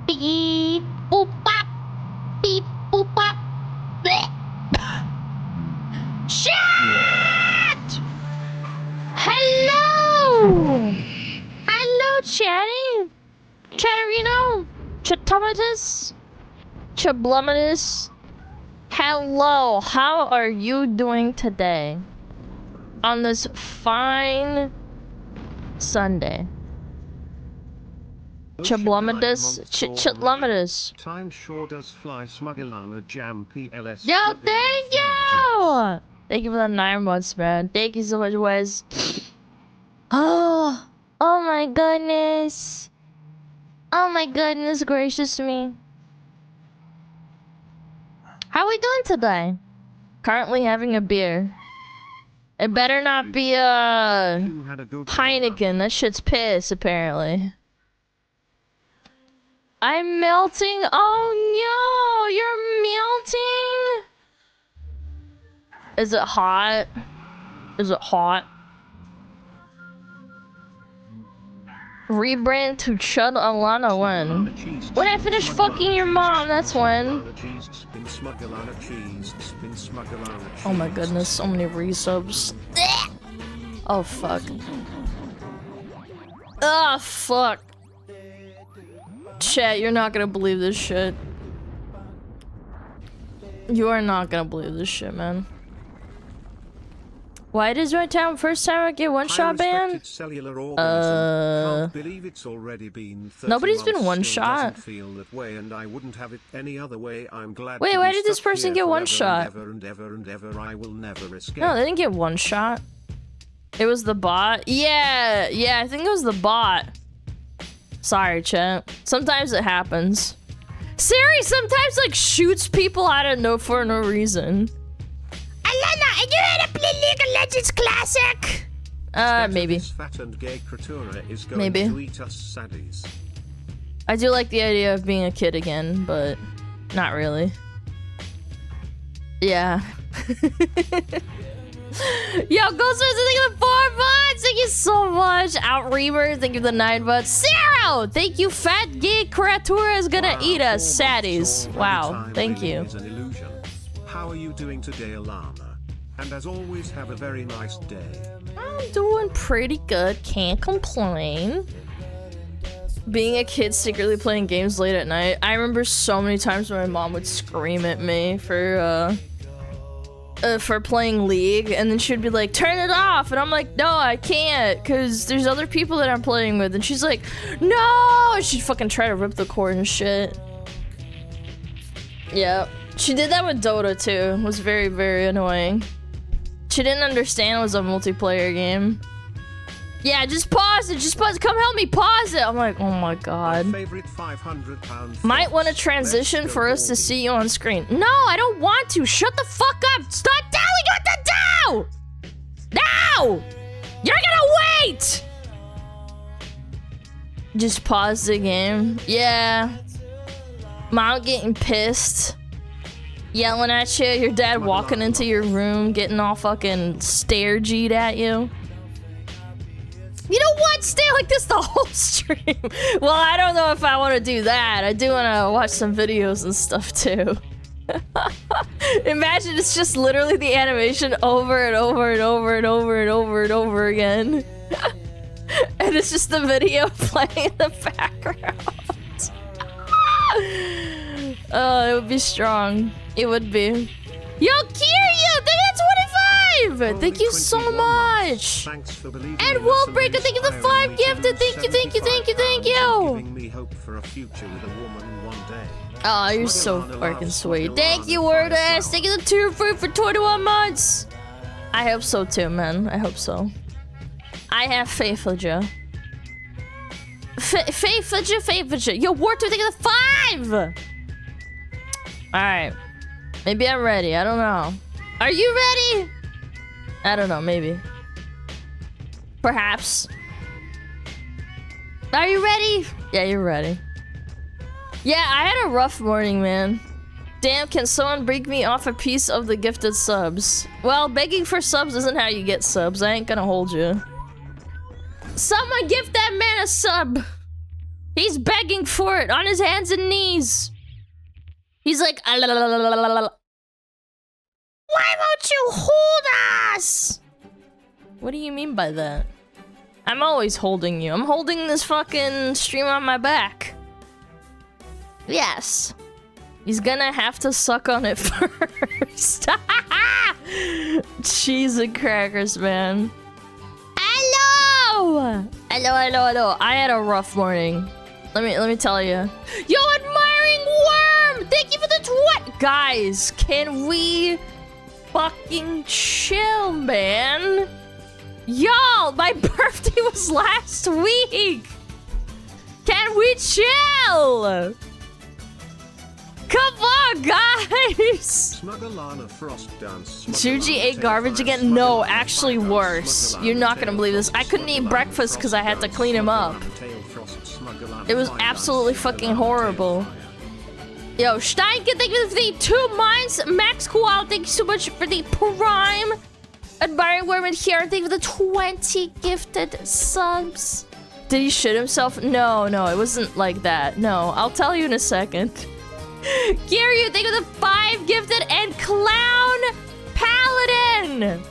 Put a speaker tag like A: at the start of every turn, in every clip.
A: Beep boop bop. Beep boop bop. Blech. Shit! Hello! Hello, Chatty! Chatterino! Chatomatus! Chablumatus! Hello! How are you doing today? On this fine Sunday. Chablumatus? Chitlumatus!
B: Time sure does fly. SmugAlana Jam PLS.
A: Yo, thank you! Thank you for the 9 months, man. Thank you so much, Wes. Oh my goodness. Oh my goodness gracious me. How are we doing today? Currently having a beer. It better not be Heineken. That shit's piss, apparently. I'm melting. Oh no, you're melting. Is it hot? Is it hot? Rebrand to SmugAlana when? When I finish fucking your mom, that's when. Oh my goodness, so many resubs. Oh fuck. Ah fuck. Chat, you're not gonna believe this shit. You are not gonna believe this shit, man. Why does my time first time I get one shot banned? Can't believe it's already been 30 nobody's been one shot. Feel that way and I wouldn't have it any other way. I'm glad. Wait, why did this person get one shot? I will never escape. No, they didn't get one shot. It was the bot. Yeah, I think it was the bot. Sorry, chat. Sometimes it happens. Siri sometimes like shoots people out of no reason. Alana, are you here to play League of Legends Classic? Maybe. Maybe. I do like the idea of being a kid again, but not really. Yeah. Yo, Ghostbusters, thank you for the 4 months! Thank you so much! Outreamer, thank you for the 9 months. Zero! Thank you, Fat Gay Creatura is gonna eat us, saddies. Wow, thank you.
B: How are you doing today, Alana? And as always, have a very nice day.
A: I'm doing pretty good, can't complain. Being a kid secretly playing games late at night. I remember so many times when my mom would scream at me for playing League, and then she'd be like, turn it off, and I'm like, no, I can't, because there's other people that I'm playing with, and she's like, no, and she'd fucking try to rip the cord and shit. Yeah, she did that with Dota too. It was very, very annoying. She didn't understand it was a multiplayer game. Yeah, just pause it, just pause it, come help me, pause it! I'm like, oh my god. Might want to transition for us to see you on screen. No, I don't want to, shut the fuck up! Stop telling me what to do! No! You're gonna wait! Just pause the game. Yeah. Mom getting pissed. Yelling at you, your dad walking into your room, getting all fucking stare-G'd at you. You know what? Stay like this the whole stream. Well, I don't know if I want to do that. I do want to watch some videos and stuff too. Imagine it's just literally the animation over and over and over and over and over and over again. And it's just the video playing in the background. Oh, it would be strong. It would be. Yo, Kiryu! Thank you 25! Thank you so much! And Wolfbreaker, thank you for the 5 gifted! Thank you, thank you, thank you, thank you! Oh, you're so fucking sweet. Thank you, Word-Ass! Thank you the 2 fruit for 21 months! I hope so too, man. I hope so. I have faith with you. Faith with you. Yo, War 2, thank you the 5! Alright. Maybe I'm ready. I don't know. Are you ready? I don't know. Maybe. Perhaps. Are you ready? Yeah, you're ready. Yeah, I had a rough morning, man. Damn, can someone break me off a piece of the gifted subs? Well, begging for subs isn't how you get subs. I ain't gonna hold you. Someone gift that man a sub. He's begging for it on his hands and knees. He's like, why won't you hold us? What do you mean by that? I'm always holding you. I'm holding this fucking stream on my back. Yes. He's gonna have to suck on it first. Cheese and crackers, man. Hello! Hello. I had a rough morning. Let me tell you. Yo, admiring worm! Thank you for the guys, can we fucking chill, man? Y'all, my birthday was last week. Can we chill? Come on, guys!
B: SmugAlana Frost Dance.
A: Juji ate garbage again? No, actually worse. You're not gonna believe this. I couldn't eat breakfast because I had to clean him up. It was absolutely fucking horrible. Yo, Steinke, thank you for the 2 months. Max Koal, thank you so much for the prime. Admiring Worm here, thank you for the 20 gifted subs. Did he shit himself? No, it wasn't like that. No, I'll tell you in a second. Kiryu, thank you for the 5 gifted, and Clown Paladin.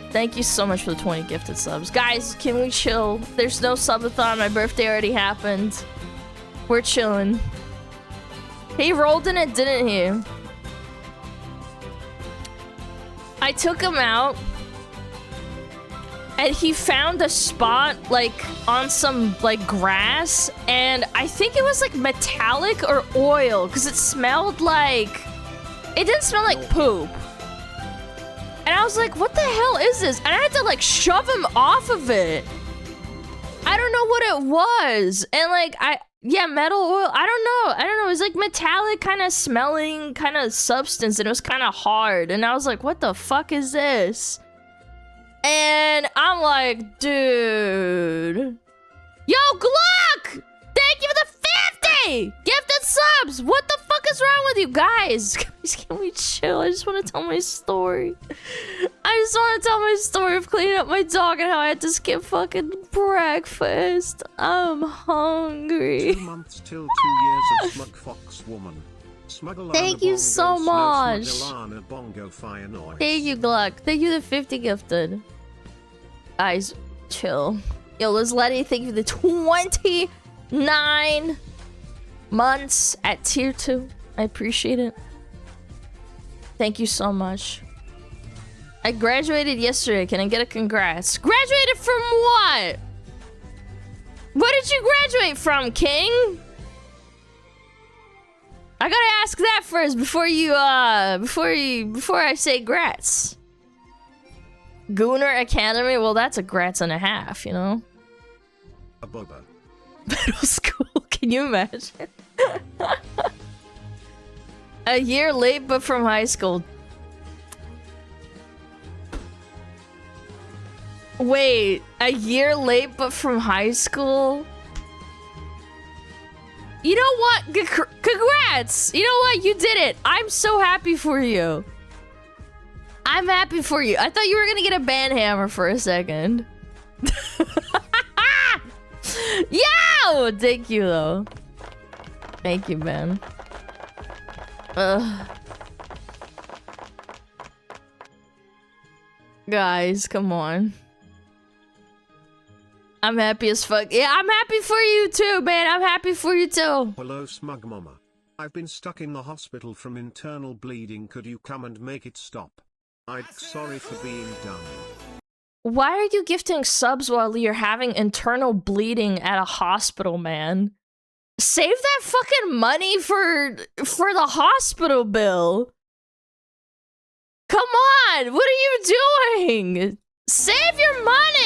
A: Thank you so much for the 20 gifted subs. Guys, can we chill? There's no subathon. My birthday already happened. We're chilling. He rolled in it, didn't he? I took him out. And he found a spot, like, on some, like, grass. And I think it was, like, metallic or oil. Because it smelled like... It didn't smell like poop. And I was like, what the hell is this? And I had to, like, shove him off of it. I don't know what it was. And, like, yeah, metal oil. I don't know. It was, like, metallic kind of smelling kind of substance. And it was kind of hard. And I was like, what the fuck is this? And I'm like, dude. Yo, Gluck! Thank you for the 50 gifted subs! What the fuck is wrong with you guys? Can we chill? I just want to tell my story. I just want to tell my story of cleaning up my dog and how I had to skip fucking breakfast. I'm hungry.
B: 2 months till 2 years of Smug Fox Woman.
A: Thank you so much.
B: Bongo,
A: Thank you, Gluck. Thank you, the 50 gifted. Guys, chill. Yo, Liz Letty, thank you for the 29 months at tier 2. I appreciate it. Thank you so much. I graduated yesterday. Can I get a congrats? Graduated from what? What did you graduate from, King? I gotta ask that first before I say grats. Gooner Academy? Well, that's a grats and a half, you know?
B: A boba.
A: Middle school, can you imagine? A year late, but from high school. Wait, a year late, but from high school? You know what? Congrats! You know what? You did it. I'm so happy for you. I'm happy for you. I thought you were gonna get a band hammer for a second. Yo! Thank you, though. Thank you, man. Guys, come on. I'm happy as fuck. Yeah, I'm happy for you too, man. I'm happy for you too.
B: Hello, Smug Mama. I've been stuck in the hospital from internal bleeding. Could you come and make it stop? I'm sorry for being dumb.
A: Why are you gifting subs while you're having internal bleeding at a hospital, man? Save that fucking money for the hospital bill. Come on, what are you doing? Save your money.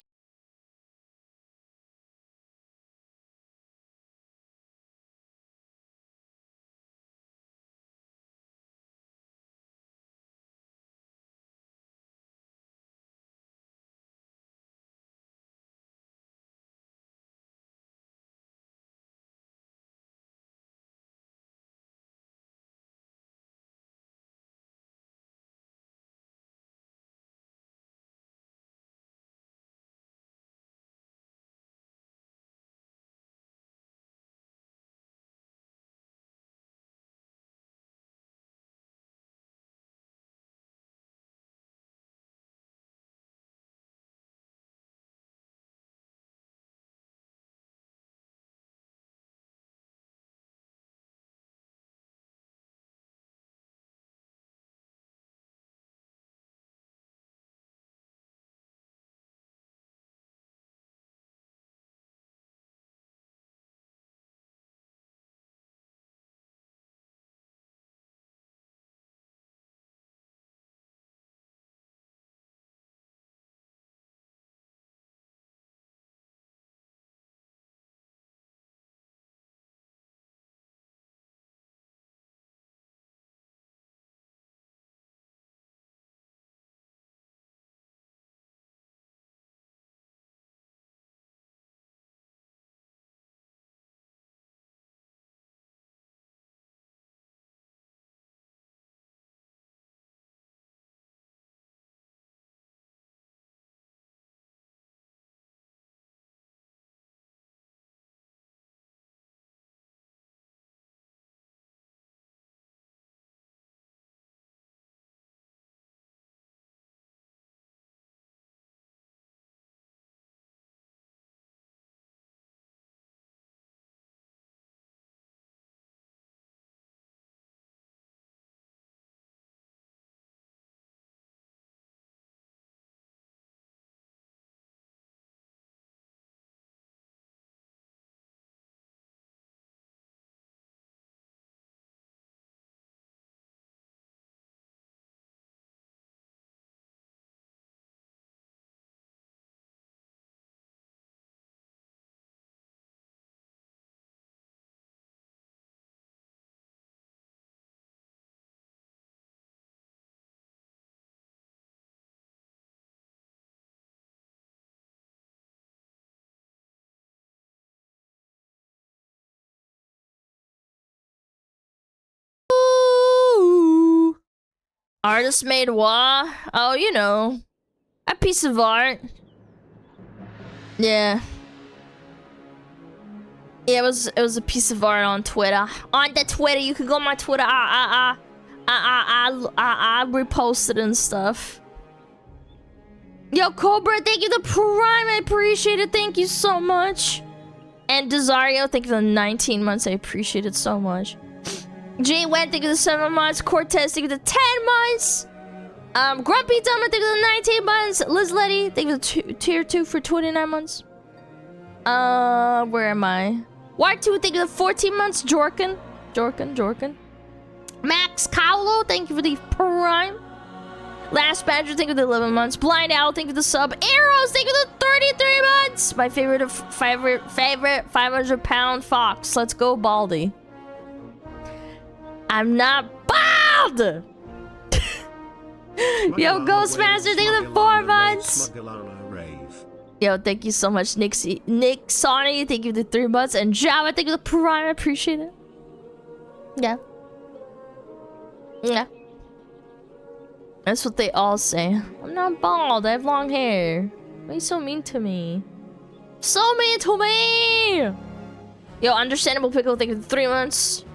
A: Artist made what? Oh, you know. A piece of art. Yeah. Yeah, it was a piece of art on Twitter. On the Twitter, you can go on my Twitter. I reposted and stuff. Yo, Cobra, thank you the Prime. I appreciate it. Thank you so much. And Desario, thank you for the 19 months. I appreciate it so much. Jay Wen, thank you for the 7 months. Cortez, thank you for the 10 months. Grumpy Dumber, thank you for the 19 months. Liz Letty, thank you for the tier 2 for 29 months. Where am I? Y2, thank you for the 14 months. Jorkin. Max Cowlo, thank you for the Prime. Last Badger, thank you for the 11 months. Blind Owl, thank you for the sub. Arrows, thank you for the 33 months. My favorite 500-pound fox. Let's go, Baldy. I'm not bald! Yo, Ghostmaster, thank you for the 4 months. Yo, thank you so much, Nick Sonny, thank you for the 3 months. And Java, thank you for the Prime, I appreciate it. Yeah. Yeah. That's what they all say. I'm not bald, I have long hair. Why are you so mean to me? So mean to me! Yo, Understandable Pickle, thank you for the 3 months.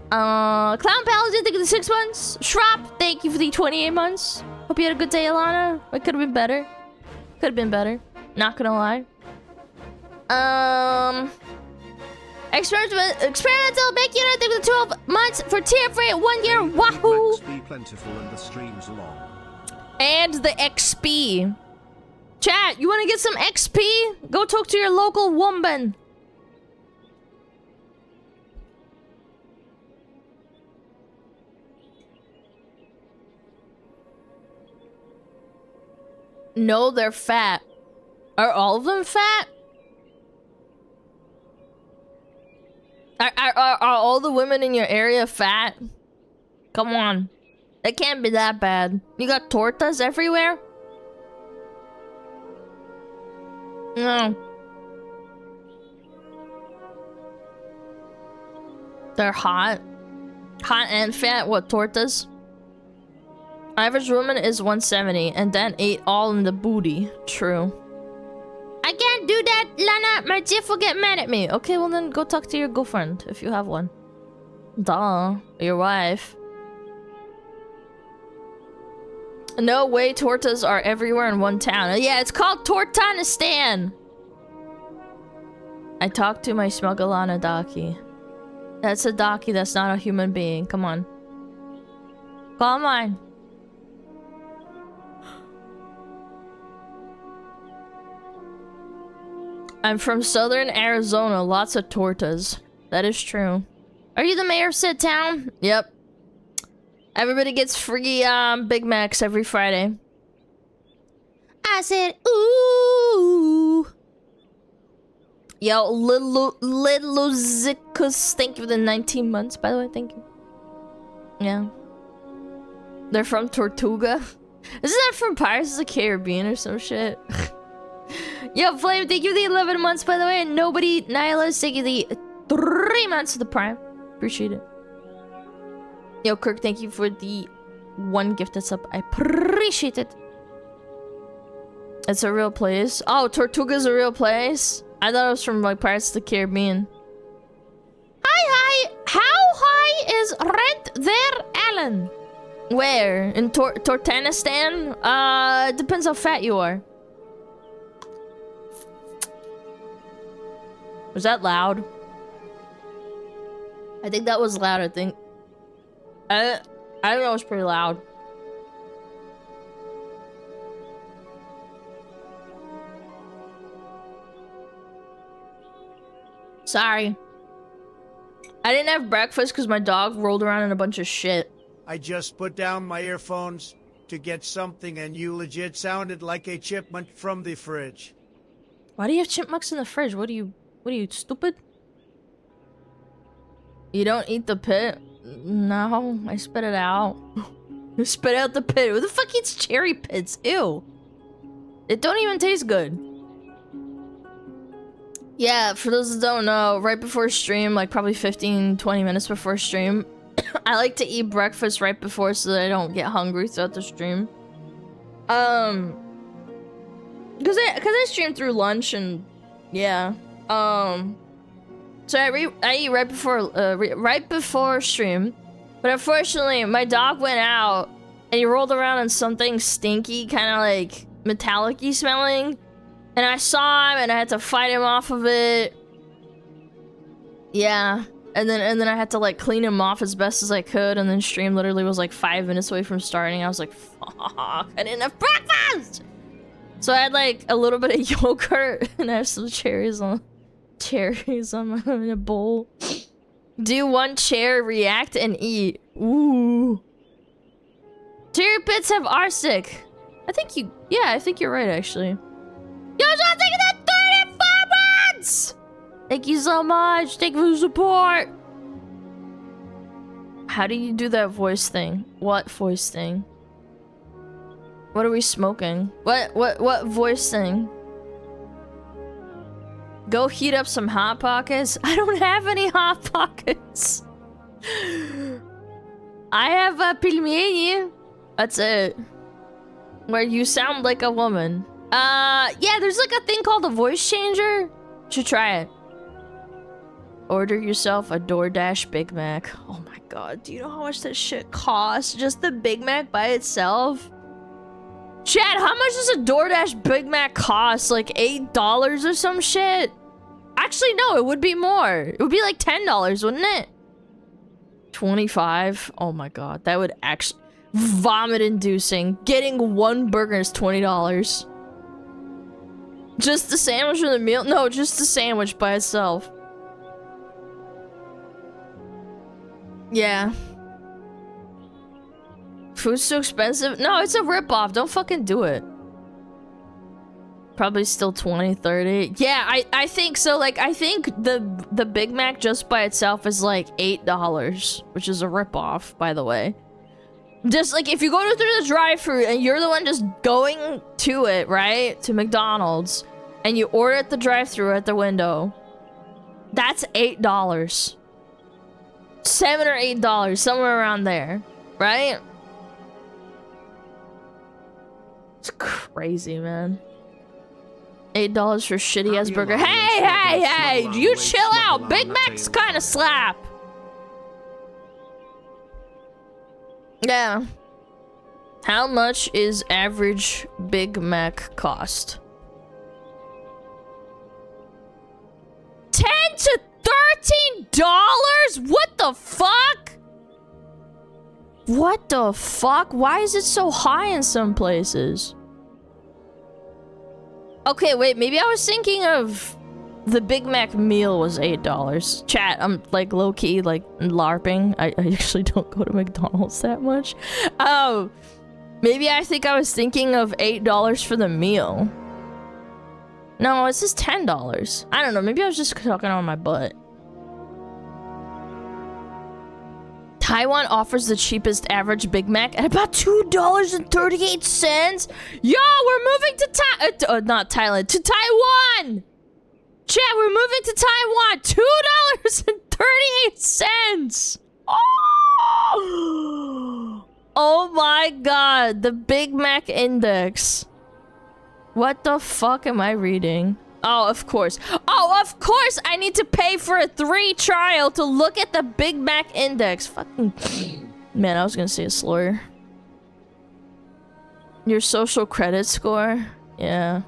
A: Clown Paladin, thank you for the 6 months. Shrop, thank you for the 28 months. Hope you had a good day, Alana. It could have been better. Could have been better. Not gonna lie. Experimental Make Unit, thank you for the 12 months. For tier free 1 year. Wahoo! And the XP. Chat, you wanna get some XP? Go talk to your local woman. No, they're fat. Are all of them fat? Are all the women in your area fat? Come on. It can't be that bad. You got tortas everywhere? No. They're hot. Hot and fat? What, tortas? Average woman is 170 and then ate all in the booty. True. I can't do that, Lana. My Jeff will get mad at me. Okay, well then go talk to your girlfriend if you have one. Duh. Your wife. No way tortas are everywhere in one town. Yeah, it's called Tortanistan. I talked to my SmugAlana Daki. That's a Daki, that's not a human being. Come on. Call mine. I'm from southern Arizona. Lots of tortas. That is true. Are you the mayor of said town? Yep. Everybody gets free Big Macs every Friday. I said, ooh. Yo, Little Zickus, thank you for the 19 months, by the way. Thank you. Yeah. They're from Tortuga. Isn't that from Pirates of the Caribbean or some shit? Yo, Flame, thank you for the 11 months, by the way. And Nobody, Nihilist, thank you for the 3 months of the Prime. Appreciate it. Yo, Kirk, thank you for the 1 gift that's up. I appreciate it. It's a real place. Oh, Tortuga's a real place? I thought it was from, like, Pirates of the Caribbean. Hi. How high is rent there, Alan? Where? In Tortanistan? It depends how fat you are. Was that loud? I think that was loud, I think. I don't know, it was pretty loud. Sorry. I didn't have breakfast because my dog rolled around in a bunch of shit.
C: I just put down my earphones to get something and you legit sounded like a chipmunk from the fridge.
A: Why do you have chipmunks in the fridge? What are you, stupid? You don't eat the pit? No, I spit it out. I spit out the pit. Who the fuck eats cherry pits? Ew. It don't even taste good. Yeah, for those that don't know, right before stream, like probably 15-20 minutes before stream, I like to eat breakfast right before so that I don't get hungry throughout the stream. Because I stream through lunch and yeah. So I eat right before stream, but unfortunately my dog went out and he rolled around in something stinky, kind of like metallic-y smelling, and I saw him and I had to fight him off of it. Yeah, and then I had to like clean him off as best as I could, and then stream literally was like 5 minutes away from starting. I was like, fuck, I didn't have breakfast. So I had like a little bit of yogurt and I have some cherries on in a bowl. Do one chair, react, and eat. Ooh. Cherry pits have arsenic. I think you're right, actually. Yo, John, thank you for that 34 months! Thank you so much. Thank you for the support. How do you do that voice thing? What voice thing? What are we smoking? What voice thing? Go heat up some Hot Pockets? I don't have any Hot Pockets. I have a pilmeni. That's it. Where you sound like a woman. Yeah, there's like a thing called a voice changer. Should try it. Order yourself a DoorDash Big Mac. Oh my god, do you know how much that shit costs? Just the Big Mac by itself? Chad, how much does a DoorDash Big Mac cost? Like $8 or some shit? Actually, no, it would be more. It would be like $10, wouldn't it? 25? Oh my god, that would actually... Vomit-inducing. Getting one burger is $20. Just the sandwich or the meal? No, just the sandwich by itself. Yeah. Food's too expensive? No, it's a ripoff. Don't fucking do it. Probably still 20, 30. Yeah, I think so. Like, I think the Big Mac just by itself is like $8, which is a ripoff, by the way. Just like if you go through the drive-thru and you're the one just going to it, right? To McDonald's, and you order at the drive-thru at the window, that's $8. $7 or $8, somewhere around there, right? It's crazy, man. $8 for shitty ass burger. Hey, you chill out. Big Mac's kind of slap. Yeah. How much is average Big Mac cost? $10 to $13? What the fuck? What the fuck? Why is it so high in some places? Okay, wait, maybe I was thinking of the Big Mac meal was $8. Chat, I'm like low-key like LARPing. I actually don't go to McDonald's that much. Oh, maybe I think I was thinking of $8 for the meal. No, it's just $10. I don't know, maybe I was just talking on my butt. Taiwan offers the cheapest average Big Mac at about $2.38. Yo, we're moving to not Thailand, to Taiwan. Chat, we're moving to Taiwan. $2.38. Oh my god, the Big Mac index. What the fuck am I reading? Oh, of course. Oh, of course I need to pay for a 3 trial to look at the Big Mac index. Fucking... Man, I was gonna say a slur. Your social credit score? Yeah.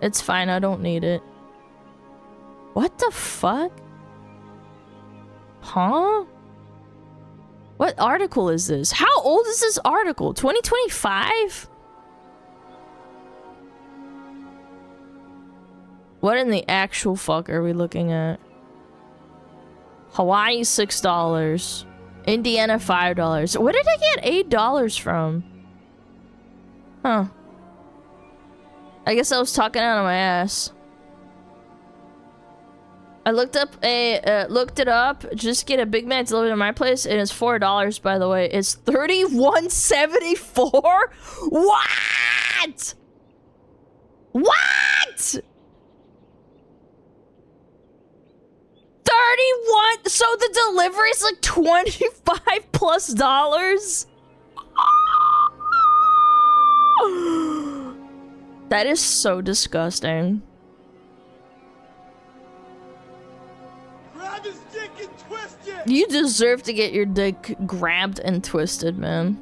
A: It's fine, I don't need it. What the fuck? Huh? What article is this? How old is this article? 2025? What in the actual fuck are we looking at? Hawaii, $6. Indiana, $5. Where did I get $8 from? Huh. I guess I was talking out of my ass. I looked it up. Just get a Big Mac delivered to my place, and it's $4, by the way. It's $31.74? What? What? What? So the delivery is like $25+ That is so disgusting.
D: Grab his dick and twist it!
A: You deserve to get your dick grabbed and twisted, man.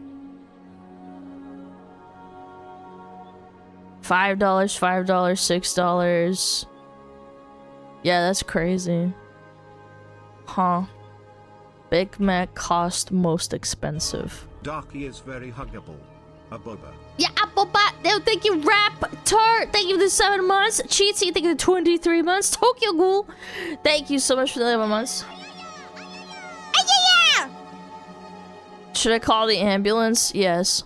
A: $5, $5, $6. Yeah, that's crazy. Huh. Big Mac cost most expensive.
B: Darky is very huggable. A bubba.
A: Yeah, Applebot. Thank you, Raptor. Thank you for the 7 months. Cheatsy, thank you for the 23 months. Tokyo Ghoul, thank you so much for the 11 months. Should I call the ambulance? Yes.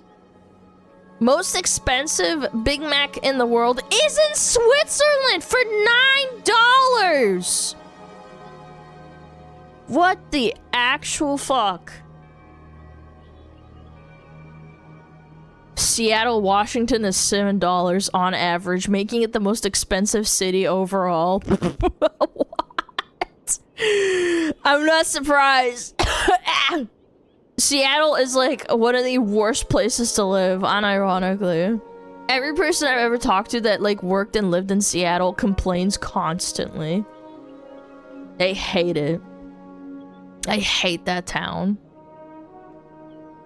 A: Most expensive Big Mac in the world is in Switzerland for $9. What the actual fuck? Seattle, Washington is $7 on average, making it the most expensive city overall. What? I'm not surprised. Seattle is like one of the worst places to live, unironically. Every person I've ever talked to that like worked and lived in Seattle complains constantly. They hate it. I hate that town.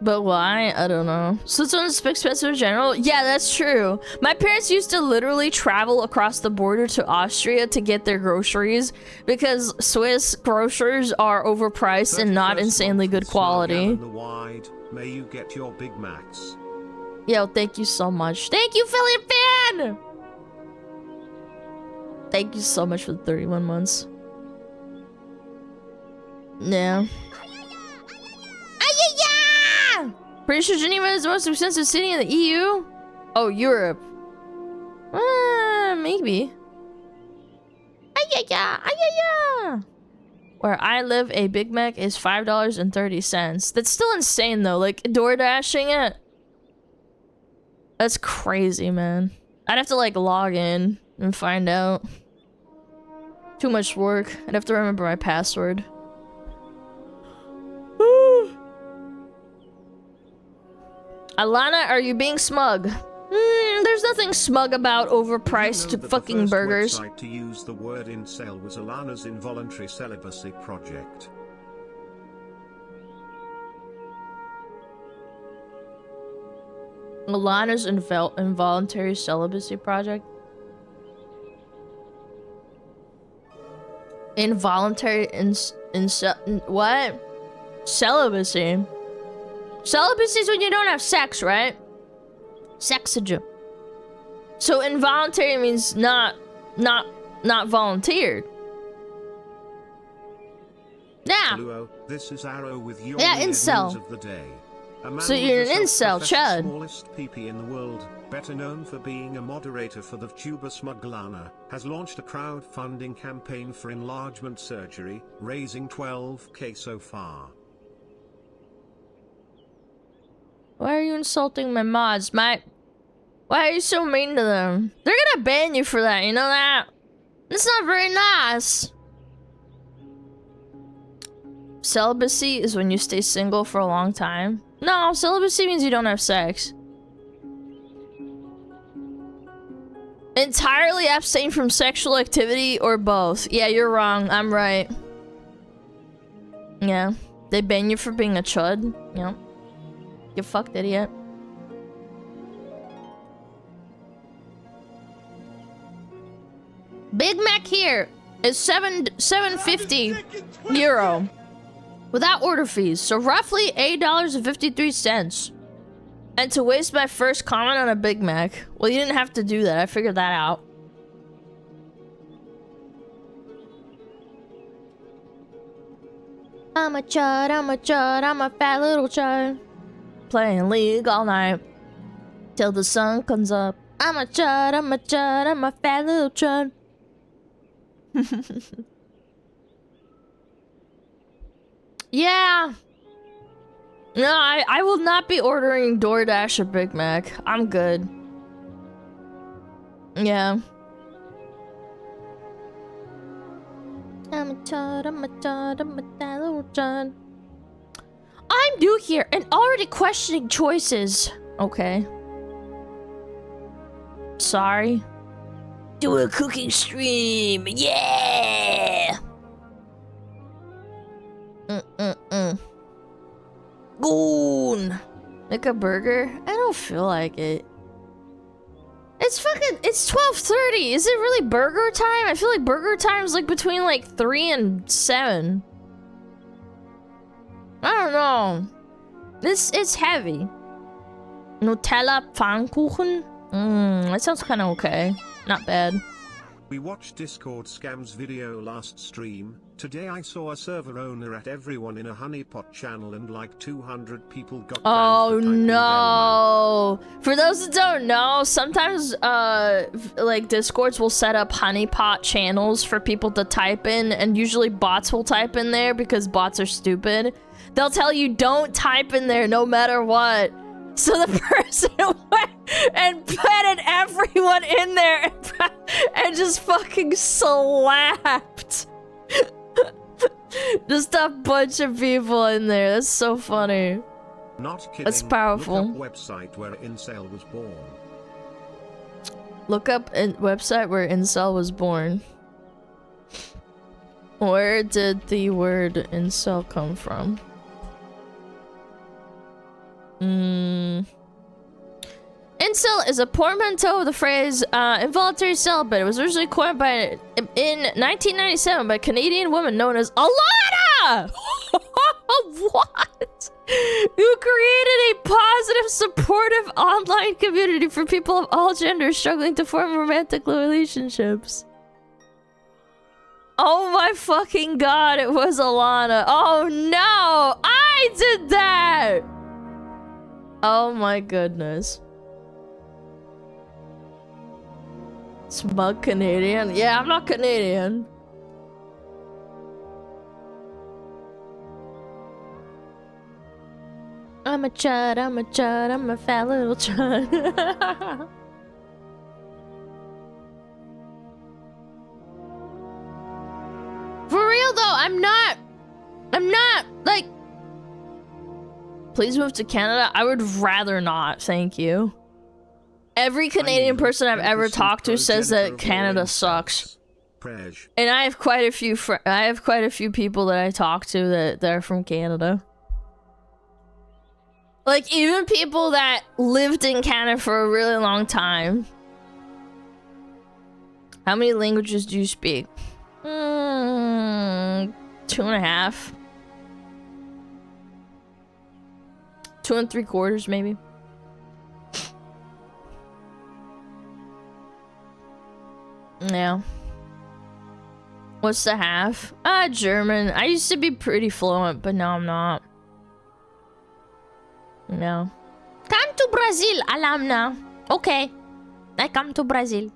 A: But why? I don't know. Switzerland's expensive in general? Yeah, that's true. My parents used to literally travel across the border to Austria to get their groceries because Swiss grocers are overpriced and not insanely good quality.
B: May you get your Big Macs.
A: Yo, thank you so much. Thank you, Philly Fan! Thank you so much for the 31 months. Yeah. Pretty sure Geneva is the most expensive city in the EU? Oh, Europe. Maybe. Where I live, a Big Mac is $5.30. That's still insane, though. Like, door-dashing it. That's crazy, man. I'd have to, like, log in and find out. Too much work. I'd have to remember my password. Alana, are you being smug? There's nothing smug about overpriced fucking burgers.
B: The first website to use the word incel was Alana's involuntary celibacy project.
A: Alana's involuntary celibacy project? Involuntary what? Celibacy. Celibacy is when you don't have sex, right? Sexage. So involuntary means not volunteered. Yeah.
B: Luo, this is Arrow with your
A: incel.
B: news of the day.
A: So you're an incel, Chad.
B: Smallest PP in the world, better known for being a moderator for the VTuber SmugAlana, has launched a crowdfunding campaign for enlargement surgery, raising $12,000 so far.
A: Why are you insulting my mods, mate? Why are you so mean to them? They're gonna ban you for that, you know that? That's not very nice. Celibacy is when you stay single for a long time. No, celibacy means you don't have sex. Entirely abstain from sexual activity or both. Yeah, you're wrong. I'm right. Yeah. They ban you for being a chud. Yeah. You fucked, idiot. Big Mac here is €7.50 without order fees, so roughly $8.53. And to waste my first comment on a Big Mac, well, you didn't have to do that. I figured that out. I'm a chud, I'm a chud, I'm a fat little chud. Playing League all night till the sun comes up. I'm a chud, I'm a chud, I'm a fat little chud. Yeah. No, I will not be ordering DoorDash or Big Mac. I'm good. Yeah. I'm a I'm new here and already questioning choices. Okay. Sorry. Do a cooking stream. Yeah. Goon. Make a burger? I don't feel like it. It's 12:30. Is it really burger time? I feel like burger time is like between like 3 and 7. I don't know. It's heavy. Nutella Pfannkuchen? That sounds kind of okay. Not bad.
B: We watched Discord Scam's video last stream. Today I saw a server owner at everyone in a honeypot channel and like 200 people got banned
A: Oh
B: for typing
A: no. For those that don't know, sometimes like Discords will set up honeypot channels for people to type in, and usually bots will type in there because bots are stupid. They'll tell you don't type in there no matter what. So the person went and petted everyone in there and just fucking slapped just a bunch of people in there. That's so funny.
B: Not kidding.
A: That's powerful.
B: Look up website where incel was born.
A: Look up website where incel was born. Where did the word incel come from? Incel is a portmanteau of the phrase involuntary celibate. It was originally coined in 1997 by a Canadian woman known as Alana! What? Who created a positive, supportive online community for people of all genders struggling to form romantic relationships. Oh my fucking god, it was Alana. Oh no! I did that! Oh my goodness. Smug Canadian? Yeah, I'm not Canadian. I'm a chud, I'm a chud, I'm a fat little chud. For real though, I'm not, like... Please move to Canada? I would rather not, thank you. Every Canadian person I've ever talked to says that Canada sucks. And I have quite a few people that I talk to that are from Canada. Like, even people that lived in Canada for a really long time. How many languages do you speak? 2.5. 2 3/4, maybe. Yeah. What's the half? German. I used to be pretty fluent, but now I'm not. No. Come to Brazil, Alana. Okay. I come to Brazil.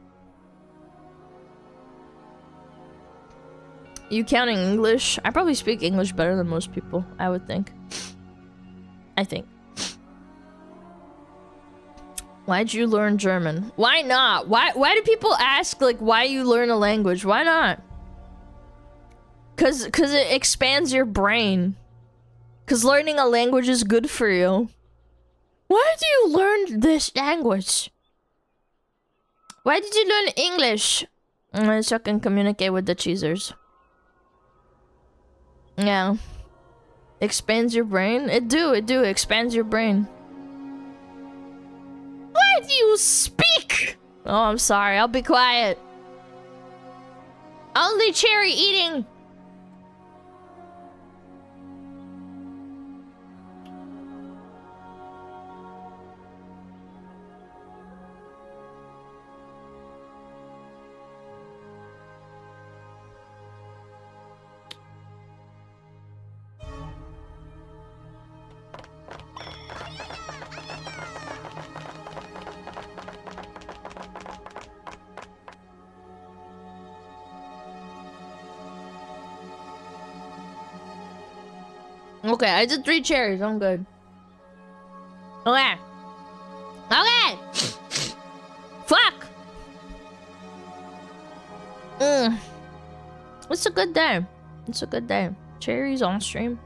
A: You counting English? I probably speak English better than most people, I would think. I think. Why'd you learn German? Why not? Why do people ask, like, why you learn a language? Why not? Cause it expands your brain. Cause learning a language is good for you. Why do you learn this language? Why did you learn English? So I can communicate with the cheesers. Yeah. Expands your brain? It do, expands your brain. Why do you speak? Oh, I'm sorry, I'll be quiet. Only cherry eating. Okay, I did 3 cherries. I'm good. Okay. Okay! Fuck! It's a good day. It's a good day. Cherries on stream.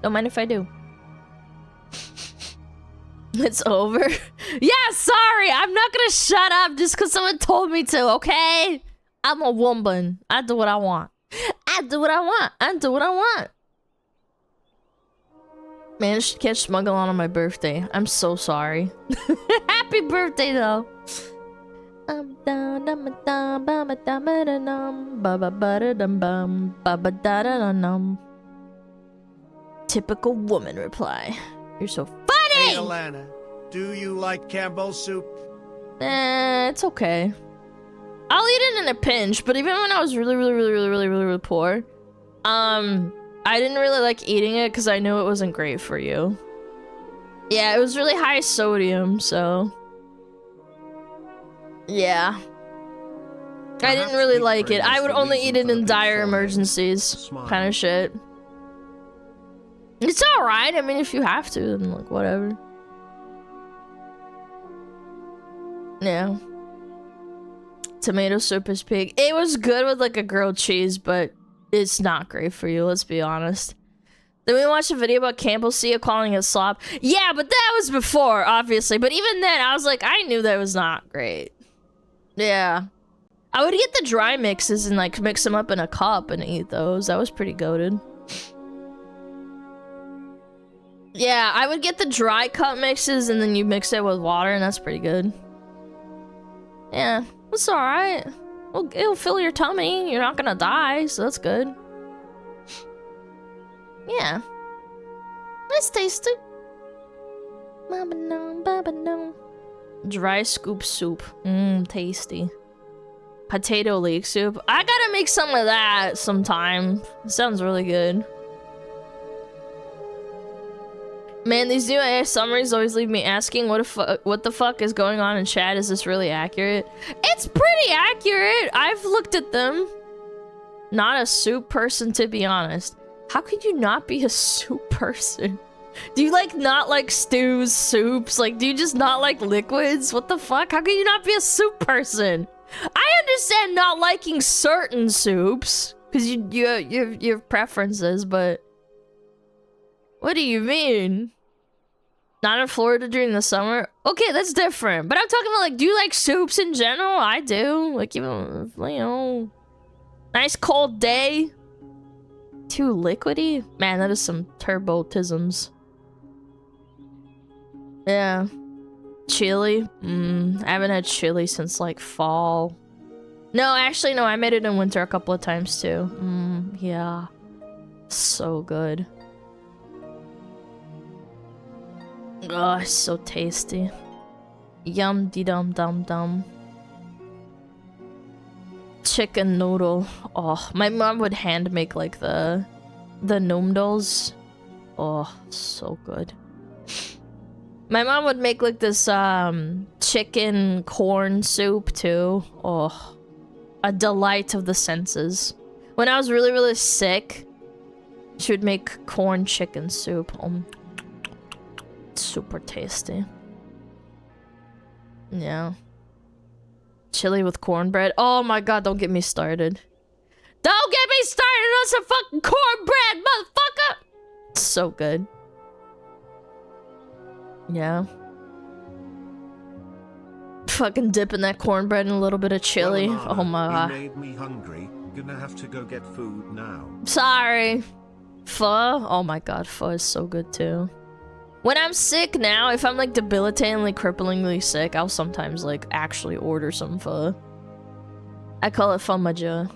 A: Don't mind if I do. It's over. Yeah, sorry. I'm not gonna shut up just because someone told me to, okay? I'm a woman. I do what I want. I do what I want. I do what I want. Managed to catch SmugAlana on my birthday. I'm so sorry. Happy birthday, though. Typical woman reply. You're so funny!
C: Hey, Alana, do you like Campbell's soup?
A: It's okay. I'll eat it in a pinch, but even when I was really poor, I didn't really like eating it because I knew it wasn't great for you. Yeah, it was really high sodium, so... Yeah. I didn't really like it. I would only eat it in dire emergencies. Kind of shit. It's alright, I mean, if you have to, then, like, whatever. Yeah. Tomato soup is pig. It was good with, like, a grilled cheese, but it's not great for you, let's be honest. Then we watched a video about Campbell Sea calling it slop. Yeah, but that was before, obviously. But even then, I was like, I knew that was not great. Yeah. I would get the dry mixes and, like, mix them up in a cup and eat those. That was pretty goated. Yeah, I would get the dry cup mixes and then you mix it with water and that's pretty good. Yeah, it's alright. Well, it'll fill your tummy. You're not gonna die, so that's good. Yeah. It's tasty. Dry scoop soup. Tasty. Potato leek soup. I gotta make some of that sometime. It sounds really good. Man, these new AI summaries always leave me asking what the fuck is going on in chat. Is this really accurate? It's pretty accurate. I've looked at them. Not a soup person, to be honest. How could you not be a soup person? Do you, like, not like stews, soups? Like, do you just not like liquids? What the fuck? How could you not be a soup person? I understand not liking certain soups, because you have preferences, but... What do you mean? Not in Florida during the summer? Okay, that's different. But I'm talking about, like, do you like soups in general? I do. Like, you know... Nice cold day. Too liquidy? Man, that is some turbotisms. Yeah. Chili? I haven't had chili since, like, fall. No, actually, no, I made it in winter a couple of times, too. Yeah. So good. Oh, it's so tasty. Yum de dum dum dum. Chicken noodle. Oh, my mom would hand make like the noodles. Oh, so good. My mom would make like this chicken corn soup too. Oh, a delight of the senses. When I was really sick, she would make corn chicken soup. Super tasty. Yeah. Chili with cornbread. Oh my god, don't get me started. Don't get me started on some fucking cornbread, motherfucker! It's so good. Yeah. Fucking dipping that cornbread in a little bit of chili.
B: Well,
A: oh my god.
B: You made me hungry. Gonna have to go get food now.
A: Sorry. Pho? Oh my god, pho is so good too. When I'm sick now, if I'm like debilitatingly, cripplingly sick, I'll sometimes like actually order some pho. I call it pho-ma-ja.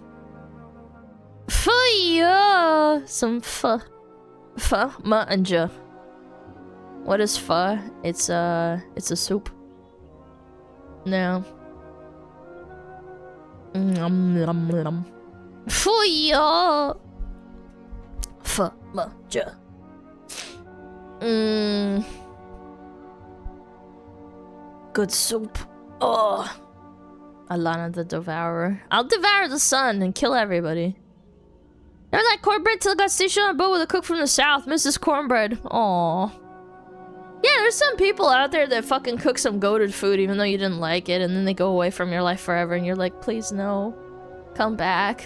A: Pho-ya! Some pho. Pho-ma-ja. What is pho? It's a soup. No. Pho-ya! Pho-ma-ja. Good soup. Oh. Alana the Devourer. I'll devour the sun and kill everybody. Never that cornbread till it got stationed on a boat with a cook from the south. Mrs. Cornbread. Aw. Yeah, there's some people out there that fucking cook some goated food even though you didn't like it, and then they go away from your life forever and you're like, please no. Come back.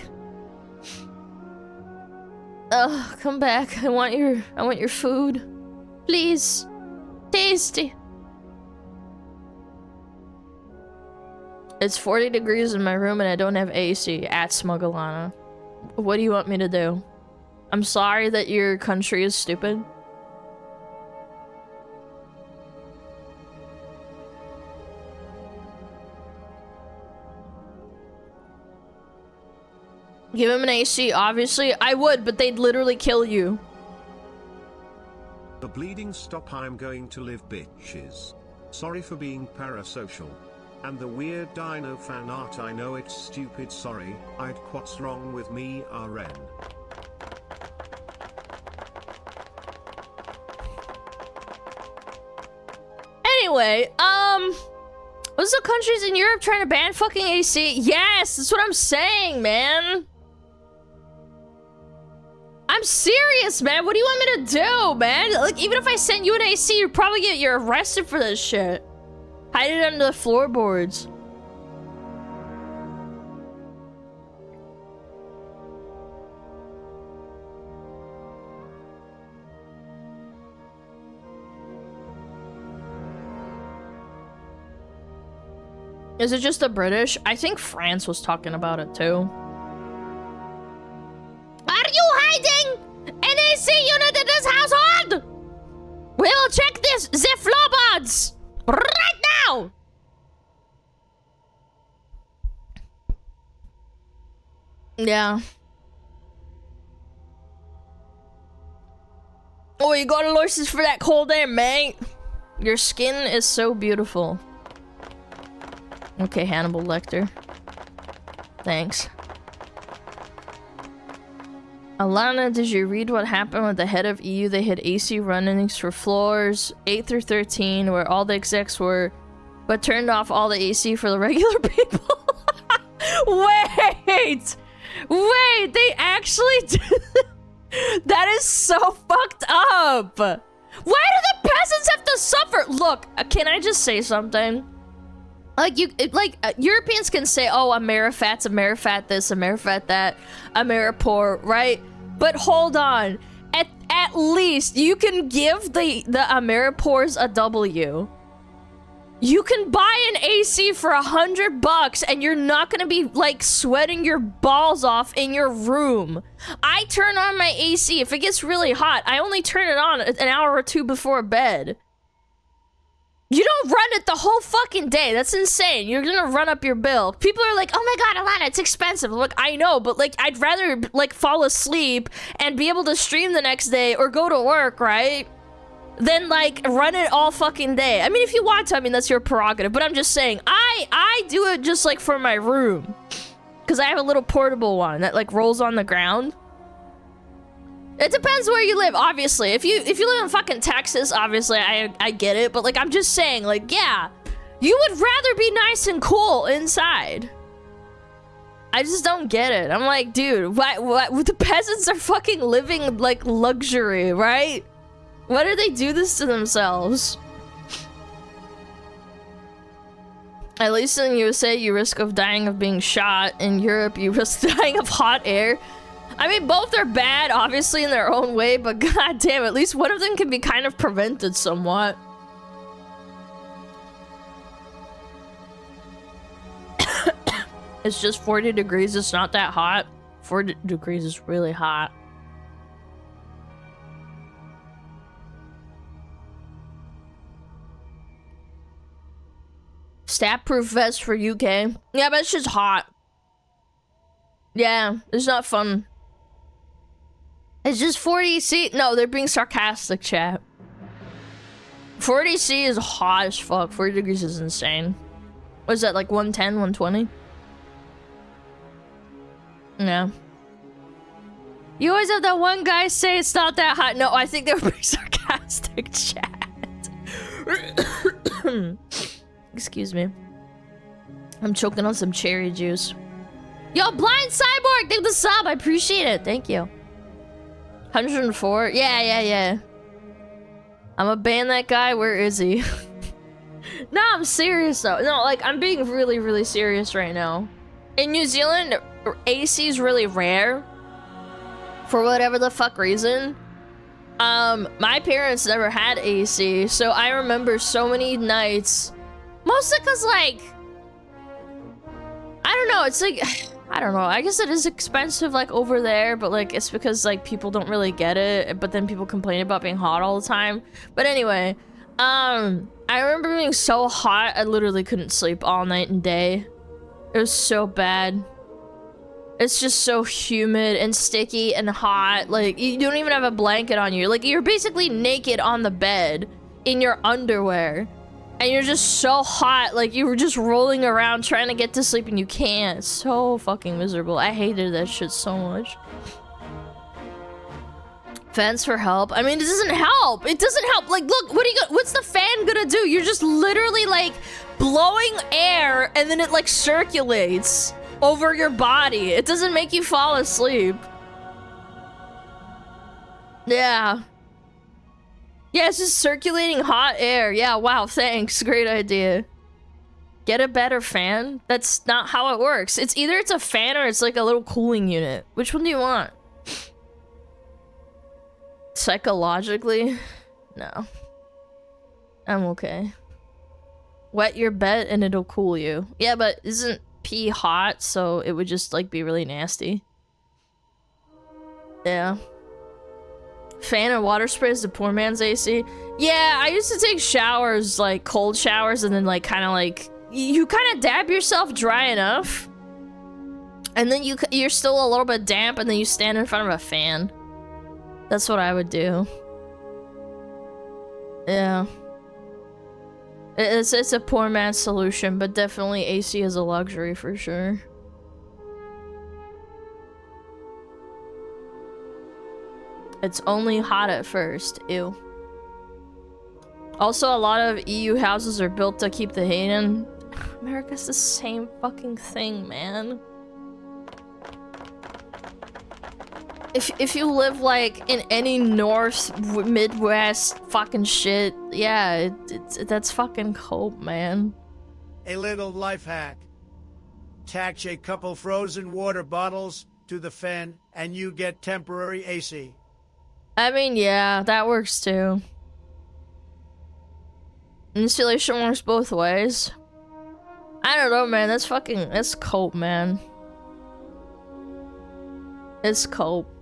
A: Come back. I want your food. Please. Tasty. It's 40 degrees in my room and I don't have AC at SmugAlana. What do you want me to do? I'm sorry that your country is stupid. Give him an AC, obviously. I would, but they'd literally kill you.
B: The bleeding stop, I'm going to live, bitches. Sorry for being parasocial. And the weird dino fan art, I know it's stupid, sorry. What's wrong with me, RN?
A: Anyway, what's the countries in Europe trying to ban fucking AC? Yes, that's what I'm saying, man. I'm serious, man. What do you want me to do, man? Like, even if I send you an AC, you'd probably get arrested for this shit. Hide it under the floorboards. Is it just the British? I think France was talking about it too. Are you hiding an AC unit in this household? We will check the floorboards right now. Yeah. Oh, you got a license for that cold air, mate. Your skin is so beautiful. Okay, Hannibal Lecter. Thanks. Alana, did you read what happened with the head of EU? They had AC runnings for floors 8 through 13, where all the execs were, but turned off all the AC for the regular people. Wait! Wait, they actually did. That is so fucked up. Why do the peasants have to suffer? Look, can I just say something? Like, Europeans can say, oh, Amerifat's Amerifat this, Amerifat that, Ameripoor, right? But hold on. At least you can give the Ameripoors a W. You can buy an AC for $100 and you're not gonna be, like, sweating your balls off in your room. I turn on my AC. If it gets really hot, I only turn it on an hour or two before bed. You don't run it the whole fucking day. That's insane. You're gonna run up your bill. People are like, oh my god, Alana, it's expensive. Look, I know, but like, I'd rather like fall asleep and be able to stream the next day or go to work, right? Than like run it all fucking day. I mean, if you want to, I mean, that's your prerogative. But I'm just saying, I do it just like for my room. Because I have a little portable one that like rolls on the ground. It depends where you live, obviously. If you live in fucking Texas, obviously, I get it. But, like, I'm just saying, like, yeah. You would rather be nice and cool inside. I just don't get it. I'm like, dude, what? The peasants are fucking living, like, luxury, right? Why do they do this to themselves? At least in the USA, you risk of dying of being shot. In Europe, you risk dying of hot air. I mean, both are bad, obviously, in their own way, but goddamn, at least one of them can be kind of prevented somewhat. It's just 40 degrees, it's not that hot. 40 degrees is really hot. Stat-proof vest for UK. Yeah, but it's just hot. Yeah, it's not fun. It's just 40C. No, they're being sarcastic, chat. 40C is hot as fuck. 40 degrees is insane. What is that, like 110, 120? Yeah. You always have that one guy say it's not that hot. No, I think they were being sarcastic, chat. Excuse me. I'm choking on some cherry juice. Yo, Blind Cyborg, thank the sub. I appreciate it. Thank you. 104? Yeah. I'm gonna ban that guy. Where is he? No, I'm serious though. No, like, I'm being really, really serious right now. In New Zealand, AC is really rare. for whatever the fuck reason. My parents never had AC, so I remember so many nights, mostly because, like, I don't know, it's like, I don't know, I guess it is expensive, like, over there, but, like, it's because, like, people don't really get it, but then people complain about being hot all the time. But anyway, I remember being so hot, I literally couldn't sleep all night and day. It was so bad. It's just so humid and sticky and hot. Like, you don't even have a blanket on you. Like, you're basically naked on the bed in your underwear. And you're just so hot. Like, you were just rolling around trying to get to sleep and you can't. It's so fucking miserable. I hated that shit so much. Fans for help. I mean, it doesn't help. It doesn't help. Like, look, what's the fan gonna do? You're just literally, like, blowing air and then it, like, circulates over your body. It doesn't make you fall asleep. Yeah. Yeah, it's just circulating hot air. Yeah, wow, thanks. Great idea. Get a better fan? That's not how it works. It's either it's a fan or it's like a little cooling unit. Which one do you want? Psychologically? No. I'm okay. Wet your bed and it'll cool you. Yeah, but isn't pee hot, so it would just like be really nasty. Yeah. Fan and water spray is the poor man's AC. Yeah, I used to take showers, like cold showers, and then like kind of like you kind of dab yourself dry enough, and then you're still a little bit damp, and then you stand in front of a fan. That's what I would do. Yeah. It's a poor man's solution, but definitely AC is a luxury for sure. It's only hot at first. Ew. Also, a lot of EU houses are built to keep the heat in. America's the same fucking thing, man. If you live, like, in any North, Midwest fucking shit, yeah, that's fucking cope, man.
C: A little life hack. Attach a couple frozen water bottles to the fan, and you get temporary AC.
A: I mean, yeah, that works too. Insulation works both ways. I don't know, man, that's cope, man. It's cope.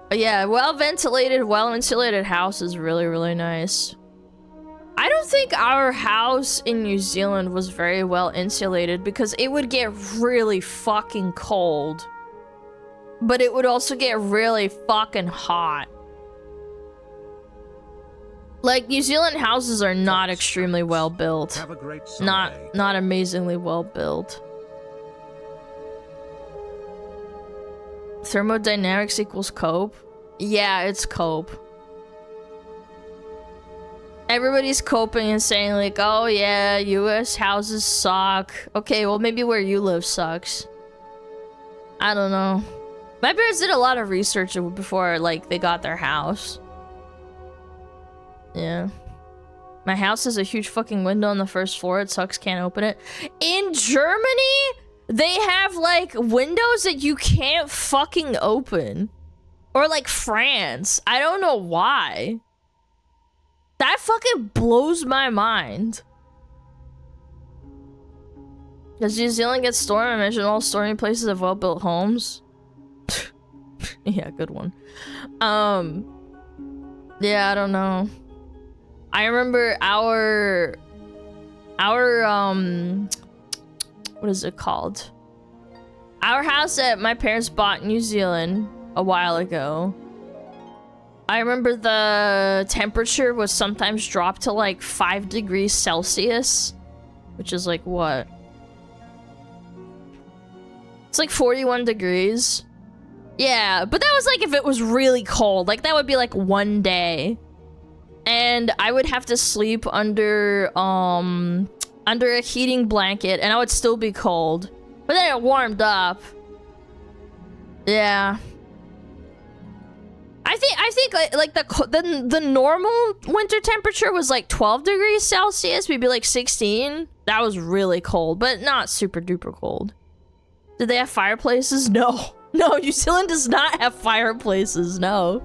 A: But yeah, well-ventilated, well-insulated house is really, really nice. I don't think our house in New Zealand was very well insulated because it would get really fucking cold. But it would also get really fucking hot. Like, New Zealand houses are not extremely well built.
B: Have a great Sunday.
A: Not amazingly well built. Thermodynamics equals cope? Yeah, it's cope. Everybody's coping and saying like, oh yeah, US houses suck. Okay, well maybe where you live sucks. I don't know. My parents did a lot of research before like they got their house. Yeah. My house has a huge fucking window on the first floor. It sucks, can't open it. In Germany, they have, like, windows that you can't fucking open. Or, like, France. I don't know why. That fucking blows my mind. Does New Zealand get storm? I mentioned all stormy places have well-built homes. Yeah, good one. Yeah, I don't know. I remember our what is it called? Our house that my parents bought in New Zealand a while ago. I remember the temperature was sometimes dropped to like 5 degrees Celsius, which is like what? It's like 41 degrees. Yeah, but that was like if it was really cold. Like that would be like one day. And I would have to sleep under a heating blanket, and I would still be cold. But then it warmed up. Yeah. I think like the normal winter temperature was like 12 degrees Celsius, maybe like 16. That was really cold, but not super duper cold. Did they have fireplaces? No. No, New Zealand does not have fireplaces, no.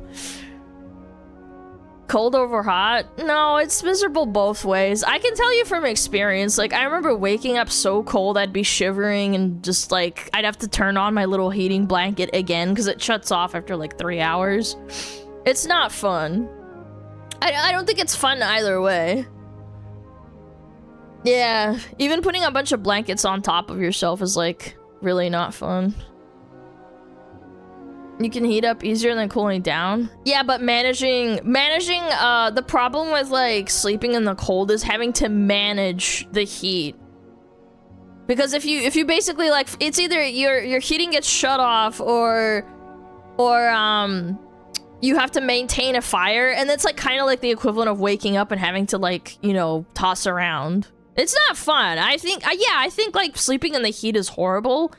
A: Cold over hot? No, it's miserable both ways. I can tell you from experience, like, I remember waking up so cold I'd be shivering and just, like, I'd have to turn on my little heating blanket again because it shuts off after, like, 3 hours. It's not fun. I don't think it's fun either way. Yeah, even putting a bunch of blankets on top of yourself is, like, really not fun. You can heat up easier than cooling down. Yeah, but managing the problem with like sleeping in the cold is having to manage the heat. Because if you basically like, it's either your heating gets shut off or you have to maintain a fire, and that's like kind of like the equivalent of waking up and having to like, you know, toss around. It's not fun. I think like sleeping in the heat is horrible.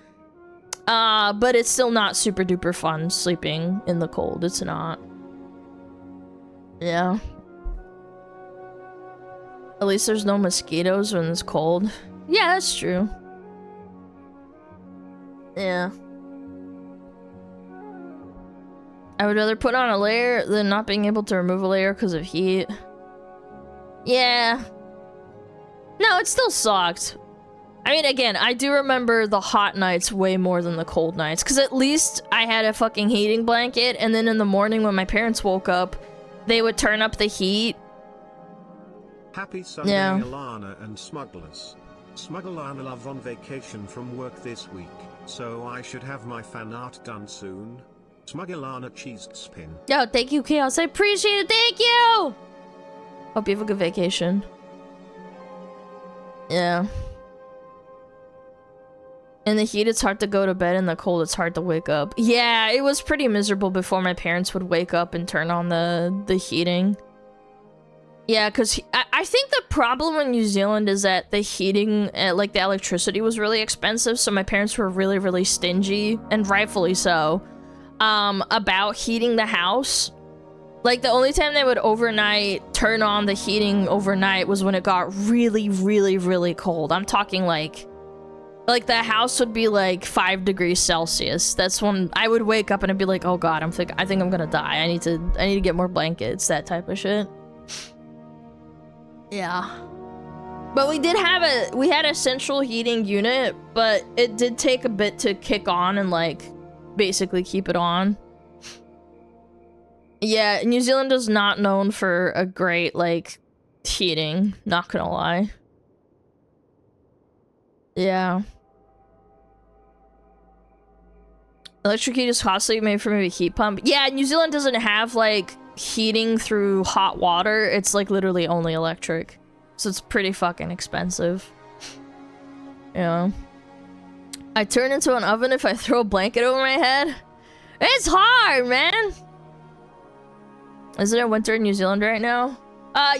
A: But it's still not super duper fun sleeping in the cold. It's not. Yeah. At least there's no mosquitoes when it's cold. Yeah, that's true. Yeah. I would rather put on a layer than not being able to remove a layer because of heat. Yeah. No, it still sucked. I mean, again, I do remember the hot nights way more than the cold nights, because at least I had a fucking heating blanket, and then in the morning when my parents woke up, they would turn up the heat.
B: Happy Sunday, Alana and Smugglers. SmugAlana love on vacation from work this week, so I should have my fan art done soon. SmugAlana cheese spin.
A: Yo, thank you, Chaos. I appreciate it. Thank you! Hope you have a good vacation. Yeah. In the heat, it's hard to go to bed. In the cold, it's hard to wake up. Yeah, it was pretty miserable before my parents would wake up and turn on the heating. Yeah, because I think the problem in New Zealand is that the heating, like the electricity was really expensive, so my parents were really, really stingy, and rightfully so, about heating the house. Like, the only time they would overnight turn on the heating overnight was when it got really, really, really cold. I'm talking like the house would be like 5 degrees Celsius. That's when I would wake up and I'd be like, oh god, I think I'm gonna die. I need to get more blankets, that type of shit. Yeah. But we had a central heating unit, but it did take a bit to kick on and like basically keep it on. Yeah, New Zealand is not known for a great like heating, not gonna lie. Yeah. Electric heat is costly, made from a heat pump. Yeah, New Zealand doesn't have, like, heating through hot water. It's, like, literally only electric. So it's pretty fucking expensive. Yeah. I turn into an oven if I throw a blanket over my head. It's hard, man! Is it a winter in New Zealand right now?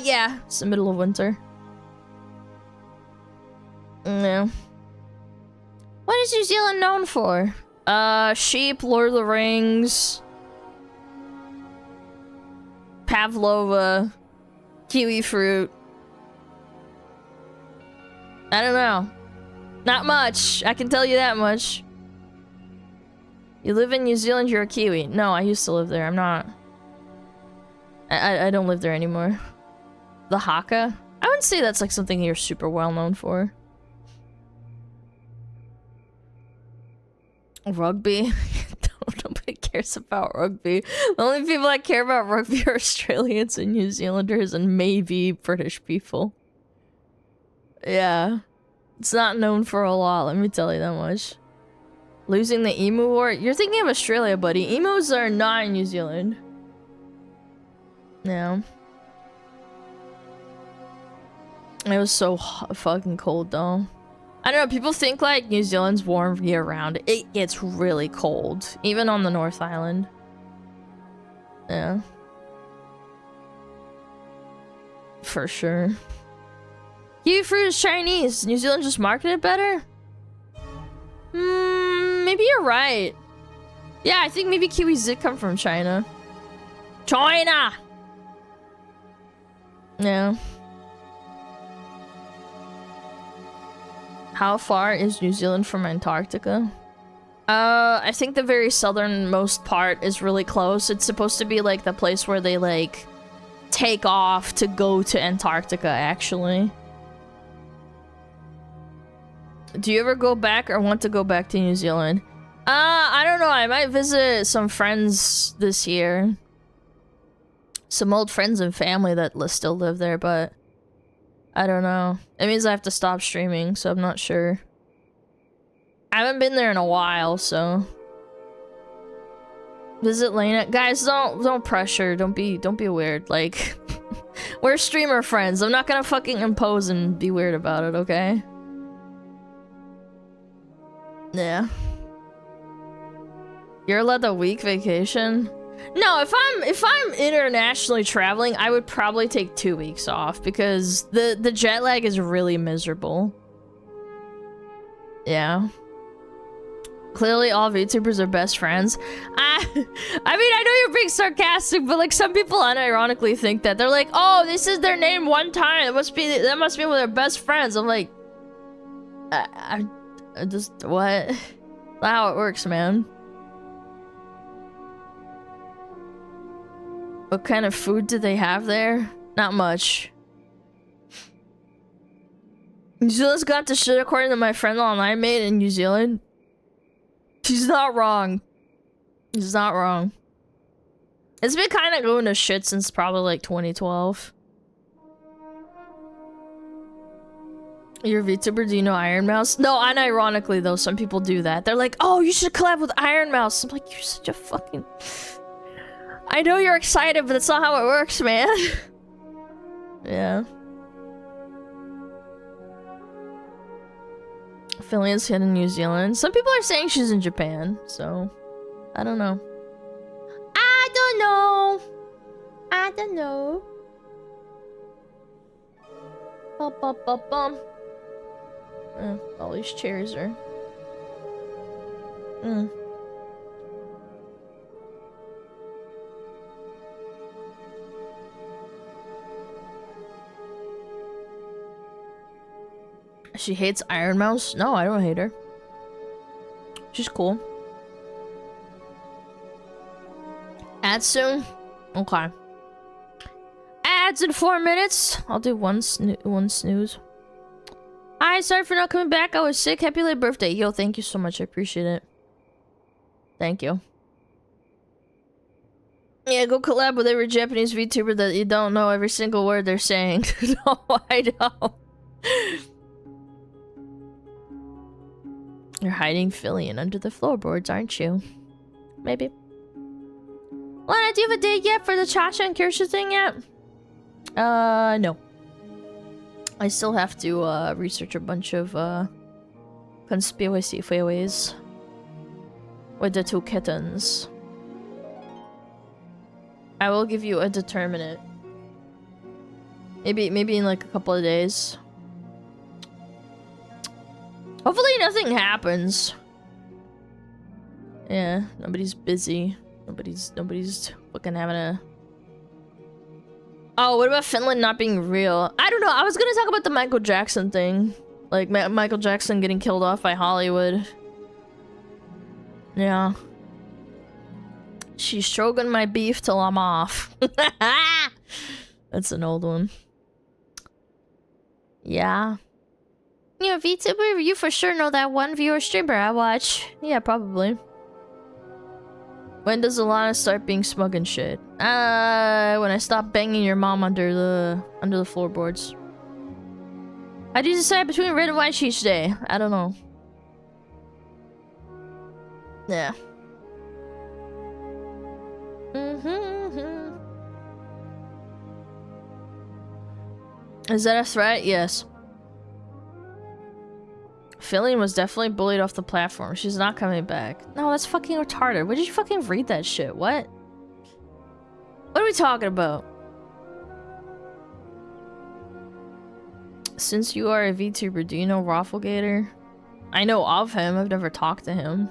A: Yeah. It's the middle of winter. Yeah. What is New Zealand known for? Sheep, Lord of the Rings, pavlova, kiwi fruit. I don't know. Not much. I can tell you that much. You live in New Zealand, you're a Kiwi. No, I used to live there. I'm not. I don't live there anymore. The haka? I wouldn't say that's like something you're super well known for. Rugby? Nobody cares about rugby. The only people that care about rugby are Australians and New Zealanders and maybe British people. Yeah. It's not known for a lot, let me tell you that much. Losing the emu war? You're thinking of Australia, buddy. Emus are not in New Zealand. Yeah. It was so fucking cold though. I don't know, people think like New Zealand's warm year-round. It gets really cold, even on the North Island. Yeah. For sure. Kiwi fruit is Chinese. New Zealand just marketed better? Maybe you're right. Yeah, I think maybe kiwis did come from China. China! Yeah. How far is New Zealand from Antarctica? I think the very southernmost part is really close. It's supposed to be like the place where they like take off to go to Antarctica, actually. Do you ever go back or want to go back to New Zealand? I don't know. I might visit some friends this year. Some old friends and family that still live there, but I don't know. It means I have to stop streaming, so I'm not sure. I haven't been there in a while, so visit Lena. Guys, don't pressure. Don't be weird. Like, we're streamer friends. I'm not gonna fucking impose and be weird about it, okay? Yeah. You're allowed a week vacation? No, if I'm internationally traveling, I would probably take 2 weeks off because the jet lag is really miserable. Yeah. Clearly all VTubers are best friends. I mean, I know you're being sarcastic, but like some people unironically think that. They're like, oh, this is their name one time. That must be when they're best friends. I'm like, I just, what? That's not how it works, man. What kind of food do they have there? Not much. New Zealand's got the shit according to my friend online mate in New Zealand. She's not wrong. She's not wrong. It's been kind of going to shit since probably like 2012. You're a VTuber, do you know Iron Mouse? No, unironically though, some people do that. They're like, oh, you should collab with Iron Mouse. I'm like, you're such a fucking... I know you're excited, but that's not how it works, man. Yeah. Philly's hit in New Zealand. Some people are saying she's in Japan, so I don't know. I don't know. I don't know. Bum, bum, bum, bum. All these chairs are. She hates Iron Mouse? No, I don't hate her. She's cool. Ads soon? Okay. Ads in 4 minutes? I'll do one snooze. Hi, sorry for not coming back. I was sick. Happy late birthday. Yo, thank you so much. I appreciate it. Thank you. Yeah, go collab with every Japanese VTuber that you don't know every single word they're saying. No, I know. You're hiding Fillion under the floorboards, aren't you? Maybe. Lana, do you have a date yet for the Chacha and Kirsha thing yet? No. I still have to, research a bunch of, conspiracy theories. With the 2 kittens. I will give you a determinate. Maybe in like a couple of days. Hopefully nothing happens. Yeah, nobody's busy. Nobody's fucking having a... Oh, what about Finland not being real? I don't know. I was gonna talk about the Michael Jackson thing. Like, Michael Jackson getting killed off by Hollywood. Yeah. She's stroking my beef till I'm off. That's an old one. Yeah. You know, VTuber, you for sure know that one viewer streamer I watch. Yeah, probably. When does Alana start being smug and shit? When I stop banging your mom under the floorboards. How do you decide between red and white each day? I don't know. Yeah. Is that a threat? Yes. Fillion was definitely bullied off the platform. She's not coming back. No, that's fucking retarded. Where did you fucking read that shit? What? What are we talking about? Since you are a VTuber, do you know Rafflegator? I know of him. I've never talked to him.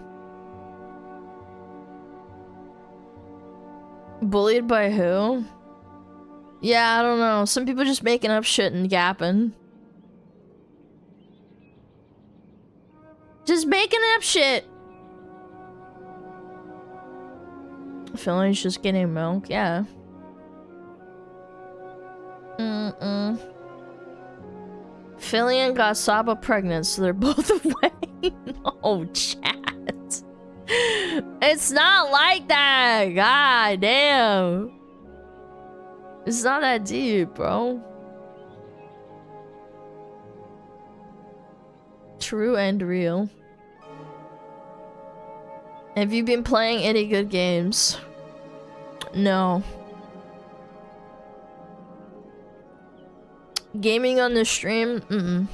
A: Bullied by who? Yeah, I don't know. Some people just making up shit and yapping. Just making up shit. Philly's just getting milk, yeah. Philly and got Saba pregnant, so they're both away. Oh, chat. It's not like that. God damn. It's not that deep, bro. True and real. Have you been playing any good games? No. Gaming on the stream?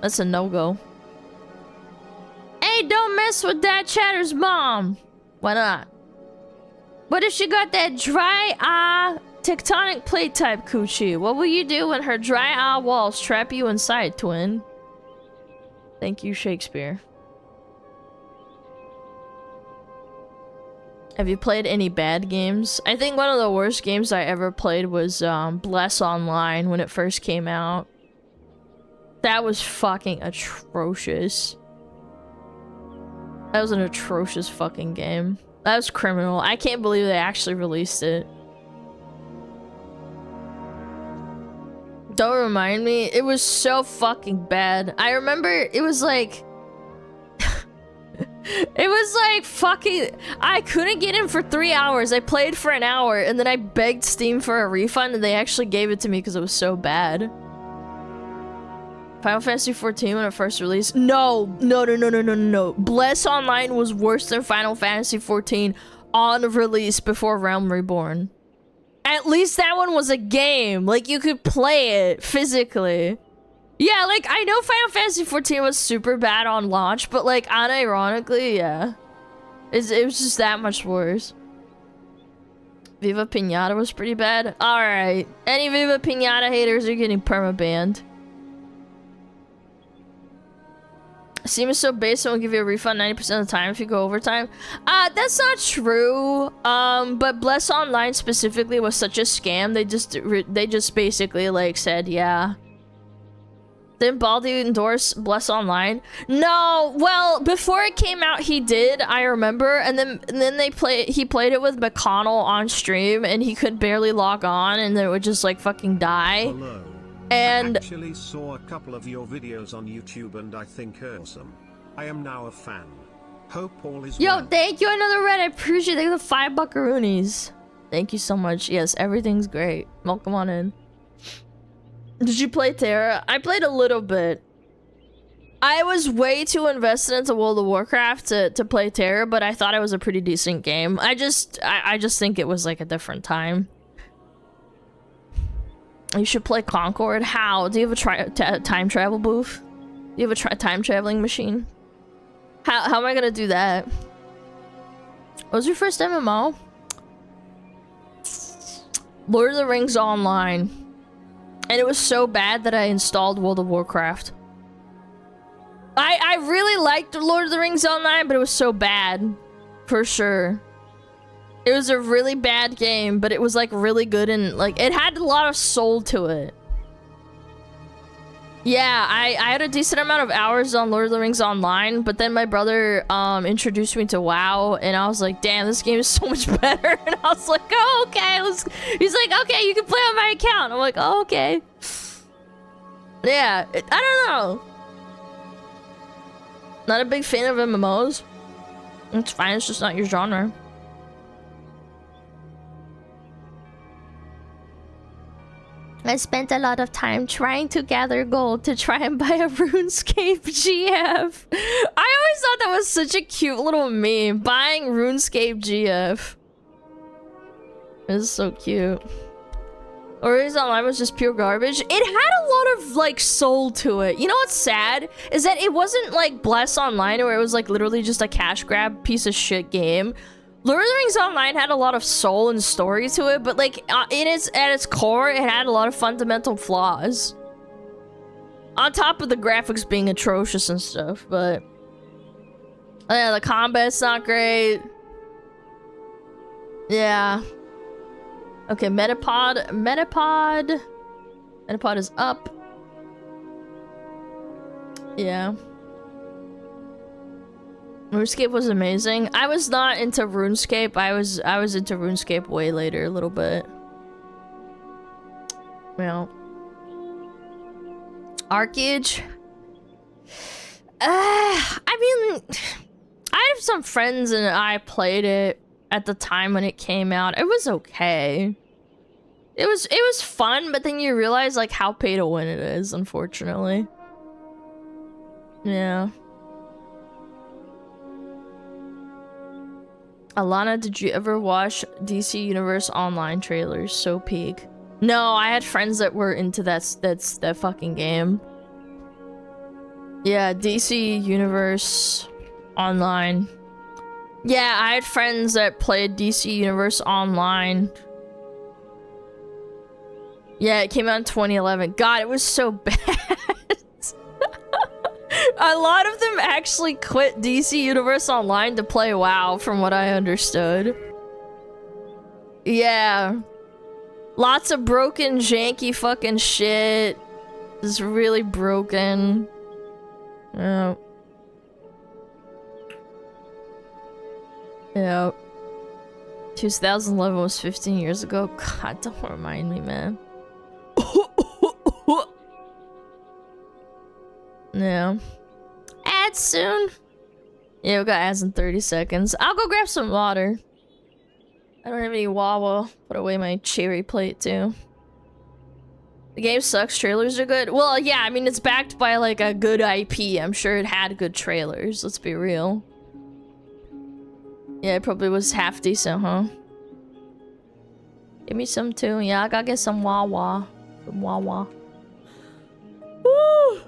A: That's a no-go. Hey, don't mess with that Chatter's mom! Why not? What if she got that dry tectonic plate type coochie? What will you do when her dry walls trap you inside, twin? Thank you, Shakespeare. Have you played any bad games? I think one of the worst games I ever played was Bless Online when it first came out. That was fucking atrocious. That was an atrocious fucking game. That was criminal. I can't believe they actually released it. Don't remind me. It was so fucking bad. I remember it was like... it was like fucking... I couldn't get in for 3 hours. I played for an hour and then I begged Steam for a refund and they actually gave it to me because it was so bad. Final Fantasy XIV when it first released? No. Bless Online was worse than Final Fantasy XIV on release before Realm Reborn. At least that one was a game. Like, you could play it physically. Yeah, like, I know Final Fantasy XIV was super bad on launch, but, like, unironically, yeah. It was just that much worse. Viva Pinata was pretty bad. Alright. Any Viva Pinata haters are getting perma-banned. Steam is so base, it will give you a refund 90% of the time if you go overtime. That's not true. But Bless Online specifically was such a scam. They just basically like said, yeah. Didn't Baldi endorse Bless Online? No. Well, before it came out, he did. I remember, and then he played it with McConnell on stream, and he could barely log on, and it would just like fucking die.
B: Hello.
A: And
B: I actually saw a couple of your videos on YouTube and I think awesome. I am now a fan. Hope all is well.
A: Yo, thank you, another red. I appreciate it. The 5 buckaroonies. Thank you so much. Yes, everything's great. Welcome on in. Did you play Terra? I played a little bit. I was way too invested into World of Warcraft to play Terra, but I thought it was a pretty decent game. I just think it was like a different time. You should play Concord. How? Do you have a time travel booth? Do you have a time traveling machine? How am I gonna do that? What was your first MMO? Lord of the Rings Online. And it was so bad that I installed World of Warcraft. I really liked Lord of the Rings Online, but it was so bad. For sure. It was a really bad game, but it was like really good and like it had a lot of soul to it. Yeah, I had a decent amount of hours on Lord of the Rings Online, but then my brother introduced me to WoW, and I was like, damn, this game is so much better. And I was like, oh, okay. He's like, okay, you can play on my account. I'm like, oh, okay. Yeah, I don't know. Not a big fan of MMOs. It's fine, it's just not your genre. I spent a lot of time trying to gather gold to try and buy a RuneScape GF. I always thought that was such a cute little meme. Buying RuneScape GF. It's so cute. Origins Online was just pure garbage. It had a lot of like soul to it. You know what's sad? Is that it wasn't like Bless Online where it was like literally just a cash grab piece of shit game. Lord of the Rings Online had a lot of soul and story to it, but like at its core, it had a lot of fundamental flaws. On top of the graphics being atrocious and stuff, but yeah, the combat's not great. Yeah. Okay, Metapod is up. RuneScape was amazing. I was not into RuneScape. I was into RuneScape way later, a little bit. Well, Arcade. I mean, I have some friends and I played it at the time when it came out. It was okay. It was fun, but then you realize like how pay to win it is, unfortunately. Yeah. Alana, did you ever watch DC Universe Online trailers? So peak. No, I had friends that were into that fucking game. Yeah, DC Universe Online. Yeah, I had friends that played DC Universe Online. Yeah, it came out in 2011. God, it was so bad. A lot of them actually quit DC Universe Online to play WoW, from what I understood. Yeah. Lots of broken, janky fucking shit. It's really broken. Yeah. Yeah. 2011 was 15 years ago. God, don't remind me, man. Yeah. Ads soon. Yeah, we got ads in 30 seconds. I'll go grab some water. I don't have any Wawa. Put away my cherry plate, too. The game sucks. Trailers are good. Well, yeah, I mean, it's backed by, like, a good IP. I'm sure it had good trailers. Let's be real. Yeah, it probably was half decent, huh? Give me some, too. Yeah, I gotta get some Wawa. Some Wawa. Woo!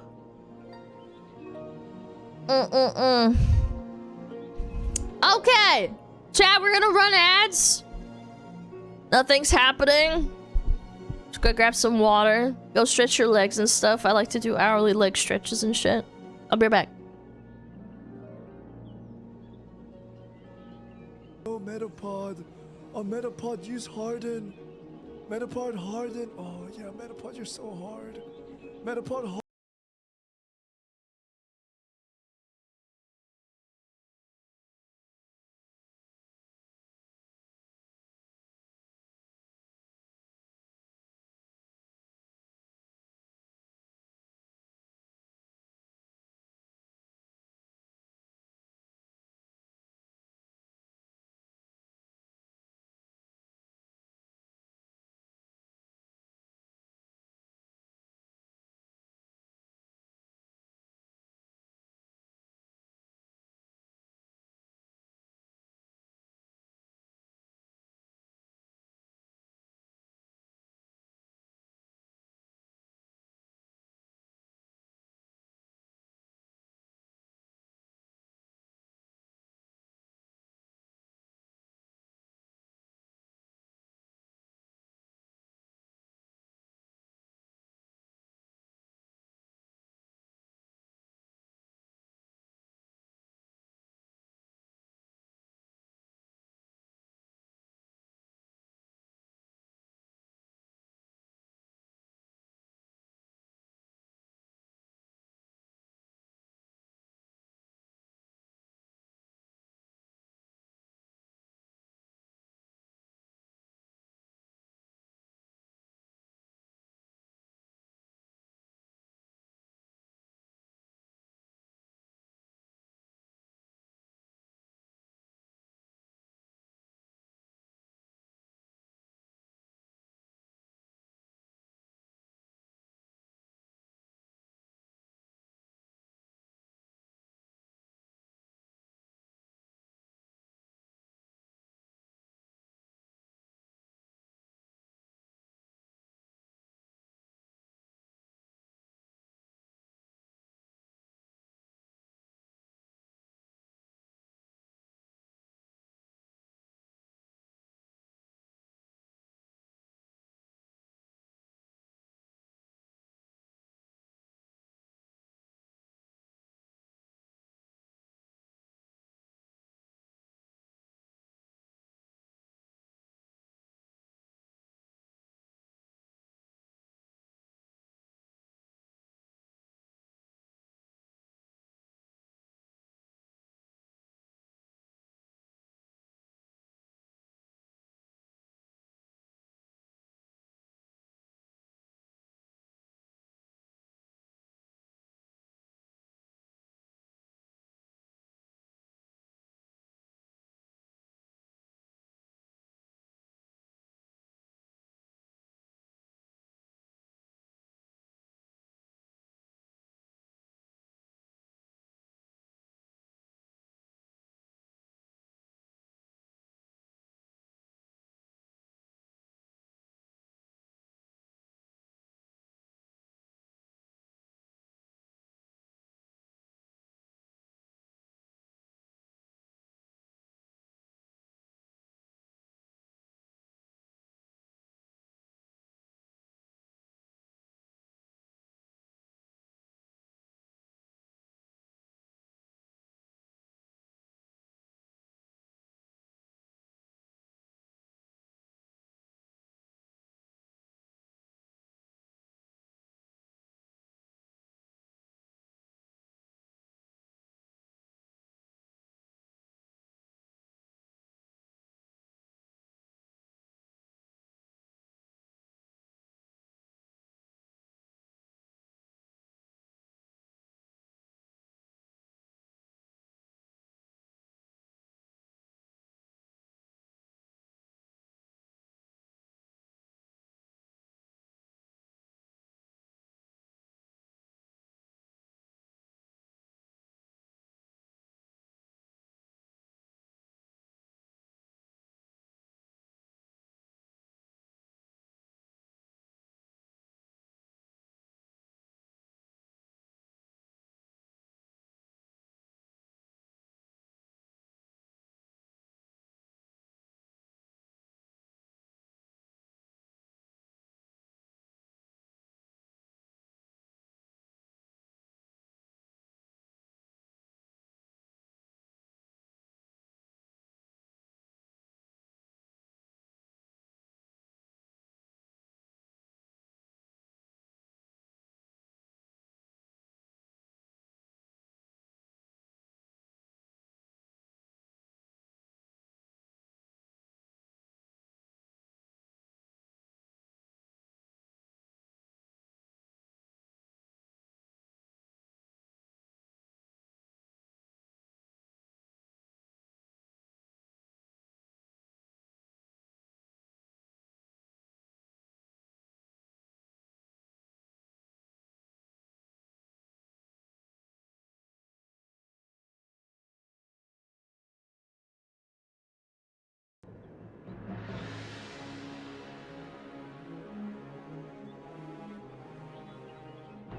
A: Okay! Chat, we're gonna run ads. Nothing's happening. Just go grab some water. Go stretch your legs and stuff. I like to do hourly leg stretches and shit. I'll be right back.
E: Oh, Metapod. Oh, Metapod, use Harden. Metapod, Harden. Oh, yeah, Metapod, you're so hard. Metapod,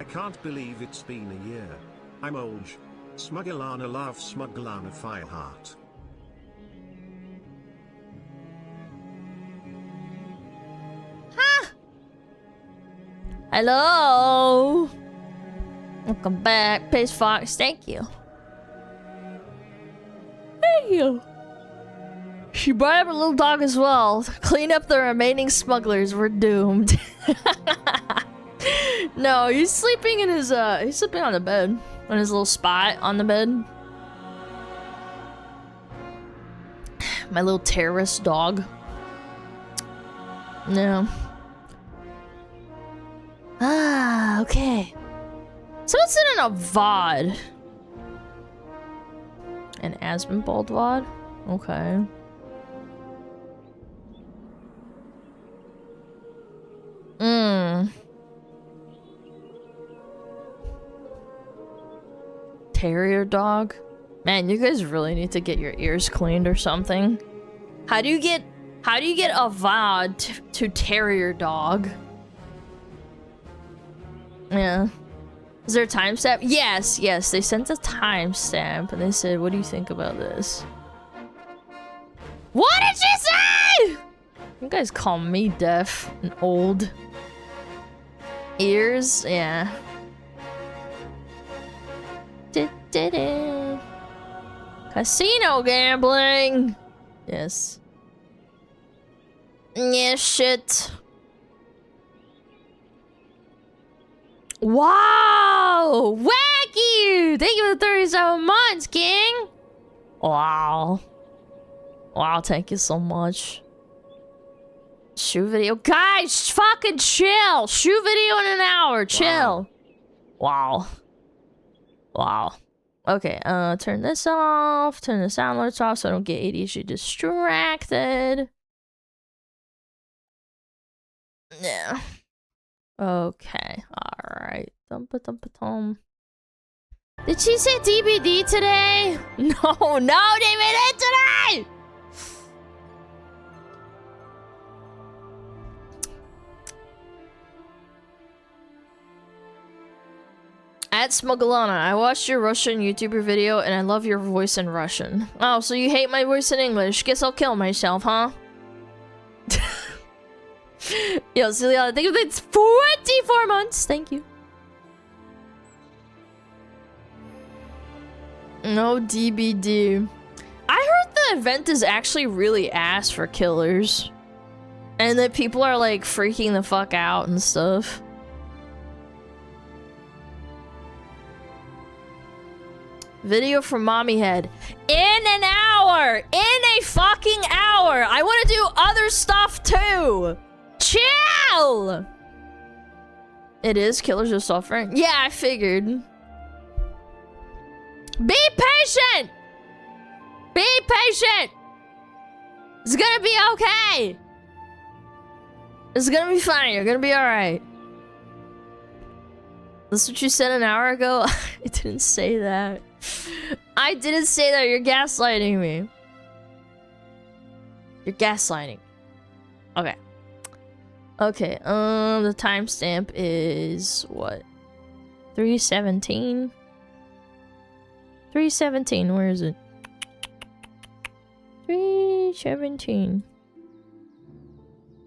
B: I can't believe it's been a year. I'm old. SmugAlana love SmugAlana Fireheart.
A: Hello. Welcome back, Pace Fox. Thank you. Thank you. She brought up a little dog as well. Clean up the remaining smugglers. We're doomed. No, he's sleeping in his he's sleeping on the bed. On his little spot on the bed. My little terrorist dog. No. Ah, okay. Someone's in a VOD. An Asmonbold VOD? Okay. Terrier dog? Man, you guys really need to get your ears cleaned or something. How do you get a VOD to terrier dog? Yeah. Is there a timestamp? Yes, they sent a timestamp and they said, what do you think about this? What did she say? You guys call me deaf and old. Ears? Yeah. Did it. Casino gambling. Yes. Yeah, shit. Wow! Wacky! Thank you for the 37 months, King! Wow. Wow, thank you so much. Shoe video. Guys, fucking chill! Shoe video in an hour. Chill. Wow. Wow. Okay, turn this off. Turn the sound alerts off so I don't get ADHD distracted. Yeah. Okay. Alright. Dum-ba-dum-ba-dum. Did she say DBD today? No, DBD today! At SmugAlana, I watched your Russian YouTuber video and I love your voice in Russian. Oh, so you hate my voice in English? Guess I'll kill myself, huh? Yo, Celiana, thank you for the 24 months. Thank you. No DBD. I heard the event is actually really ass for killers. And that people are like freaking the fuck out and stuff. Video from Mommy Head. In an hour! In a fucking hour! I want to do other stuff too! Chill! It is. Killers are suffering. Yeah, I figured. Be patient! Be patient! It's gonna be okay! It's gonna be fine. You're gonna be alright. That's what you said an hour ago? I didn't say that. I didn't say that. You're gaslighting me. You're gaslighting. Okay. Okay, the timestamp is what? 3:17? 3:17, where is it? 3:17.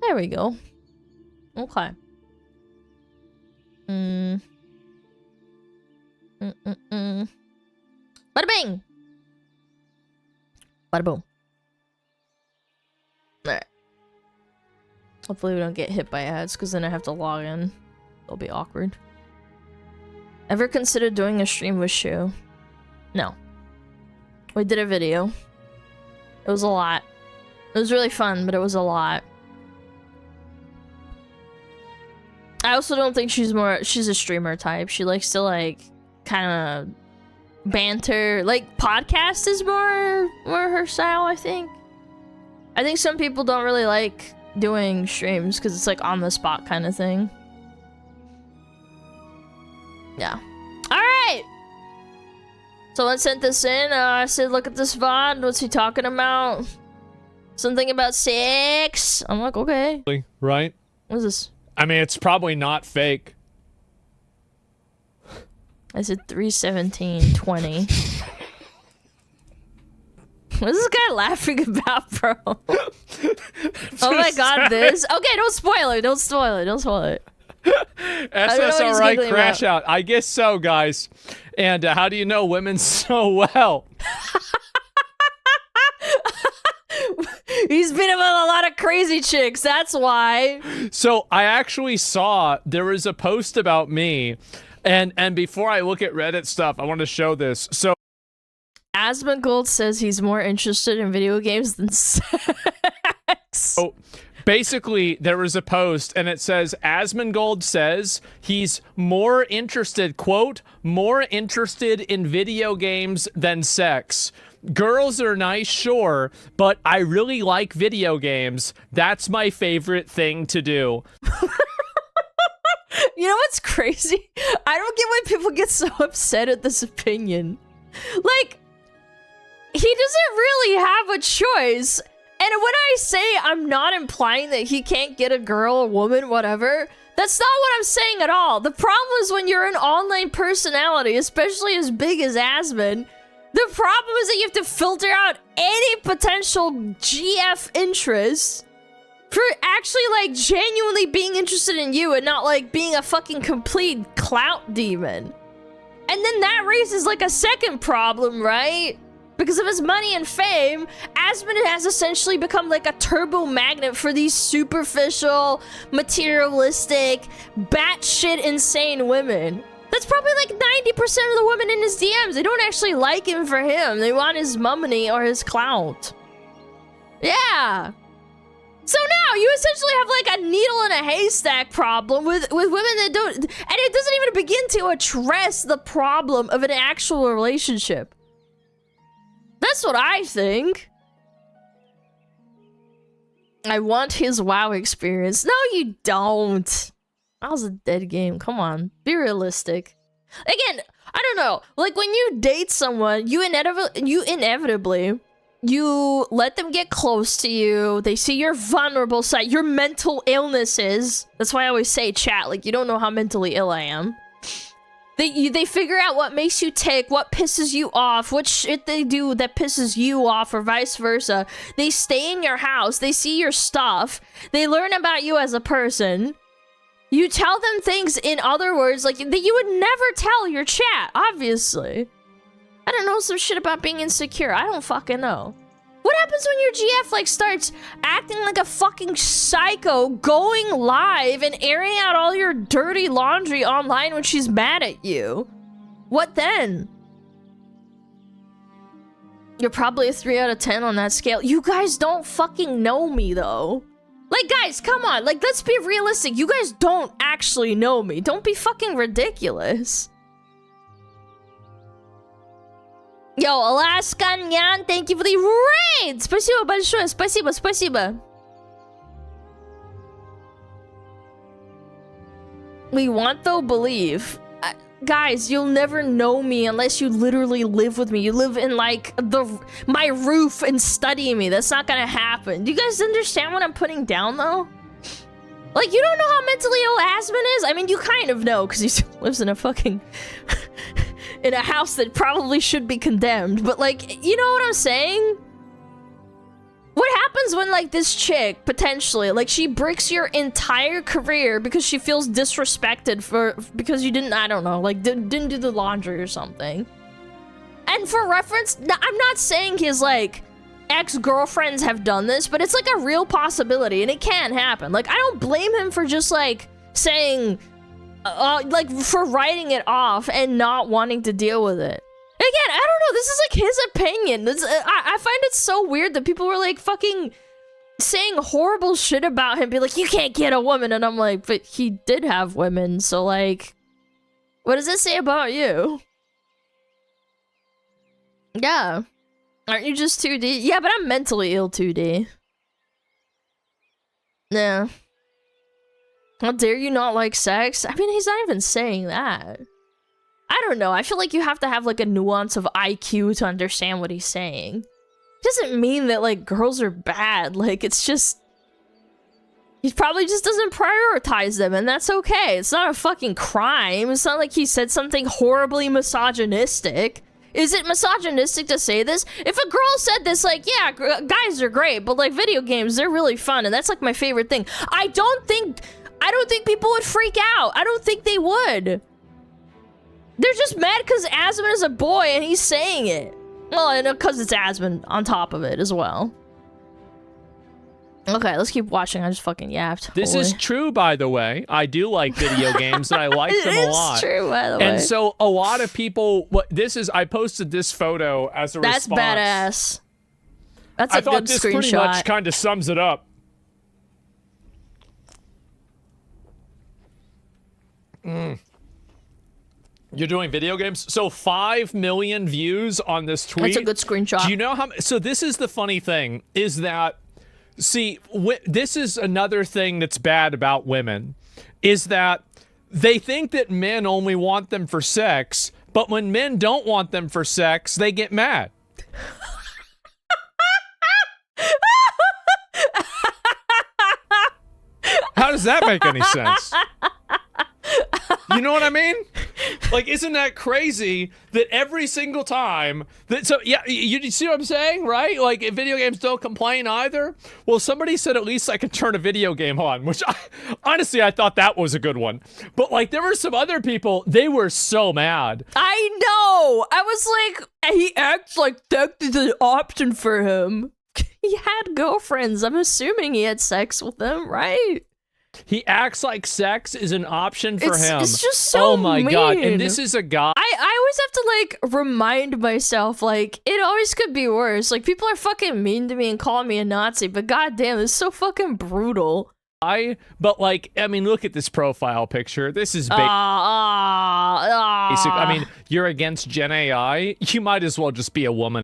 A: There we go. Okay. Bada bing! Bada boom. Alright. Hopefully we don't get hit by ads, because then I have to log in. It'll be awkward. Ever considered doing a stream with Shu? No. We did a video. It was a lot. It was really fun, but it was a lot. I also don't think she's a streamer type. She likes to like kind of banter. Like podcast is more her style, I think. I think some people don't really like doing streams because it's like on the spot kind of thing. Yeah. Alright! Someone sent this in. I said, look at this VOD. What's he talking about? Something about sex. I'm like, okay.
F: Right?
A: What is this?
F: I mean, it's probably not fake.
A: I said 31720. What is this guy laughing about, bro? Oh my god, this. Okay, don't spoil it. Don't spoil it. Don't spoil it.
F: SSRI crash out. I guess so, guys. And how do you know women so well?
A: He's been with a lot of crazy chicks, that's why.
F: So I actually saw there was a post about me, and before I look at Reddit stuff, I want to show this. So
A: Asmongold says he's more interested in video games than sex.
F: So basically, there was a post, and it says, Asmongold says he's more interested, quote, more interested in video games than sex. Girls are nice, sure, but I really like video games. That's my favorite thing to do.
A: You know what's crazy? I don't get why people get so upset at this opinion. Like, he doesn't really have a choice. And when I say I'm not implying that he can't get a girl, a woman, whatever, that's not what I'm saying at all. The problem is when you're an online personality, especially as big as Asmon, the problem is that you have to filter out any potential GF interest for actually, like, genuinely being interested in you and not, like, being a fucking complete clout demon. And then that raises, like, a second problem, right? Because of his money and fame, Asmon has essentially become like a turbo magnet for these superficial, materialistic, batshit insane women. That's probably like 90% of the women in his DMs. They don't actually like him for him. They want his money or his clout. Yeah. So now you essentially have like a needle in a haystack problem with women that don't... And it doesn't even begin to address the problem of an actual relationship. That's what I think. I want his WoW experience. No, you don't. That was a dead game. Come on. Be realistic. Again, I don't know. Like, when you date someone, you inevitably, you let them get close to you. They see your vulnerable side, your mental illnesses. That's why I always say, chat, like, you don't know how mentally ill I am. They figure out what makes you tick, what pisses you off, what shit they do that pisses you off, or vice versa. They stay in your house, they see your stuff, they learn about you as a person. You tell them things, in other words, like, that you would never tell your chat, obviously. I don't know some shit about being insecure, I don't fucking know. What happens when your GF, like, starts acting like a fucking psycho, going live and airing out all your dirty laundry online when she's mad at you? What then? You're probably a 3 out of 10 on that scale. You guys don't fucking know me, though. Like, guys, come on. Like, let's be realistic. You guys don't actually know me. Don't be fucking ridiculous. Yo, Alaskan Yan, thank you for the raid! Спасибо большое, спасибо, спасибо. We want, though, believe. Guys, you'll never know me unless you literally live with me. You live in, like, my roof and study me. That's not gonna happen. Do you guys understand what I'm putting down, though? Like, you don't know how mentally ill Asmon is? I mean, you kind of know, because he lives in a fucking... in a house that probably should be condemned, but, like, you know what I'm saying? What happens when, like, this chick, potentially, like, she breaks your entire career because she feels disrespected because you didn't, I don't know, like, didn't do the laundry or something? And for reference, I'm not saying his, like, ex-girlfriends have done this, but it's, like, a real possibility, and it can happen. Like, I don't blame him for just, like, saying... like, for writing it off and not wanting to deal with it. Again, I don't know, this is, like, his opinion. I find it so weird that people were, like, fucking saying horrible shit about him, be like, you can't get a woman, and I'm like, but he did have women, so, like, what does it say about you? Yeah. Aren't you just 2D? Yeah, but I'm mentally ill 2D. Yeah. How dare you not like sex? I mean, he's not even saying that. I don't know. I feel like you have to have, like, a nuance of IQ to understand what he's saying. It doesn't mean that, like, girls are bad. Like, it's just... He probably just doesn't prioritize them, and that's okay. It's not a fucking crime. It's not like he said something horribly misogynistic. Is it misogynistic to say this? If a girl said this, like, yeah, guys are great, but like video games, they're really fun, and that's like my favorite thing. I don't think people would freak out. I don't think they would. They're just mad because Asmund is a boy and he's saying it. Well, and because it's Asmund on top of it as well. Okay, let's keep watching. I just fucking yapped.
F: This is true, by the way. I do like video games, and I like them a lot.
A: It's true, by the way.
F: And so a lot of people, I posted this photo as a response.
A: That's badass. That's a good screenshot.
F: I thought this pretty much kind of sums it up. You're doing video games? So 5 million views on this tweet.
A: That's a good screenshot.
F: Do you know how? So this is the funny thing, is that, see, this is another thing that's bad about women, is that they think that men only want them for sex, but when men don't want them for sex, they get mad. How does that make any sense? You know what I mean? Like, isn't that crazy that every single time that, so yeah, you see what I'm saying, right? Like, if video games don't complain either. Well, somebody said at least I can turn a video game on, which honestly, I thought that was a good one. But like, there were some other people, they were so mad.
A: I know. I was like, he acts like sex is an option for him. He had girlfriends. I'm assuming he had sex with them, right?
F: He acts like sex is an option for him.
A: It's just so
F: oh my
A: mean.
F: God. And this is a guy.
A: I always have to like remind myself, like, it always could be worse. Like, people are fucking mean to me and call me a Nazi, but goddamn, it's so fucking brutal.
F: But like, I mean, look at this profile picture. This is basic. I mean, you're against Gen AI. You might as well just be a woman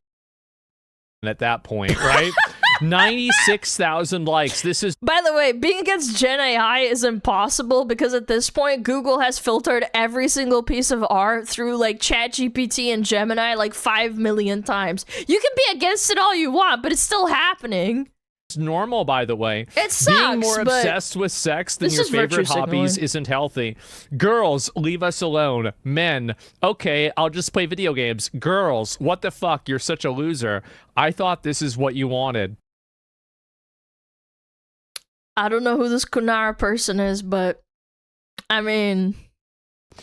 F: at that point, right? 96,000 likes. This is,
A: by the way, being against Gen AI is impossible because at this point Google has filtered every single piece of art through like ChatGPT and Gemini like 5 million times. You can be against it all you want, but it's still happening.
F: It's normal, by the way.
A: It sucks.
F: Being more obsessed with sex than your favorite hobbies isn't healthy. Girls, leave us alone. Men, okay, I'll just play video games. Girls, what the fuck? You're such a loser. I thought this is what you wanted.
A: I don't know who this Kunara person is, but I mean,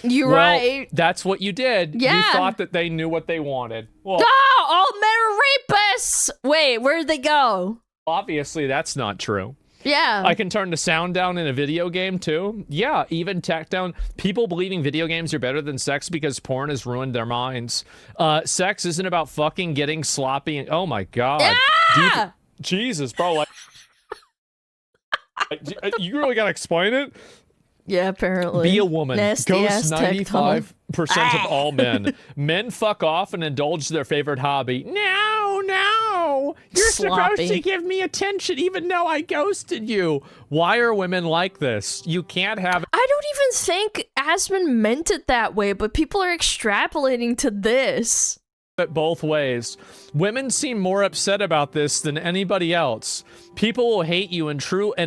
A: you're
F: well,
A: right.
F: That's what you did.
A: Yeah.
F: You thought that they knew what they wanted. Well,
A: no, all men are rapists. Wait, where'd they go?
F: Obviously, that's not true.
A: Yeah.
F: I can turn the sound down in a video game, too. Yeah, even tech down. People believing video games are better than sex because porn has ruined their minds. Sex isn't about fucking getting sloppy. And, oh, my God.
A: Yeah!
F: Jesus, bro. Like, you really gotta explain it?
A: Yeah, apparently.
F: Be a woman.
A: Nasty
F: Ghost 95% of all men. Men fuck off and indulge their favorite hobby. No. You're supposed to give me attention even though I ghosted you. Why are women like this? You can't have...
A: I don't even think Asmund meant it that way, but people are extrapolating to this.
F: It both ways. Women seem more upset about this than anybody else. People will hate you and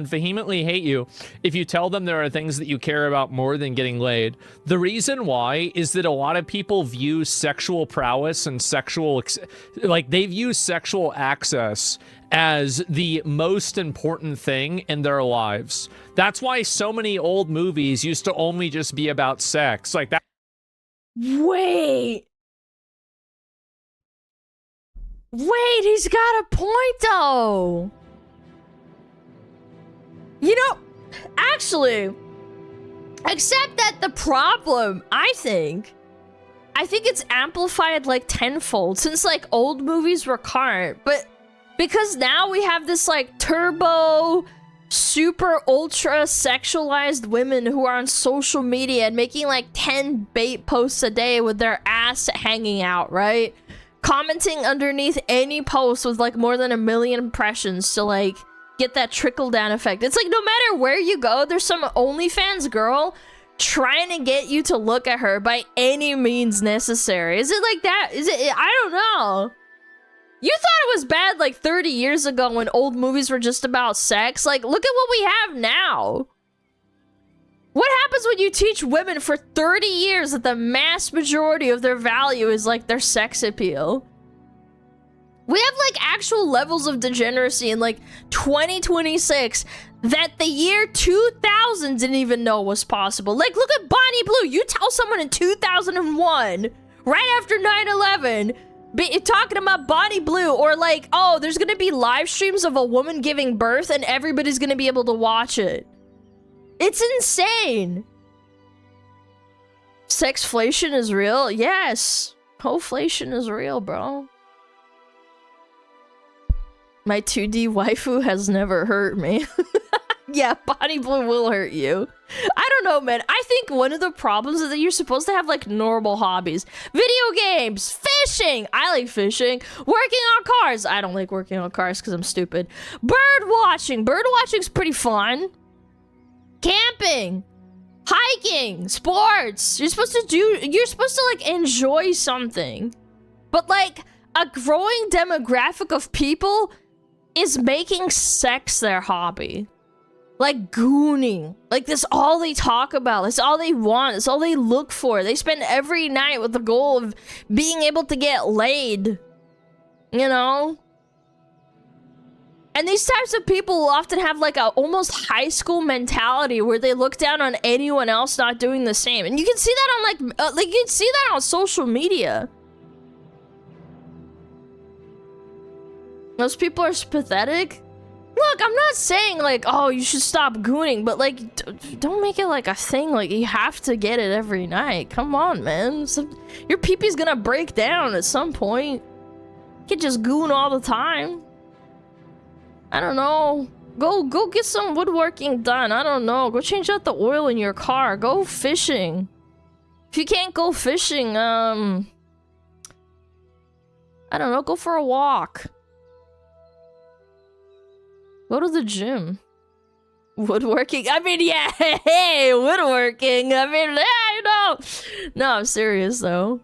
F: vehemently hate you if you tell them there are things that you care about more than getting laid. The reason why is that a lot of people view sexual prowess and they view sexual access as the most important thing in their lives. That's why so many old movies used to only just be about sex. Like that.
A: Wait, he's got a point, though. You know, actually, except that the problem, I think it's amplified like tenfold since like old movies were current, but because now we have this like turbo, super ultra sexualized women who are on social media and making like 10 bait posts a day with their ass hanging out, right? Commenting underneath any post with like more than 1 million impressions to like get that trickle down effect. It's like no matter where you go, there's some OnlyFans girl trying to get you to look at her by any means necessary. Is it like that? Is it? I don't know. You thought it was bad like 30 years ago when old movies were just about sex? Like, look at what we have now. What happens when you teach women for 30 years that the mass majority of their value is like their sex appeal? We have like actual levels of degeneracy in like 2026 that the year 2000 didn't even know was possible. Like, look at Bonnie Blue. You tell someone in 2001, right after 9/11, talking about Bonnie Blue, or like, oh, there's gonna be live streams of a woman giving birth and everybody's gonna be able to watch it. It's insane. Sexflation is real? Yes. Hoflation is real, bro. My 2D waifu has never hurt me. Yeah, Bonnie Blue will hurt you. I don't know, man. I think one of the problems is that you're supposed to have, like, normal hobbies. Video games, fishing. I like fishing. Working on cars. I don't like working on cars because I'm stupid. Bird watching. Bird watching's pretty fun. Camping. Hiking. Sports. You're supposed to, like, enjoy something. But, like, a growing demographic of people is making sex their hobby. Like gooning. Like, that's all they talk about. That's all they want. That's all they look for. They spend every night with the goal of being able to get laid. You know? And these types of people will often have like a almost high school mentality where they look down on anyone else not doing the same. And you can see that on like you can see that on social media. Those people are pathetic. Look, I'm not saying, like, oh, you should stop gooning, but, like, don't make it, like, a thing. Like, you have to get it every night. Come on, man. Your pee-pee's gonna break down at some point. You can't just goon all the time. I don't know. Go get some woodworking done. I don't know. Go change out the oil in your car. Go fishing. If you can't go fishing, I don't know. Go for a walk. Go to the gym. Woodworking? I mean, yeah, hey, woodworking. I mean, yeah, no, I'm serious, though.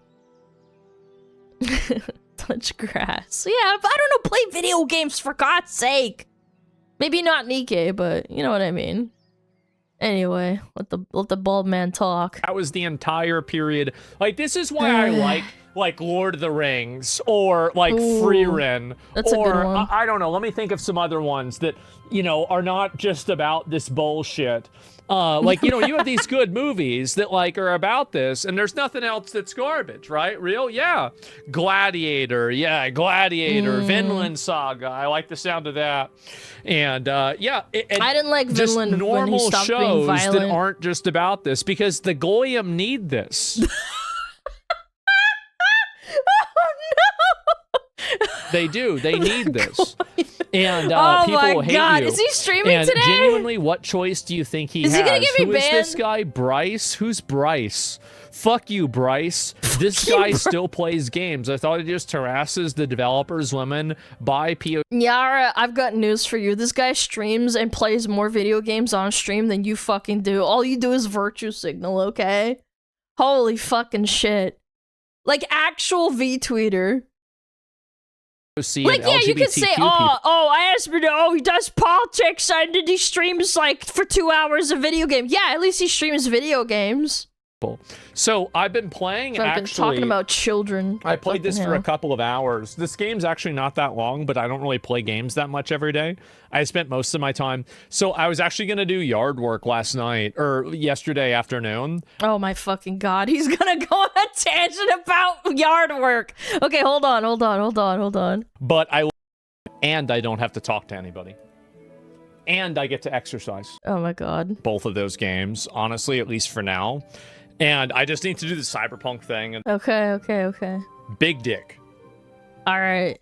A: Touch grass. Yeah, but I don't know, play video games, for God's sake. Maybe not Nikkei, but you know what I mean. Anyway, let the bald man talk.
F: That was the entire period. Like, this is why I like Lord of the Rings, or like Freerin,
A: that's a good one.
F: I don't know, let me think of some other ones that, you know, are not just about this bullshit. Like, you know, you have these good movies that like are about this, and there's nothing else that's garbage, right? Real? Yeah. Gladiator, Vinland Saga, I like the sound of that. And yeah,
A: I didn't like Vinland when he stopped being violent.
F: That aren't just about this, because the Goyim need this. They do. They need this. And people hate you.
A: Is he streaming today?
F: Genuinely, what choice do you think he has?
A: Is he gonna get me
F: Who
A: banned?
F: is this guy? Bryce? Who's Bryce? Fuck you, Bryce. This guy still plays games. I thought he just harasses the developers, women, buy PO.
A: Yara, I've got news for you. This guy streams and plays more video games on stream than you fucking do. All you do is virtue signal, okay? Holy fucking shit. Like, actual V-tweeter. Like, yeah, you could say, I asked him, he does politics, and then he streams, like, for 2 hours a video game. Yeah, at least he streams video games.
F: So, I've been playing,
A: I've been talking about children.
F: I played this for a couple of hours. This game's actually not that long, but I don't really play games that much every day. I spent most of my time. So, I was actually going to do yard work last night, or yesterday afternoon.
A: Oh my fucking God, he's gonna go on a tangent about yard work. Okay, hold on.
F: But and I don't have to talk to anybody. And I get to exercise.
A: Oh my God.
F: Both of those games, honestly, at least for now. And I just need to do the cyberpunk thing.
A: Okay.
F: Big dick.
A: All right.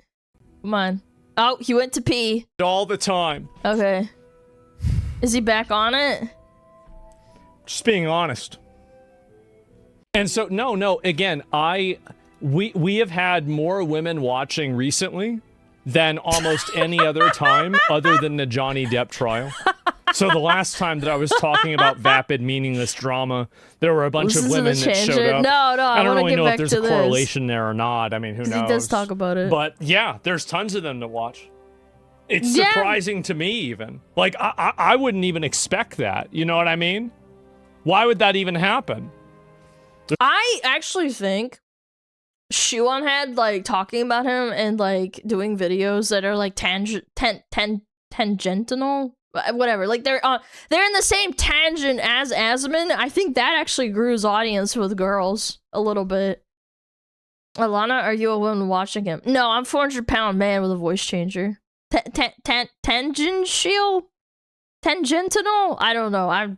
A: Come on. Oh, he went to pee.
F: All the time.
A: Okay. Is he back on it?
F: Just being honest. And so, no, again, we have had more women watching recently than almost any other time other than the Johnny Depp trial. So the last time that I was talking about vapid, meaningless drama, there were a bunch of women that showed up.
A: No,
F: I don't really know if there's a
A: this.
F: correlation there or not. I mean, who knows?
A: He does talk about it.
F: But yeah, there's tons of them to watch. It's surprising to me even. Like, I wouldn't even expect that. You know what I mean? Why would that even happen?
A: I actually think Shuon had, like, talking about him and, like, doing videos that are, like, tangential, whatever. Like, they're in the same tangent as Asmon. I think that actually grew his audience with girls a little bit. Alana, are you a woman watching him? No, I'm 400-pound man with a voice changer. Tangential? Tangential? I don't know. I'm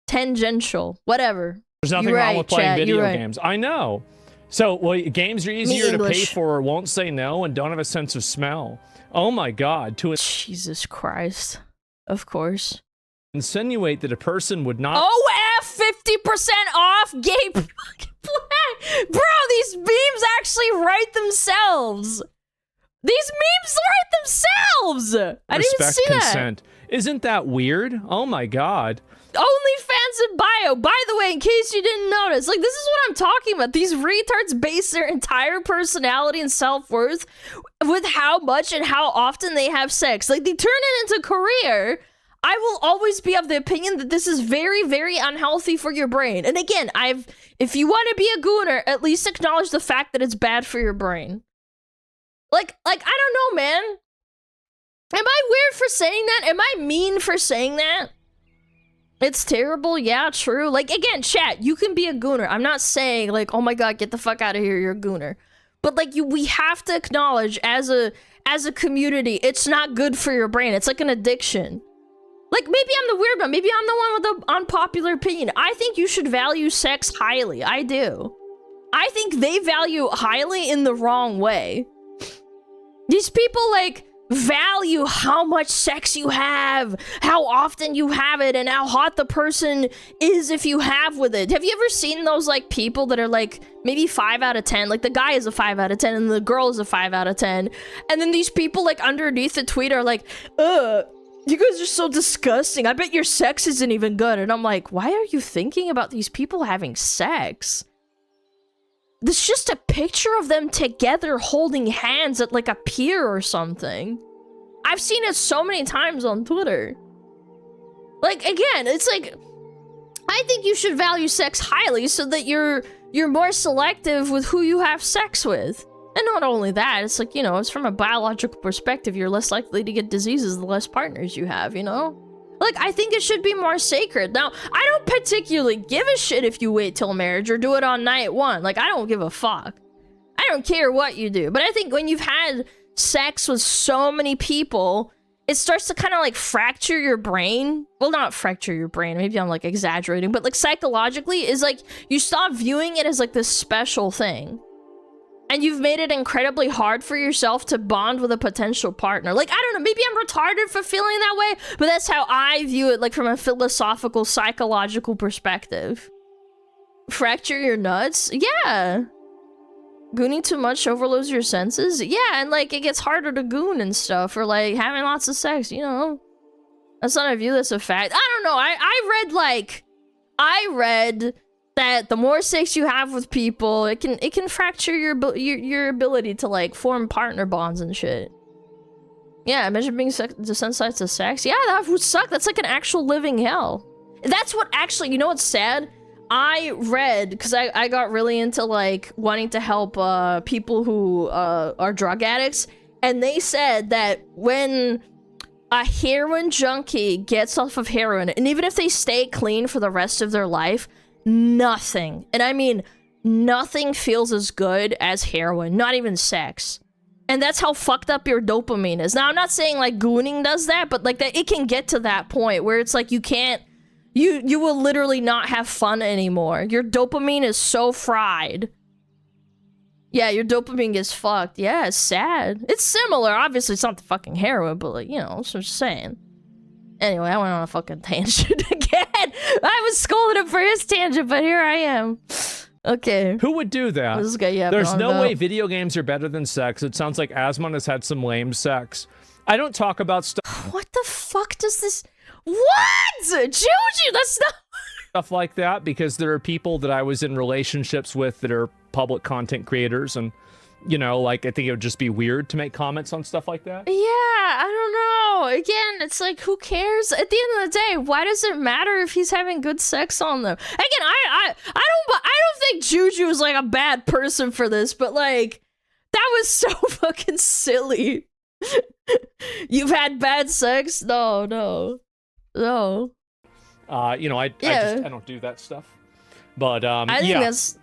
A: tangential. Whatever.
F: There's nothing wrong with playing video games. I know. So, well, games are easier to pay for, won't say no, and don't have a sense of smell. Oh my God.
A: Jesus Christ. Of course.
F: Insinuate that a person would not...
A: OF 50% off gay fucking play. Bro, these memes actually write themselves. These memes write themselves. I didn't even see
F: consent. Isn't that weird? Oh my God.
A: OnlyFans in bio. By the way, in case you didn't notice, like, this is what I'm talking about. These retards base their entire personality and self-worth with how much and how often they have sex. Like, they turn it into career. I will always be of the opinion that this is very, very unhealthy for your brain. And again, if you want to be a gooner, at least acknowledge the fact that it's bad for your brain. Like, I don't know, man. Am I weird for saying that? Am I mean for saying that? It's terrible, yeah, true. Like, again, chat, you can be a gooner. I'm not saying, like, oh my God, get the fuck out of here, you're a gooner. But, like, we have to acknowledge as a community, it's not good for your brain. It's like an addiction. Like, maybe I'm the weird one. Maybe I'm the one with the unpopular opinion. I think you should value sex highly. I do. I think they value highly in the wrong way. These people, like, value how much sex you have, how often you have it, and how hot the person is if you have with it. Have you ever seen those, like, people that are, like, maybe 5 out of 10? Like, the guy is a 5 out of 10 and the girl is a 5 out of 10. And then these people, like, underneath the tweet are like, you guys are so disgusting. I bet your sex isn't even good. And I'm like, why are you thinking about these people having sex? It's just a picture of them together holding hands at, like, a pier or something. I've seen it so many times on Twitter. Like, again, it's like, I think you should value sex highly so that you're more selective with who you have sex with. And not only that, it's like, you know, it's from a biological perspective, you're less likely to get diseases the less partners you have, you know? Like, I think it should be more sacred. Now, I don't particularly give a shit if you wait till marriage or do it on night one. Like, I don't give a fuck. I don't care what you do. But I think when you've had sex with so many people, it starts to kind of, like, fracture your brain. Well, not fracture your brain. Maybe I'm, like, exaggerating. But, like, psychologically, is, like, you stop viewing it as, like, this special thing. And you've made it incredibly hard for yourself to bond with a potential partner. Like, I don't know, maybe I'm retarded for feeling that way, but that's how I view it, like, from a philosophical, psychological perspective. Fracture your nuts? Yeah. Gooning too much overloads your senses? Yeah, and, like, it gets harder to goon and stuff, or, like, having lots of sex, you know? That's not a view, that's a fact. I don't know, I read that the more sex you have with people, it can fracture your ability to, like, form partner bonds and shit. Yeah, imagine being desensitized to sex. Yeah, that would suck. That's like an actual living hell. That's what actually, you know what's sad? I read, because I got really into, like, wanting to help people who are drug addicts, and they said that when a heroin junkie gets off of heroin, and even if they stay clean for the rest of their life, nothing, and I mean nothing, feels as good as heroin, not even sex. And that's how fucked up your dopamine is. Now, I'm not saying, like, gooning does that, but, like, that it can get to that point where it's like you can't, you will literally not have fun anymore. Your dopamine is so fried. Yeah, your dopamine gets fucked. Yeah, it's sad. It's similar. Obviously, it's not the fucking heroin, but, like, you know, that's what I'm saying. Anyway, I went on a fucking tangent again. I was scolding him for his tangent, but here I am. Okay.
F: Who would do that?
A: This guy, yeah,
F: there's no way video games are better than sex. It sounds like Asmon has had some lame sex. I don't talk about stuff.
A: What the fuck does this... What? Juju, that's not...
F: Stuff like that, because there are people that I was in relationships with that are public content creators, and you know, like, I think it would just be weird to make comments on stuff like that.
A: Yeah, I don't know. Again, it's like, who cares? At the end of the day, why does it matter if he's having good sex on them? Again, I don't think Juju is like a bad person for this, but like, that was so fucking silly. You've had bad sex? No.
F: You know, I don't do that stuff. But
A: I think that's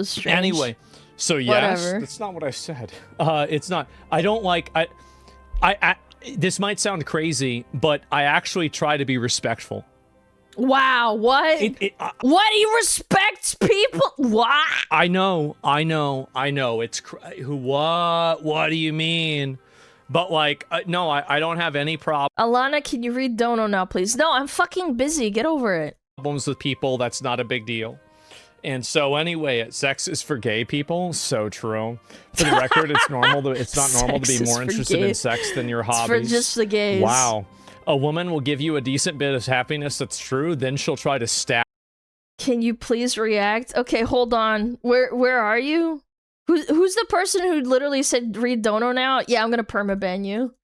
A: strange.
F: Anyway, so yes,
A: Whatever.
F: that's not what I said. It's not. I don't like. I. This might sound crazy, but I actually try to be respectful.
A: Wow, what? What? He respects people? What?
F: I know. It's what do you mean? But like, no, I don't have any
A: Alana, can you read Dono now, please? No, I'm fucking busy. Get over it.
F: problems with people. That's not a big deal. And so anyway, sex is for gay people. So true. For the record, it's not normal to be more interested in sex than your hobbies.
A: It's for just the gays.
F: Wow. A woman will give you a decent bit of happiness. That's true. Then she'll try to stab.
A: Can you please react? Okay, hold on. Where are you? Who's the person who literally said read Dono now? Yeah, I'm gonna permaban you.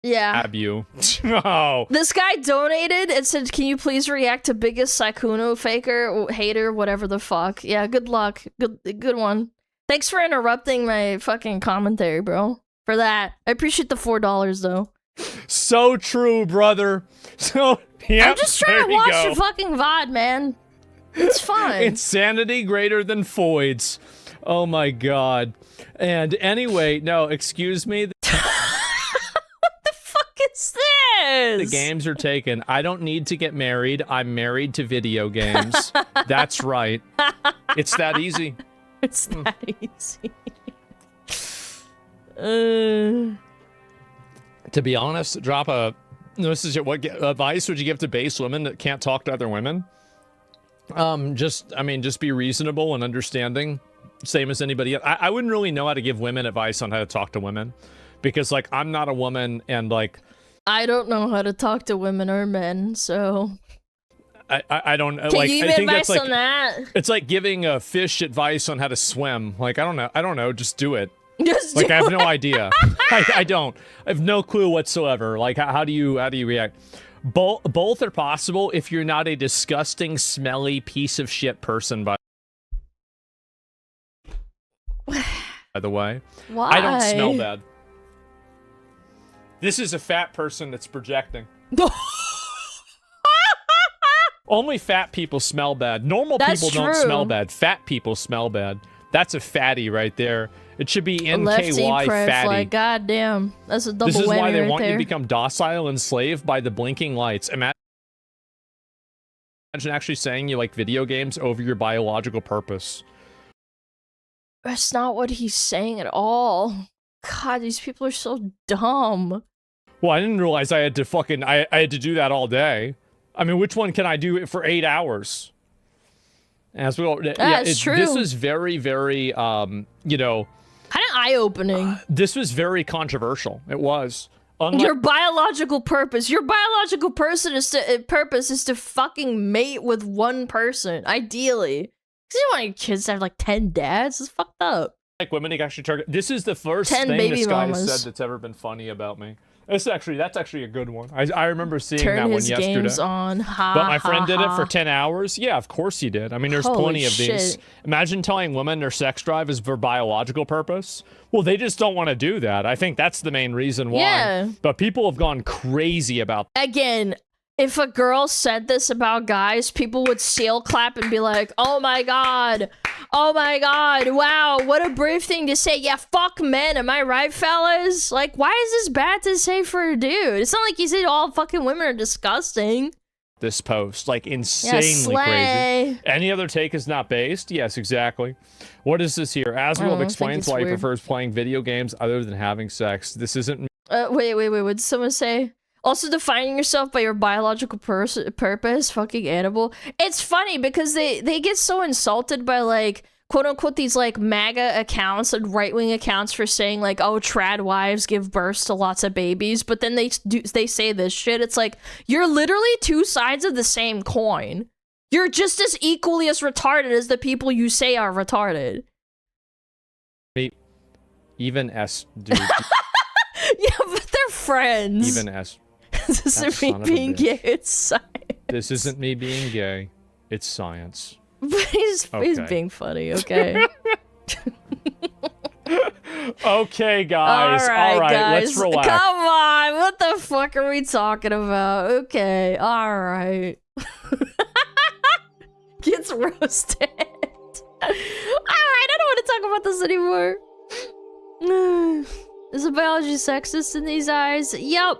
A: Yeah.
F: Stab you. No.
A: This guy donated and said, can you please react to biggest Saikuno faker, hater, whatever the fuck. Yeah, good luck. Good one. Thanks for interrupting my fucking commentary, bro. For that. I appreciate the $4 though.
F: So true, brother. So, yeah.
A: I'm just trying to watch your fucking VOD, man. It's fine.
F: Insanity greater than Foids. Oh my god. And anyway, no, excuse me.
A: Is this?
F: The games are taken. I don't need to get married. I'm married to video games. That's right. It's that easy.
A: It's that easy.
F: To be honest, what advice would you give to base women that can't talk to other women? Just be reasonable and understanding, same as anybody else. I wouldn't really know how to give women advice on how to talk to women, because like I'm not a woman, and like
A: I don't know how to talk to women or men, so
F: I don't know.
A: Can
F: Like,
A: you give
F: I think
A: advice
F: that's like
A: on that?
F: It's like giving a fish advice on how to swim. Like I don't know. Just do it.
A: Just
F: like I have no idea. I don't. I have no clue whatsoever. Like how do you react? Both are possible if you're not a disgusting, smelly piece of shit person. By the way,
A: why?
F: I don't smell bad. This is a fat person that's projecting. Only fat people smell bad. Normal people don't smell bad. Fat people smell bad. That's a fatty right there. It should be NKY fatty.
A: Like, goddamn, that's a double whammy.
F: This is why they
A: right
F: want
A: there.
F: you to become docile and slave by the blinking lights. Imagine actually saying you like video games over your biological purpose.
A: That's not what he's saying at all. God, these people are so dumb.
F: Well, I didn't realize I had to I had to do that all day. I mean, which one can I do for 8 hours? As well, yeah,
A: it's true.
F: This was very, very, kind
A: of eye-opening.
F: This was very controversial. It was.
A: Your biological purpose. Your biological purpose is to fucking mate with one person, ideally. Because you don't want your kids to have like 10 dads. It's fucked up.
F: Like women actually target. This is the first
A: 10
F: thing
A: baby
F: this guy
A: mamas.
F: has said that's ever been funny about me. That's actually a good one. I remember seeing
A: Turn
F: that one
A: his
F: yesterday.
A: Games on.
F: But my friend did it for 10 hours. Yeah, of course he did. I mean, there's plenty of these. Imagine telling women their sex drive is for biological purpose. Well, they just don't want to do that. I think that's the main reason why.
A: Yeah.
F: But people have gone crazy about that.
A: Again, if a girl said this about guys, people would seal clap and be like, oh my god, wow, what a brave thing to say. Yeah, fuck men, am I right, fellas? Like, why is this bad to say for a dude? It's not like he said all fucking women are disgusting.
F: This post, like, insanely crazy. Any other take is not based? Yes, exactly. What is this here? Aswell explains why he prefers playing video games other than having sex. This isn't...
A: Wait, what did someone say? Also, defining yourself by your biological purpose, fucking animal. It's funny because they get so insulted by, like, quote unquote these like MAGA accounts and right-wing accounts for saying like, oh, trad wives give birth to lots of babies, but then they say this shit. It's like, you're literally two sides of the same coin. You're just as equally as retarded as the people you say are retarded.
F: Even S, dude.
A: Yeah, but they're friends.
F: Even S.
A: This isn't me being gay, it's science.
F: This isn't me being gay, it's science.
A: But he's being funny, okay?
F: Okay, guys. All right,
A: guys.
F: let's relax.
A: Come on, what the fuck are we talking about? Okay, all right. Gets roasted. All right, I don't want to talk about this anymore. Is the biology sexist in these eyes? Yep.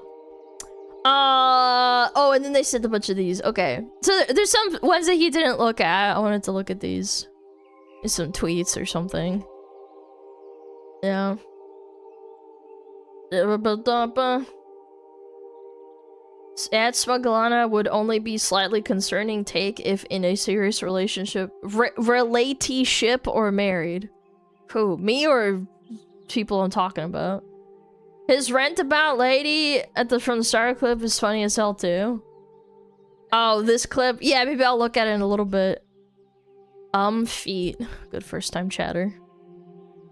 A: Oh, and then they sent a bunch of these. Okay. So there's some ones that he didn't look at. I wanted to look at these. There's some tweets or something. Yeah. At SmugAlana would only be slightly concerning take if in a serious relationship, relatee-ship or married. Who, me or people I'm talking about? His rant about lady from the start clip is funny as hell too. Oh, this clip? Yeah, maybe I'll look at it in a little bit. Feet. Good first time chatter.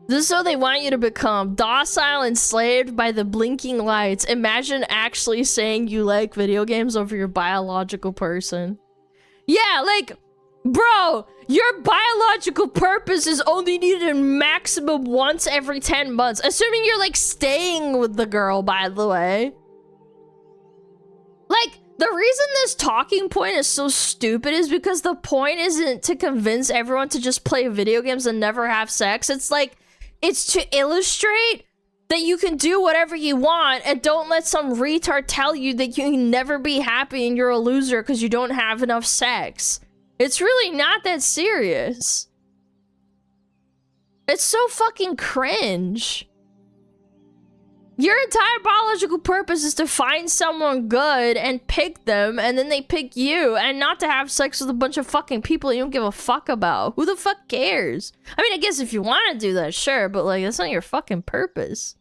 A: This is so they want you to become docile, enslaved by the blinking lights. Imagine actually saying you like video games over your biological person. Yeah, like, bro, your biological purpose is only needed maximum once every 10 months. Assuming you're, like, staying with the girl, by the way. Like, the reason this talking point is so stupid is because the point isn't to convince everyone to just play video games and never have sex. It's like, it's to illustrate that you can do whatever you want and don't let some retard tell you that you can never be happy and you're a loser because you don't have enough sex. It's really not that serious. It's so fucking cringe. Your entire biological purpose is to find someone good and pick them, and then they pick you, and not to have sex with a bunch of fucking people you don't give a fuck about. Who the fuck cares? I mean, I guess if you want to do that, sure, but like, that's not your fucking purpose.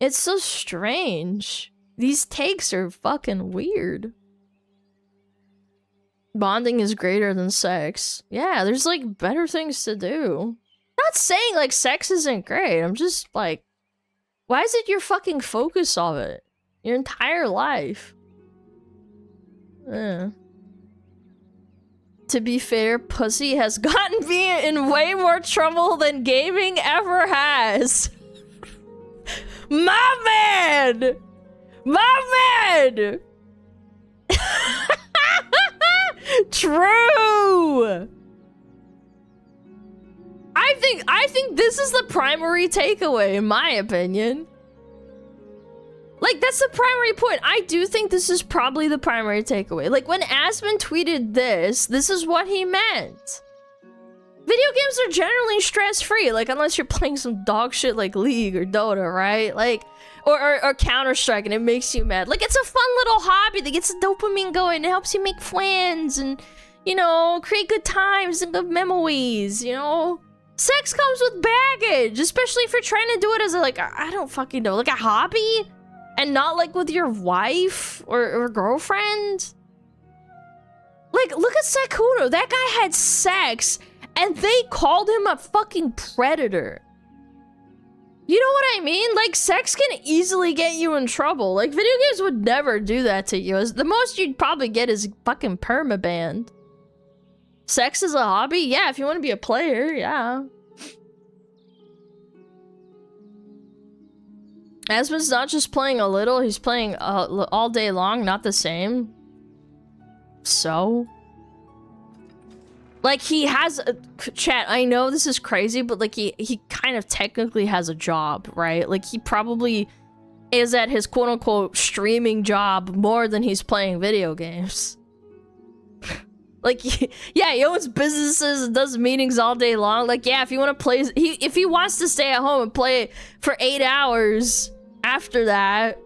A: It's so strange. These takes are fucking weird. Bonding is greater than sex. Yeah, there's like better things to do. Not saying like sex isn't great. I'm just like, why is it your fucking focus of it? Your entire life. To be fair, pussy has gotten me in way more trouble than gaming ever has. My man! My man! True! I think this is the primary takeaway, in my opinion. Like, that's the primary point. I do think this is probably the primary takeaway. Like, when Asmon tweeted this is what he meant. Video games are generally stress-free, like, unless you're playing some dog shit like League or Dota, right? Like, or Counter-Strike and it makes you mad. Like, it's a fun little hobby that gets the dopamine going. It helps you make friends and, you know, create good times and good memories, you know? Sex comes with baggage, especially if you're trying to do it as a, like, I don't fucking know, like a hobby? And not, like, with your wife or girlfriend? Like, look at Sekuno. That guy had sex, and they called him a fucking predator. You know what I mean? Like, sex can easily get you in trouble. Like, video games would never do that to you. The most you'd probably get is fucking permabanned. Sex is a hobby? Yeah, if you want to be a player, yeah. Asmon's not just playing a little, he's playing all day long, not the same. So? Like, he has a... Chat, I know this is crazy, but, like, he kind of technically has a job, right? Like, he probably is at his quote-unquote streaming job more than he's playing video games. Like, yeah, he owns businesses and does meetings all day long. Like, yeah, if you want to play... if he wants to stay at home and play for 8 hours after that,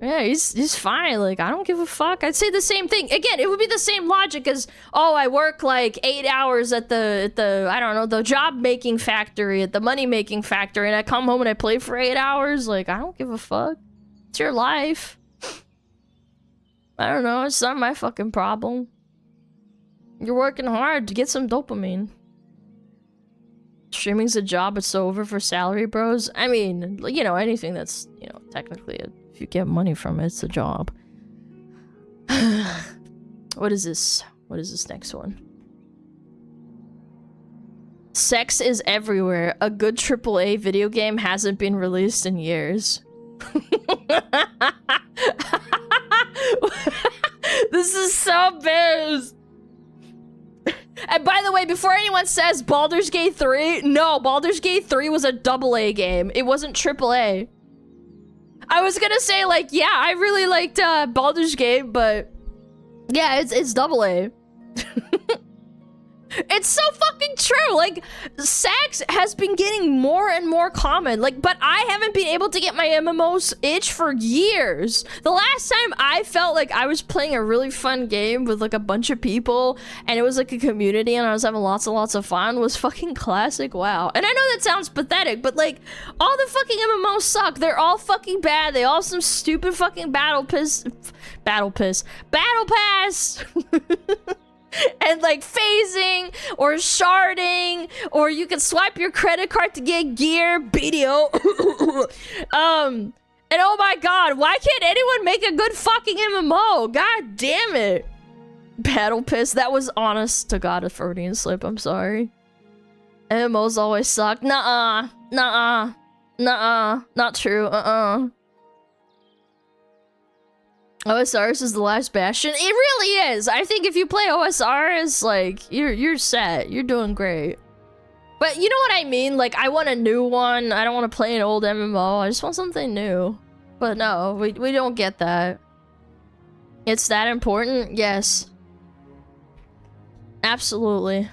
A: Yeah, he's fine. Like, I don't give a fuck. I'd say the same thing. Again, it would be the same logic as, oh, I work like 8 hours at the I don't know, the job making factory, at the money making factory, and I come home and I play for 8 hours. Like, I don't give a fuck. It's your life. I don't know. It's not my fucking problem. You're working hard to get some dopamine. Streaming's a job. It's so over for salary bros. I mean, you know, anything that's, you know, technically if you get money from it, it's a job. What is this? What is this next one? Sex is everywhere. A good AAA video game hasn't been released in years. This is so bad. And by the way, before anyone says Baldur's Gate 3, no, Baldur's Gate 3 was a AA game. It wasn't AAA. I was gonna say, like, yeah, I really liked Baldur's Gate, but yeah, it's AA. It's so fucking true. Like, sex has been getting more and more common. Like, but I haven't been able to get my MMOs itch for years. The last time I felt like I was playing a really fun game with like a bunch of people and it was like a community and I was having lots and lots of fun was fucking classic WoW. And I know that sounds pathetic, but like, all the fucking MMOs suck. They're all fucking bad. They all some stupid fucking battle pass. And like phasing or sharding, or you can swipe your credit card to get gear. BDO. And oh my god, why can't anyone make a good fucking MMO? God damn it. Battle piss. That was honest to god a Freudian slip. I'm sorry. MMOs always suck. Nuh-uh. Nuh-uh. Nuh-uh. Not true. OSRs is the last bastion. It really is. I think if you play OSRs, like, you're set. You're doing great. But you know what I mean? Like, I want a new one. I don't want to play an old MMO. I just want something new. But no, we don't get that. It's that important? Yes. Absolutely.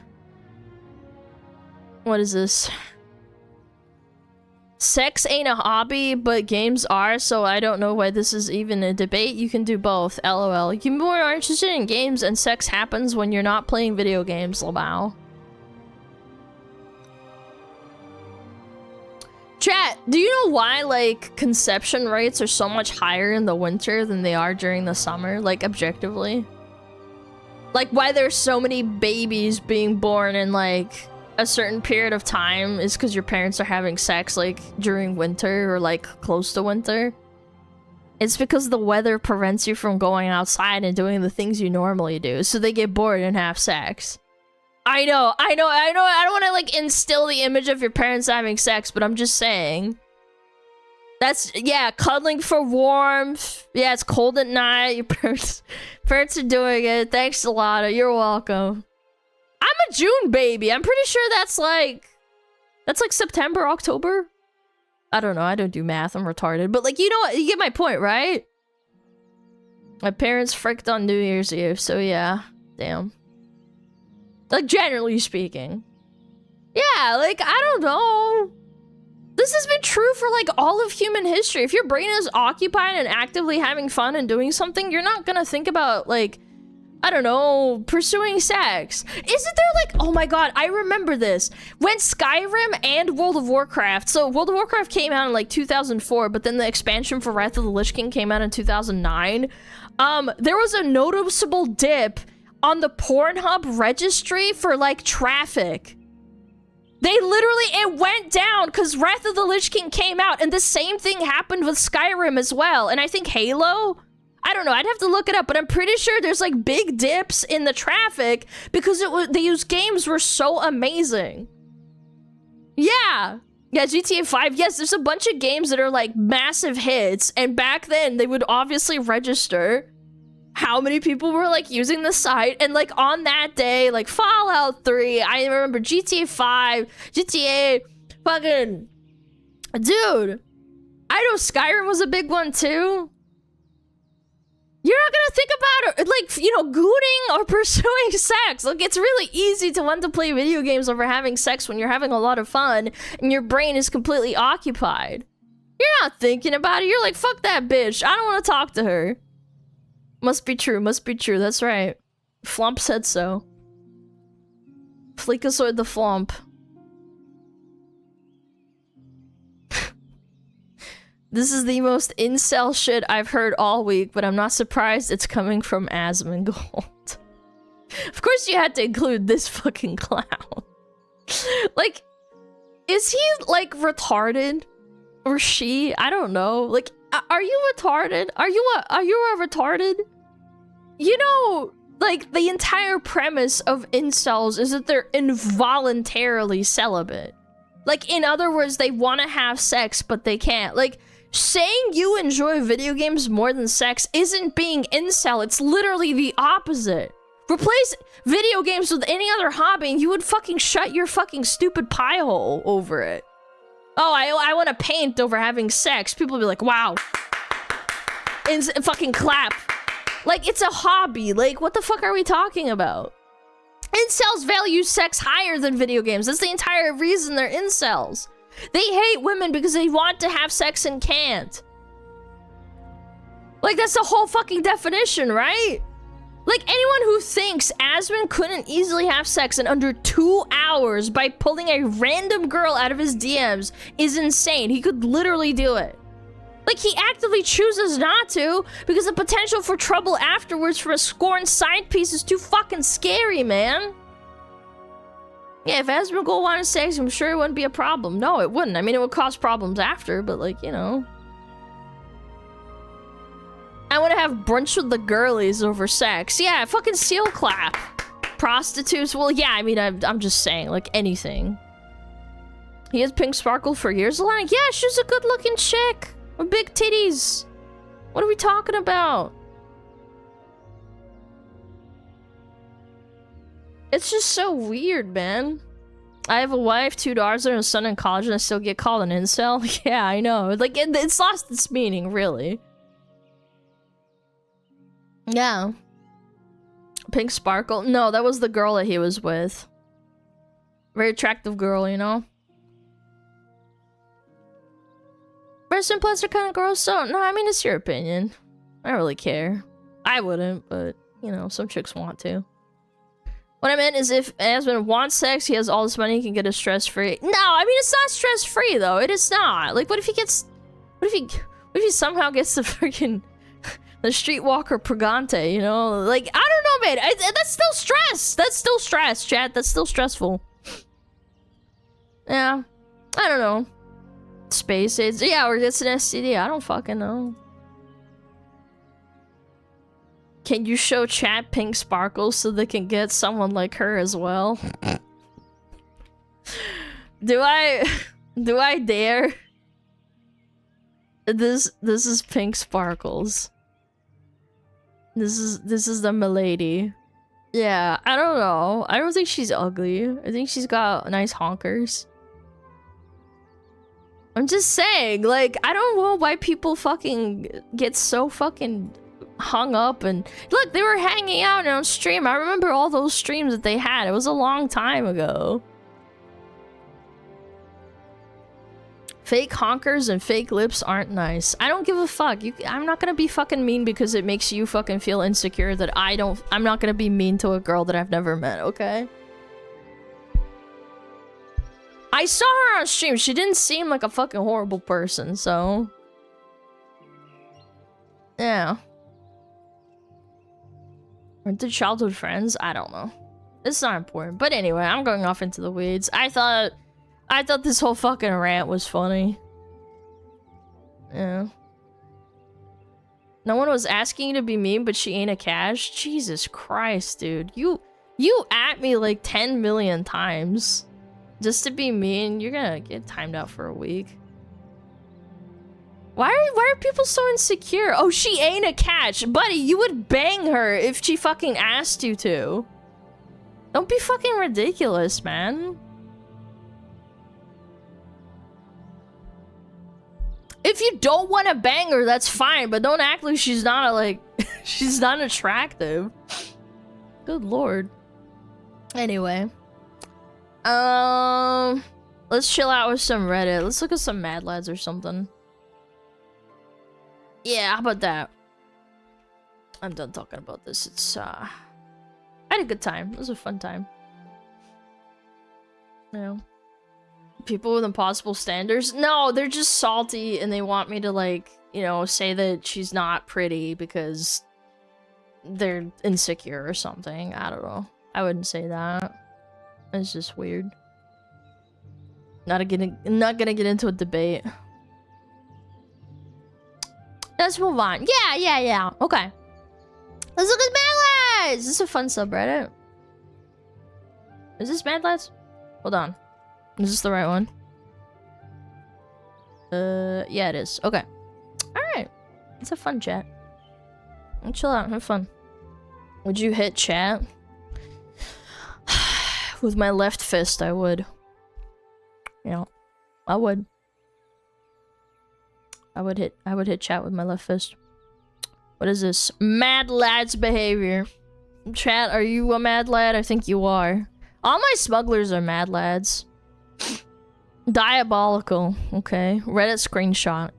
A: What is this? Sex ain't a hobby, but games are, so I don't know why this is even a debate. You can do both, LOL. You're more interested in games and sex happens when you're not playing video games, Lamau. Chat, do you know why, like, conception rates are so much higher in the winter than they are during the summer? Like, objectively? Like, why there's so many babies being born in, like, a certain period of time is because your parents are having sex, like, during winter or, like, close to winter. It's because the weather prevents you from going outside and doing the things you normally do, so they get bored and have sex. I know. I don't want to, like, instill the image of your parents having sex, but I'm just saying. That's, yeah, cuddling for warmth. Yeah, it's cold at night. Your parents are doing it. Thanks a lot. You're welcome. I'm a June baby. I'm pretty sure that's like September, October. I don't know. I don't do math. I'm retarded. But like, you know what? You get my point, right? My parents fricked on New Year's Eve, so yeah. Damn. Like, generally speaking. Yeah, like, I don't know. This has been true for like all of human history. If your brain is occupied and actively having fun and doing something, you're not gonna think about like, I don't know, pursuing sex. Isn't there like, oh my god, I remember this. When Skyrim and World of Warcraft, so World of Warcraft came out in like 2004, but then the expansion for Wrath of the Lich King came out in 2009. There was a noticeable dip on the Pornhub registry for like traffic. They literally, it went down because Wrath of the Lich King came out, and the same thing happened with Skyrim as well. And I think Halo, I don't know, I'd have to look it up, but I'm pretty sure there's like big dips in the traffic because these games were so amazing. Yeah, GTA 5, yes, there's a bunch of games that are like massive hits, and back then they would obviously register how many people were like using the site, and like on that day, like Fallout 3, I remember GTA 5, GTA, fucking, dude, I know Skyrim was a big one too. You're not gonna think about it, like, you know, gooning or pursuing sex. Like, it's really easy to want to play video games over having sex when you're having a lot of fun and your brain is completely occupied. You're not thinking about it. You're like, fuck that bitch. I don't want to talk to her. Must be true. Must be true. That's right. Flump said so. Fleekasoid the Flump. This is the most incel shit I've heard all week, but I'm not surprised it's coming from Asmongold. Of course you had to include this fucking clown. Like, is he, like, retarded? Or she? I don't know. Like, are you retarded? Are you a retarded? You know, like, the entire premise of incels is that they're involuntarily celibate. Like, in other words, they want to have sex, but they can't. Like, saying you enjoy video games more than sex isn't being incel. It's literally the opposite. Replace video games with any other hobby and you would fucking shut your fucking stupid pie hole over it. Oh, I want to paint over having sex. People will be like, wow. And fucking clap. Like, it's a hobby. Like, what the fuck are we talking about? Incels value sex higher than video games. That's the entire reason they're incels. They hate women because they want to have sex and can't. Like, that's the whole fucking definition, right? Like, anyone who thinks Asmon couldn't easily have sex in under 2 hours by pulling a random girl out of his DMs is insane. He could literally do it. Like, he actively chooses not to because the potential for trouble afterwards for a scorned side piece is too fucking scary, man. Yeah, if Asmongold wanted sex, I'm sure it wouldn't be a problem. No, it wouldn't. I mean, it would cause problems after, but, like, you know. I want to have brunch with the girlies over sex. Yeah, fucking seal clap. Prostitutes. Well, yeah, I mean, I'm just saying, like, anything. He has pink sparkle for years. Alana, yeah, she's a good-looking chick. With big titties. What are we talking about? It's just so weird, man. I have a wife, 2 daughters, and a son in college, and I still get called an incel. Yeah, I know. Like, it's lost its meaning, really. Yeah. Pink sparkle? No, that was the girl that he was with. Very attractive girl, you know? Breast implants are kind of gross, so... No, I mean, it's your opinion. I don't really care. I wouldn't, but, you know, some chicks want to. What I meant is if Asmon wants sex, he has all this money, he can get it stress-free. No, I mean, it's not stress-free, though. It is not. Like, what if he gets... What if he somehow gets the freaking... the streetwalker Pregante, you know? Like, I don't know, man. That's still stress. That's still stress, chat. That's still stressful. Yeah. I don't know. Space AIDS. Yeah, or it's an STD. I don't fucking know. Can you show chat pink sparkles so they can get someone like her as well? Do I dare? This is pink sparkles. This is the milady. Yeah, I don't know. I don't think she's ugly. I think she's got nice honkers. I'm just saying, like, I don't know why people fucking get so fucking hung up. And look, they were hanging out on stream. I remember all those streams that they had. It was a long time ago. Fake honkers and fake lips aren't nice. I don't give a fuck. I'm not gonna be fucking mean because it makes you fucking feel insecure that I'm not gonna be mean to a girl that I've never met, okay? I saw her on stream. She didn't seem like a fucking horrible person, so... Yeah. Aren't they childhood friends? I don't know. It's not important. But anyway, I'm going off into the weeds. I thought this whole fucking rant was funny. Yeah. No one was asking you to be mean, but she ain't a cash? Jesus Christ, dude. You at me like 10 million times. Just to be mean, you're gonna get timed out for a week. Why are people so insecure? Oh, she ain't a catch. Buddy, you would bang her if she fucking asked you to. Don't be fucking ridiculous, man. If you don't want to bang her, that's fine, but don't act like she's not she's not attractive. Good lord. Anyway. Let's chill out with some Reddit. Let's look at some Mad Lads or something. Yeah, how about that? I'm done talking about this. It's, I had a good time. It was a fun time. You know? People with impossible standards? No, they're just salty and they want me to, like, you know, say that she's not pretty because they're insecure or something. I don't know. I wouldn't say that. It's just weird. Not gonna get into a debate. Let's move on. Yeah. Okay. Let's look at Mad Lads! This is a fun subreddit. Is this Mad Lads? Hold on. Is this the right one? Yeah, it is. Okay. Alright. It's a fun chat. I'll chill out, have fun. Would you hit chat? With my left fist, I would. Yeah. I would. I would hit chat with my left fist. What is this? Mad Lad's behavior. Chat, are you a mad lad? I think you are. All my smugglers are mad lads. Diabolical. Okay. Reddit screenshot.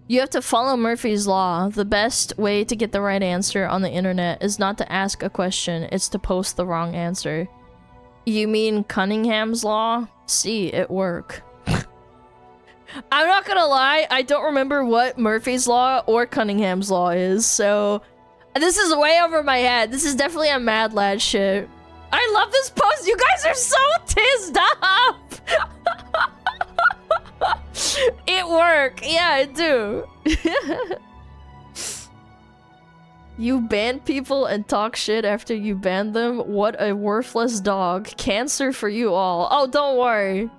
A: You have to follow Murphy's Law. The best way to get the right answer on the internet is not to ask a question, it's to post the wrong answer. You mean Cunningham's Law? See, it work. I'm not gonna lie, I don't remember what Murphy's Law or Cunningham's Law is, so... This is way over my head. This is definitely a mad lad shit. I love this post! You guys are so tizzed up! It work! Yeah, it do. You ban people and talk shit after you ban them? What a worthless dog. Cancer for you all. Oh, don't worry.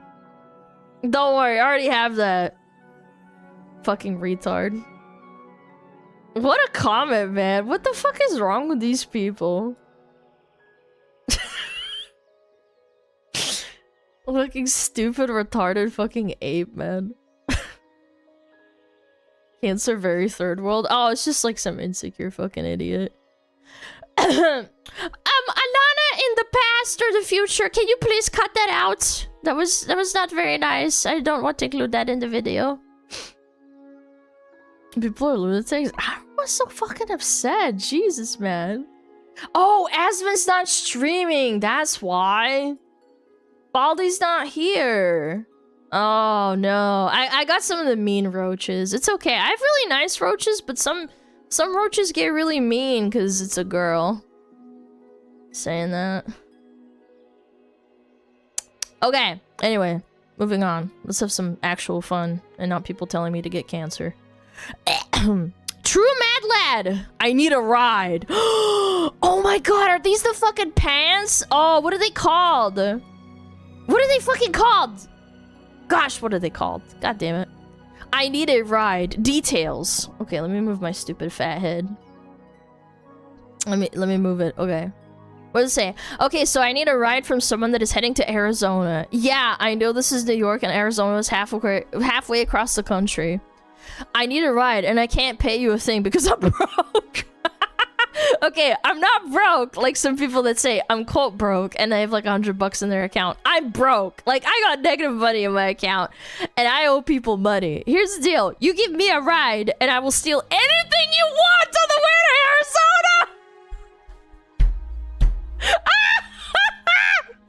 A: Don't worry, I already have that. Fucking retard. What a comment, man. What the fuck is wrong with these people? Looking stupid, retarded fucking ape, man. Cancer very third world. Oh, it's just like some insecure fucking idiot. Alana in the past or the future, can you please cut that out? That was not very nice. I don't want to include that in the video. People are lunatics. I was so fucking upset. Jesus, man. Oh, Asmon's not streaming. That's why. Baldy's not here. Oh no. I got some of the mean roaches. It's okay. I have really nice roaches, but some roaches get really mean because it's a girl. Saying that. Okay. Anyway, moving on. Let's have some actual fun and not people telling me to get cancer. True Mad Lad! I need a ride. Oh my god, are these the fucking pants? Oh, what are they called? What are they fucking called? Gosh, what are they called? God damn it. I need a ride. Details. Okay, let me move my stupid fat head. Let me move it. Okay. What does it say? Okay, so I need a ride from someone that is heading to Arizona. Yeah, I know this is New York and Arizona is halfway across the country. I need a ride and I can't pay you a thing because I'm broke. Okay, I'm not broke like some people that say I'm quote broke and they have like $100 in their account. I'm broke. Like I got negative money in my account and I owe people money. Here's the deal. You give me a ride and I will steal anything you want on the way to Arizona.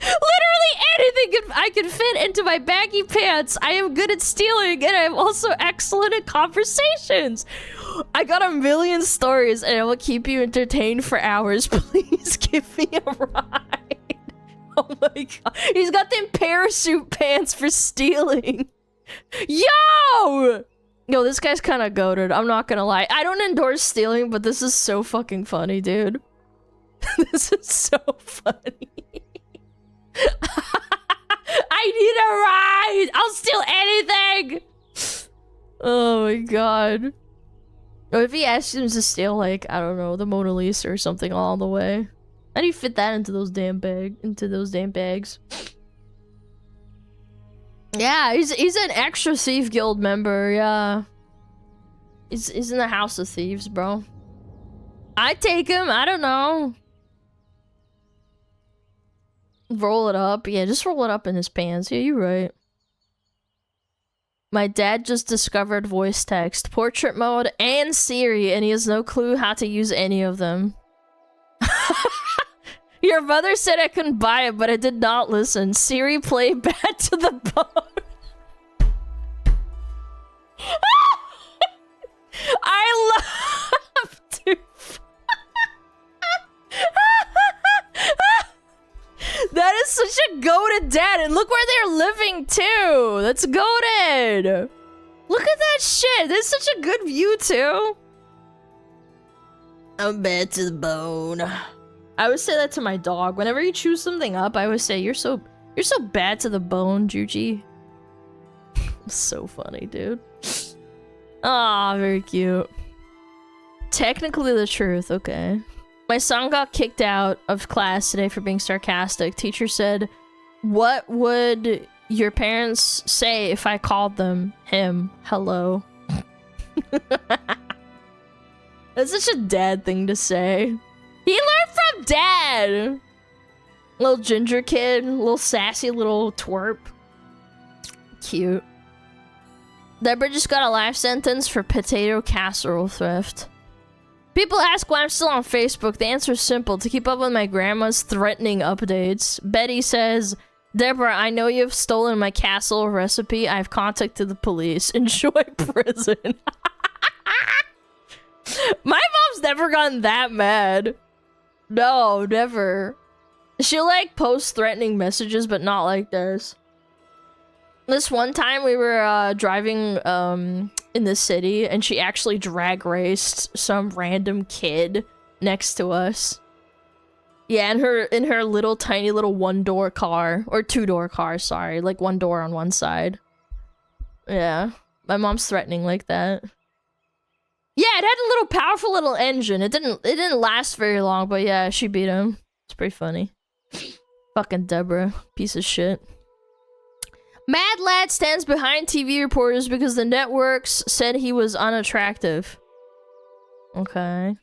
A: Literally anything I can fit into my baggy pants. I am good at stealing and I'm also excellent at conversations. I got a million stories and I will keep you entertained for hours. Please give me a ride. Oh my god. He's got them parachute pants for stealing. Yo! Yo, this guy's kind of goated. I'm not gonna lie. I don't endorse stealing, but this is so fucking funny, dude. This is so funny. I need a ride! I'll steal anything! Oh my god. Or if he asks him to steal, like, I don't know, the Mona Lisa or something along the way. How do you fit that into those damn bags? Yeah, he's an extra thief guild member, yeah. He's in the House of Thieves, bro. I'd take him, I don't know. Roll it up. Yeah, just roll it up in his pants. Yeah, you're right. My dad just discovered voice text, portrait mode, and Siri, and he has no clue how to use any of them. Your mother said I couldn't buy it, but I did not listen. Siri played Bad to the Bone. I love to. That is such a goated dad, and look where they're living too. That's goated. Look at that shit. That's such a good view too. I'm bad to the bone. I always say that to my dog. Whenever you chew something up, I always say, you're so bad to the bone, Juji. So funny, dude. Ah, very cute. Technically the truth, okay. My son got kicked out of class today for being sarcastic. Teacher said, what would your parents say if I called them him hello? That's such a dad thing to say. He learned from dad! Little ginger kid, little sassy little twerp. Cute. Deborah just got a life sentence for potato casserole theft. People ask why I'm still on Facebook. The answer is simple: to keep up with my grandma's threatening updates. Betty says, Deborah, I know you've stolen my casserole recipe. I've contacted the police. Enjoy prison. My mom's never gotten that mad. No, never. She'll like post threatening messages, but not like this. This one time we were driving in the city, and she actually drag raced some random kid next to us. Yeah, in her little tiny little one-door car, or two-door car, sorry, like one door on one side. Yeah, my mom's threatening like that. Yeah, it had a little powerful little engine. It didn't last very long, but yeah, she beat him. It's pretty funny. Fucking Deborah, piece of shit. Mad Lad stands behind TV reporters because the networks said he was unattractive. Okay.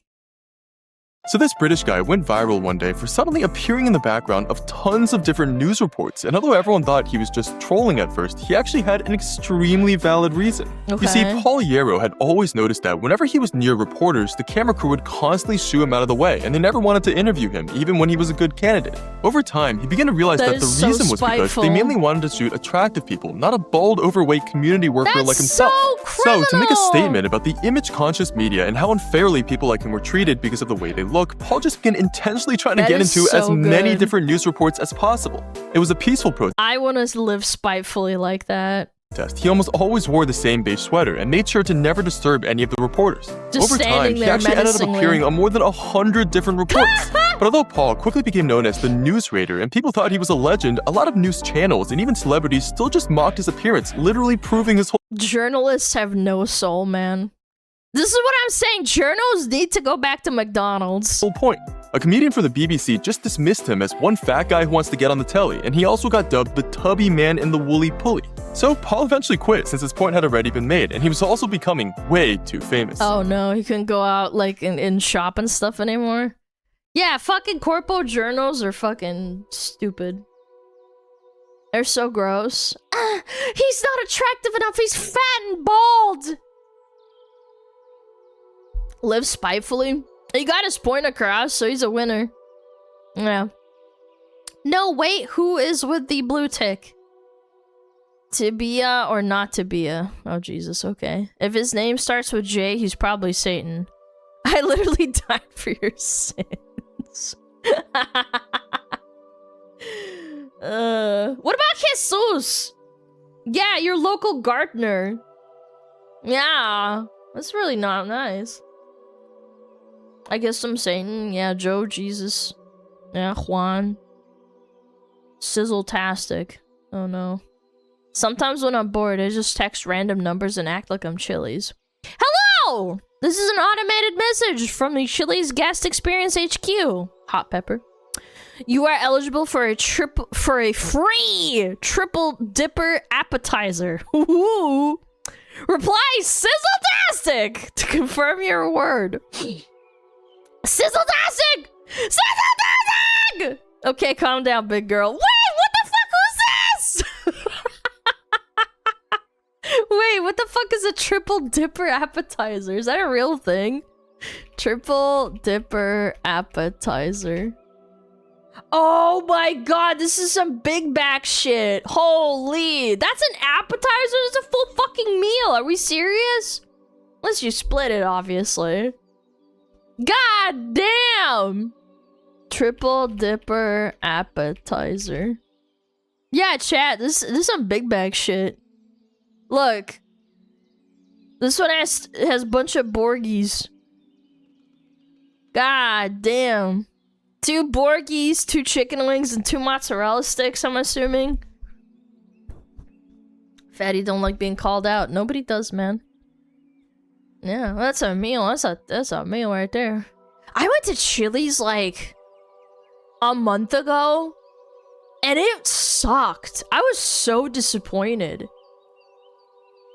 G: So this British guy went viral one day for suddenly appearing in the background of tons of different news reports, and although everyone thought he was just trolling at first, he actually had an extremely valid reason.
A: Okay.
G: You see, Paul Yarrow had always noticed that whenever he was near reporters, the camera crew would constantly shoo him out of the way, and they never wanted to interview him, even when he was a good candidate. Over time, he began to realize that the reason was because they mainly wanted to shoot attractive people, not a bald, overweight community worker like himself. So, to make a statement about the image-conscious media and how unfairly people like him were treated because of the way they look, Paul just began intentionally trying to get into as many different news reports as possible. It was a peaceful protest.
A: I want to live spitefully like that.
G: He almost always wore the same beige sweater and made sure to never disturb any of the reporters. Over time, he actually ended up appearing on more than 100 different reports. But although Paul quickly became known as the News Raider and people thought he was a legend, a lot of news channels and even celebrities still just mocked his appearance, literally proving his whole—
A: Journalists have no soul, man. This is what I'm saying. Journals need to go back to McDonald's.
G: Whole point. A comedian for the BBC just dismissed him as one fat guy who wants to get on the telly, and he also got dubbed the tubby man in the woolly pulley. So Paul eventually quit since his point had already been made, and he was also becoming way too famous.
A: Oh no, he couldn't go out like in shop and stuff anymore. Yeah, fucking corpo journals are fucking stupid. They're so gross. He's not attractive enough. He's fat and bald. Live spitefully. He got his point across, so he's a winner. Yeah. No, wait, who is with the blue tick? Tibia or not Tibia? Oh, Jesus, okay. If his name starts with J, he's probably Satan. I literally died for your sins. What about Jesus? Yeah, your local gardener. Yeah, that's really not nice. I guess I'm Satan. Yeah, Joe, Jesus. Yeah, Juan. Sizzle-tastic. Oh no. Sometimes when I'm bored, I just text random numbers and act like I'm Chili's. Hello! This is an automated message from the Chili's Guest Experience HQ. Hot pepper. You are eligible for a free triple dipper appetizer. Ooh. Reply Sizzle-tastic to confirm your reward. Sizzle-tastic! Sizzle-tastic! Okay, calm down, big girl. Wait, what the fuck was this? Wait, is a triple dipper appetizer? Is that a real thing? Triple dipper appetizer. Oh my god, this is some big back shit. Holy, that's an appetizer? It's a full fucking meal. Are we serious? Unless you split it, obviously. God damn! Triple dipper appetizer. Yeah, chat, this is some big bag shit. Look. This one has a bunch of Borgies. God damn. 2 Borgies, 2 chicken wings, and 2 mozzarella sticks, I'm assuming. Fatty don't like being called out. Nobody does, man. Yeah, that's a meal. That's a meal right there. I went to Chili's like a month ago, and it sucked. I was so disappointed.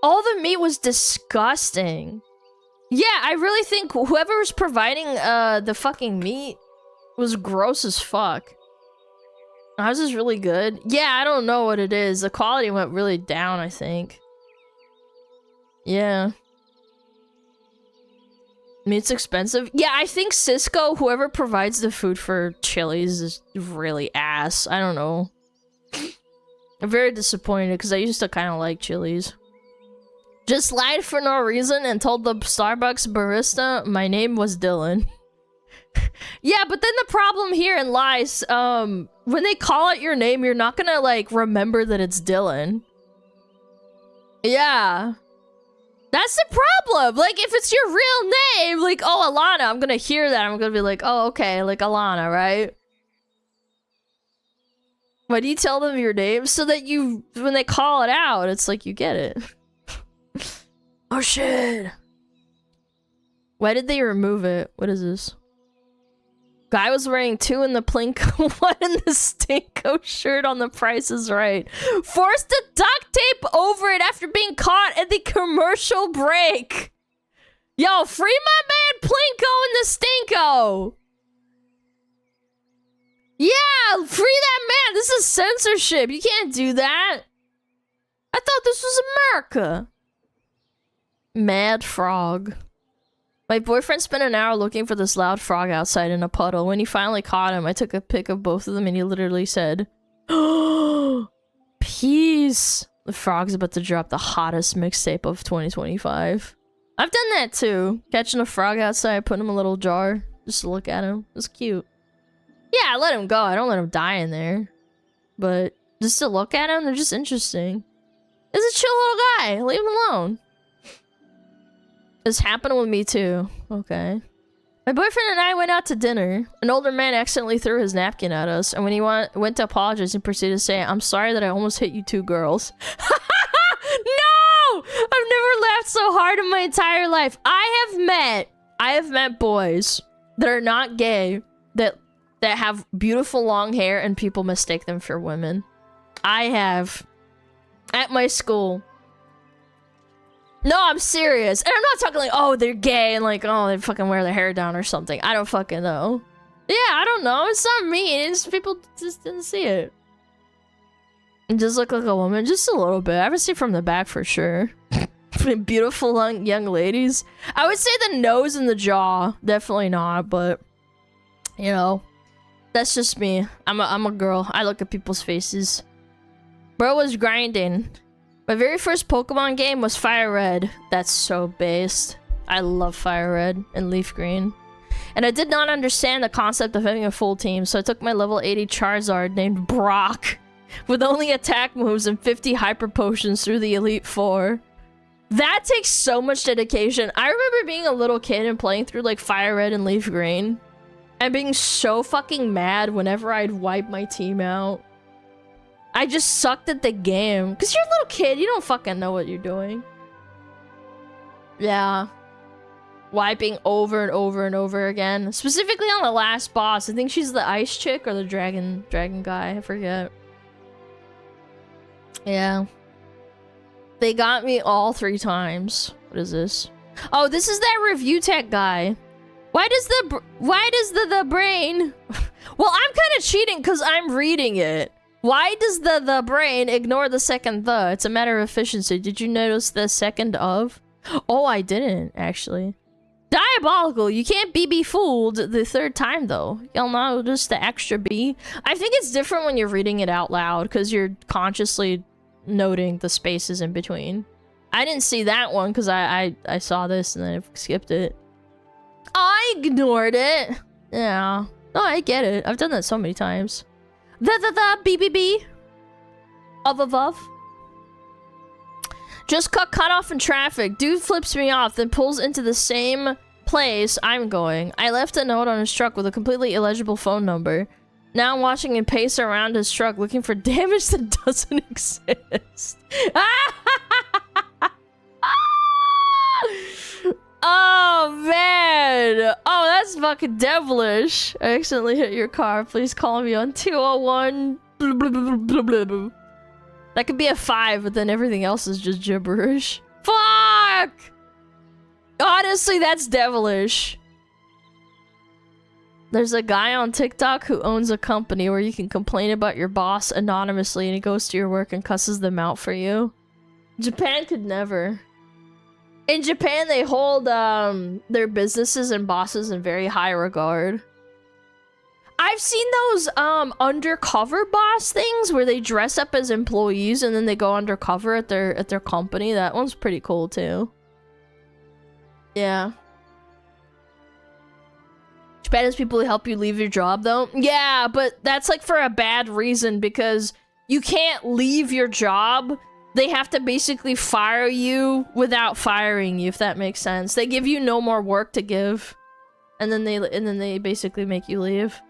A: All the meat was disgusting. Yeah, I really think whoever was providing the fucking meat was gross as fuck. Ours is really good. Yeah, I don't know what it is. The quality went really down, I think. Yeah. Meat's expensive. Yeah, I think Cisco, whoever provides the food for Chili's, is really ass. I don't know. I'm very disappointed because I used to kind of like Chili's. Just lied for no reason and told the Starbucks barista my name was Dylan. Yeah, but then the problem here in lies, when they call out your name, you're not gonna, like, remember that it's Dylan. Yeah. That's the problem! Like, if it's your real name, like, oh, Alana, I'm gonna hear that, I'm gonna be like, oh, okay, like, Alana, right? Why do you tell them your name? So that you, when they call it out, it's like you get it. Oh, shit! Why did they remove it? What is this? Guy was wearing 2 in the Plinko, 1 in the Stinko shirt on The Price is Right. Forced to duct tape over it after being caught at the commercial break. Yo, free my man Plinko in the Stinko. Yeah, free that man. This is censorship. You can't do that. I thought this was America. Mad frog. My boyfriend spent an hour looking for this loud frog outside in a puddle. When he finally caught him, I took a pic of both of them and he literally said, "Oh, peace." The frog's about to drop the hottest mixtape of 2025. I've done that too. Catching a frog outside, putting him in a little jar, just to look at him. It's cute. Yeah, I let him go. I don't let him die in there. But just to look at him, they're just interesting. He's a chill little guy. Leave him alone. This happened with me too. Okay. My boyfriend and I went out to dinner. An older man accidentally threw his napkin at us, and when he went to apologize, he proceeded to say, "I'm sorry that I almost hit you 2 girls." No! I've never laughed so hard in my entire life. I have met boys that are not gay that have beautiful long hair and people mistake them for women. I have. At my school. No, I'm serious. And I'm not talking like, oh, they're gay and like, oh, they fucking wear their hair down or something. I don't fucking know. Yeah, I don't know. It's not me. It's people just didn't see it. And just look like a woman. Just a little bit. I would say from the back for sure. Beautiful young ladies. I would say the nose and the jaw. Definitely not, but you know. That's just me. I'm a girl. I look at people's faces. Bro was grinding. My very first Pokemon game was Fire Red. That's so based. I love Fire Red and Leaf Green. And I did not understand the concept of having a full team, so I took my level 80 Charizard named Brock with only attack moves and 50 Hyper Potions through the Elite Four. That takes so much dedication. I remember being a little kid and playing through like Fire Red and Leaf Green and being so fucking mad whenever I'd wipe my team out. I just sucked at the game. Because you're a little kid, you don't fucking know what you're doing. Yeah. Wiping over and over and over again. Specifically on the last boss. I think she's the ice chick or the dragon guy. I forget. Yeah. They got me all 3 times. What is this? Oh, this is that review tech guy. Why does the brain... Well, I'm kind of cheating because I'm reading it. Why does the brain ignore the second the? It's a matter of efficiency. Did you notice the second of? Oh, I didn't, actually. Diabolical. You can't be fooled the third time, though. You'll notice the extra B. I think it's different when you're reading it out loud, because you're consciously noting the spaces in between. I didn't see that one, because I saw this and then I skipped it. I ignored it. Yeah. No, I get it. I've done that so many times. The BBB. Of. Just cut off in traffic. Dude flips me off, then pulls into the same place I'm going. I left a note on his truck with a completely illegible phone number. Now I'm watching him pace around his truck looking for damage that doesn't exist. Oh, man. Oh, that's fucking devilish. I accidentally hit your car. Please call me on 201. Blah, blah, blah, blah, blah, blah. That could be a 5, but then everything else is just gibberish. Fuck! Honestly, that's devilish. There's a guy on TikTok who owns a company where you can complain about your boss anonymously and he goes to your work and cusses them out for you. Japan could never. In Japan, they hold their businesses and bosses in very high regard. I've seen those undercover boss things where they dress up as employees and then they go undercover at their company. That one's pretty cool too. Yeah. Japan has people who help you leave your job though. Yeah, but that's like for a bad reason because you can't leave your job. They have to basically fire you without firing you, if that makes sense. They give you no more work to give. And then they basically make you leave.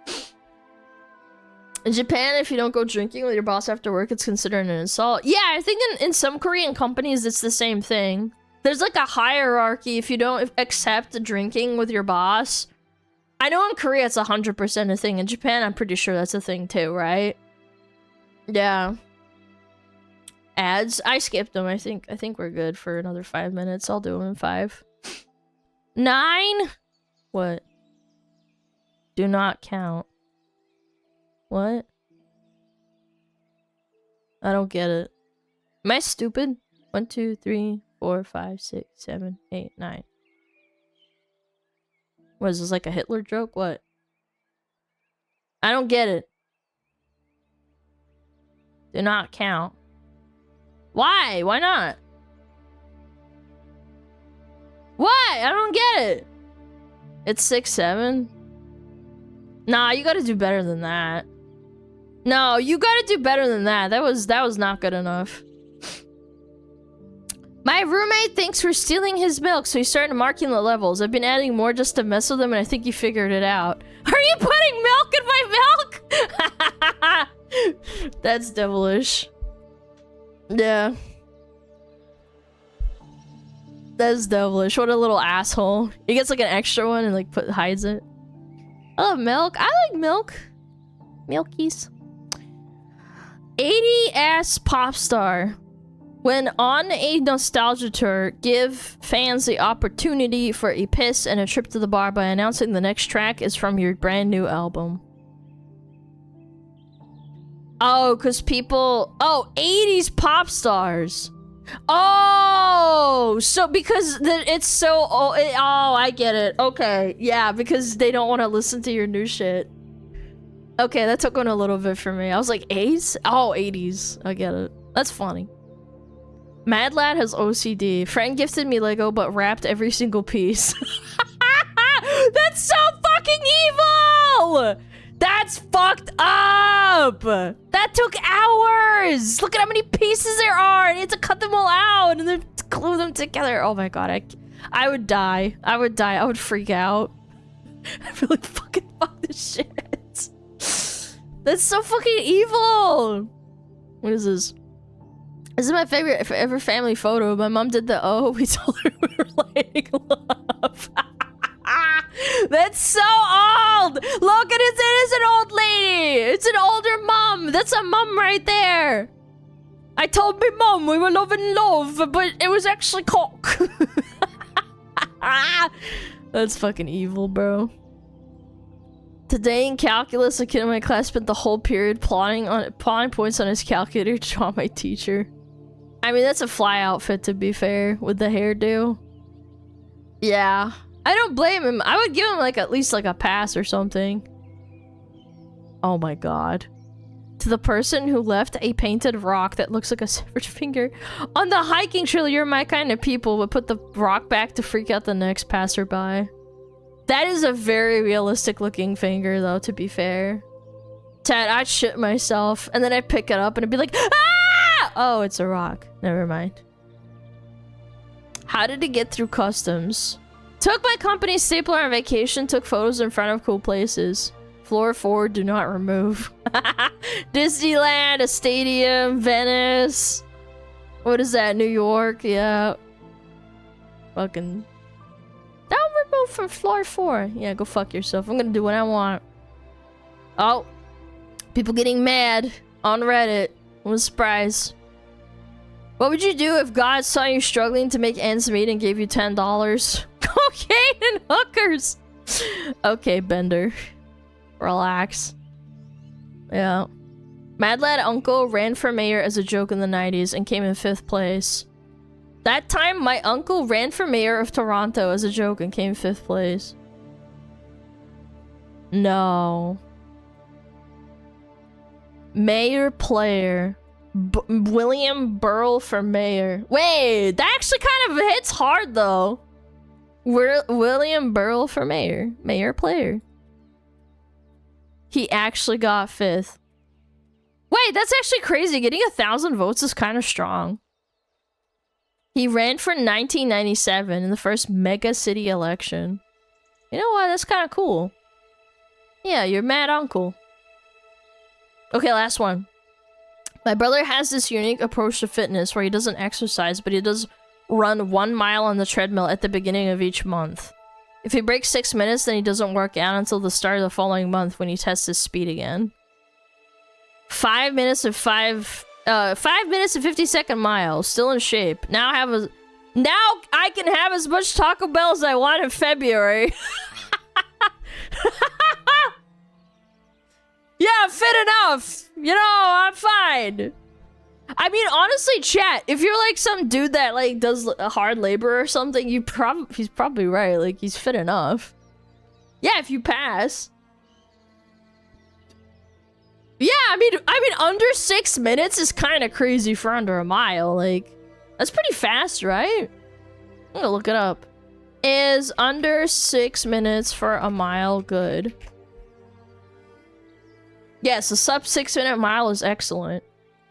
A: In Japan, if you don't go drinking with your boss after work, it's considered an insult. Yeah, I think in some Korean companies, it's the same thing. There's like a hierarchy if you don't accept drinking with your boss. I know in Korea, it's 100% a thing. In Japan, I'm pretty sure that's a thing too, right? Yeah. Ads? I skipped them. I think we're good for another 5 minutes. I'll do them in 5. 9? What? Do not count. What? I don't get it. Am I stupid? 1, 2, 3, 4, 5, 6, 7, 8, 9. What is this, like a Hitler joke? What? I don't get it. Do not count. Why? Why not? Why? I don't get it. It's 6, 7. Nah, you gotta do better than that. No, you gotta do better than that. That was not good enough. My roommate thinks we're stealing his milk, so he started marking the levels. I've been adding more just to mess with him, and I think he figured it out. Are you putting milk in my milk? That's devilish. Yeah. That's devilish. What a little asshole. He gets like an extra one and like hides it. I love milk. I like milk. Milkies. 80-ass pop star. When on a nostalgia tour, give fans the opportunity for a piss and a trip to the bar by announcing the next track is from your brand new album. Oh, because people... Oh, 80s pop stars. Oh, so because it's so... Oh, I get it. Okay, yeah, because they don't want to listen to your new shit. Okay, that took one a little bit for me. I was like, 80s? Oh, 80s. I get it. That's funny. Mad Lad has OCD. Friend gifted me Lego, but wrapped every single piece. That's so fucking evil! That's fucked up! That took hours! Look at how many pieces there are! And you have to cut them all out and then glue them together. Oh my god, I would die. I would die. I would freak out. I'd be like, fucking fuck this shit. That's so fucking evil! What is this? This is my favorite ever family photo. My mom did the we told her we were lighting love. That's so old! Look at it, it is an old lady! It's an older mom! That's a mom right there! I told my mom we were loving love, but it was actually cock. That's fucking evil, bro. Today in calculus, a kid in my class spent the whole period plotting points on his calculator to draw my teacher. I mean, that's a fly outfit, to be fair, with the hairdo. Yeah. I don't blame him. I would give him, like, at least, like, a pass or something. Oh my god. To the person who left a painted rock that looks like a severed finger on the hiking trail, you're my kind of people, but put the rock back to freak out the next passerby. That is a very realistic looking finger, though, to be fair. Ted, I'd shit myself, and then I'd pick it up and it'd be like, ah! Oh, it's a rock. Never mind. How did it get through customs? Took my company stapler on vacation, took photos in front of cool places. Floor 4, do not remove. Disneyland, a stadium, Venice. What is that, New York? Yeah. Fucking... Don't remove from floor 4. Yeah, go fuck yourself. I'm gonna do what I want. Oh. People getting mad on Reddit. What a surprise. What would you do if God saw you struggling to make ends meet and gave you $10? Cocaine and hookers! Okay, Bender. Relax. Yeah. Mad Lad Uncle ran for mayor as a joke in the 90s and came in 5th place. That time, my uncle ran for mayor of Toronto as a joke and came 5th place. No. Mayor player. William Burrell for mayor. Wait, that actually kind of hits hard, though. William Burrell for mayor. Mayor player. He actually got 5th. Wait, that's actually crazy. Getting 1,000 votes is kind of strong. He ran for 1997 in the first mega city election. You know what? That's kind of cool. Yeah, you're mad uncle. Okay, last one. My brother has this unique approach to fitness where he doesn't exercise, but he does run 1 mile on the treadmill at the beginning of each month. If he breaks 6 minutes, then he doesn't work out until the start of the following month when he tests his speed again. 5 minutes and 50-second mile, still in shape. Now I can have as much Taco Bell as I want in February. Yeah, I'm fit enough. You know, I'm fine. I mean, honestly, chat, if you're like some dude that like does hard labor or something, he's probably right. Like, he's fit enough. Yeah, if you pass. Yeah, I mean, under 6 minutes is kind of crazy for under a mile. Like, that's pretty fast, right? I'm gonna look it up. Is under 6 minutes for a mile good? Yes, a sub 6 minute mile is excellent.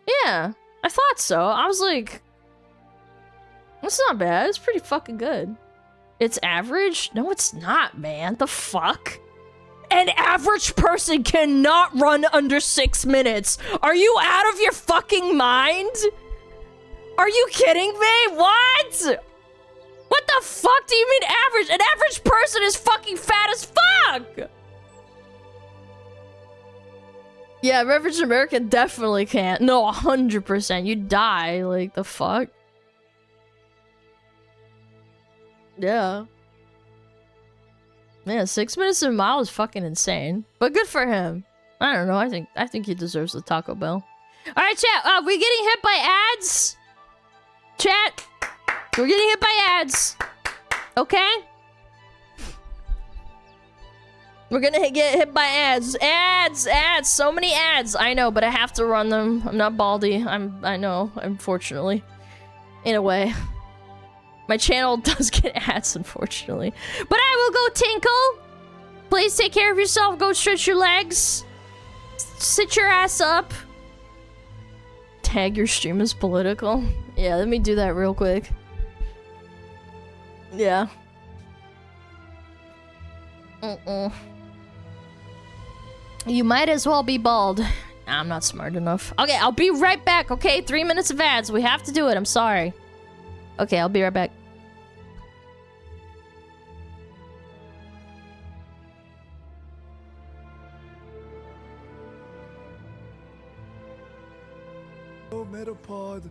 A: Yeah, I thought so. I was like, that's not bad. It's pretty fucking good. It's average? No, it's not, man. The fuck? An average person cannot run under 6 minutes. Are you out of your fucking mind? Are you kidding me? What? What the fuck do you mean average? An average person is fucking fat as fuck! Yeah, average American definitely can't. No, 100%. You'd die. Like, the fuck? Yeah. Yeah, 6 minutes a mile is fucking insane. But good for him. I don't know. I think he deserves the Taco Bell. Alright, chat. We getting hit by ads? Chat. We're getting hit by ads. Okay? We're gonna get hit by ads. Ads! So many ads. I know, but I have to run them. I'm not baldy. I know, unfortunately. In a way. My channel does get ads, unfortunately. But I will go tinkle. Please take care of yourself. Go stretch your legs. Sit your ass up. Tag your stream as political. Yeah, let me do that real quick. Yeah. You might as well be bald. Nah, I'm not smart enough. Okay, I'll be right back, okay? 3 minutes of ads. We have to do it. I'm sorry. Okay, I'll be right back.
E: Oh, Metapod.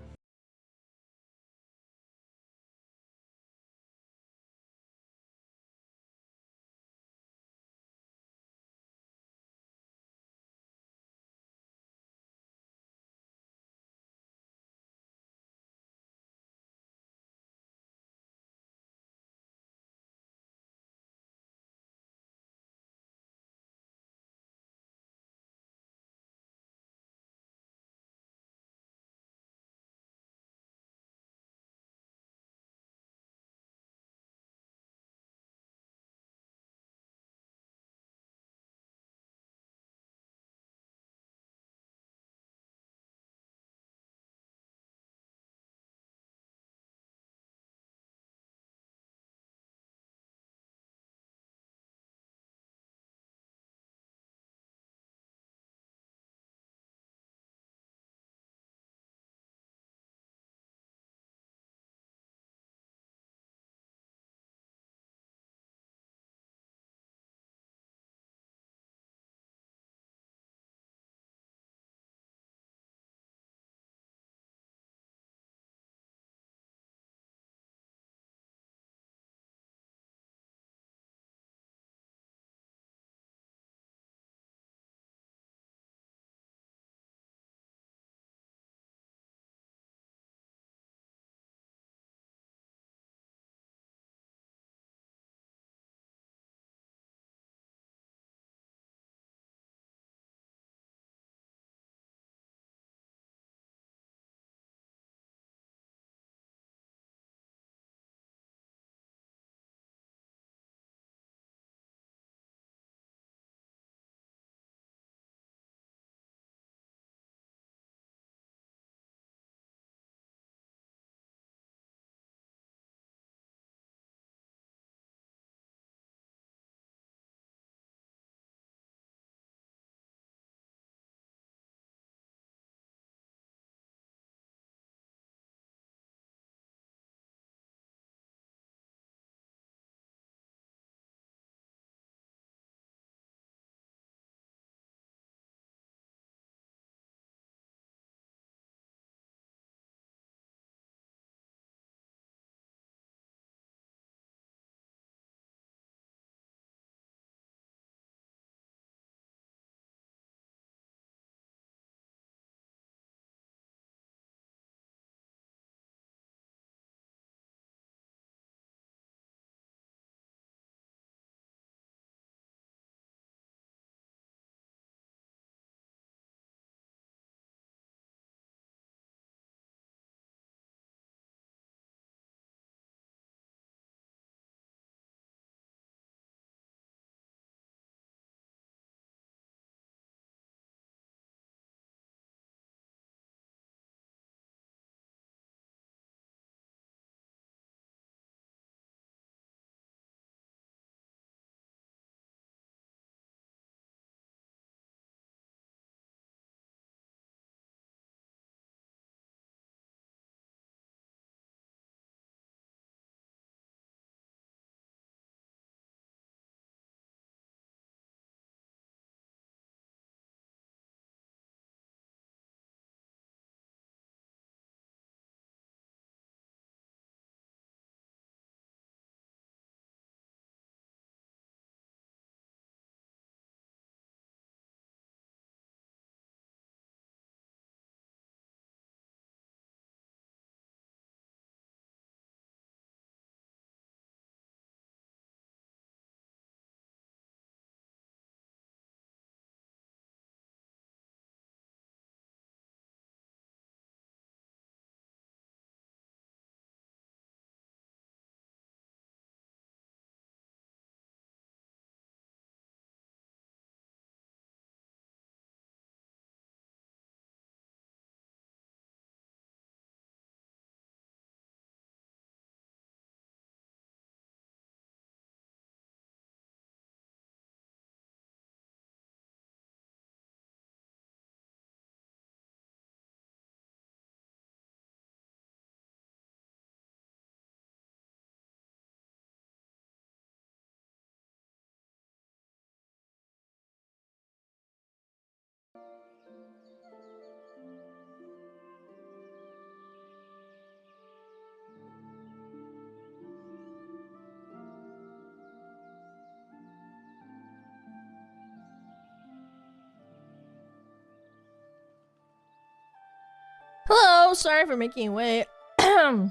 A: sorry for making you wait. I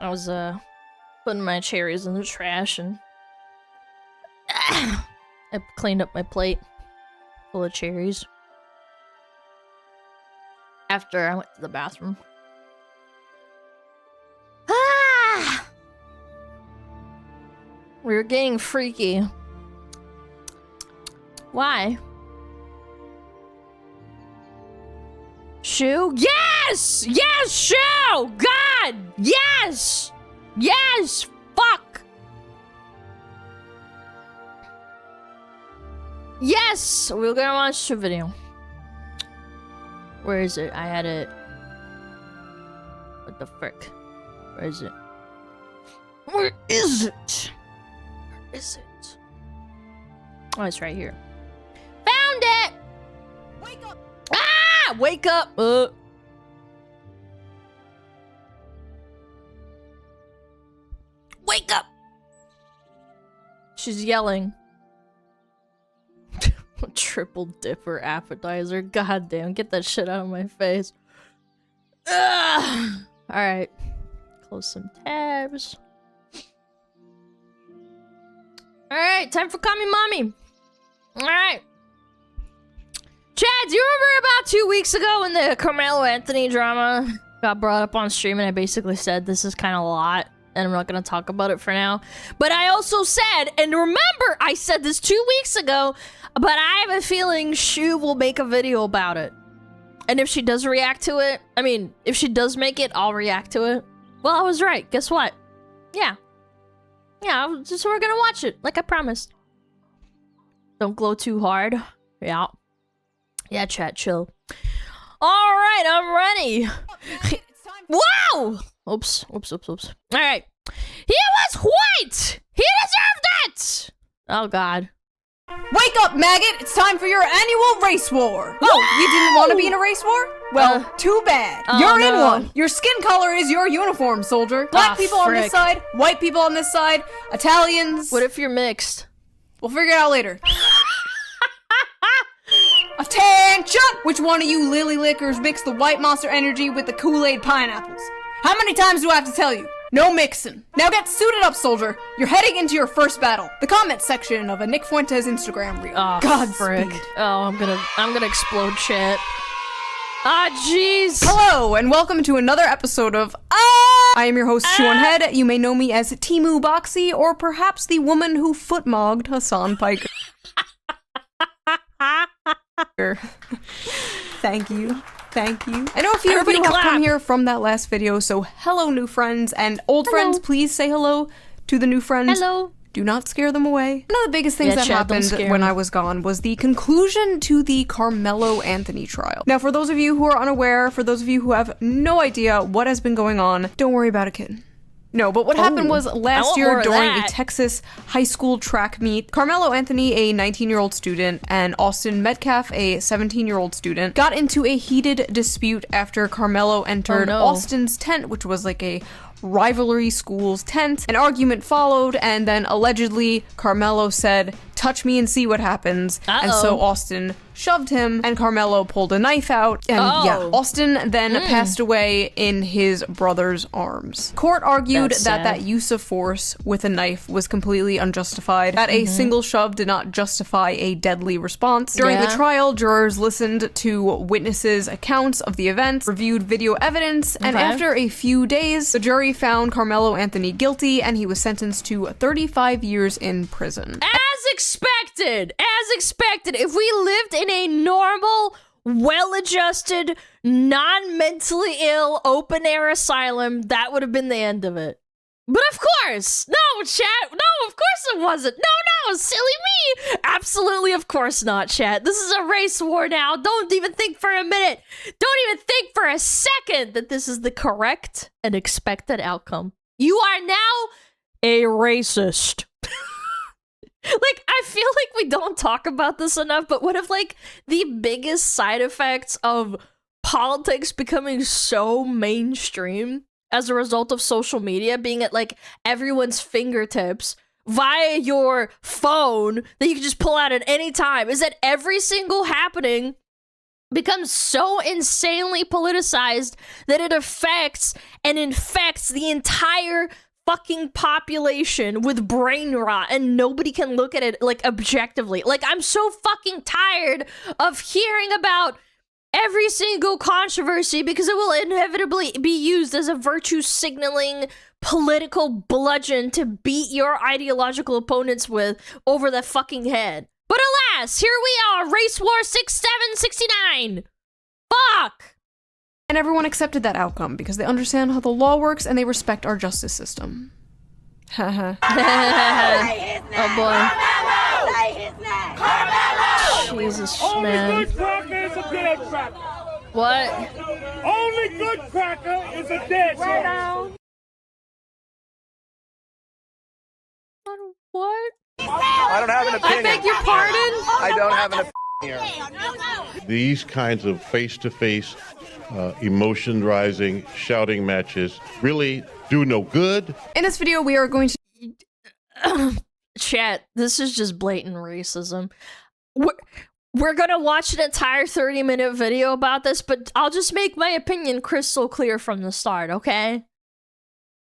A: was, putting my cherries in the trash and... I cleaned up my plate full of cherries. After I went to the bathroom. Ah! We were getting freaky. Why? Shoe? Yes! Yes, shoe! God! Yes! Yes! Fuck! Yes! We were gonna watch the video. Where is it? I had it. What the frick? Where is it? Where is it? Where is it? Oh, it's right here. Found it! Wake up! Ah! Wake up! Wake up! She's yelling. Triple dipper appetizer. God damn, get that shit out of my face. Ugh. All right, close some tabs. All right, time for Call Me Mommy. All right, Chad, do you remember about 2 weeks ago when the Carmelo Anthony drama got brought up on stream and I basically said this is kind of a lot and I'm not gonna talk about it for now? But I also said, and remember, I said this 2 weeks ago, but I have a feeling Shu will make a video about it. And if she does react to it, I mean, if she does make it, I'll react to it. Well, I was right. Guess what? Yeah. Yeah, we're gonna watch it, like I promised. Don't glow too hard. Yeah. Yeah, chat, chill. Alright, I'm ready. Wow! Oops. Alright. He was white! He deserved it! Oh, God.
H: Wake up, maggot! It's time for your annual race war! Oh, you didn't want to be in a race war? Well, too bad. You're in one! Your skin color is your uniform, soldier. Black people on this side, white people on this side, Italians...
A: What if you're mixed?
H: We'll figure it out later. Attention! Which one of you lily lickers mixed the white Monster Energy with the Kool-Aid pineapples? How many times do I have to tell you? No mixing. Now get suited up, soldier. You're heading into your first battle. The comment section of a Nick Fuentes Instagram reel.
A: Oh,
H: Godspeed.
A: Oh, I'm gonna explode chat. Ah, jeez.
H: Hello, and welcome to another episode of I am your host, Sean Head. You may know me as Timu Boxy, or perhaps the woman who footmogged Hassan Piker. Thank you. Thank you. I know a few of you have come here from that last video, so hello, new friends, and old friends, please say hello to the new friends.
A: Hello.
H: Do not scare them away. One of the biggest things that happened when I was gone was the conclusion to the Carmelo Anthony trial. Now, for those of you who are unaware, for those of you who have no idea what has been going on, don't worry about it, kid. No, but what happened was last year during a Texas high school track meet, Carmelo Anthony, a 19-year-old student, and Austin Metcalf, a 17-year-old student, got into a heated dispute after Carmelo entered Austin's tent, which was like a rivalry school's tent. An argument followed, and then allegedly Carmelo said, "Touch me and see what happens." And so Austin shoved him, and Carmelo pulled a knife out, and yeah, Austin then passed away in his brother's arms. Court argued that use of force with a knife was completely unjustified, that a single shove did not justify a deadly response. During the trial, jurors listened to witnesses' accounts of the events, reviewed video evidence, and after a few days, the jury found Carmelo Anthony guilty, and he was sentenced to 35 years in prison.
A: As expected! If we lived in a normal, well-adjusted, non-mentally ill, open-air asylum, that would have been the end of it. But of course! No, chat! No, of course it wasn't! No, silly me! Absolutely, of course not, chat. This is a race war now. Don't even think for a minute. Don't even think for a second that this is the correct and expected outcome. You are now a racist. Like, I feel like we don't talk about this enough, but one of, like, the biggest side effects of politics becoming so mainstream as a result of social media being at, like, everyone's fingertips via your phone that you can just pull out at any time is that every single happening becomes so insanely politicized that it affects and infects the entire fucking population with brain rot, and nobody can look at it like objectively. Like, I'm so fucking tired of hearing about every single controversy because it will inevitably be used as a virtue signaling political bludgeon to beat your ideological opponents with over the fucking head. But alas, here we are, race war 6769. Fuck.
H: And everyone accepted that outcome because they understand how the law works and they respect our justice system. Haha.
A: Oh boy. Jesus, man.
D: Only good cracker is a dead cracker.
A: What?
D: Only good cracker is a dead cracker.
A: What?
I: I don't have an opinion.
A: I beg your pardon?
I: I don't have an opinion here.
J: These kinds of face-to-face, emotion-rising, shouting matches really do no good.
H: In this video, we are going to...
A: Chat, this is just blatant racism. We're gonna watch an entire 30-minute video about this, but I'll just make my opinion crystal clear from the start, okay?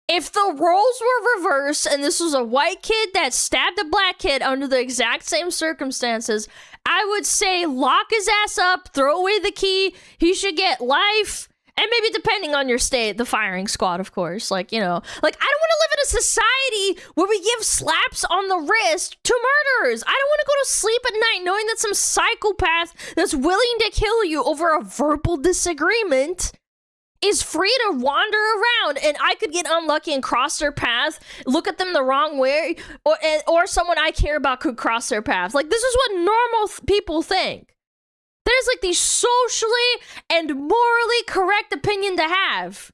A: If the roles were reversed and this was a white kid that stabbed a black kid under the exact same circumstances, I would say lock his ass up, throw away the key, he should get life, and maybe depending on your state, the firing squad, of course. Like, you know, like, I don't want to live in a society where we give slaps on the wrist to murderers. I don't want to go to sleep at night knowing that some psychopath that's willing to kill you over a verbal disagreement is free to wander around, and I could get unlucky and cross their path, look at them the wrong way, or someone I care about could cross their path. Like, this is what normal people think. That is like the socially and morally correct opinion to have.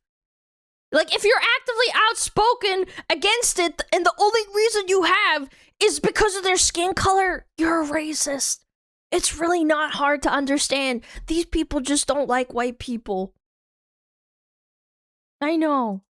A: Like, if you're actively outspoken against it, and the only reason you have is because of their skin color, you're a racist. It's really not hard to understand. These people just don't like white people. I know.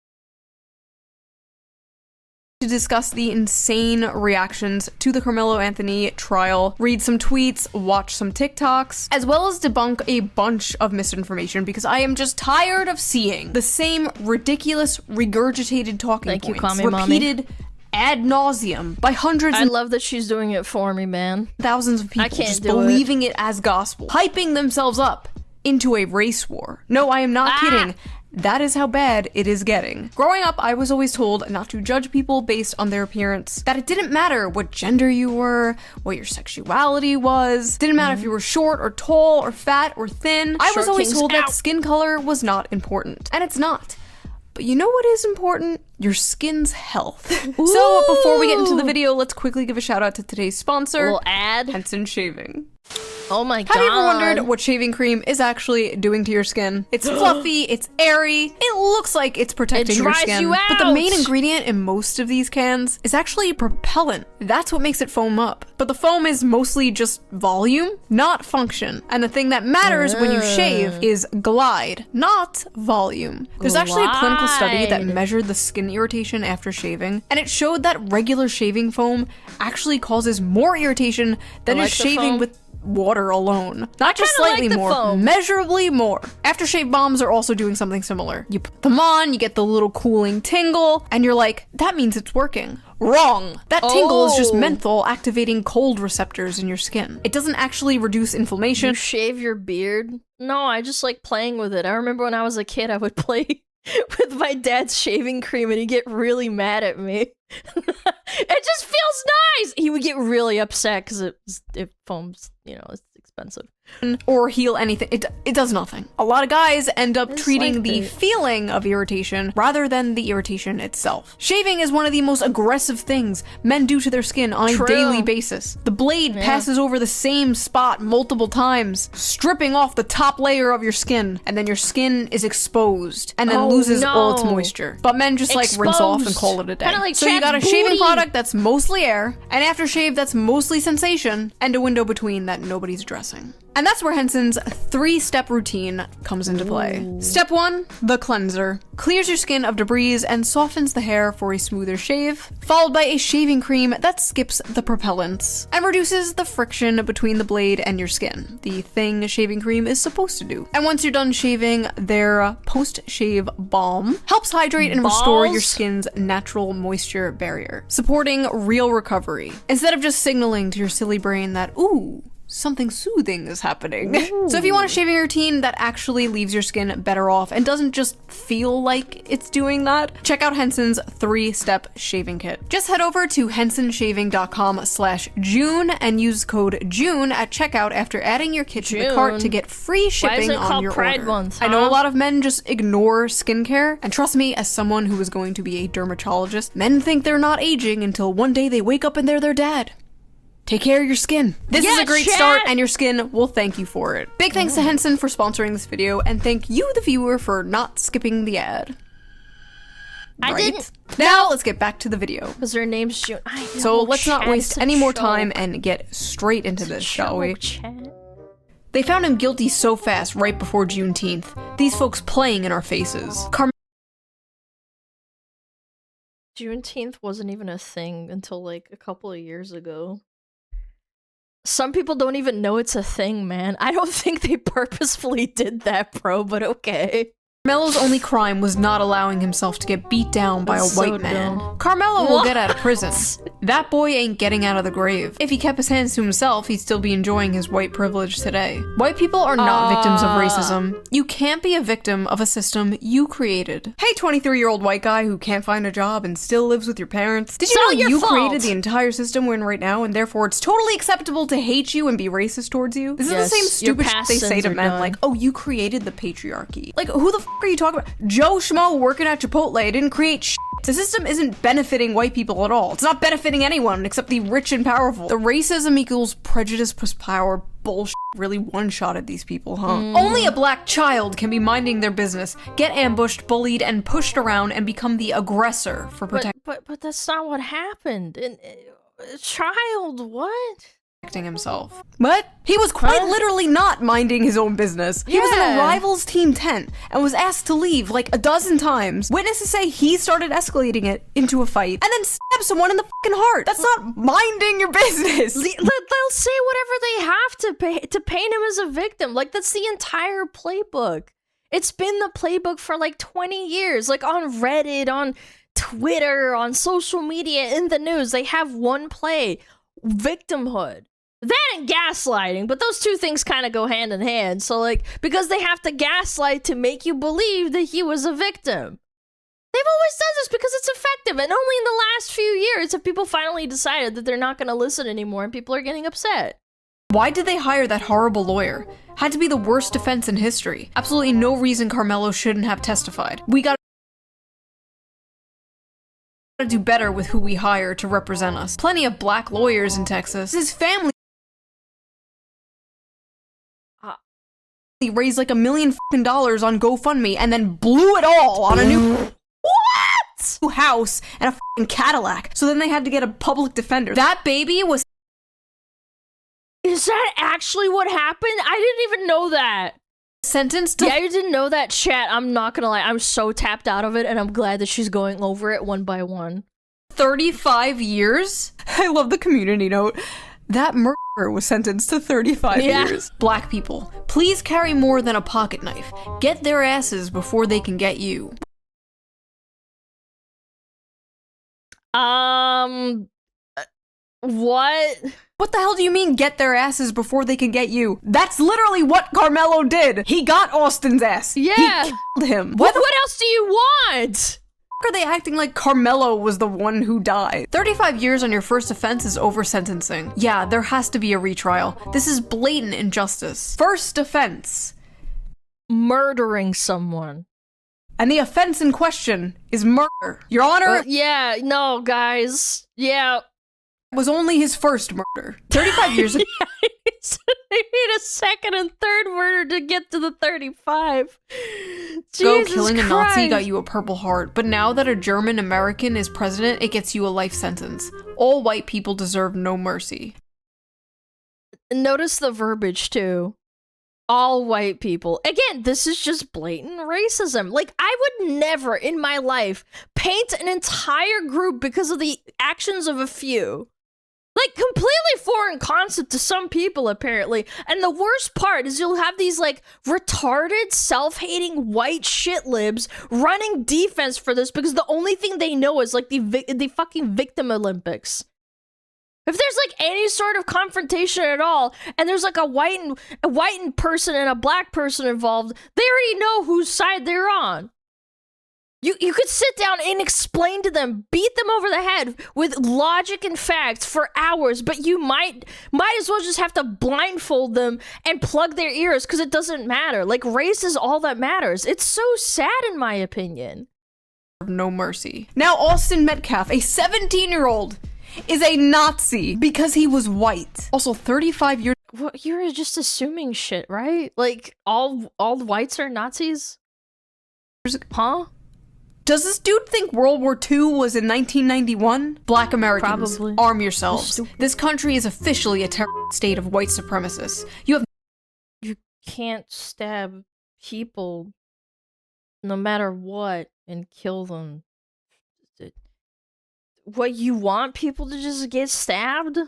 H: To discuss the insane reactions to the Carmelo Anthony trial, read some tweets, watch some TikToks, as well as debunk a bunch of misinformation because I am just tired of seeing the same ridiculous regurgitated talking points repeated ad nauseum by hundreds.
A: I love that she's doing it for me, man.
H: Thousands of people just believing it as gospel, hyping themselves up into a race war. No, I am not kidding. That is how bad it is getting. Growing up, I was always told not to judge people based on their appearance, that it didn't matter what gender you were, what your sexuality was, didn't matter if you were short or tall or fat or thin. I was always told that skin color was not important, and it's not. But you know what is important? Your skin's health. So before we get into the video, let's quickly give a shout out to today's sponsor,
A: a little ad.
H: Henson Shaving.
A: Oh my god.
H: Have you ever wondered what shaving cream is actually doing to your skin? It's fluffy, it's airy, it looks like it's protecting your skin. But the main ingredient in most of these cans is actually propellant. That's what makes it foam up. But the foam is mostly just volume, not function. And the thing that matters when you shave is glide, not volume. There's actually a clinical study that measured the skin irritation after shaving, and it showed that regular shaving foam actually causes more irritation than is shaving with water alone. Not just slightly more, measurably more. Aftershave bombs are also doing something similar. You put them on, you get the little cooling tingle, and you're like, that means it's working. Wrong! That tingle is just menthol activating cold receptors in your skin. It doesn't actually reduce inflammation.
A: You shave your beard? No, I just like playing with it. I remember when I was a kid, I would play with my dad's shaving cream and he'd get really mad at me. It just feels nice! He would get really upset because it foams, you know, it's expensive.
H: Or heal anything. It does nothing. A lot of guys end up treating the feeling of irritation rather than the irritation itself. Shaving is one of the most aggressive things men do to their skin on a daily basis. The blade passes over the same spot multiple times, stripping off the top layer of your skin, and then your skin is exposed and then loses all its moisture. But men just like rinse off and call it a day.
A: Like
H: so you got a shaving product that's mostly air, an aftershave that's mostly sensation, and a window between that nobody's addressing. And that's where Henson's 3-step routine comes into play. Ooh. Step 1, the cleanser. Clears your skin of debris and softens the hair for a smoother shave, followed by a shaving cream that skips the propellants and reduces the friction between the blade and your skin, the thing shaving cream is supposed to do. And once you're done shaving, their post-shave balm helps hydrate and restore your skin's natural moisture barrier, supporting real recovery, instead of just signaling to your silly brain that, ooh, something soothing is happening. So if you want a shaving routine that actually leaves your skin better off and doesn't just feel like it's doing that, check out Henson's 3-step shaving kit. Just head over to hensonshaving.com/June and use code June at checkout after adding your kit to the cart to get free shipping on your order.
A: Month, huh?
H: I know a lot of men just ignore skincare, and trust me, as someone who is going to be a dermatologist, men think they're not aging until one day they wake up and they're their dad. Take care of your skin. This is a great start, and your skin will thank you for it. Big thanks to Henson for sponsoring this video, and thank you, the viewer, for not skipping the ad.
A: I didn't.
H: Now let's get back to the video.
A: Because her name's June.
H: So let's not waste any more time and get straight into this, shall we? They found him guilty so fast right before Juneteenth. These folks playing in our faces.
A: Juneteenth wasn't even a thing until like a couple of years ago. Some people don't even know it's a thing, man. I don't think they purposefully did that, bro, but okay.
H: Carmelo's only crime was not allowing himself to get beat down by a white man. Carmelo will get out of prison. That boy ain't getting out of the grave. If he kept his hands to himself, he'd still be enjoying his white privilege today. White people are not victims of racism. You can't be a victim of a system you created. Hey, 23-year-old white guy who can't find a job and still lives with your parents. Did you know you created the entire system we're in right now, and therefore it's totally acceptable to hate you and be racist towards you? This is the same stupid shit they say to men, like, oh, you created the patriarchy. Like, who the f are you talking about? Joe Schmo working at Chipotle didn't create shit. The system isn't benefiting white people at all. It's not benefiting anyone except the rich and powerful. The racism equals prejudice plus power bullshit really one-shotted these people, huh? Only a black child can be minding their business, get ambushed, bullied, and pushed around and become the aggressor for protecting.
A: But that's not what happened. Child, what?
H: Himself. But he was quite literally not minding his own business. He was in a rival's team tent and was asked to leave like a dozen times. Witnesses say he started escalating it into a fight and then stabbed someone in the fucking heart. That's not minding your business.
A: They'll say whatever they have to paint him as a victim. Like, that's the entire playbook. It's been the playbook for like 20 years. Like, on Reddit, on Twitter, on social media, in the news, they have one play: victimhood. That and gaslighting, but those two things kind of go hand in hand. So, like, because they have to gaslight to make you believe that he was a victim. They've always done this because it's effective, and only in the last few years have people finally decided that they're not going to listen anymore, and people are getting upset.
H: Why did they hire that horrible lawyer? Had to be the worst defense in history. Absolutely no reason Carmelo shouldn't have testified. We gotta do better with who we hire to represent us. Plenty of black lawyers in Texas. His family raised like $1 million on GoFundMe and then blew it all on a new house and a Cadillac. So then they had to get a public defender. That baby was.
A: Is that actually what happened? I didn't even know that.
H: Sentenced to.
A: Yeah, you didn't know that, chat. I'm not gonna lie. I'm so tapped out of it, and I'm glad that she's going over it one by one.
H: 35 years? I love the community note. That murderer was sentenced to 35 years. Black people, please carry more than a pocket knife. Get their asses before they can get you.
A: What?
H: What the hell do you mean, get their asses before they can get you? That's literally what Carmelo did. He got Austin's ass.
A: Yeah.
H: He killed him.
A: What else do you want?
H: Are they acting like Carmelo was the one who died? 35 years on your first offense is over sentencing. Yeah, there has to be a retrial. This is blatant injustice. First offense.
A: Murdering someone.
H: And the offense in question is murder. Your Honor?
A: Yeah, no, guys. Yeah.
H: Was only his first murder. 35 years ago.
A: They need a second and third murder to get to the 35.
H: Go killing a Nazi got you a Purple Heart, but now that a German American is president, it gets you a life sentence. All white people deserve no mercy.
A: Notice the verbiage, too. all white people. Again, this is just blatant racism. Like, I would never in my life paint an entire group because of the actions of a few. Like, completely foreign concept to some people, apparently. And the worst part is you'll have these, like, retarded, self-hating white shit libs running defense for this because the only thing they know is, like, the fucking victim Olympics. If there's, like, any sort of confrontation at all, and there's, like, a white person and a black person involved, they already know whose side they're on. You could sit down and explain to them, beat them over the head with logic and facts for hours, but you might as well just have to blindfold them and plug their ears because it doesn't matter. Like, race is all that matters. It's so sad, in my opinion.
H: No mercy. Now, Austin Metcalf, a 17-year-old, is a Nazi because he was white. Also, 35 years.
A: Well, you're just assuming shit, right? Like, all whites are Nazis? Huh?
H: Does this dude think World War II was in 1991? Black Americans,
A: probably.
H: Arm yourselves. This country is officially a terrorist state of white supremacists. You
A: can't stab people no matter what and kill them. What, you want people to just get stabbed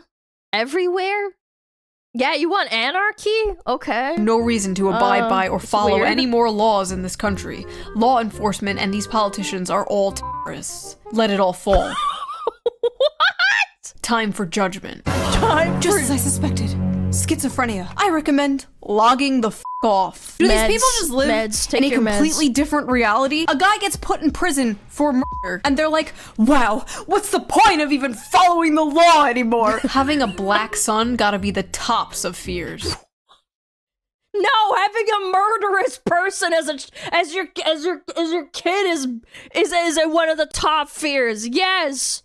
A: everywhere? Yeah, you want anarchy? Okay.
H: No reason to abide by or follow
A: weird.
H: any more laws in this country. Law enforcement and these politicians are all terrorists. Let it all fall.
A: What?
H: Time for judgment. Just as I suspected. Schizophrenia. I recommend logging the f off. Do these people just live in a completely different reality? A guy gets put in prison for murder, and they're like, wow, what's the point of even following the law anymore? Having a black son gotta be the tops of fears.
A: No, having a murderous person as your kid is one of the top fears. Yes.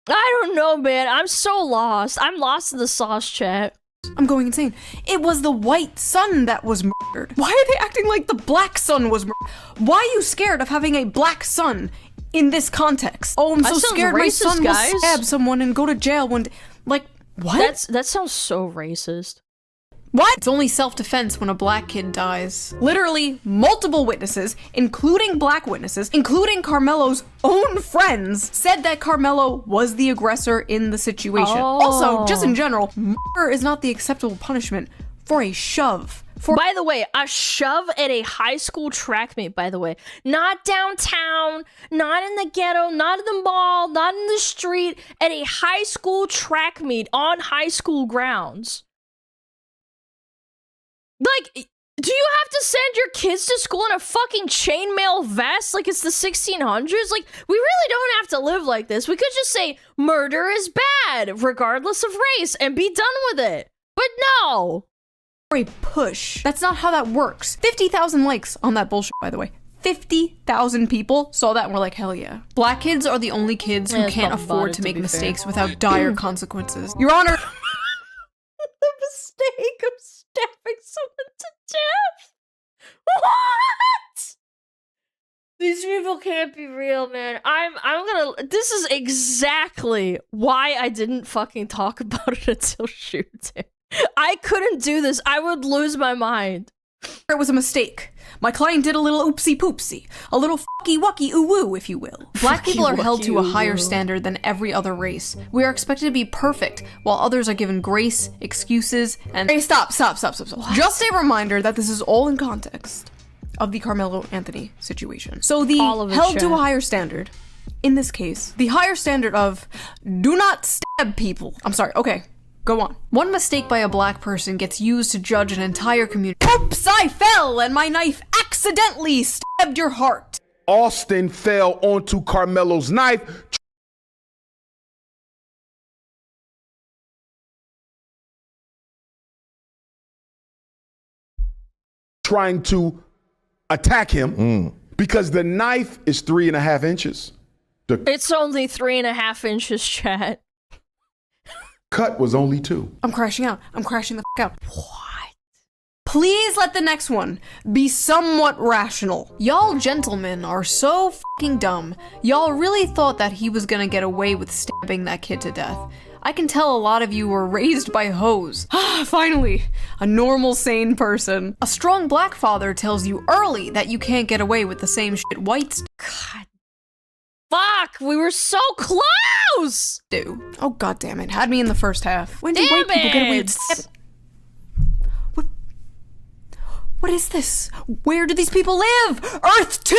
A: I don't know, man. I'm so lost. I'm lost in the sauce chat.
H: I'm going insane. It was the white son that was murdered. Why are they acting like the black son was murdered? Why are you scared of having a black son in this context? Oh, I'm so scared my son will stab someone and go to jail one day. Like, what?
A: That sounds so racist.
H: What? It's only self-defense when a black kid dies. Literally, multiple witnesses, including black witnesses, including Carmelo's own friends, said that Carmelo was the aggressor in the situation.
A: Oh.
H: Also, just in general, murder is not the acceptable punishment for a shove.
A: By the way, a shove at a high school track meet, by the way. Not downtown, not in the ghetto, not in the mall, not in the street, at a high school track meet on high school grounds. Like, do you have to send your kids to school in a fucking chainmail vest like it's the 1600s? Like, we really don't have to live like this. We could just say murder is bad, regardless of race, and be done with it. But no.
H: A push. That's not how that works. 50,000 likes on that bullshit, by the way. 50,000 people saw that and were like, hell yeah. Black kids are the only kids who can't afford to make mistakes without dire consequences. Your Honor.
A: The mistake of stabbing someone to death? What? These people can't be real, man. This is exactly why I didn't fucking talk about it until shooting. I couldn't do this. I would lose my mind.
H: It was a mistake. My client did a little oopsie poopsie. A little fucky wucky ooh woo, if you will. Black people are held to a higher standard than every other race. We are expected to be perfect, while others are given grace, excuses, and— Hey, stop. What? Just a reminder that this is all in context of the Carmelo Anthony situation. So the held to a higher standard, in this case, the higher standard of do not stab people. I'm sorry, okay. Go on. One mistake by a black person gets used to judge an entire community. Oops, I fell and my knife accidentally stabbed your heart.
K: Austin fell onto Carmelo's knife, trying to attack him because the knife is 3.5 inches.
A: It's only 3.5 inches, chat.
K: Cut was only 2.
H: I'm crashing out. I'm crashing the f out. What? Please let the next one be somewhat rational. Y'all gentlemen are so fucking dumb. Y'all really thought that he was gonna get away with stabbing that kid to death. I can tell a lot of you were raised by hoes. Finally, a normal, sane person. A strong black father tells you early that you can't get away with the same shit whites
A: God. Fuck, we were so close!
H: do. Oh, god damn it. Had me in the first half. When did white people get away with What is this? Where do these people live? Earth 2!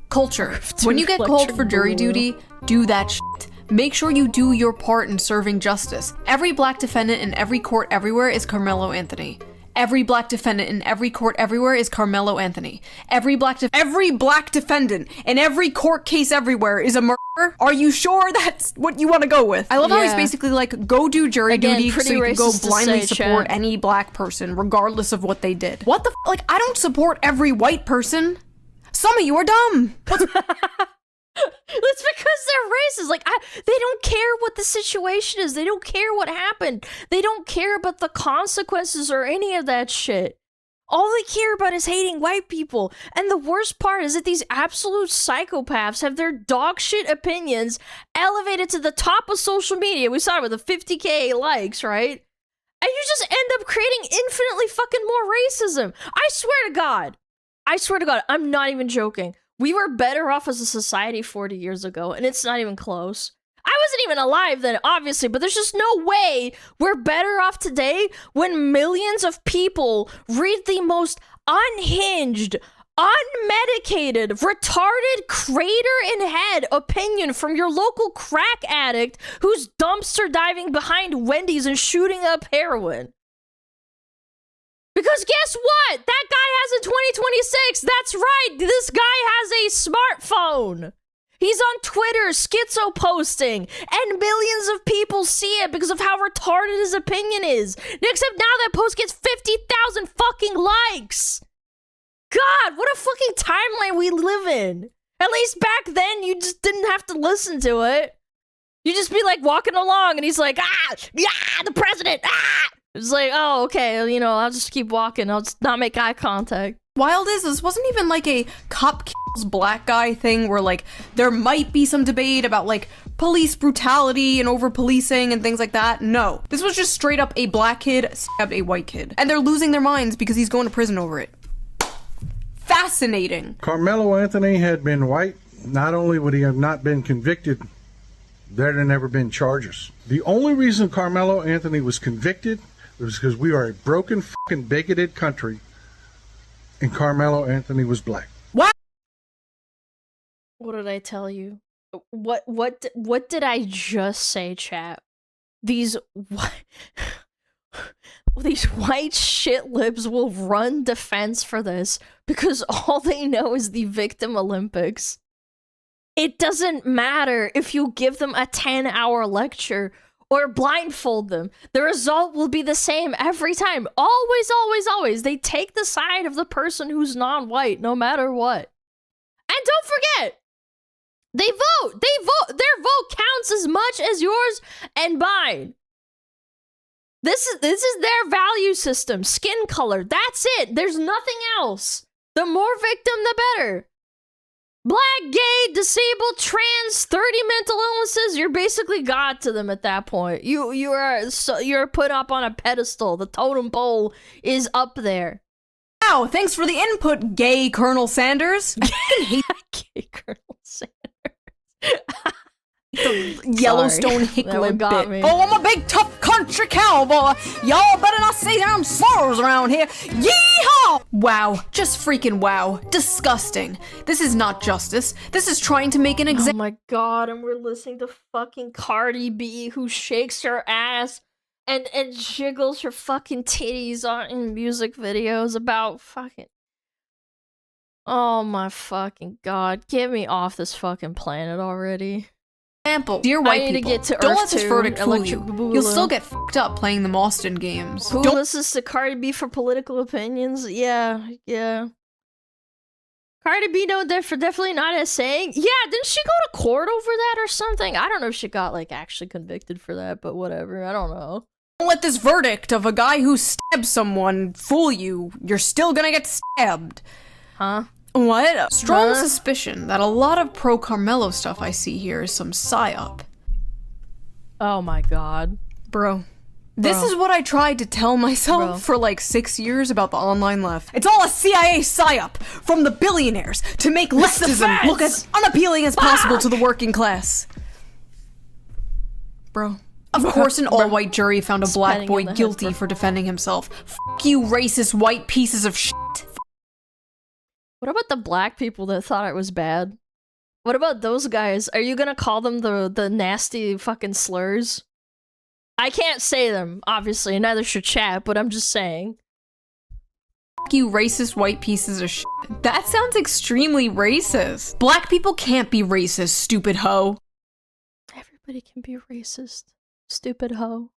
H: Culture. When you get called for jury duty, do that shit. Make sure you do your part in serving justice. Every black defendant in every court everywhere is Carmelo Anthony. Every black defendant in every court everywhere is Carmelo Anthony. Every black defendant in every court case everywhere is a murderer. Are you sure that's what you want to go with? I love how he's basically like, go do jury duty so you can go blindly support any black person regardless of what they did. What the like, I don't support every white person. Some of you are dumb.
A: It's because they're racist. Like, they don't care what the situation is. They don't care what happened. They don't care about the consequences or any of that shit. All they care about is hating white people. And the worst part is that these absolute psychopaths have their dog shit opinions elevated to the top of social media. We saw it with the 50K likes, right? And you just end up creating infinitely fucking more racism. I swear to God, I'm not even joking. We were better off as a society 40 years ago, and it's not even close. I wasn't even alive then, obviously, but there's just no way we're better off today when millions of people read the most unhinged, unmedicated, retarded, crater-in-head opinion from your local crack addict who's dumpster diving behind Wendy's and shooting up heroin. Because guess what? That guy has a 2026. That's right. This guy has a smartphone. He's on Twitter, schizo posting, and millions of people see it because of how retarded his opinion is. Except now that post gets 50,000 fucking likes. God, what a fucking timeline we live in. At least back then, you just didn't have to listen to it. You just be like walking along, and he's like, the president, It's like, oh, okay, you know, I'll just keep walking. I'll just not make eye contact.
H: Wild is, this wasn't even like a cop kills black guy thing where like there might be some debate about like police brutality and over policing and things like that. No, this was just straight up a black kid stabbed a white kid. And they're losing their minds because he's going to prison over it. Fascinating.
L: Carmelo Anthony had been white, not only would he have not been convicted, there'd have never been charges. The only reason Carmelo Anthony was convicted was because we are a broken, fucking bigoted country, and Carmelo Anthony was black.
H: What?
A: What did I tell you? What did I just say, chat? These white shit libs will run defense for this because all they know is the victim Olympics. It doesn't matter if you give them a 10-hour lecture or blindfold them. The result will be the same every time. Always, always, always. They take the side of the person who's non-white, no matter what. And don't forget, they vote. Their vote counts as much as yours and mine. This is their value system. Skin color. That's it. There's nothing else. The more victim, the better. Black, gay, disabled, trans, 30 mental illnesses, you're basically God to them at that point. You're put up on a pedestal. The totem pole is up there.
H: Wow, thanks for the input, gay Colonel Sanders. I hate
A: gay Colonel Sanders.
H: The Yellowstone Hickler bit.
A: Me.
H: Oh, I'm a big tough country cowboy. Y'all better not say them slurs around here. Yeehaw! Wow, just freaking wow. Disgusting. This is not justice. This is trying to make an example.
A: Oh my god, and we're listening to fucking Cardi B who shakes her ass and jiggles her fucking titties in music videos about fucking... Oh my fucking god. Get me off this fucking planet already.
H: Dear white people,
A: get to
H: don't
A: Earth
H: let this
A: 2,
H: verdict fool you.
A: Boogaloo.
H: You'll still get fucked up playing the Austin games.
A: Who listens to Cardi B for political opinions? Yeah. Cardi B, definitely not as saying. Yeah, didn't she go to court over that or something? I don't know if she got, like, actually convicted for that, but whatever. I don't know.
H: Don't let this verdict of a guy who stabbed someone fool you. You're still gonna get stabbed.
A: Huh?
H: What? Strong suspicion that a lot of pro-Carmelo stuff I see here is some psyop.
A: Oh my god.
H: Bro. This is what I tried to tell myself for like 6 years about the online left. It's all a CIA psyop from the billionaires to make leftism look as unappealing as possible to the working class. Bro. Of course an all-white jury found a black boy guilty for defending himself. F*** you racist white pieces of shit.
A: What about the black people that thought it was bad? What about those guys? Are you gonna call them the nasty fucking slurs? I can't say them, obviously, and neither should chat, but I'm just saying.
H: F*** you racist white pieces of shit. That sounds extremely racist. Black people can't be racist, stupid hoe.
A: Everybody can be racist, stupid hoe.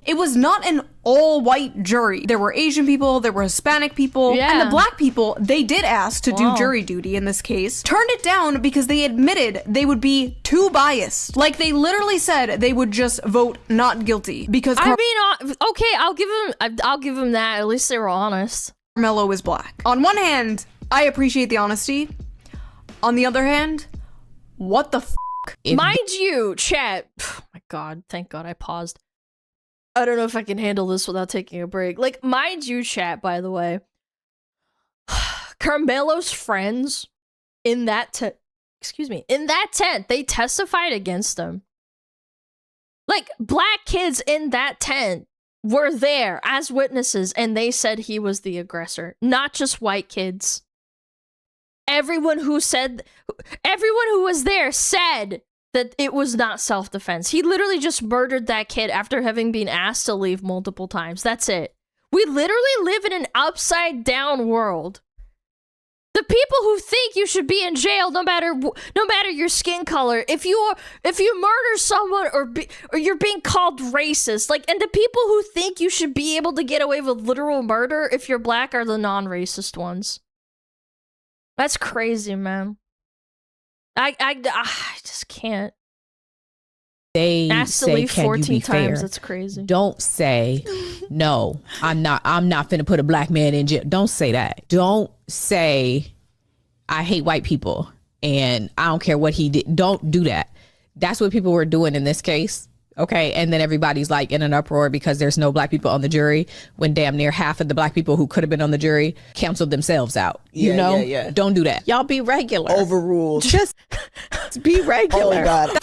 H: It was not an all-white jury. There were Asian people, there were Hispanic people, and the black people, they did ask to do jury duty in this case, turned it down because they admitted they would be too biased. Like, they literally said they would just vote not guilty because
A: I mean, okay, I'll give them that. At least they were honest.
H: Carmelo is black. On one hand, I appreciate the honesty. On the other hand, what the f***?
A: Mind you, chat. Oh my god, thank god I paused. I don't know if I can handle this without taking a break. Like, mind you, chat, by the way. Carmelo's friends in that tent, they testified against him. Like, black kids in that tent were there as witnesses, and they said he was the aggressor, not just white kids. Everyone who was there said that it was not self-defense. He literally just murdered that kid after having been asked to leave multiple times. That's it. We literally live in an upside-down world. The people who think you should be in jail, no matter your skin color, if you murder someone or you're being called racist, like, and the people who think you should be able to get away with literal murder if you're black are the non-racist ones. That's crazy, man. I just can't.
M: They
A: asked to
M: say,
A: leave
M: can
A: 14
M: you be
A: times.
M: fair?
A: That's crazy.
M: Don't say, no, I'm not finna put a black man in jail. Don't say that. Don't say, I hate white people and I don't care what he did. Don't do that. That's what people were doing in this case. Okay. And then everybody's like in an uproar because there's no black people on the jury when damn near half of the black people who could have been on the jury canceled themselves out. You know? Don't do that. Y'all be regular.
N: Overruled.
M: Just be regular.
N: Oh God.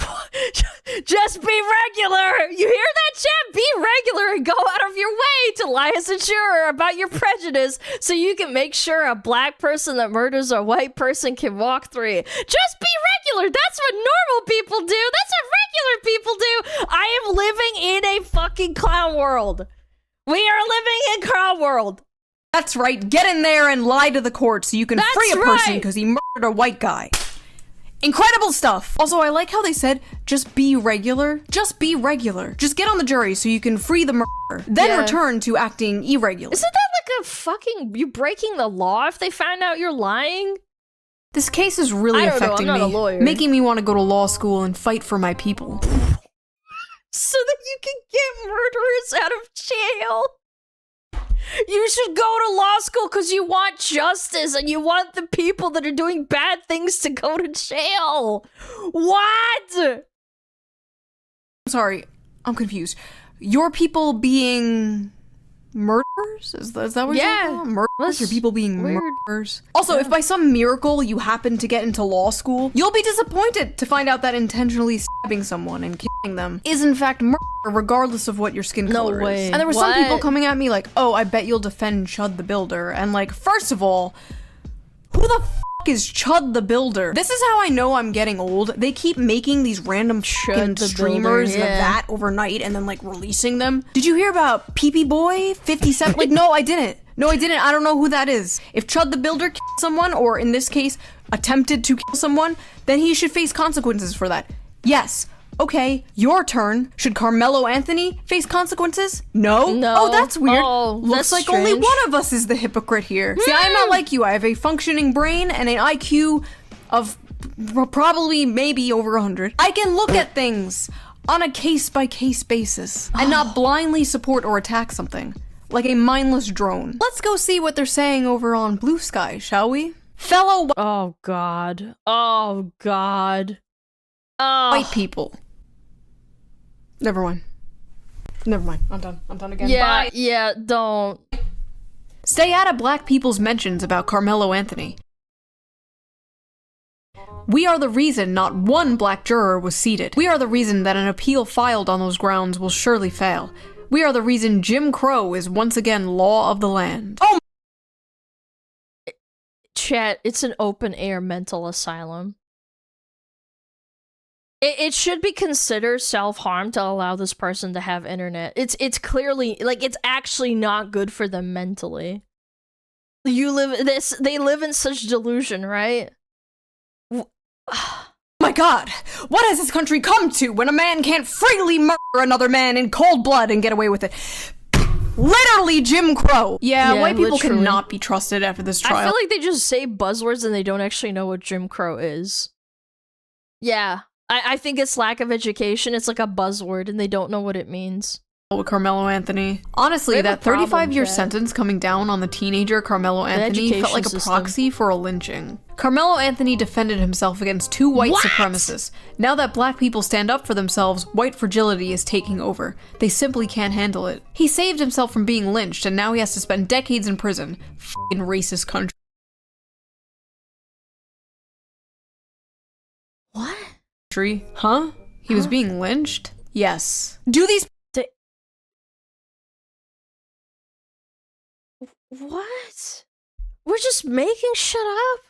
A: Just be regular. You hear that, chat? Be regular and go out of your way to lie as a juror about your prejudice so you can make sure a black person that murders a white person can walk through it. Just be regular. That's what normal people do. That's what regular people do. I am living in a fucking clown world. We are living in clown world.
H: That's right. Get in there and lie to the court so you can free a person because he murdered a white guy. Incredible stuff. Also, I like how they said, just be regular. Just be regular. Just get on the jury so you can free the murderer. Then return to acting irregular.
A: Isn't that like a fucking, you breaking the law if they find out you're lying?
H: This case is really affecting me. I'm not a lawyer. Making me want to go to law school and fight for my people.
A: So that you can get murderers out of jail. You should go to law school because you want justice and you want the people that are doing bad things to go to jail. What?
H: I'm sorry, I'm confused. Your people being murderers? Is that what you're saying? Murderers? Your people being murderers? Also, if by some miracle you happen to get into law school, you'll be disappointed to find out that intentionally stabbing someone and killing them is in fact murder, regardless of what your skin color is. And there were some people coming at me like, oh, I bet you'll defend Chud the Builder. And like, first of all, who the f is Chud the Builder? This is how I know I'm getting old. They keep making these random streamers of that overnight and then like releasing them. Did you hear about PP Boy 57? Like, no, I didn't. No, I didn't. I don't know who that is. If Chud the Builder killed someone, or in this case, attempted to kill someone, then he should face consequences for that. Yes. Okay, your turn. Should Carmelo Anthony face consequences? No?
A: No.
H: Oh, that's weird.
A: Oh,
H: Looks
A: that's
H: like
A: strange.
H: only one of us is the hypocrite here. See, I'm not like you. I have a functioning brain and an IQ of probably maybe over 100. I can look at things on a case-by-case basis and not blindly support or attack something, like a mindless drone. Let's go see what they're saying over on Blue Sky, shall we? Fellow
A: Oh, God. Oh, God. Oh.
H: white people. Never mind. Never mind. I'm done. I'm done again.
A: Yeah,
H: Bye.
A: yeah, don't.
H: Stay out of black people's mentions about Carmelo Anthony. We are the reason not one black juror was seated. We are the reason that an appeal filed on those grounds will surely fail. We are the reason Jim Crow is once again law of the land. Oh!
A: Chat, it's an open-air mental asylum. It should be considered self-harm to allow this person to have internet. It's clearly, like, it's actually not good for them mentally. They live in such delusion, right?
H: My god, what has this country come to when a man can't freely murder another man in cold blood and get away with it? Literally Jim Crow. Yeah, white people cannot be trusted after this trial.
A: I feel like they just say buzzwords and they don't actually know what Jim Crow is. Yeah, I think it's lack of education. It's like a buzzword and they don't know what it means.
H: With Carmelo Anthony. Honestly, that 35-year sentence coming down on the teenager Carmelo Anthony felt like a proxy for a lynching. Carmelo Anthony defended himself against two white supremacists. Now that black people stand up for themselves, white fragility is taking over. They simply can't handle it. He saved himself from being lynched, and now he has to spend decades in prison. F***ing racist country.
A: What?
H: Huh? He was being lynched? Yes. Do these
A: What? We're just making shit up?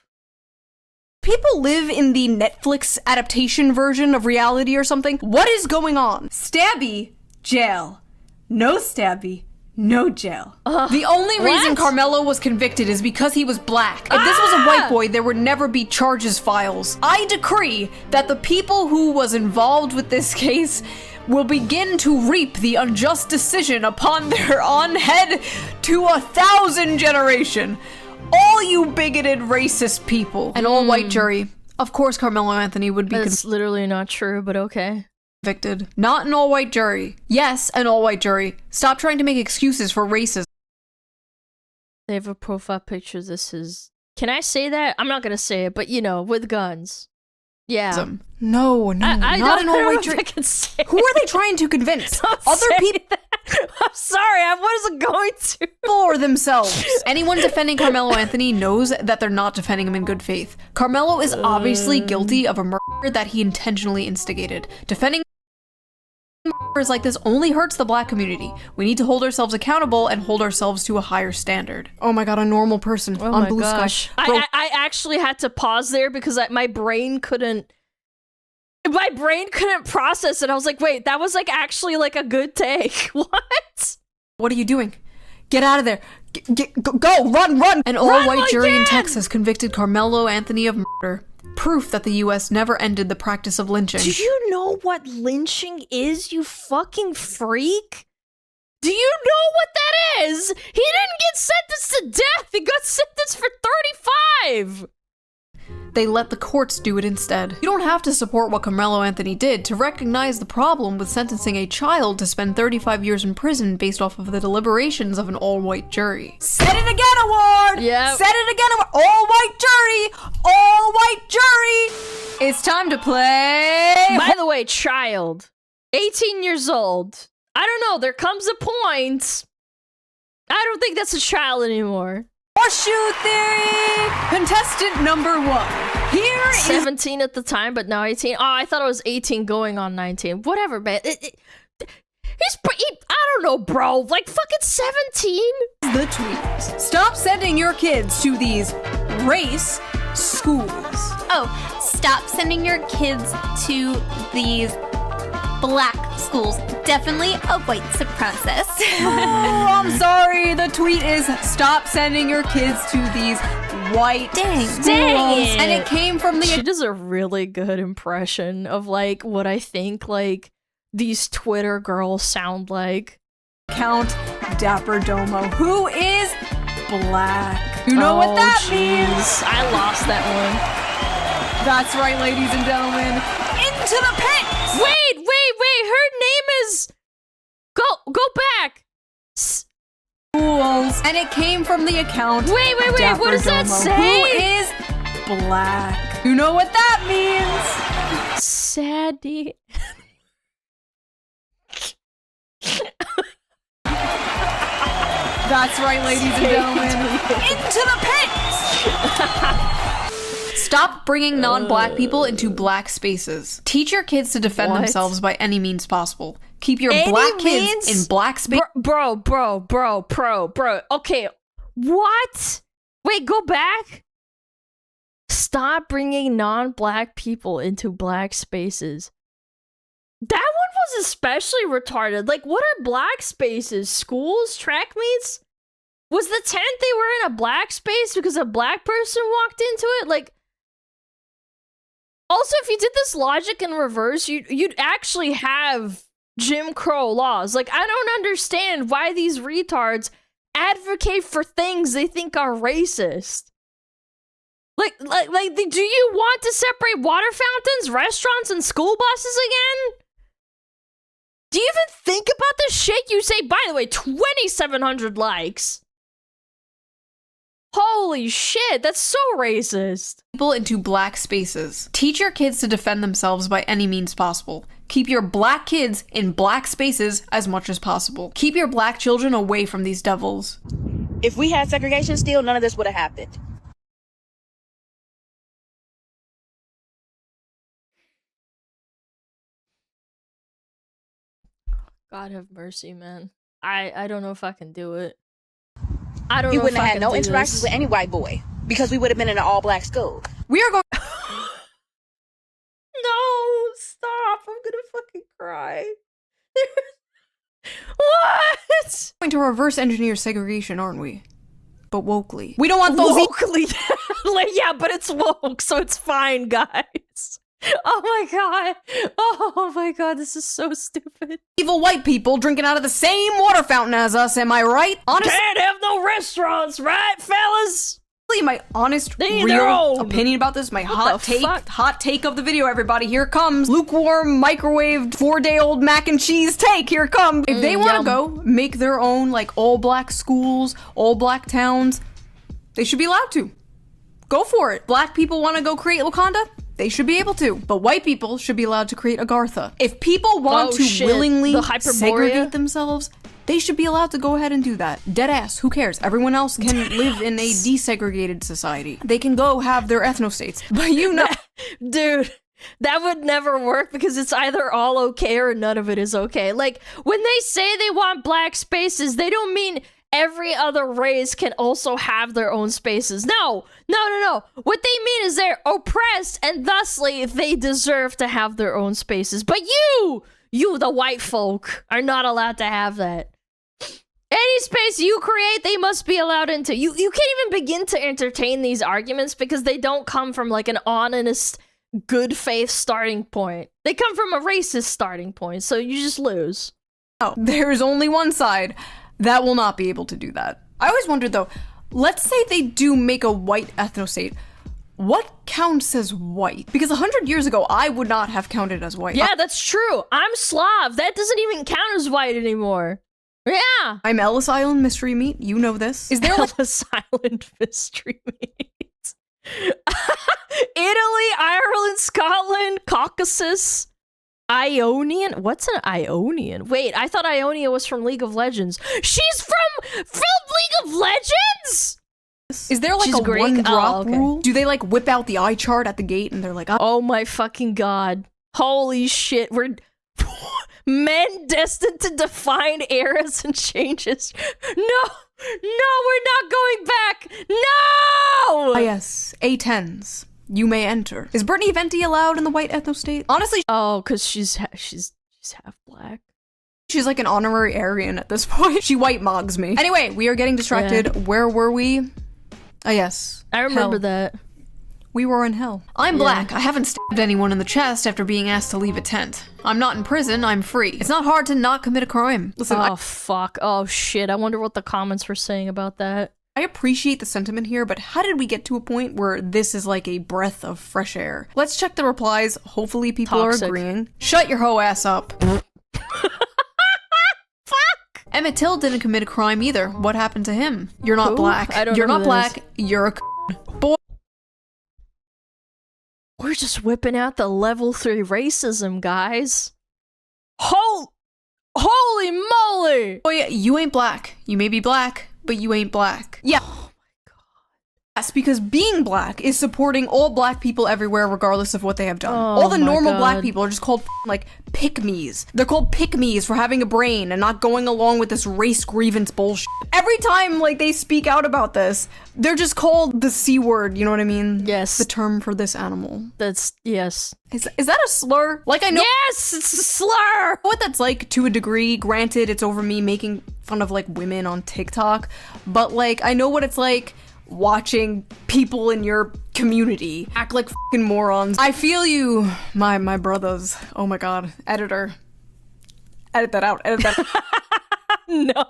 H: people live in the Netflix adaptation version of reality or something? What is going on? Stabby, jail. No Stabby, no jail. The only reason Carmelo was convicted is because he was black. If this was a white boy, there would never be charges files. I decree that the people who was involved with this case will begin to reap the unjust decision upon their own head to 1,000 generation. All you bigoted racist people. An all-white jury. Of course Carmelo Anthony would be
A: That's literally not true, but okay.
H: Convicted. Not an all-white jury. Yes, an all-white jury. Stop trying to make excuses for racism.
A: They have a profile picture. This is... Can I say that? I'm not gonna say it, but you know, with guns. Yeah.
H: No, not an all-white jury. Who are they trying to convince? Other people?
A: I'm sorry, I wasn't going to.
H: Or themselves. Anyone defending Carmelo Anthony knows that they're not defending him in good faith. Carmelo is obviously guilty of a murder that he intentionally instigated. Defending murders like this only hurts the black community. We need to hold ourselves accountable and hold ourselves to a higher standard. Oh my god, a normal person on Blue Sky.
A: I actually had to pause there because my brain couldn't process it. I was like, wait, that was like actually like a good take. What?
H: What are you doing? Get out of there. Go, run. An all-white jury in Texas convicted Carmelo Anthony of murder. Proof that the US never ended the practice of lynching.
A: Do you know what lynching is, you fucking freak? Do you know what that is? He didn't get sentenced to death. He got sentenced for 35.
H: They let the courts do it instead. You don't have to support what Carmelo Anthony did to recognize the problem with sentencing a child to spend 35 years in prison based off of the deliberations of an all-white jury. Said it again, award!
A: Yeah.
H: Said it again, award! All-white jury! All-white jury! It's time to play...
A: By the way, child. 18 years old. I don't know, there comes a point. I don't think that's a child anymore.
H: Horseshoe theory! Contestant number 1. Here is
A: 17 at the time, but now 18. Oh, I thought it was 18 going on 19. Whatever, man. I don't know, bro. Like, fucking 17?
H: The tweet. Stop sending your kids to these race schools.
N: Oh, stop sending your kids to these black schools. Definitely a white supremacist.
H: Oh, I'm sorry. The tweet is stop sending your kids to these white schools.
A: Dang it.
H: And it came from the...
A: She does a really good impression of, like, what I think, like, these Twitter girls sound like.
H: Count Dapper Domo, who is black. You know what that means?
A: I lost that one.
H: That's right, ladies and gentlemen. Into the pit!
A: Wait! Her name is... Go back!
H: Schools. And it came from the account...
A: Wait,
H: Dapper
A: what does that
H: Domo,
A: say?
H: Who is black. You know what that means?
A: Sadie.
H: That's right, ladies and gentlemen. Into the pit! Stop bringing non-black people into black spaces. Teach your kids to defend themselves by any means possible. Keep your black kids in black space.
A: Bro. Okay, what? Wait, go back. Stop bringing non-black people into black spaces. That one was especially retarded. Like, what are black spaces? Schools? Track meets? Was the tent they were in a black space because a black person walked into it? Like, also, if you did this logic in reverse, you'd actually have Jim Crow laws. Like, I don't understand why these retards advocate for things they think are racist. Like, do you want to separate water fountains, restaurants, and school buses again? Do you even think about the shit you say? By the way, 2,700 likes. Holy shit, that's so racist.
H: People into black spaces. Teach your kids to defend themselves by any means possible. Keep your black kids in black spaces as much as possible. Keep your black children away from these devils.
O: If we had segregation still, none of this would have happened.
A: God have mercy, man. I don't know if I can do it. I don't know.
O: You wouldn't
A: if
O: have had no interactions with any white boy because we would have been in an all-black school.
H: We are going.
A: No, stop! I'm gonna fucking cry. What?
H: Going to reverse engineer segregation, aren't we? But wokely. We don't want those
A: wokely. Like, yeah, but it's woke, so it's fine, guys. Oh my god. Oh my god, this is so stupid.
H: Evil white people drinking out of the same water fountain as us, am I right?
A: Honestly, can't have no restaurants, right, fellas?
H: My honest, real opinion about this, my hot take of the video, everybody, here it comes. Lukewarm, microwaved, 4-day-old mac and cheese take, here it comes. If they want to go make their own, like, all-black schools, all-black towns, they should be allowed to. Go for it. Black people want to go create Wakanda? They should be able to, but white people should be allowed to create Agartha. If people want to willingly segregate themselves, they should be allowed to go ahead and do that. Deadass, who cares? Everyone else can live in a desegregated society. They can go have their ethnostates, but you know...
A: Dude, that would never work because it's either all okay or none of it is okay. Like, when they say they want black spaces, they don't mean every other race can also have their own spaces. No. What they mean is they're oppressed and thusly they deserve to have their own spaces. But you, the white folk, are not allowed to have that. Any space you create, they must be allowed into. You can't even begin to entertain these arguments because they don't come from like an honest, good faith starting point. They come from a racist starting point, so you just lose.
H: Oh, there's only one side that will not be able to do that. I always wondered though, let's say they do make a white ethnostate. What counts as white? Because 100 years ago, I would not have counted as white.
A: Yeah, that's true. I'm Slav. That doesn't even count as white anymore. Yeah.
H: I'm Ellis Island mystery meat. You know this. Is there
A: Ellis Island mystery meat? Italy, Ireland, Scotland, Caucasus. Ionian? What's an Ionian? Wait, I thought Ionia was from League of Legends. She's from League of Legends?
H: Is there like a one-drop rule? Do they like whip out the eye chart at the gate and they're like,
A: oh my fucking god. Holy shit, we're men destined to define eras and changes. No, we're not going back. No!
H: Yes, A10s. You may enter. Is Brittany Venti allowed in the white ethnostate? Honestly,
A: because she's half black.
H: She's like an honorary Aryan at this point. She white mogs me. Anyway, we are getting distracted. Yeah. Where were we? Yes.
A: I remember that.
H: We were in hell. I'm black. I haven't stabbed anyone in the chest after being asked to leave a tent. I'm not in prison. I'm free. It's not hard to not commit a crime. Listen,
A: fuck. Oh, shit. I wonder what the comments were saying about that.
H: I appreciate the sentiment here, but how did we get to a point where this is like a breath of fresh air? Let's check the replies. Hopefully people are agreeing. Shut your hoe ass up.
A: Fuck!
H: Emmett Till didn't commit a crime either. What happened to him? You're not black. You're not black. You're a boy.
A: We're just whipping out the level 3 racism, guys. Holy moly!
H: Boy, you ain't black. You may be black, but you ain't black. Yeah. Yes, because being black is supporting all black people everywhere, regardless of what they have done. All the normal black people are just called like pick-me's. They're called pick-me's for having a brain and not going along with this race grievance bullshit. Every time like they speak out about this, they're just called the C word, you know what I mean?
A: Yes.
H: The term for this animal.
A: That's, yes.
H: Is that a slur? Like I know-
A: Yes, it's a slur!
H: What that's like to a degree, granted it's over me making fun of like women on TikTok, but like I know what it's like watching people in your community act like fucking morons. I feel you, my brothers. Oh my god. Editor. Edit that out. Edit that out.
A: No.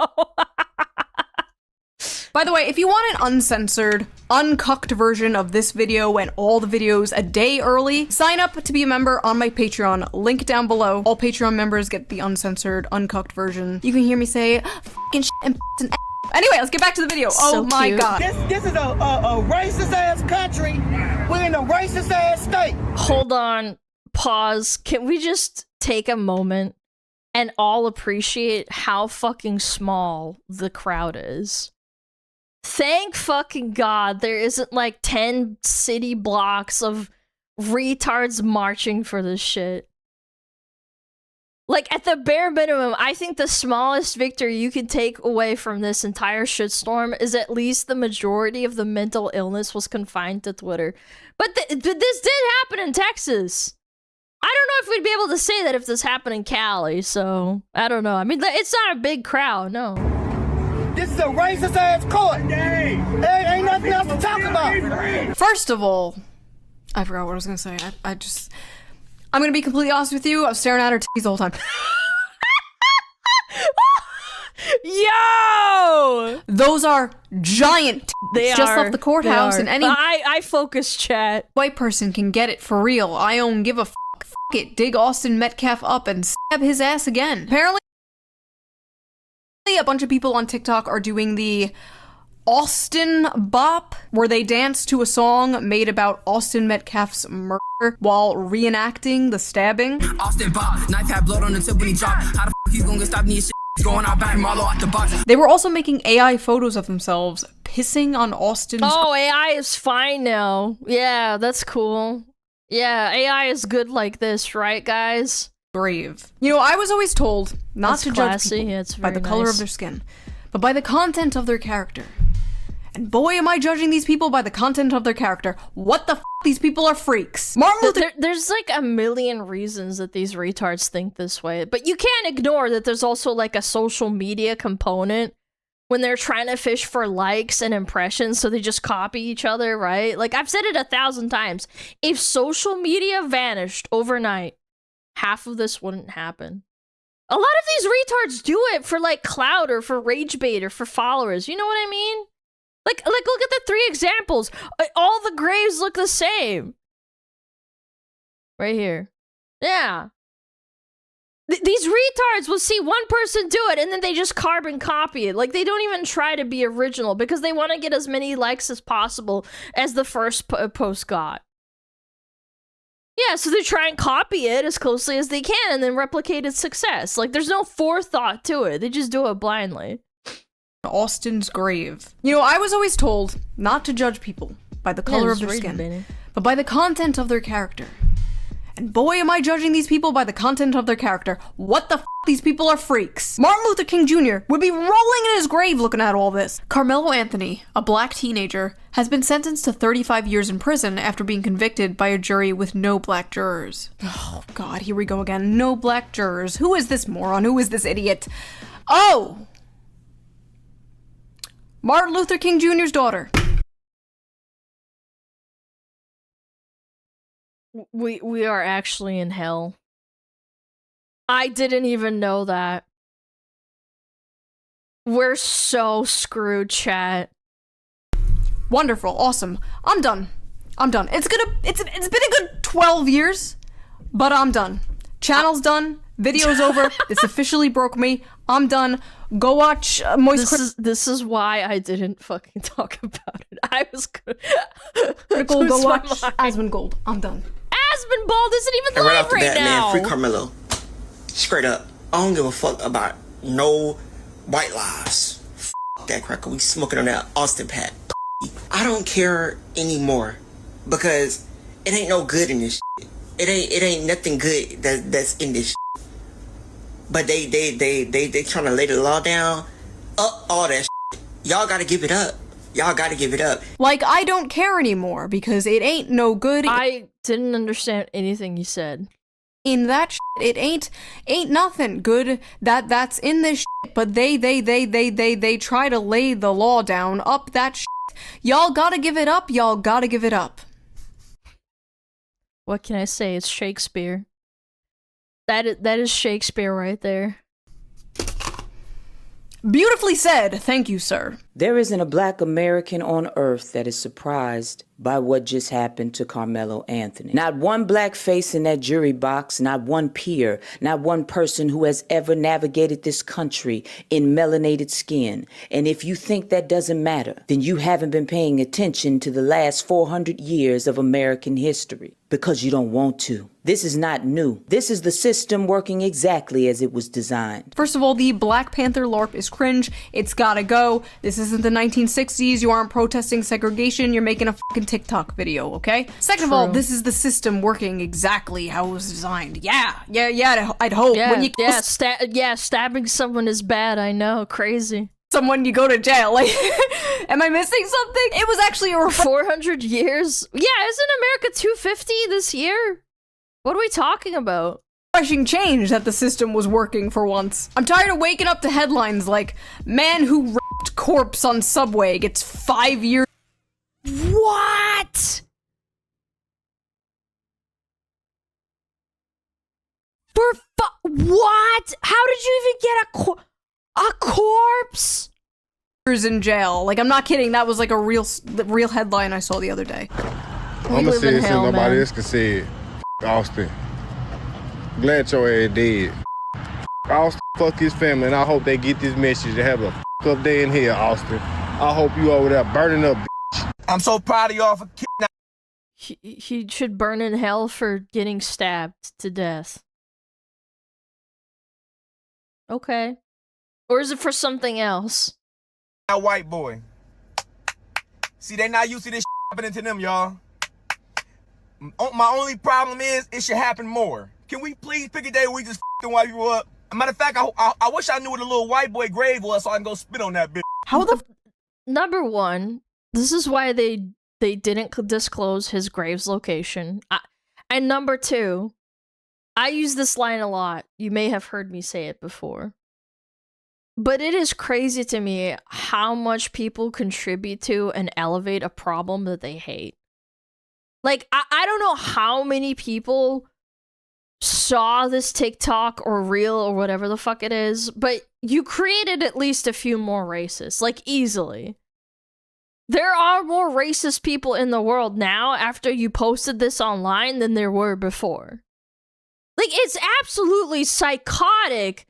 H: By the way, if you want an uncensored, uncucked version of this video and all the videos a day early, sign up to be a member on my Patreon. Link down below. All Patreon members get the uncensored, uncucked version. You can hear me say fucking shit and and Anyway, let's get back to the video. Oh my god.
D: This is a racist ass country. We're in a racist ass state.
A: Hold on. Pause. Can we just take a moment and all appreciate how fucking small the crowd is? Thank fucking god there isn't like 10 city blocks of retards marching for this shit. Like, at the bare minimum, I think the smallest victory you can take away from this entire shitstorm is at least the majority of the mental illness was confined to Twitter. But this did happen in Texas. I don't know if we'd be able to say that if this happened in Cali, so I don't know. I mean, it's not a big crowd, no.
D: This is a racist ass court. There ain't nothing else to talk about.
H: First of all, I forgot what I was gonna say. I'm gonna be completely honest with you. I was staring at her titties the whole time.
A: Yo!
H: Those are giant titties.
A: They
H: just
A: are.
H: off the courthouse, and any
A: I focus chat.
H: White person can get it for real. I don't give a fuck. Fuck it. Dig Austin Metcalf up and stab his ass again. Apparently, a bunch of people on TikTok are doing the Austin Bop, where they dance to a song made about Austin Metcalf's murder while reenacting the stabbing.
P: Austin Bop, knife had blood on the tip when he dropped. How the fuck you gonna stop me? Going out back Marlo out the box.
H: They were also making AI photos of themselves pissing on Austin's.
A: Oh, AI is fine now. Yeah, that's cool. Yeah, AI is good like this, right, guys?
H: Grave. You know, I was always told not
A: That's
H: to
A: classy.
H: judge people
A: Yeah, it's
H: by the
A: very
H: color
A: nice.
H: of their skin, but by the content of their character. And boy, am I judging these people by the content of their character. What the f***? These people are freaks. Martin Luther-
A: There's like a million reasons that these retards think this way, but you can't ignore that there's also like a social media component when they're trying to fish for likes and impressions, so they just copy each other, right? Like, I've said it 1,000 times. If social media vanished overnight, half of this wouldn't happen. A lot of these retards do it for like clout or for rage bait or for followers. You know what I mean? Like look at the 3 examples. All the graves look the same. Right here. Yeah. These retards will see one person do it and then they just carbon copy it. Like, they don't even try to be original because they want to get as many likes as possible as the first post got. Yeah, so they try and copy it as closely as they can and then replicate its success. Like, there's no forethought to it. They just do it blindly.
H: Austin's grave. You know, I was always told not to judge people by the color of their skin, but by the content of their character. And boy, am I judging these people by the content of their character. What the f***? These people are freaks. Martin Luther King Jr. would be rolling in his grave looking at all this. Carmelo Anthony, a black teenager, has been sentenced to 35 years in prison after being convicted by a jury with no black jurors. Oh god, here we go again. No black jurors. Who is this moron? Who is this idiot? Oh! Martin Luther King Jr.'s daughter.
A: We are actually in hell. I didn't even know that. We're so screwed, chat.
H: Wonderful, awesome. I'm done. It's been a good 12 years, but I'm done. Channel's done. Video's over. This officially broke me. I'm done. Go watch
A: This is why I didn't fucking talk about it. I was good.
H: Critical. Go watch Asmongold. I'm done.
A: Asmongold isn't even live
Q: right off the bat,
A: now.
Q: Man, free Carmelo. Straight up. I don't give a fuck about no white lies. that cracker. We smoking on that Austin Pat. I don't care anymore because it ain't no good in this shit. It ain't nothing good that's in this shit. But they trying to lay the law down. All that shit. Y'all gotta give it up. Y'all gotta give it up.
H: Like, I don't care anymore because it ain't no good.
A: I didn't understand anything you said.
H: In that shit, it ain't nothing good that's in this shit, but they try to lay the law down up that shit. Y'all gotta give it up. Y'all gotta give it up.
A: What can I say? It's Shakespeare. That is Shakespeare right there.
H: Beautifully said. Thank you, sir.
R: There isn't a black American on earth that is surprised by what just happened to Carmelo Anthony. Not one black face in that jury box, not one peer, not one person who has ever navigated this country in melanated skin. And if you think that doesn't matter, then you haven't been paying attention to the last 400 years of American history because you don't want to. This is not new. This is the system working exactly as it was designed.
H: First of all, the Black Panther LARP is cringe. It's gotta go. This isn't the 1960s. You aren't protesting segregation. You're making a fucking TikTok video, okay? Second of all, this is the system working exactly how it was designed. Yeah, I'd hope.
A: Yeah, stabbing someone is bad, I know, crazy.
H: Someone, you go to jail. Like, am I missing something? It was actually a
A: 400 years? Yeah, isn't America 250 this year? What are we talking about?
H: Refreshing change that the system was working for once. I'm tired of waking up to headlines like, man who raped corpse on subway gets 5 years.
A: What? What? How did you even get a corpse?
H: In jail. Like, I'm not kidding. That was like a real headline I saw the other day.
S: I'm gonna say it so nobody else can say it. Austin. Glad your ass dead. Austin, fuck his family, and I hope they get this message to have a up day in here, Austin. I hope you over there burning up, bitch.
I: I'm so proud of y'all for
A: He should burn in hell for getting stabbed to death. Okay. Or is it for something else?
I: A white boy. See, they not used to this happening to them, y'all. My only problem is it should happen more. Can we please pick a day where we just f***ing white people up? Matter of fact, I wish I knew what a little white boy grave was so I can go spit on that bitch.
H: How the
A: Number one, this is why they didn't disclose his grave's location. And number two, I use this line a lot. You may have heard me say it before. But it is crazy to me how much people contribute to and elevate a problem that they hate. Like, I don't know how many people saw this TikTok or reel or whatever the fuck it is, but you created at least a few more racists, like, easily. There are more racist people in the world now after you posted this online than there were before. Like, it's absolutely psychotic,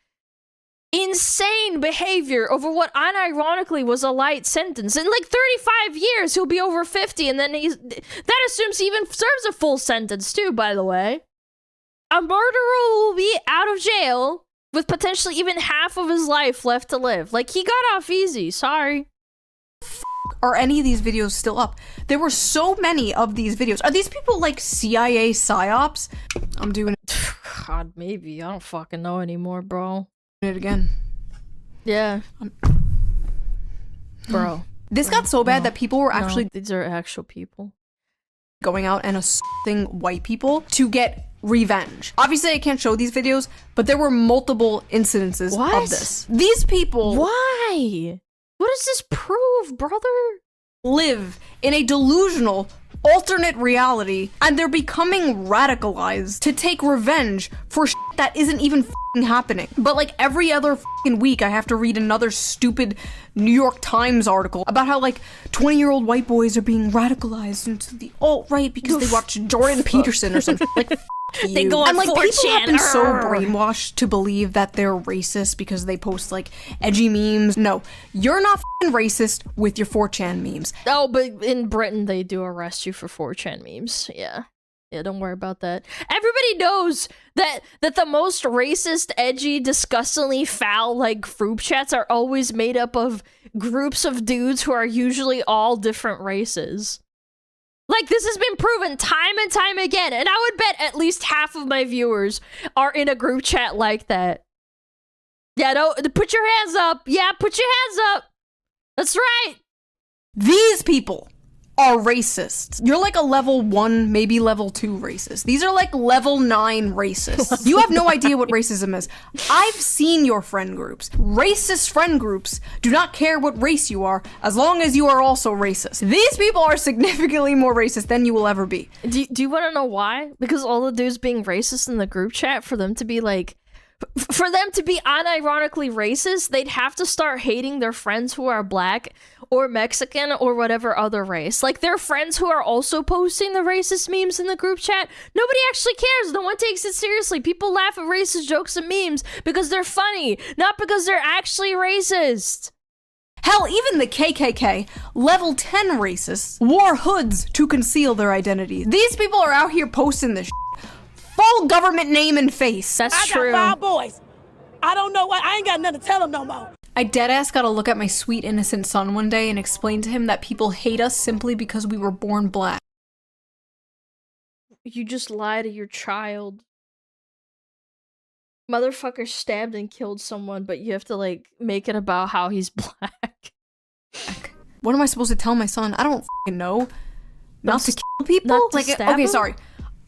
A: insane behavior over what unironically was a light sentence. In like 35 years, he'll be over 50, and then that assumes he even serves a full sentence too, by the way. A murderer will be out of jail with potentially even half of his life left to live. Like, he got off easy, sorry.
H: Are any of these videos still up? There were so many of these videos. Are these people like CIA psyops? I'm doing it.
A: God, maybe. I don't fucking know anymore, bro.
H: It again.
A: Yeah. Bro.
H: This got so bad that people were actually...
A: these are actual people.
H: Going out and assaulting white people to get revenge. Obviously, I can't show these videos, but there were multiple incidences of this. These people...
A: Why? What does this prove, brother?
H: Live in a delusional alternate reality, and they're becoming radicalized to take revenge for shit that isn't even f***ing happening. But like every other f***ing week, I have to read another stupid New York Times article about how like 20-year-old white boys are being radicalized into the alt-right because they watch Jordan Peterson or something. Like,
A: they go on
H: and like
A: 4chan.
H: People have been so brainwashed to believe that they're racist because they post like edgy memes. No, you're not f***ing racist with your 4chan memes.
A: Oh, but in Britain they do arrest you for 4chan memes. Yeah. Yeah, don't worry about that. Everybody knows that the most racist, edgy, disgustingly foul, like, group chats are always made up of groups of dudes who are usually all different races. Like, this has been proven time and time again, and I would bet at least half of my viewers are in a group chat like that. Yeah, don't, put your hands up. Yeah, put your hands up. That's right.
H: These people are racist. You're like a level 1, maybe level 2 racist. These are like level 9 racists. You have no idea what racism is. I've seen your friend groups. Racist friend groups do not care what race you are, as long as you are also racist. These people are significantly more racist than you will ever be.
A: Do you want to know why? Because all the dudes being racist in the group chat, for them to be like, for them to be unironically racist, they'd have to start hating their friends who are black or Mexican or whatever other race. Like, their friends who are also posting the racist memes in the group chat, nobody actually cares. No one takes it seriously. People laugh at racist jokes and memes because they're funny, not because they're actually racist.
H: Hell, even the KKK, level 10 racists, wore hoods to conceal their identity. These people are out here posting this full government name and face.
A: That's true.
T: I got 5 boys. I don't know why. I ain't got nothing to tell them no more.
H: I deadass gotta look at my sweet innocent son one day and explain to him that people hate us simply because we were born black.
A: You just lie to your child. Motherfucker stabbed and killed someone, but you have to, like, make it about how he's black.
H: What am I supposed to tell my son? I don't f***ing know. Not to kill people?
A: Not to
H: like,
A: stab
H: okay,
A: him?
H: sorry.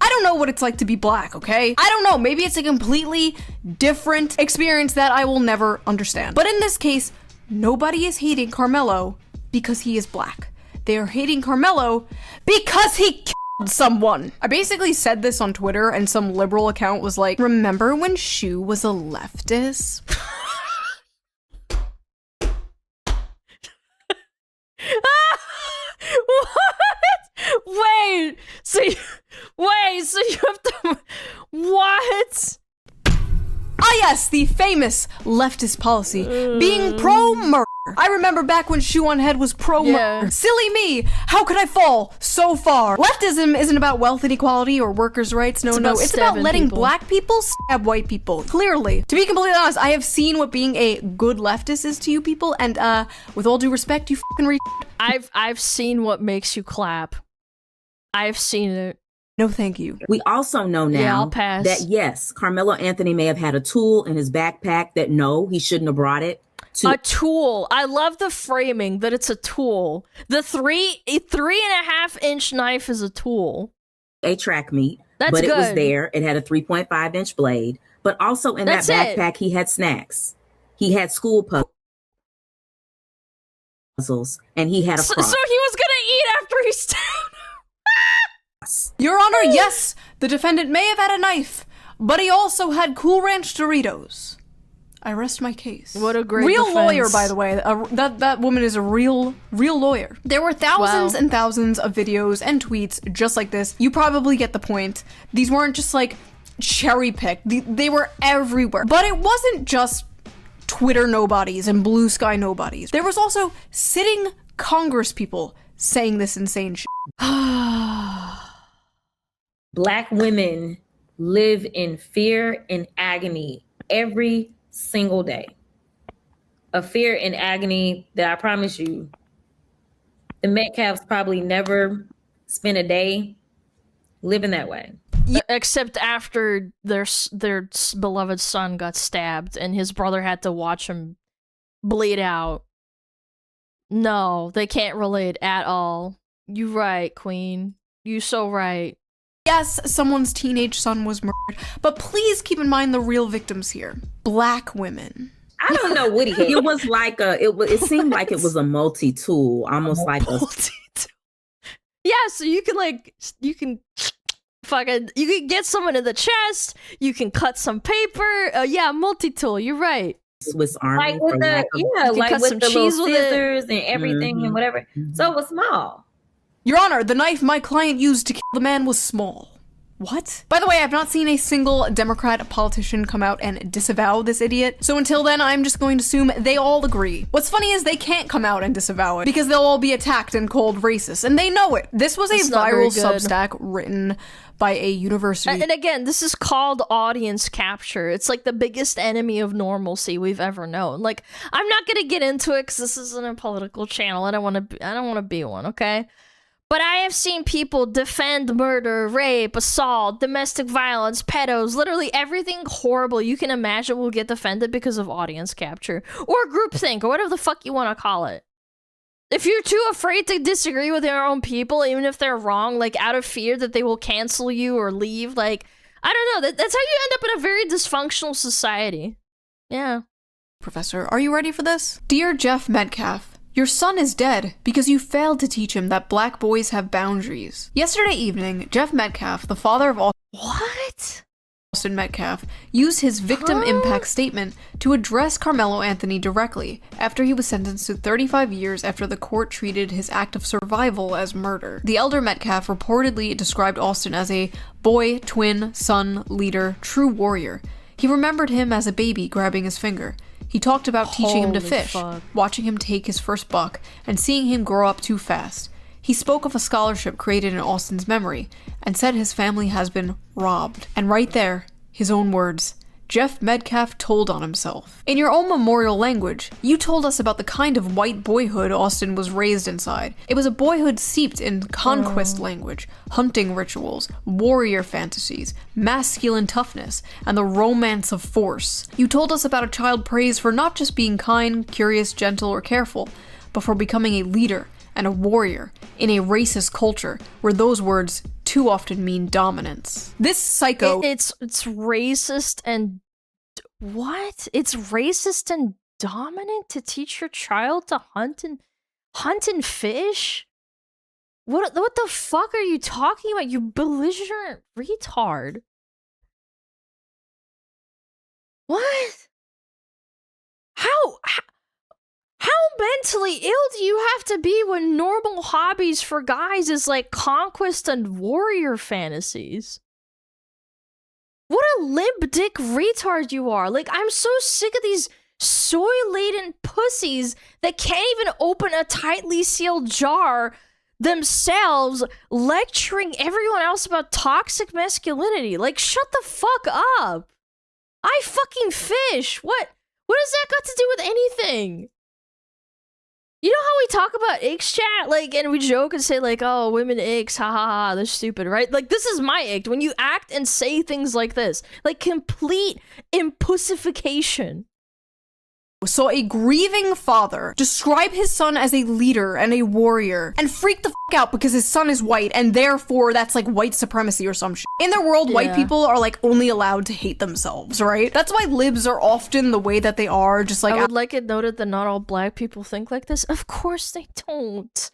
H: I don't know what it's like to be black, okay? I don't know, maybe it's a completely different experience that I will never understand. But in this case, nobody is hating Carmelo because he is black. They are hating Carmelo because he killed someone. I basically said this on Twitter and some liberal account was like, remember when Shu was a leftist?
A: What? Wait, so you have to, what?
H: Ah yes, the famous leftist policy, being pro-murder. I remember back when Shoe on Head was pro-murder.
A: Yeah.
H: Silly me, how could I fall so far? Leftism isn't about wealth inequality or workers' rights, it's about letting black people stab white people, clearly. To be completely honest, I have seen what being a good leftist is to you people, and with all due respect, you fucking
A: I've seen what makes you clap. I've seen it.
H: No, thank you.
U: We also know now
A: I'll pass.
U: that yes, Carmelo Anthony may have had a tool in his backpack that no, he shouldn't have brought it.
A: A tool. I love the framing that it's a tool. The 3.5 inch knife is a tool.
U: A track meet.
A: That's
U: but
A: good.
U: It was there. It had a 3.5 inch blade. But also in that backpack, he had snacks. He had school puzzles. And he had a
A: So
U: prop.
A: he was gonna eat after he stabbed.
H: Your Honor, yes, the defendant may have had a knife, but he also had Cool Ranch Doritos. I rest my case.
A: What a great
H: real
A: defense.
H: lawyer, by the way. That woman is a real lawyer. There were thousands and thousands of videos and tweets just like this. You probably get the point. These weren't just like cherry picked. They were everywhere. But it wasn't just Twitter nobodies and blue sky nobodies. There was also sitting Congress people saying this insane shit.
V: Black women live in fear and agony every single day. A fear and agony that I promise you, the Metcalfs probably never spent a day living that way.
A: Except after their beloved son got stabbed and his brother had to watch him bleed out. No, they can't relate at all. You right, Queen. You so right.
H: Yes, someone's teenage son was murdered, but please keep in mind the real victims here. Black women.
U: I don't know what he had. It was like it seemed like it was a multi-tool, almost like a
A: Yeah, so you can get someone in the chest, you can cut some paper. Yeah, multi-tool, you're right.
U: Swiss Army.
V: Like with the with the little scissors and everything and whatever. So it was small.
H: Your Honor, the knife my client used to kill the man was small. What? By the way, I've not seen a single Democrat politician come out and disavow this idiot, so until then, I'm just going to assume they all agree. What's funny is they can't come out and disavow it, because they'll all be attacked and called racist, and they know it. This was a viral Substack written by a university.
A: And again, this is called audience capture. It's like the biggest enemy of normalcy we've ever known. Like, I'm not gonna get into it because this isn't a political channel. I don't want to be one, okay? But I have seen people defend murder, rape, assault, domestic violence, pedos, literally everything horrible you can imagine will get defended because of audience capture. Or groupthink, or whatever the fuck you want to call it. If you're too afraid to disagree with your own people, even if they're wrong, like out of fear that they will cancel you or leave, like, I don't know, that's how you end up in a very dysfunctional society. Yeah.
H: Professor, are you ready for this? Dear Jeff Metcalf, your son is dead because you failed to teach him that black boys have boundaries. Yesterday evening, Jeff Metcalf, the father of Austin Metcalf, used his victim impact statement to address Carmelo Anthony directly after he was sentenced to 35 years after the court treated his act of survival as murder. The elder Metcalf reportedly described Austin as a boy, twin, son, leader, true warrior. He remembered him as a baby grabbing his finger. He talked about teaching him to fish, watching him take his first buck, and seeing him grow up too fast. He spoke of a scholarship created in Austin's memory, and said his family has been robbed. And right there, his own words, Jeff Metcalf told on himself. In your own memorial language, you told us about the kind of white boyhood Austin was raised inside. It was a boyhood steeped in conquest language, hunting rituals, warrior fantasies, masculine toughness, and the romance of force. You told us about a child praised for not just being kind, curious, gentle, or careful, but for becoming a leader and a warrior in a racist culture where those words too often mean dominance. This psycho...
A: It's racist and... What? It's racist and dominant to teach your child to hunt and fish? What the fuck are you talking about, you belligerent retard? What? How mentally ill do you have to be when normal hobbies for guys is like conquest and warrior fantasies? What a limp dick retard you are. Like, I'm so sick of these soy-laden pussies that can't even open a tightly sealed jar themselves, lecturing everyone else about toxic masculinity. Like, shut the fuck up. I fucking fish. What does that got to do with anything? You know how we talk about icks, chat? Like, and we joke and say, like, oh, women icks, ha ha ha, they're stupid, right? Like, this is my ick. When you act and say things like this, like, complete impussification.
H: Saw a grieving father describe his son as a leader and a warrior and freak the fuck out because his son is white and therefore that's like white supremacy or some shit. In their world, white people are like only allowed to hate themselves, right? That's why libs are often the way that they are, just like—
A: I would like it noted that not all black people think like this. Of course they don't.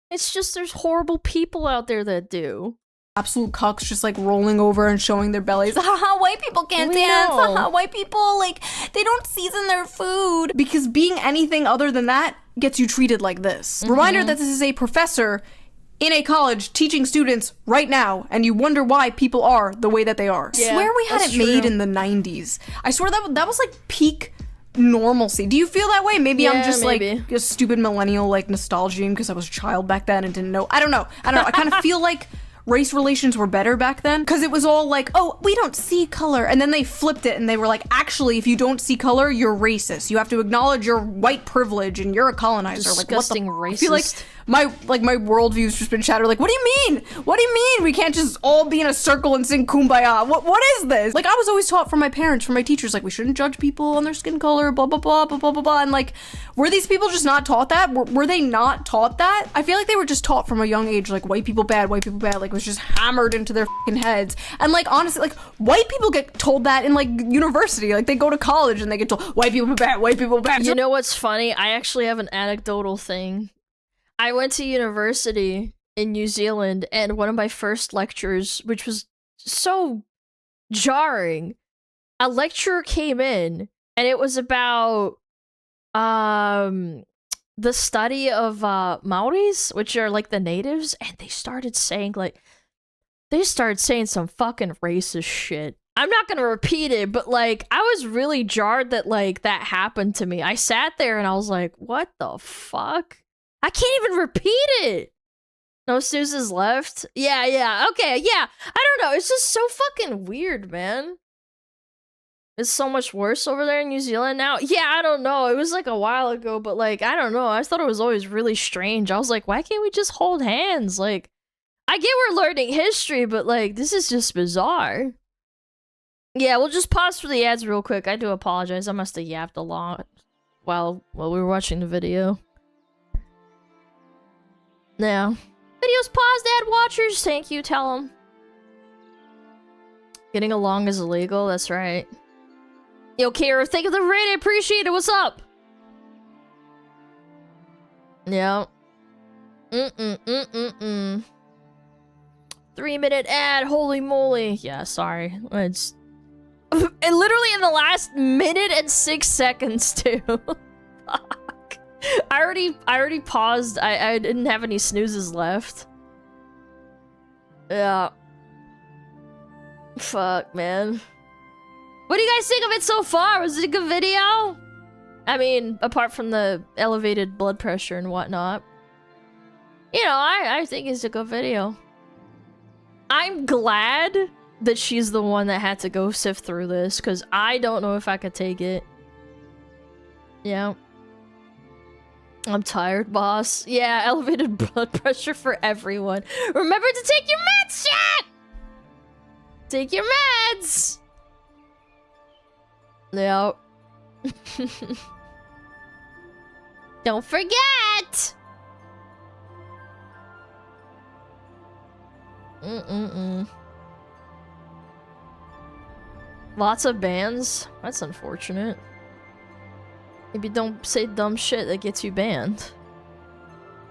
A: It's just there's horrible people out there that do.
H: Absolute cucks just like rolling over and showing their bellies. Haha, white people can't dance. Haha, white people, like, they don't season their food. Because being anything other than that gets you treated like this. Reminder that this is a professor in a college teaching students right now, and you wonder why people are the way that they are. I swear we had it made in the 90s. I swear that was like peak normalcy. Do you feel that way? Maybe I'm just like a stupid millennial, like nostalgia because I was a child back then and didn't know. I don't know. I kind of feel like race relations were better back then because it was all like, oh, we don't see color, and then they flipped it and they were like, actually, if you don't see color, you're racist. You have to acknowledge your white privilege and you're a colonizer.
A: Disgusting
H: like, what the
A: racist.
H: I feel like my worldview's just been shattered. Like, what do you mean? What do you mean we can't just all be in a circle and sing Kumbaya? What is this? Like, I was always taught from my parents, from my teachers, like, we shouldn't judge people on their skin color, blah, blah, blah, blah, blah, blah, blah. And like, were these people just not taught that? Were they not taught that? I feel like they were just taught from a young age, like, white people bad, like, it was just hammered into their fucking heads. And like, honestly, like, white people get told that in like university. Like, they go to college and they get told, white people bad, white people bad.
A: You know what's funny? I actually have an anecdotal thing. I went to university in New Zealand, and one of my first lectures, which was so jarring, a lecturer came in, and it was about the study of Maoris, which are like the natives, and they started saying like, they started saying some fucking racist shit. I'm not gonna repeat it, but like, I was really jarred that like that happened to me. I sat there and I was like, what the fuck? I can't even repeat it. No snoozes left? Yeah, okay, yeah. I don't know, it's just so fucking weird, man. It's so much worse over there in New Zealand now. Yeah, I don't know. It was like a while ago, but like, I don't know. I thought it was always really strange. I was like, why can't we just hold hands? Like, I get we're learning history, but like, this is just bizarre. Yeah, we'll just pause for the ads real quick. I do apologize. I must have yapped a lot while we were watching the video. Yeah. Videos paused, ad watchers. Thank you, tell them. Getting along is illegal, that's right. Yo, Kara, thank you for the raid. I appreciate it. What's up? Yeah. 3-minute ad. Holy moly. Yeah, sorry. It's and literally in the last minute and 6 seconds too. Fuck. I already paused. I didn't have any snoozes left. Yeah. Fuck, man. What do you guys think of it so far? Was it a good video? I mean, apart from the elevated blood pressure and whatnot. You know, I think it's a good video. I'm glad that she's the one that had to go sift through this, because I don't know if I could take it. Yeah. I'm tired, boss. Yeah, elevated blood pressure for everyone. Remember to take your meds, chat! Take your meds! Yep. Don't forget! Lots of bans? That's unfortunate. Maybe don't say dumb shit that gets you banned.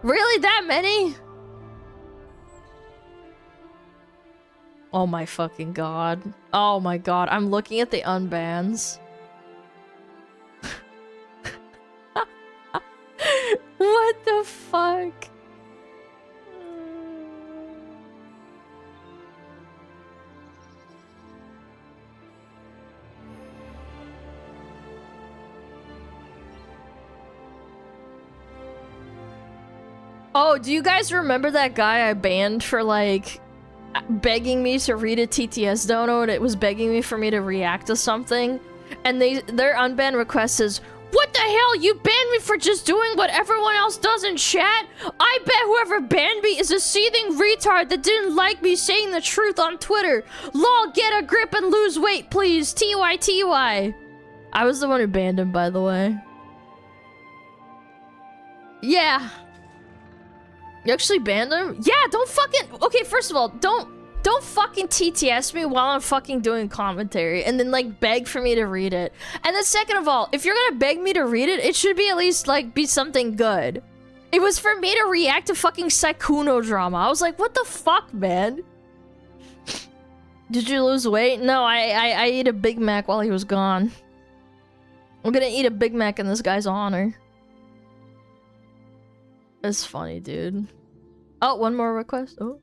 A: Really? That many? Oh my fucking god. Oh my god. I'm looking at the unbans. What the fuck? Oh, do you guys remember that guy I banned for like begging me to read a TTS dono? It was begging me for me to react to something, and their unban request is, what the hell? You banned me for just doing what everyone else does in chat? I bet whoever banned me is a seething retard that didn't like me saying the truth on Twitter. Lol, get a grip and lose weight, please. TY. I was the one who banned him, by the way. Yeah. You actually banned him? Yeah, don't fucking... Okay, first of all, don't fucking TTS me while I'm fucking doing commentary and then, like, beg for me to read it. And then second of all, if you're gonna beg me to read it, it should be at least, like, be something good. It was for me to react to fucking Saikuno drama. I was like, what the fuck, man? Did you lose weight? No, I ate a Big Mac while he was gone. I'm gonna eat a Big Mac in this guy's honor. That's funny, dude. Oh, one more request. Oh.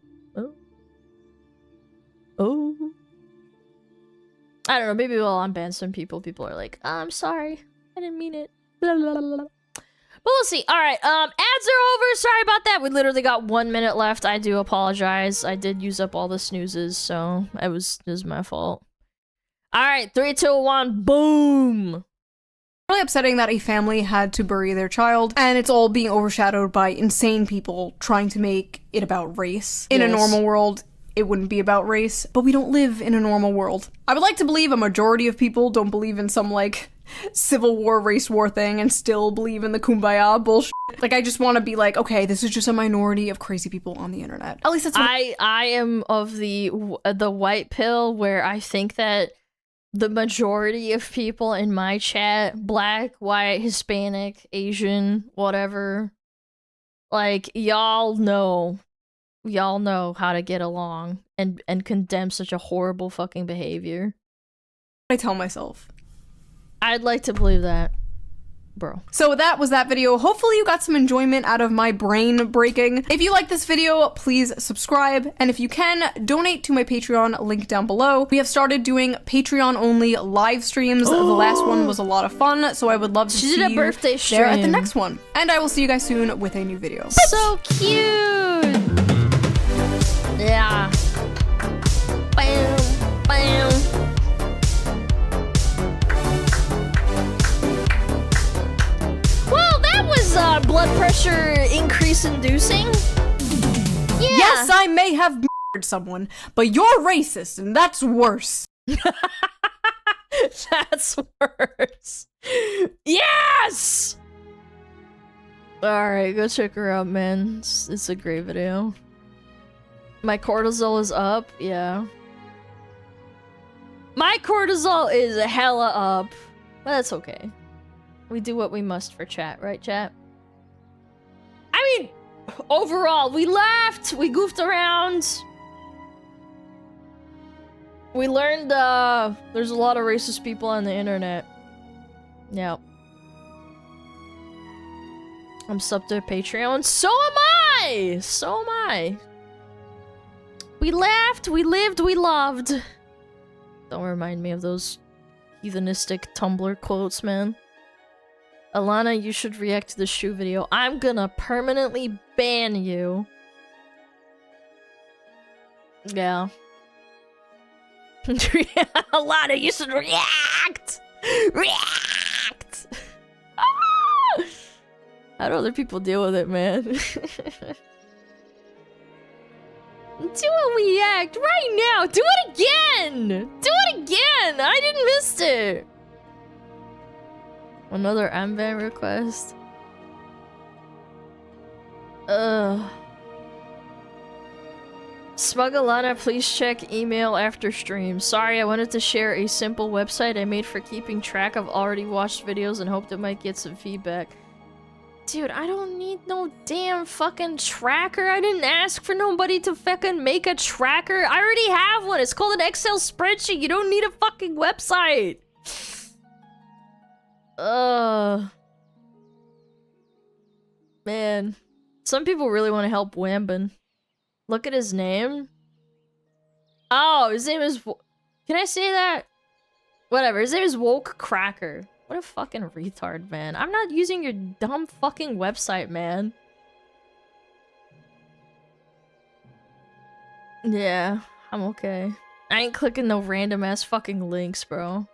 A: I don't know, maybe we'll unban some people. People are like, oh, I'm sorry. I didn't mean it. Blah, blah, blah, blah. But we'll see. Alright, ads are over. Sorry about that. We literally got 1 minute left. I do apologize. I did use up all the snoozes, so it was my fault. Alright, 3, 2, 1, boom!
H: Really upsetting that a family had to bury their child, and it's all being overshadowed by insane people trying to make it about race. In a normal world, it wouldn't be about race, but we don't live in a normal world. I would like to believe a majority of people don't believe in some, like, civil war, race war thing and still believe in the kumbaya bullshit. Like, I just want to be like, okay, this is just a minority of crazy people on the internet. At least that's what
A: I am of the white pill, where I think that the majority of people in my chat, black, white, Hispanic, Asian, whatever, like, y'all know how to get along and condemn such a horrible fucking behavior.
H: I tell myself.
A: I'd like to believe that. bro.
H: So that was that video. Hopefully you got some enjoyment out of my brain breaking. If you like this video, please subscribe. And if you can, donate to my Patreon, link down below. We have started doing Patreon only live streams. The last one was a lot of fun, so I would love to see
A: did a
H: you
A: birthday
H: there at the
A: stream.
H: next one. And I will see you guys soon with a new video.
A: So cute. Yeah. Bam, bam. Well, that was blood pressure increase inducing. Yeah.
H: Yes, I may have murdered someone, but you're racist, and that's worse.
A: That's worse. Yes! Alright, go check her out, man. It's a great video. My cortisol is up, yeah. My cortisol is hella up. But that's okay. We do what we must for chat, right, chat? I mean, overall, we laughed, we goofed around. We learned, there's a lot of racist people on the internet. Yep. I'm subbed to Patreon. So am I! So am I. We laughed, we lived, we loved. Don't remind me of those heathenistic Tumblr quotes, man. Alana, you should react to the shoe video. I'm gonna permanently ban you. Yeah. Alana, you should react! React! Ah! How do other people deal with it, man? Do a react right now! Do it again! Do it again! I didn't miss it! Another Amban request. SmugAlana, please check email after stream. Sorry, I wanted to share a simple website I made for keeping track of already watched videos and hoped it might get some feedback. Dude, I don't need no damn fucking tracker. I didn't ask for nobody to fucking make a tracker. I already have one. It's called an Excel spreadsheet. You don't need a fucking website. Man. Some people really want to help Wambin. Look at his name. Oh, his name is... Can I say that? Whatever, his name is Woke Cracker. What a fucking retard, man. I'm not using your dumb fucking website, man. Yeah, I'm okay. I ain't clicking no random ass fucking links, bro.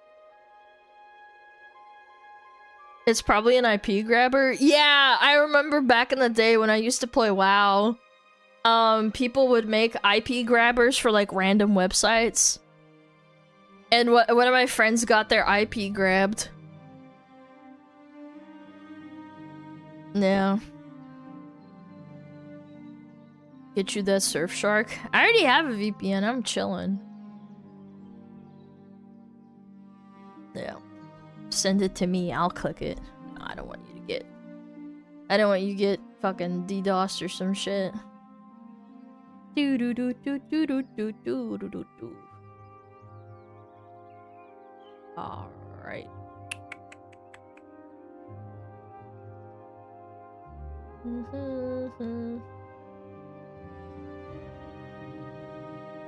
A: It's probably an IP grabber. Yeah, I remember back in the day when I used to play WoW. People would make IP grabbers for like random websites. And one of my friends got their IP grabbed. Yeah. Get you that Surfshark. I already have a VPN. I'm chilling. Yeah. Send it to me. I'll click it. No, I don't want you to get... I don't want you to get fucking DDoSed or some shit. Do do do do do do do do do do do. Alright.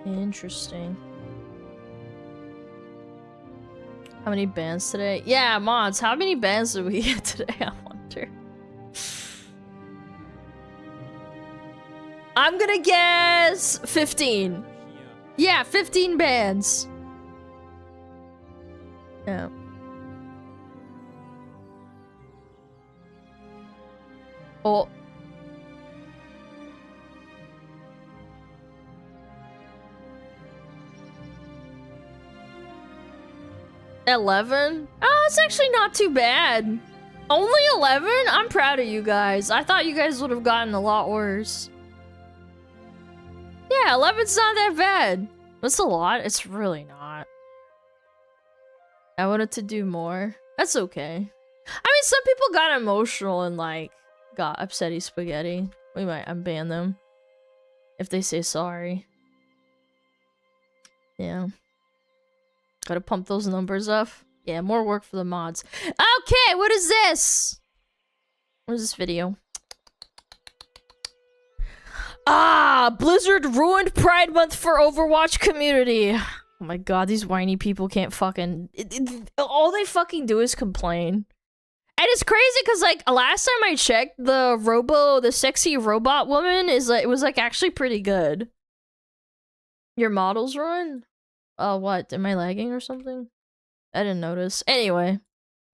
A: Interesting. How many bans today? Yeah, mods, how many bans did we get today? I wonder. I'm gonna guess 15. Yeah, 15 bans. Yeah. Oh. $11? Oh, it's actually not too bad. Only 11? I'm proud of you guys. I thought you guys would have gotten a lot worse. Yeah, 11's not that bad. That's a lot. It's really not. I wanted to do more. That's okay. I mean, some people got emotional and, like, got upsetty spaghetti. We might unban them. If they say sorry. Yeah. Gotta pump those numbers up. Yeah, more work for the mods. Okay, what is this? What is this video? Ah, Blizzard ruined Pride Month for Overwatch community. Oh my god, these whiny people can't fucking... all they fucking do is complain. And it's crazy because, like, last time I checked, the sexy robot woman it was, like, actually pretty good. Your model's ruined? Oh, what? Am I lagging or something? I didn't notice. Anyway.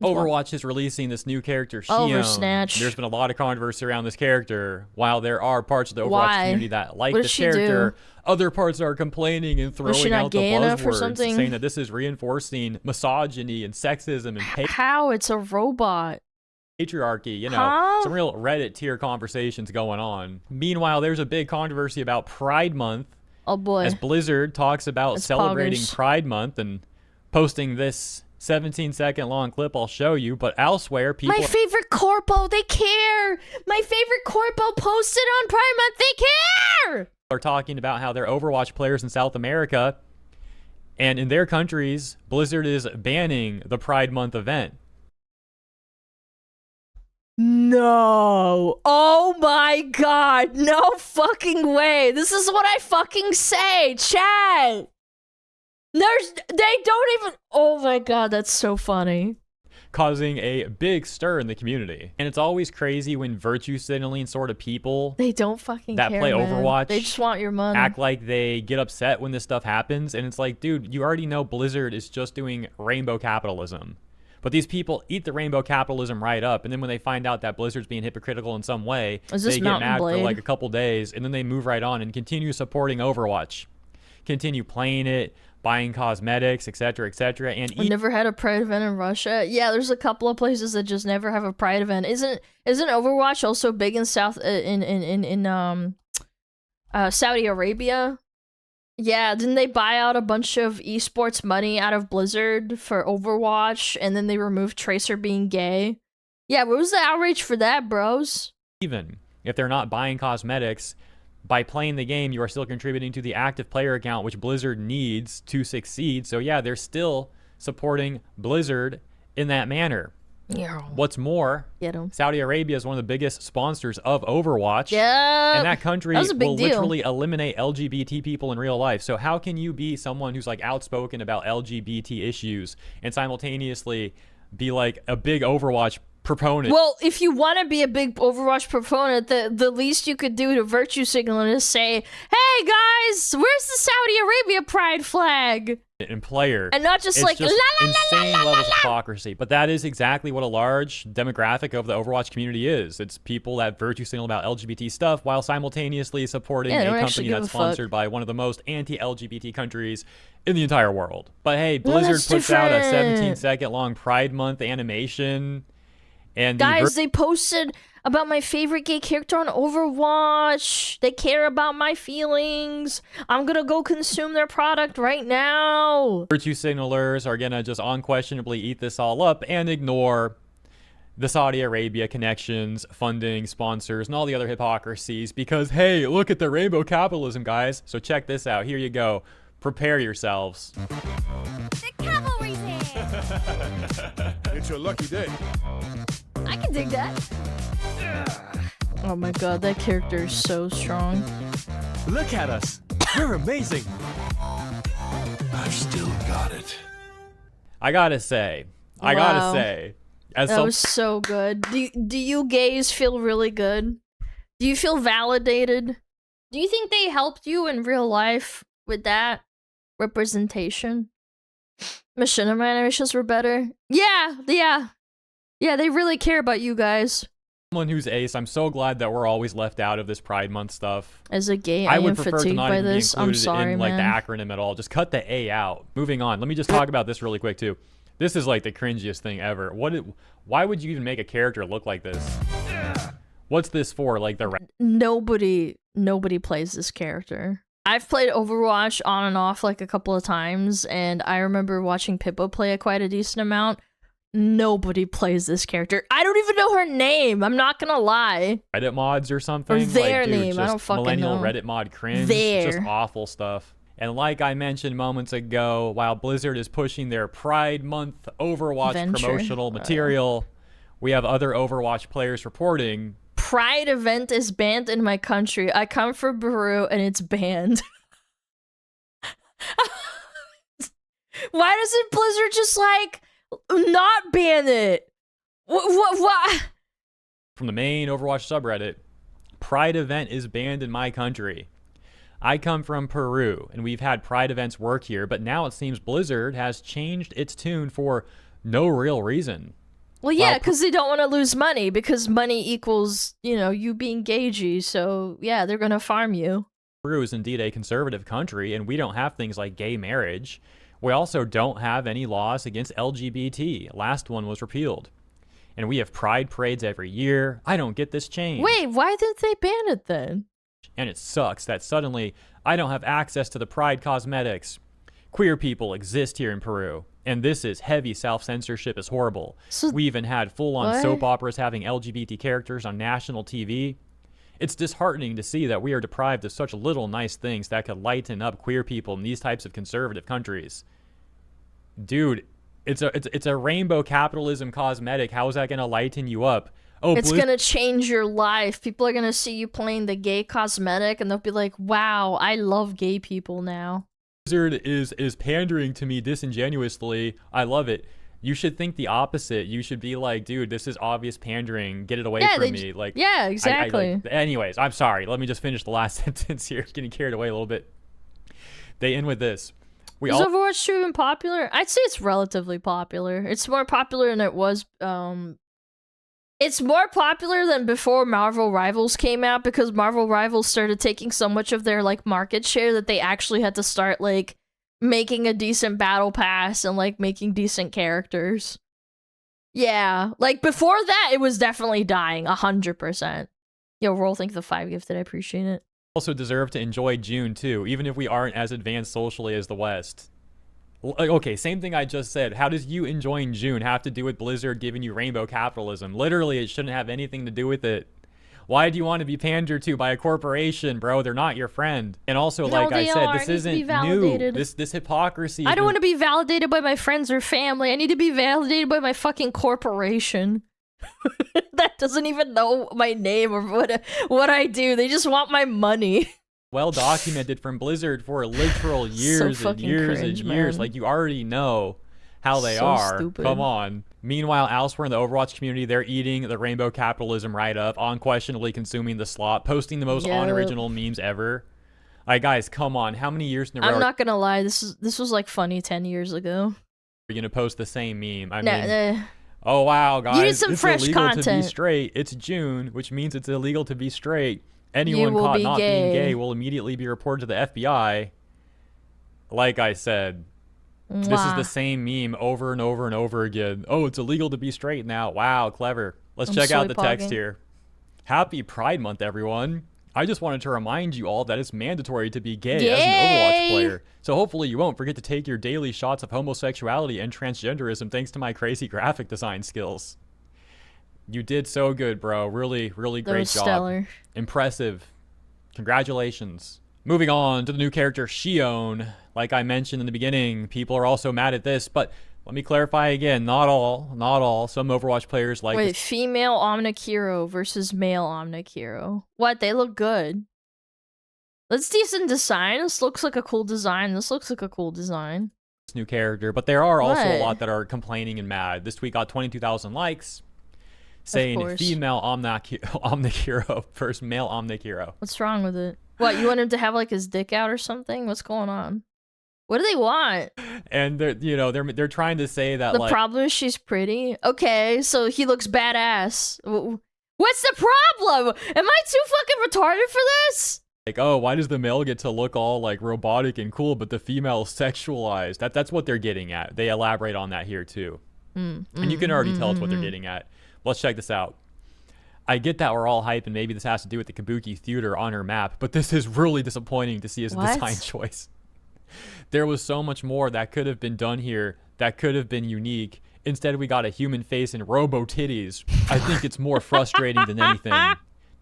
B: Overwatch is releasing this new character, Shion.
A: Oversnatch.
B: There's been a lot of controversy around this character. While there are parts of the Overwatch community that like this character, other parts are complaining and throwing out the buzzwords, saying that this is reinforcing misogyny and sexism and
A: how it's a robot.
B: Patriarchy, you know, some real Reddit tier conversations going on. Meanwhile, there's a big controversy about Pride Month.
A: Oh boy.
B: As Blizzard talks about celebrating Pride Month and posting this 17-second long clip I'll show you, but elsewhere people...
A: My favorite corpo, they care! My favorite corpo posted on Pride Month, they care!
B: Are talking about how they're Overwatch players in South America, and in their countries, Blizzard is banning the Pride Month event.
A: No. Oh my god, no fucking way. This is what I fucking say, chat! They don't even... Oh my god, that's so funny.
B: Causing a big stir in the community. And it's always crazy when virtue signaling sort of people...
A: They don't fucking
B: that
A: care,
B: play
A: man.
B: Overwatch...
A: They just want your money.
B: Act like they get upset when this stuff happens. And it's like, dude, you already know Blizzard is just doing rainbow capitalism. But these people eat the rainbow capitalism right up. And then when they find out that Blizzard's being hypocritical in some way... They get mad for like a couple days. And then they move right on and continue supporting Overwatch. Continue playing it... buying cosmetics, etc., etc., and
A: we never had a Pride event in Russia. Yeah, there's a couple of places that just never have a Pride event. Isn't Overwatch also big in Saudi Arabia? Yeah, didn't they buy out a bunch of esports money out of Blizzard for Overwatch, and then they removed Tracer being gay? Yeah, what was the outrage for that, bros?
B: Even if they're not buying cosmetics, by playing the game, you are still contributing to the active player account, which Blizzard needs to succeed. So yeah, they're still supporting Blizzard in that manner.
A: Yeah.
B: What's more, Saudi Arabia is one of the biggest sponsors of Overwatch.
A: Yeah.
B: And that country will literally eliminate LGBT people in real life. So how can you be someone who's like outspoken about LGBT issues and simultaneously be like a big Overwatch proponent?
A: Well, if you want to be a big Overwatch proponent, the least you could do to virtue signal is say, hey guys, where's the Saudi Arabia pride flag?
B: And player.
A: And not just
B: it's
A: like,
B: just insane levels of hypocrisy. But that is exactly what a large demographic of the Overwatch community is. It's people that virtue signal about LGBT stuff while simultaneously supporting a company that's sponsored by one of the most anti-LGBT countries in the entire world. But hey, Blizzard puts out a 17-second long Pride Month animation. And
A: guys, they posted about my favorite gay character on Overwatch. They care about my feelings. I'm gonna go consume their product right now.
B: Virtue signalers are gonna just unquestionably eat this all up and ignore the Saudi Arabia connections, funding, sponsors, and all the other hypocrisies because, hey, look at the rainbow capitalism, guys. So check this out. Here you go. Prepare yourselves.
N: The cavalry's here.
E: It's your lucky day.
A: I can dig that. Oh my god, that character is so strong.
C: Look at us. We're amazing.
E: I've still got it.
B: I gotta say.
A: That was so good. Do you gays feel really good? Do you feel validated? Do you think they helped you in real life with that representation? Machinima animations were better. Yeah, they really care about you guys.
B: Someone who's ace, I'm so glad that we're always left out of this Pride Month stuff.
A: As a gay, I am fatigued by this. I'm sorry,
B: in, like,
A: man.
B: the acronym at all. Just cut the A out. Moving on. Let me just talk about this really quick too. This is like the cringiest thing ever. Why would you even make a character look like this? What's this for? Like the
A: nobody plays this character. I've played Overwatch on and off like a couple of times, and I remember watching Pippo play quite a decent amount. Nobody plays this character. I don't even know her name. I'm not gonna lie.
B: Reddit mods or something?
A: Or their
B: like, dude,
A: name. I don't fucking
B: millennial
A: know.
B: Reddit mod cringe. Just awful stuff. And like I mentioned moments ago, while Blizzard is pushing their Pride Month Overwatch promotional material, we have other Overwatch players reporting.
A: Pride event is banned in my country. I come from Peru and it's banned. Why doesn't Blizzard just, like, not ban it? What?
B: From the main Overwatch subreddit, Pride event is banned in my country. I come from Peru, and we've had Pride events work here, but now it seems Blizzard has changed its tune for no real reason.
A: Well, yeah, because they don't want to lose money, because money equals, you know, you being gagey, so, yeah, they're going to farm you.
B: Peru is indeed a conservative country, and we don't have things like gay marriage. We also don't have any laws against LGBT. Last one was repealed. And we have pride parades every year. I don't get this change.
A: Wait, why did they ban it then?
B: And it sucks that suddenly I don't have access to the pride cosmetics. Queer people exist here in Peru. And this is heavy self-censorship is horrible. So, we even had full-on soap operas having LGBT characters on national TV. It's disheartening to see that we are deprived of such little nice things that could lighten up queer people in these types of conservative countries. Dude, it's a rainbow capitalism cosmetic. How is that going to lighten you up? Oh,
A: it's going to change your life. People are going to see you playing the gay cosmetic and they'll be like, wow, I love gay people now.
B: Blizzard is pandering to me disingenuously. I love it. You should think the opposite. You should be like, dude, this is obvious pandering. Get it away from me. Like,
A: yeah, exactly.
B: Anyways, I'm sorry. Let me just finish the last sentence here. Getting carried away a little bit. They end with this.
A: Is Overwatch 2 even popular? I'd say it's relatively popular. It's more popular than it was. It's more popular than before Marvel Rivals came out, because Marvel Rivals started taking so much of their like market share that they actually had to start like making a decent battle pass and like making decent characters. Yeah, like before that it was definitely dying 100%. Yo, roll think the 5 gifted, I appreciate it.
B: Also deserve to enjoy June too, even if we aren't as advanced socially as the West. Okay, same thing I just said. How does you enjoying June have to do with Blizzard giving you rainbow capitalism? Literally, it shouldn't have anything to do with it. Why do you want to be pandered to by a corporation, bro? They're not your friend. And also, like I said, this isn't new. This hypocrisy.
A: I don't want to be validated by my friends or family. I need to be validated by my fucking corporation. That doesn't even know my name or what I do. They just want my money.
B: Well documented from Blizzard for literal years and years and years. Like, you already know how they are. Stupid. Come on. Meanwhile, elsewhere in the Overwatch community, they're eating the rainbow capitalism right up, unquestionably consuming the slop, posting the most unoriginal memes ever. Like, guys, come on. How many years in a row?
A: I'm not gonna lie. This was like funny 10 years ago.
B: You're gonna post the same meme. I mean, oh wow, guys,
A: you need some fresh
B: illegal
A: content.
B: To be straight. It's June, which means it's illegal to be straight. Anyone caught not being gay will immediately be reported to the FBI. Like I said, this is the same meme over and over and over again. Oh, it's illegal to be straight now. Wow, clever. Let's check out the text here. Happy Pride Month, everyone. I just wanted to remind you all that it's mandatory to be gay as an Overwatch player. So hopefully you won't forget to take your daily shots of homosexuality and transgenderism thanks to my crazy graphic design skills. You did so good, bro. Really, really great job.
A: Stellar.
B: Impressive. Congratulations. Moving on to the new character, Shion. Like I mentioned in the beginning, people are also mad at this, but let me clarify again. Not all. Some Overwatch players like...
A: Wait, female Omnikiro versus male Omnikiro. What? They look good. That's decent design. This looks like a cool design. This looks like a cool design.
B: This new character, but there are also a lot that are complaining and mad. This tweet got 22,000 likes. Saying female Omnikiro versus male Omnikiro.
A: What's wrong with it? What, you want him to have like his dick out or something? What's going on? What do they want?
B: And they're trying to say that
A: the problem is she's pretty. Okay, so he looks badass. What's the problem? Am I too fucking retarded for this?
B: Like, oh, why does the male get to look all like robotic and cool, but the female sexualized? That's what they're getting at. They elaborate on that here too, and you can already tell it's what they're getting at. Let's check this out. I get that we're all hype, and maybe this has to do with the Kabuki Theater on her map, but this is really disappointing to see as a design choice. There was so much more that could have been done here that could have been unique. Instead, we got a human face and robo titties. I think it's more frustrating than anything.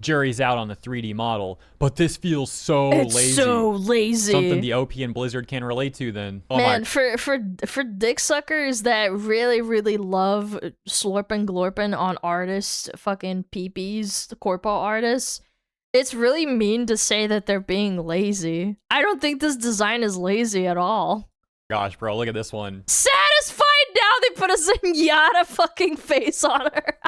B: jury's out on the 3D model, but this feels so
A: it's
B: lazy.
A: so lazy.
B: Something the OP and Blizzard can relate to then. Oh
A: Man, for dick suckers that really love slorping glorping on artists, fucking peepees, the corpo artists, it's really mean to say that they're being lazy. I don't think this design is lazy at all.
B: Gosh, bro, look at this one.
A: Satisfied now they put a Zenyatta fucking face on her.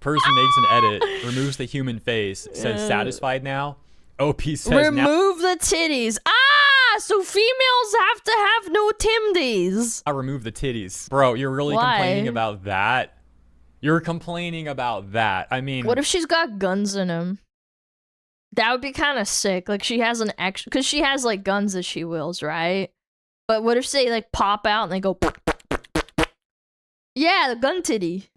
B: Person makes an edit, removes the human face, says satisfied now. OP says
A: remove the titties. Ah, so females have to have no timdies.
B: I remove the titties. Bro, you're really complaining about that? You're complaining about that. I mean,
A: what if she's got guns in him? That would be kind of sick. Like, she has an extra, because she has like guns that she wills, right? But what if they like pop out and they go yeah, the gun titty.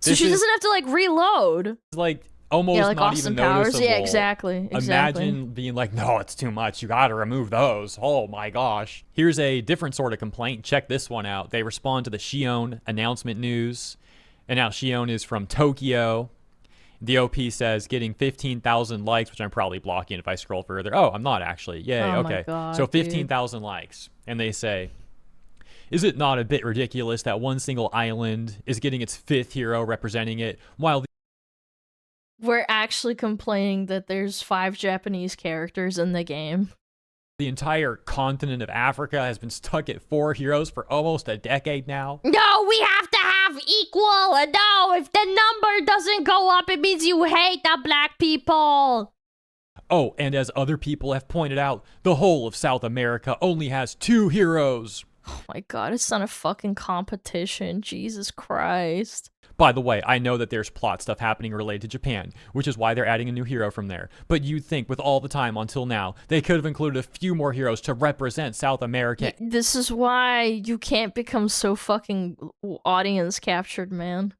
A: So she doesn't have to like reload.
B: It's like almost
A: like
B: not
A: Austin
B: even
A: Powers.
B: noticeable.
A: Yeah, exactly.
B: Imagine being like, no, it's too much. You gotta remove those. Oh my gosh. Here's a different sort of complaint. Check this one out. They respond to the Shion announcement news. And now Shion is from Tokyo. The OP says getting 15,000 likes, which I'm probably blocking if I scroll further. Oh, I'm not actually. Yay, okay.
A: God,
B: so 15,000 likes. And they say, is it not a bit ridiculous that one single island is getting its 5th hero representing it, while
A: we're actually complaining that there's 5 Japanese characters in the game?
B: The entire continent of Africa has been stuck at 4 heroes for almost a decade now.
A: No, we have to have equal. No, if the number doesn't go up, it means you hate the black people.
B: Oh, and as other people have pointed out, the whole of South America only has 2 heroes.
A: Oh my god, it's not a fucking competition. Jesus Christ.
B: By the way, I know that there's plot stuff happening related to Japan, which is why they're adding a new hero from there. But you'd think with all the time until now, they could have included a few more heroes to represent South America.
A: This is why you can't become so fucking audience captured, man.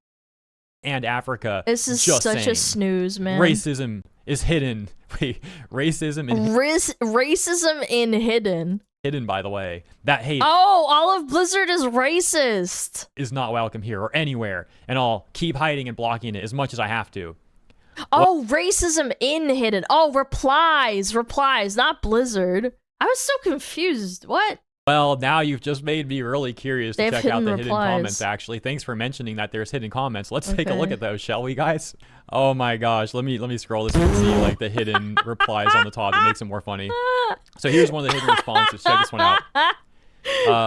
B: And Africa.
A: This is
B: just
A: such
B: saying,
A: a snooze, man.
B: Racism is hidden. Wait, racism in
A: racism in hidden.
B: Hidden, by the way. That hate.
A: Oh, all of Blizzard is racist.
B: Is not welcome here or anywhere, and I'll keep hiding and blocking it as much as I have to.
A: Oh, racism in hidden. Oh, replies, not Blizzard. I was so confused. What?
B: Well, now you've just made me really curious to check out the hidden comments, actually. Thanks for mentioning that there's hidden comments. Let's take a look at those, shall we, guys? Oh my gosh, let me scroll this and see like the hidden replies on the top. It makes it more funny. So here's one of the hidden responses. Check this one out.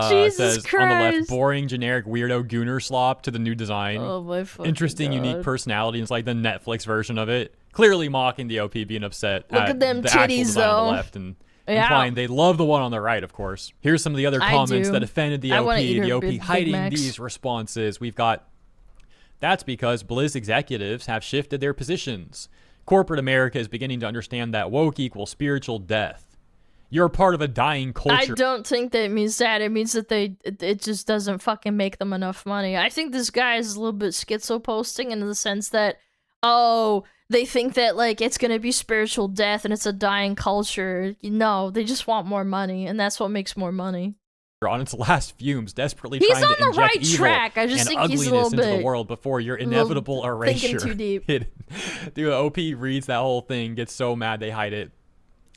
A: Jesus
B: says
A: Christ.
B: On the left, boring, generic, weirdo gooner slop to the new design.
A: Oh my fucking
B: Interesting,
A: God.
B: unique personality. It's like the Netflix version of it. Clearly mocking the OP being upset
A: Look
B: at
A: at them
B: the actual
A: titties,
B: design on
A: though.
B: the left and implying they love the one on the right, of course. Here's some of the other comments that offended the OP. The OP hiding these responses. We've got, that's because Blizz executives have shifted their positions. Corporate America is beginning to understand that woke equals spiritual death. You're part of a dying culture.
A: I don't think that means that. It means that it just doesn't fucking make them enough money. I think this guy is a little bit schizo posting in the sense that, oh, they think that like it's gonna be spiritual death and it's a dying culture. No, they just want more money, and that's what makes more money.
B: On its last fumes, desperately
A: he's
B: trying to inject
A: right
B: evil
A: track. I just
B: and
A: think
B: ugliness
A: he's a little
B: into
A: bit,
B: the world before your inevitable erasure.
A: Thinking too deep.
B: Dude, OP reads that whole thing, gets so mad they hide it.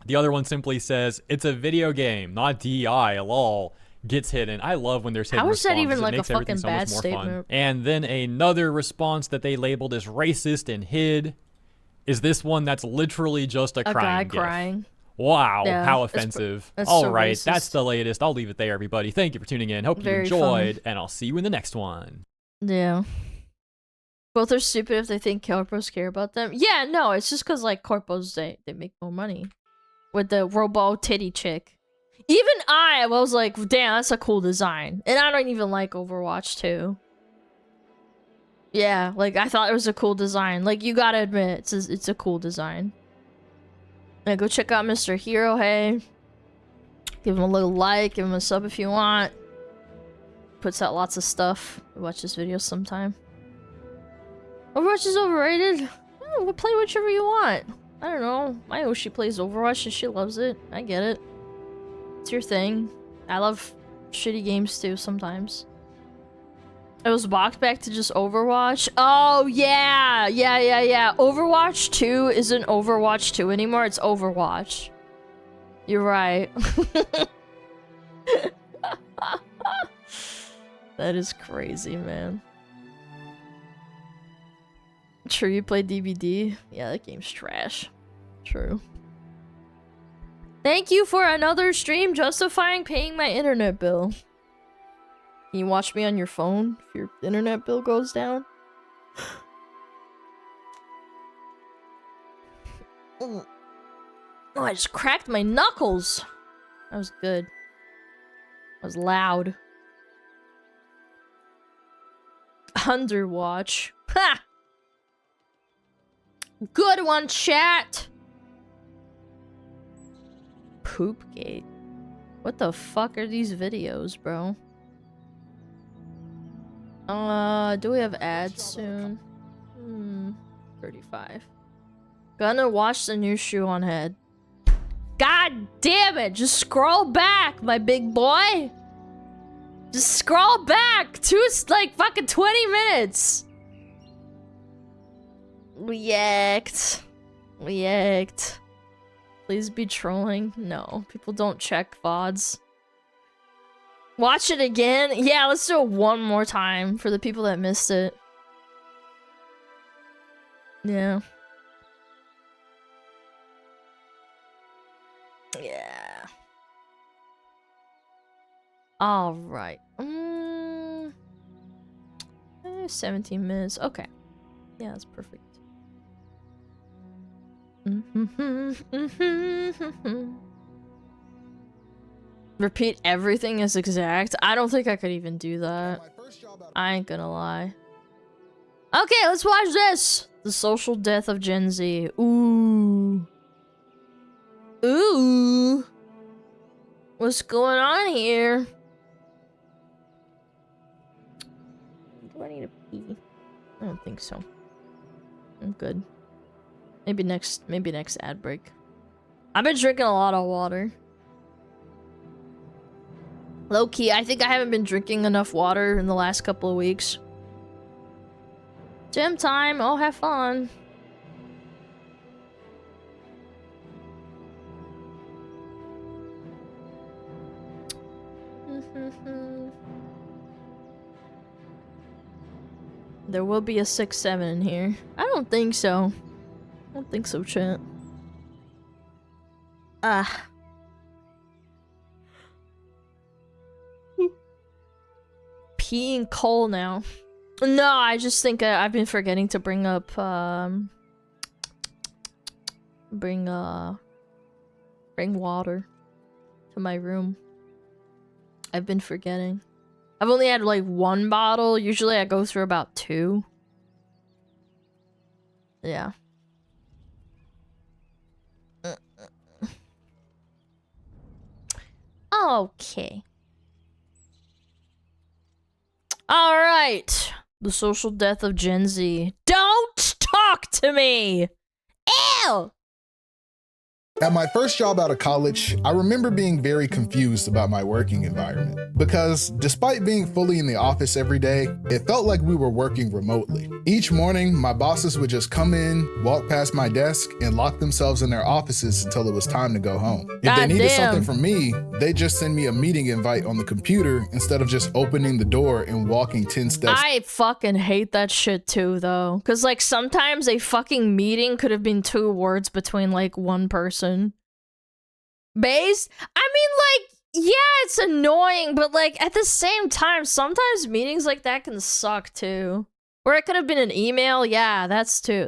B: The other one simply says, it's a video game, not DI, lol. Gets hidden. I love when there's hidden responses.
A: How is that even like
B: it makes
A: a fucking
B: so
A: bad
B: much more
A: statement?
B: fun. And then another response that they labeled as racist and hid is this one that's literally just a crying
A: guy
B: gif.
A: crying.
B: Wow,
A: Yeah,
B: how offensive.
A: that's
B: All
A: so
B: right,
A: racist.
B: that's the latest. I'll leave it there, everybody. Thank you for tuning in. Hope you
A: Very
B: enjoyed,
A: fun.
B: and I'll see you in the next one.
A: Yeah. Both are stupid if they think corpos care about them. Yeah, no, it's just because like corpos they make more money. With the robo titty chick. Even I was like, damn, that's a cool design. And I don't even like Overwatch 2. Yeah, like I thought it was a cool design. Like you gotta admit, it's a cool design. Yeah, go check out Mr. Hero, hey. Give him a little like, give him a sub if you want. Puts out lots of stuff. Watch his videos sometime. Overwatch is overrated. We'll play whichever you want. I don't know. My Oshi plays Overwatch and she loves it. I get it. It's your thing. I love shitty games too sometimes. It was walked back to just Overwatch. Oh, yeah. Yeah. Overwatch 2 isn't Overwatch 2 anymore. It's Overwatch. You're right. That is crazy, man. True, you play DVD? Yeah, that game's trash. True. Thank you for another stream justifying paying my internet bill. Can you watch me on your phone if your internet bill goes down? Oh, I just cracked my knuckles. That was good. That was loud. Underwatch. Ha! Good one, chat! Poopgate. What the fuck are these videos, bro? Do we have ads soon? 35. Gonna watch the new shoe on head. God damn it! Just scroll back, my big boy! Just scroll back! Like, fucking 20 minutes! React. Please be trolling. No, people don't check VODs. Watch it again? Yeah, let's do it one more time for the people that missed it. Yeah. Yeah. Alright. 17 minutes. Okay. Yeah, that's perfect. Repeat everything as exact? I don't think I could even do that. I ain't gonna lie. Okay, let's watch this! The social death of Gen Z. Ooh. Ooh. What's going on here? Do I need to pee? I don't think so. I'm good. Maybe next ad break. I've been drinking a lot of water. Low key, I think I haven't been drinking enough water in the last couple of weeks. Gym time, oh have fun. There will be a 6-7 in here. I don't think so. I don't think so, chat. Peeing coal now. No, I just think I've been forgetting to bring up, bring water to my room. I've been forgetting. I've only had like 1 bottle. Usually I go through about 2. Yeah. Okay. Alright. The social death of Gen Z. Don't talk to me! Ew!
F: At my first job out of college, I remember being very confused about my working environment because despite being fully in the office every day, it felt like we were working remotely. Each morning, my bosses would just come in, walk past my desk, and lock themselves in their offices until it was time to go home. If they needed something from me, they'd just send me a meeting invite on the computer instead of just opening the door and walking 10 steps.
A: I fucking hate that shit too, though. Because, like, sometimes a fucking meeting could have been 2 words between, like, one person. Based? I mean, like, yeah, it's annoying, but, like, at the same time, sometimes meetings like that can suck, too. Or it could have been an email. Yeah, that too.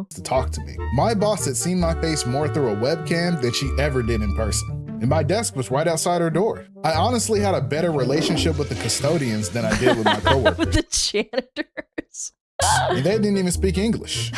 F: To talk to me. My boss had seen my face more through a webcam than she ever did in person. And my desk was right outside her door. I honestly had a better relationship with the custodians than I did with my coworkers.
A: With the janitors.
F: And they didn't even speak English.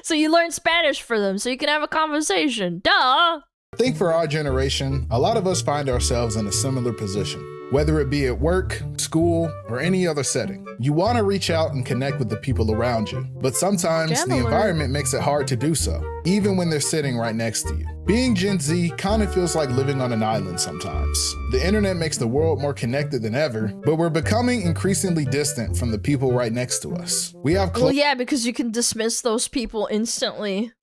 A: So you learn Spanish for them so you can have a conversation. Duh!
F: I think for our generation, a lot of us find ourselves in a similar position. whether it be at work, school, or any other setting. You want to reach out and connect with the people around you, but sometimes the environment makes it hard to do so, even when they're sitting right next to you. Being Gen Z kind of feels like living on an island sometimes. The internet makes the world more connected than ever, but we're becoming increasingly distant from the people right next to us. We have
A: well, yeah, because you can dismiss those people instantly.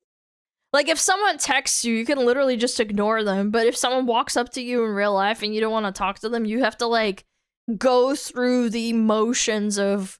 A: Like, if someone texts you, you can literally just ignore them, but if someone walks up to you in real life and you don't want to talk to them, you have to, like, go through the motions of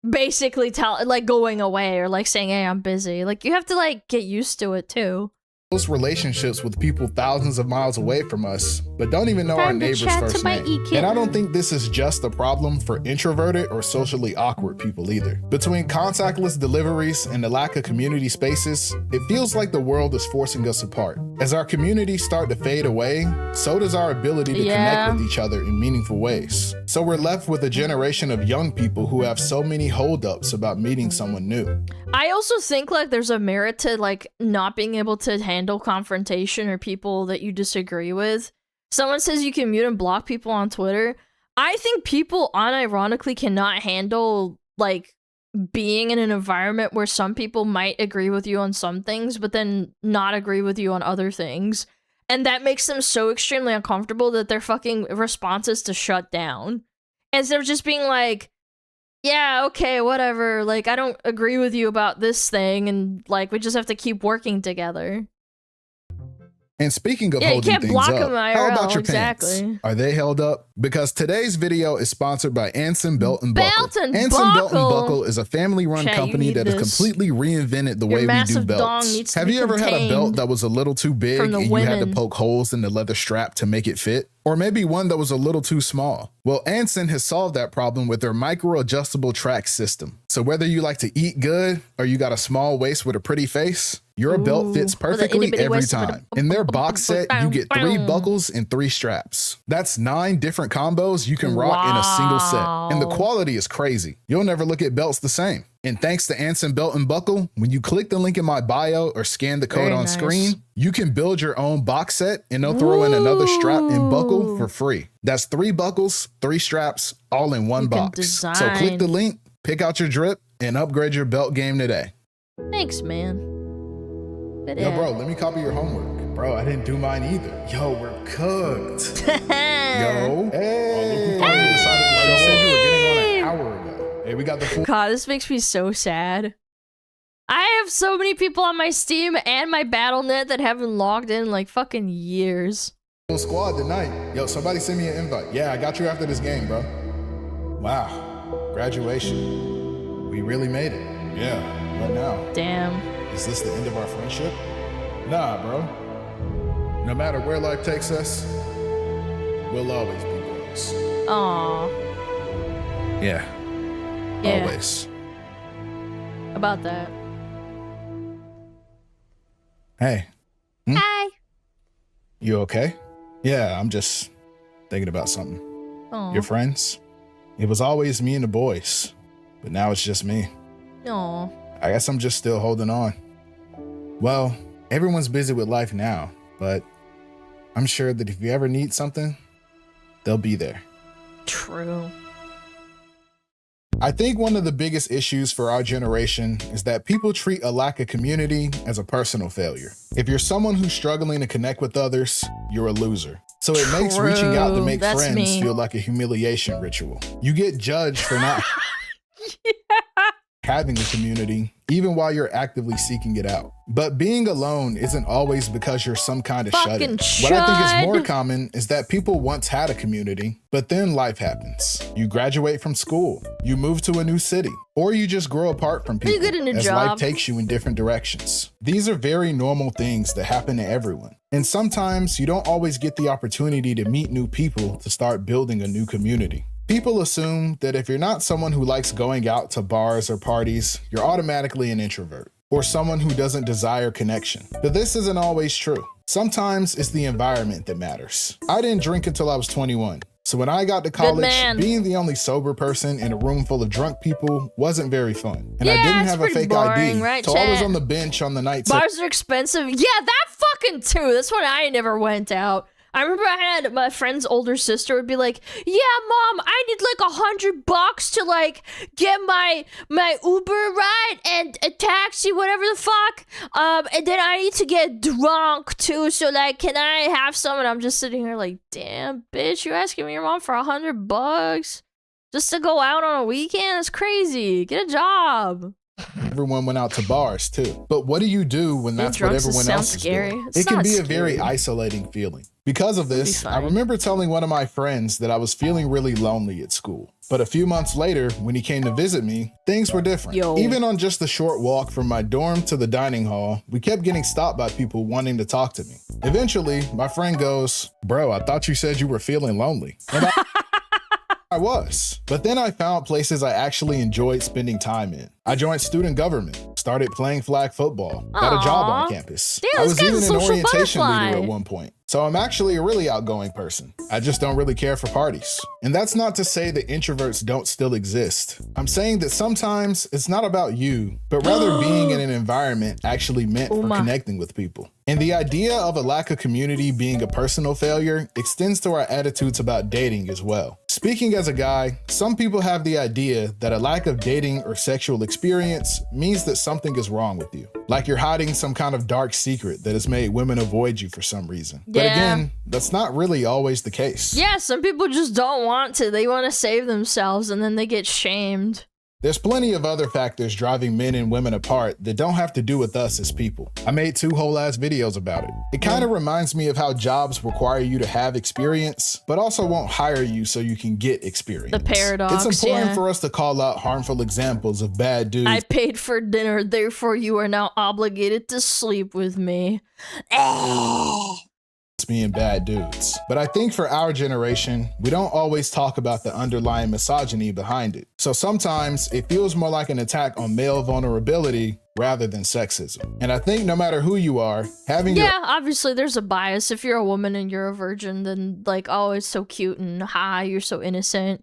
A: basically going away or, like, saying, hey, I'm busy. Like, you have to, like, get used to it, too.
F: Close relationships with people thousands of miles away from us, but don't even know our neighbor's first name. And I don't think this is just a problem for introverted or socially awkward people either. Between contactless deliveries and the lack of community spaces, it feels like the world is forcing us apart. As our communities start to fade away, so does our ability to connect with each other in meaningful ways. So we're left with a generation of young people who have so many holdups about meeting someone new.
A: I also think, like, there's a merit to, like, not being able to handle confrontation or people that you disagree with. Someone says you can mute and block people on Twitter. I think people unironically cannot handle, like, being in an environment where some people might agree with you on some things, but then not agree with you on other things. And that makes them so extremely uncomfortable that their fucking response is to shut down. Instead of just being like, yeah, okay, whatever, like, I don't agree with you about this thing, and, like, we just have to keep working together.
F: And speaking of holding things up, how about your pants? Are they held up? Because today's video is sponsored by Anson Belt and Buckle. Anson Belt and Buckle is a family-run company that has completely reinvented the way we do belts. Have you ever had a belt that was a little too big and you had to poke holes in the leather strap to make it fit? Or maybe one that was a little too small? Well, Anson has solved that problem with their micro-adjustable track system. So whether you like to eat good or you got a small waist with a pretty face, your belt fits perfectly every time. In their box set, you get 3 buckles and 3 straps. That's 9 different combos you can rock in a single set. And the quality is crazy. You'll never look at belts the same. And thanks to Anson Belt and Buckle, when you click the link in my bio or scan the code on screen, you can build your own box set and they'll throw in another strap and buckle for free. That's 3 buckles, 3 straps, all in one box. So click the link, pick out your drip, and upgrade your belt game today.
A: Thanks, man.
F: Yo, bro, let me copy your homework. Bro, I didn't do mine either. Yo, we're cooked. Yo. Hey. You said you were getting on an hour ago. Hey, we got the full.
A: God, this makes me so sad. I have so many people on my Steam and my Battle.net that haven't logged in like fucking years.
F: Squad tonight. Yo, somebody send me an invite. Yeah, I got you after this game, bro. Wow. Graduation. We really made it. Yeah, what now?
A: Damn.
F: Is this the end of our friendship? Nah, bro. No matter where life takes us, we'll always be bros.
A: Aww.
F: Yeah. Always.
A: About that.
F: Hey.
A: Hi.
F: You okay? Yeah, I'm just thinking about something.
A: Aww.
F: Your friends? It was always me and the boys, but now it's just me.
A: Aww.
F: I guess I'm just still holding on. Well, everyone's busy with life now, but I'm sure that if you ever need something, they'll be there.
A: True.
F: I think one of the biggest issues for our generation is that people treat a lack of community as a personal failure. If you're someone who's struggling to connect with others, you're a loser. So it makes reaching out to make friends feel like a humiliation ritual. You get judged for not having a community, even while you're actively seeking it out. But being alone isn't always because you're some kind of shut-in. What I think is more common is that people once had a community, but then life happens. You graduate from school, you move to a new city, or you just grow apart from people as life takes you in different directions. These are very normal things that happen to everyone. And sometimes you don't always get the opportunity to meet new people to start building a new community. People assume that if you're not someone who likes going out to bars or parties, you're automatically an introvert or someone who doesn't desire connection. But this isn't always true. Sometimes it's the environment that matters. I didn't drink until I was 21. So when I got to college, being the only sober person in a room full of drunk people wasn't very fun. And I didn't have a fake ID, so I was on the bench on the nights.
A: Bars are expensive. Yeah, that fucking too. That's when I never went out. I remember I had my friend's older sister would be like, yeah, Mom, I need like $100 to like get my Uber ride and a taxi, whatever the fuck. And then I need to get drunk too. So like, can I have some? And I'm just sitting here like, damn, bitch, you asking me your mom for $100 just to go out on a weekend? That's crazy. Get a job.
F: Everyone went out to bars too. But what do you do when that's what everyone else is doing? It can be a very isolating feeling. Because of this, I remember telling one of my friends that I was feeling really lonely at school. But a few months later, when he came to visit me, things were different. Even on just the short walk from my dorm to the dining hall, we kept getting stopped by people wanting to talk to me. Eventually, my friend goes, bro, I thought you said you were feeling lonely. And I was. But then I found places I actually enjoyed spending time in. I joined student government, started playing flag football, got a job on campus.
A: Damn,
F: I was even an orientation
A: butterfly.
F: leader at one point. So I'm actually a really outgoing person. I just don't really care for parties. And that's not to say that introverts don't still exist. I'm saying that sometimes it's not about you, but rather being in an environment actually meant for connecting with people. And the idea of a lack of community being a personal failure extends to our attitudes about dating as well. Speaking as a guy, some people have the idea that a lack of dating or sexual experience means that something is wrong with you. Like you're hiding some kind of dark secret that has made women avoid you for some reason. But again, that's not really always the case.
A: Yeah, some people just don't want to. They want to save themselves and then they get shamed.
F: There's plenty of other factors driving men and women apart that don't have to do with us as people. I made 2 whole ass videos about it. It kind of reminds me of how jobs require you to have experience, but also won't hire you so you can get experience.
A: The paradox,
F: It's important for us to call out harmful examples of bad dudes.
A: I paid for dinner, therefore you are now obligated to sleep with me.
F: Being bad dudes. But I think for our generation, we don't always talk about the underlying misogyny behind it. So sometimes it feels more like an attack on male vulnerability rather than sexism. And I think no matter who you are, having
A: obviously there's a bias. If you're a woman and you're a virgin, then like, oh, it's so cute and hi, you're so innocent.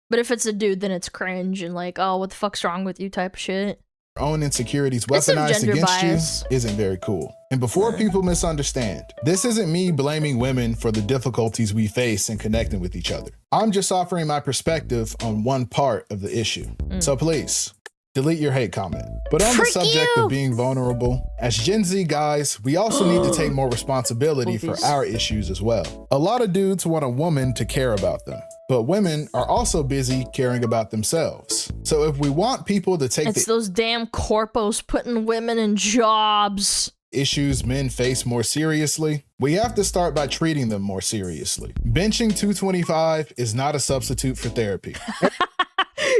A: But if it's a dude, then it's cringe and like, oh, what the fuck's wrong with you type of shit.
F: Own insecurities weaponized against you isn't very cool. And before people misunderstand, this isn't me blaming women for the difficulties we face in connecting with each other. I'm just offering my perspective on one part of the issue. So please, delete your hate comment. But on the subject of being vulnerable, as Gen Z guys, we also need to take more responsibility for our issues as well. A lot of dudes want a woman to care about them, but women are also busy caring about themselves. So if we want people to take
A: those damn corpos putting women in jobs.
F: Issues men face more seriously, we have to start by treating them more seriously. Benching 225 is not a substitute for therapy.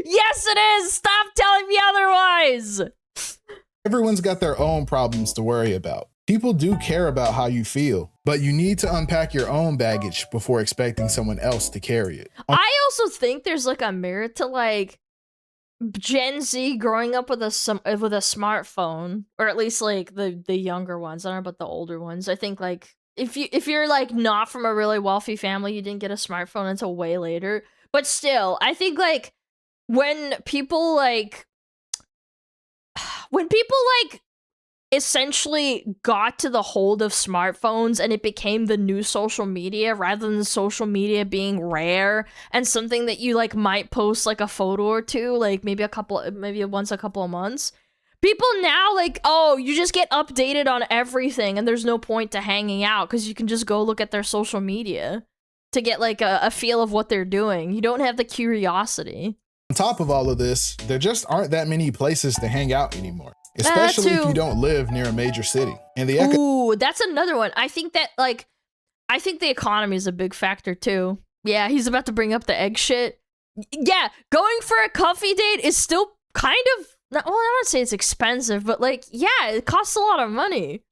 A: Yes, it is. Stop telling me otherwise.
F: Everyone's got their own problems to worry about. People do care about how you feel, but you need to unpack your own baggage before expecting someone else to carry it.
A: I also think there's like a merit to like Gen Z growing up with a smartphone, or at least like the younger ones. I don't know about the older ones. I think like if you're like not from a really wealthy family, you didn't get a smartphone until way later. But still, I think like when people essentially got to the hold of smartphones and it became the new social media rather than social media being rare and something that you like might post like a photo or two, like maybe once a couple of months. People now like, oh, you just get updated on everything and there's no point to hanging out because you can just go look at their social media to get like a feel of what they're doing. You don't have the curiosity.
F: On top of all of this, there just aren't that many places to hang out anymore. Especially if you don't live near a major city. And
A: ooh, that's another one. I think the economy is a big factor too. Yeah, he's about to bring up the egg shit. Yeah, going for a coffee date is still kind of, well, I don't want to say it's expensive, but like, yeah, it costs a lot of money.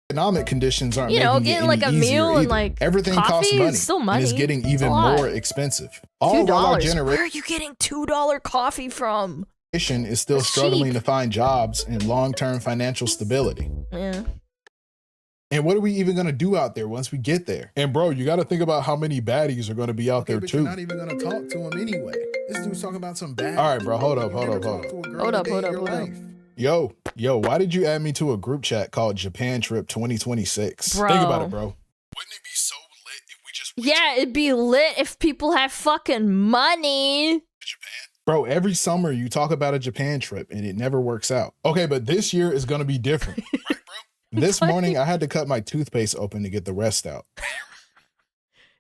F: Economic conditions aren't getting
A: like a meal and like
F: everything
A: coffee
F: costs money,
A: is still money.
F: And is getting even more expensive.
A: $2. Where are you getting $2 coffee from?
F: Is still struggling to find jobs and long-term financial stability.
A: Yeah.
F: And what are we even gonna do out there once we get there? And bro, you gotta think about how many baddies are gonna be out there too. You're not even gonna talk to them anyway. This dude's talking about some baddies. All right, bro, hold up. Yo, why did you add me to a group chat called Japan Trip 2026?
A: Bro.
F: Think about it, bro. Wouldn't it be so lit if
A: Yeah, it'd be lit if people have fucking money.
F: Bro, every summer you talk about a Japan trip and it never works out. Okay, but this year is gonna be different. Right, bro? This morning I had to cut my toothpaste open to get the rest out.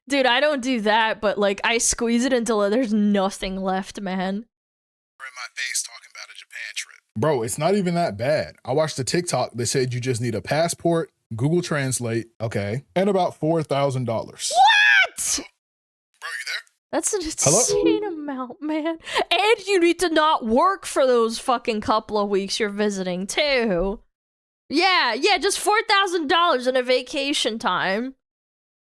A: Dude, I don't do that, but like I squeeze it until there's nothing left, man.
F: In my face talking about a Japan trip. Bro, it's not even that bad. I watched a TikTok that said you just need a passport, Google Translate, okay, and about $4,000.
A: What?
F: Bro, you there?
A: That's an insane amount, man. And you need to not work for those fucking couple of weeks you're visiting, too. Yeah, just $4,000 in a vacation time.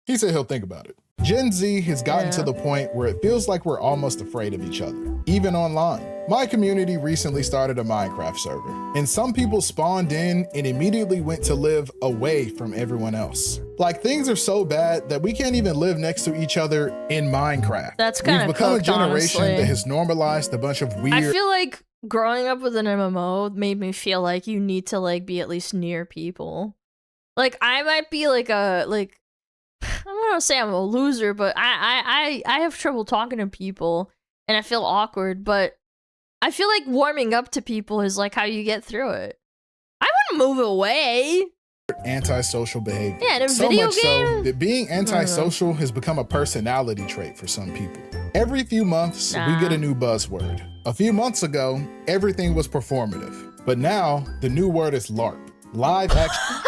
F: He said he'll think about it. Gen Z has gotten to the point where it feels like we're almost afraid of each other, even online. My community recently started a Minecraft server, and some people spawned in and immediately went to live away from everyone else. Like, things are so bad that we can't even live next to each other in Minecraft.
A: That's kind of
F: We've become
A: cooked,
F: a generation
A: honestly.
F: that has normalized a bunch of weird...
A: I feel like growing up with an MMO made me feel like you need to like be at least near people. Like, I might be like I'm gonna say I'm a loser, but I have trouble talking to people and I feel awkward, but I feel like warming up to people is like how you get through it. I wouldn't move away.
F: Antisocial behavior.
A: Yeah, in a
F: so
A: video
F: much
A: game?
F: so that being antisocial has become a personality trait for some people. Every few months, we get a new buzzword. A few months ago, everything was performative, but now the new word is LARP. Live action.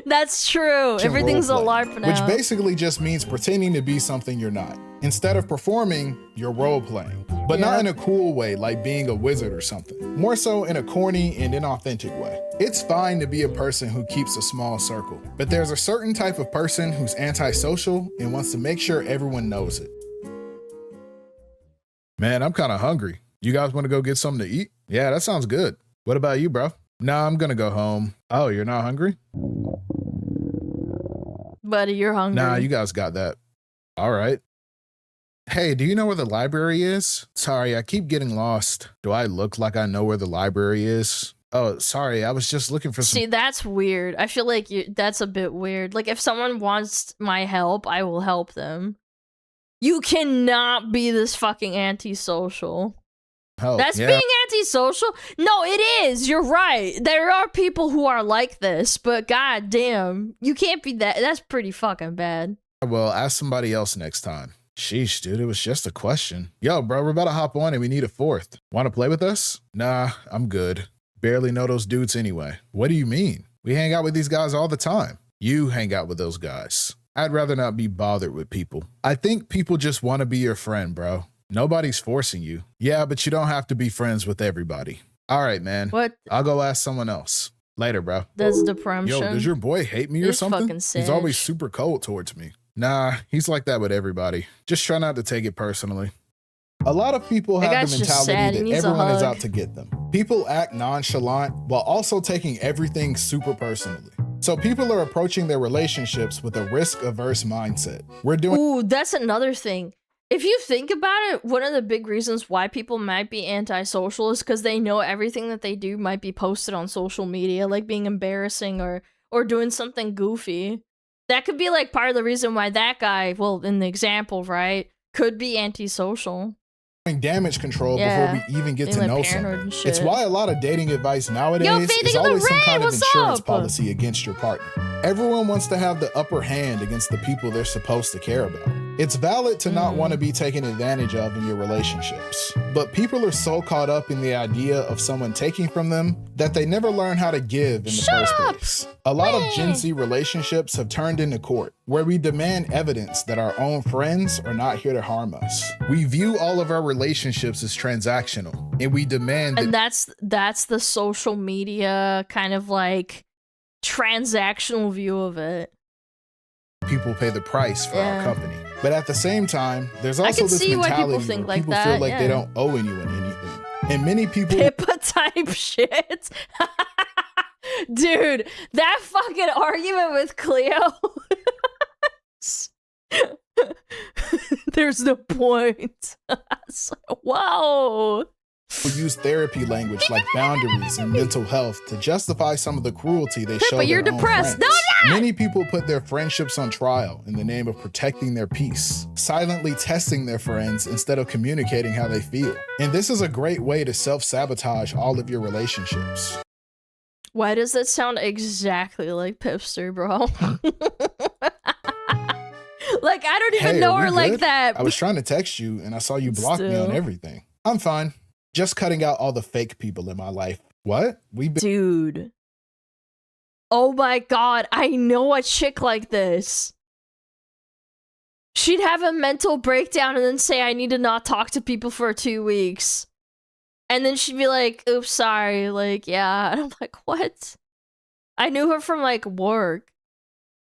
A: That's true. Everything's a LARP now.
F: Which basically just means pretending to be something you're not. Instead of performing, you're role playing. But not in a cool way, like being a wizard or something. More so in a corny and inauthentic way. It's fine to be a person who keeps a small circle, but there's a certain type of person who's antisocial and wants to make sure everyone knows it. Man, I'm kind of hungry. You guys want to go get something to eat? Yeah, that sounds good. What about you, bro? Nah, I'm gonna go home. Oh, you're not hungry?
A: Buddy, you're hungry.
F: Nah, you guys got that. All right. Hey, do you know where the library is? Sorry, I keep getting lost. Do I look like I know where the library is? Oh, sorry, I was just looking for some...
A: See, that's weird. I feel like that's a bit weird. Like, if someone wants my help, I will help them. You cannot be this fucking antisocial.
F: Oh,
A: That's being antisocial? No, it is. You're right. There are people who are like this, but god damn, you can't be that. That's pretty fucking bad.
F: Well, ask somebody else next time. Sheesh, dude, it was just a question. Yo, bro, we're about to hop on and we need a fourth. Want to play with us? Nah, I'm good. Barely know those dudes anyway. What do you mean? We hang out with these guys all the time. You hang out with those guys. I'd rather not be bothered with people. I think people just want to be your friend, bro. Nobody's forcing you. Yeah, but you don't have to be friends with everybody. All right, man.
A: What?
F: I'll go ask someone else. Later, bro.
A: That's depression.
F: Yo, does your boy hate me or
A: He's
F: something?
A: fucking
F: He's always super cold towards me. Nah, he's like that with everybody. Just try not to take it personally. A lot of people have the mentality that everyone is out to get them. People act nonchalant while also taking everything super personally. So people are approaching their relationships with a risk-averse mindset.
A: Ooh, that's another thing. If you think about it, one of the big reasons why people might be antisocial is because they know everything that they do might be posted on social media, like being embarrassing or doing something goofy. That could be like part of the reason why that guy, well, in the example, right, could be antisocial.
F: Damage control before we even get to know someone. It's why a lot of dating advice nowadays is always some kind of insurance policy against your partner. Everyone wants to have the upper hand against the people they're supposed to care about. It's valid to not want to be taken advantage of in your relationships, but people are so caught up in the idea of someone taking from them that they never learn how to give in the first place. A lot of Gen Z relationships have turned into court, where we demand evidence that our own friends are not here to harm us. We view all of our relationships as transactional, and we demand
A: And that's the social media kind of like transactional view of it.
F: People pay the price for our company. But at the same time, there's also this mentality where people feel like they don't owe anyone anything. And many people...
A: Pippa type shit. Dude, that fucking argument with Cleo. There's no point. Wow.
F: who use therapy language like boundaries and mental health to justify some of the cruelty they show
A: but you're
F: their own
A: depressed.
F: friends.
A: No,
F: Many people put their friendships on trial in the name of protecting their peace, silently testing their friends instead of communicating how they feel. And this is a great way to self-sabotage all of your relationships.
A: Why does that sound exactly like Pipster, bro? Like, I don't even know her like that.
F: I was trying to text you and I saw you block me on everything. I'm fine. Just cutting out all the fake people in my life. What?
A: Dude. Oh my god, I know a chick like this. She'd have a mental breakdown and then say, I need to not talk to people for 2 weeks. And then she'd be like, oops, sorry. Like, yeah. And I'm like, what? I knew her from, like, work.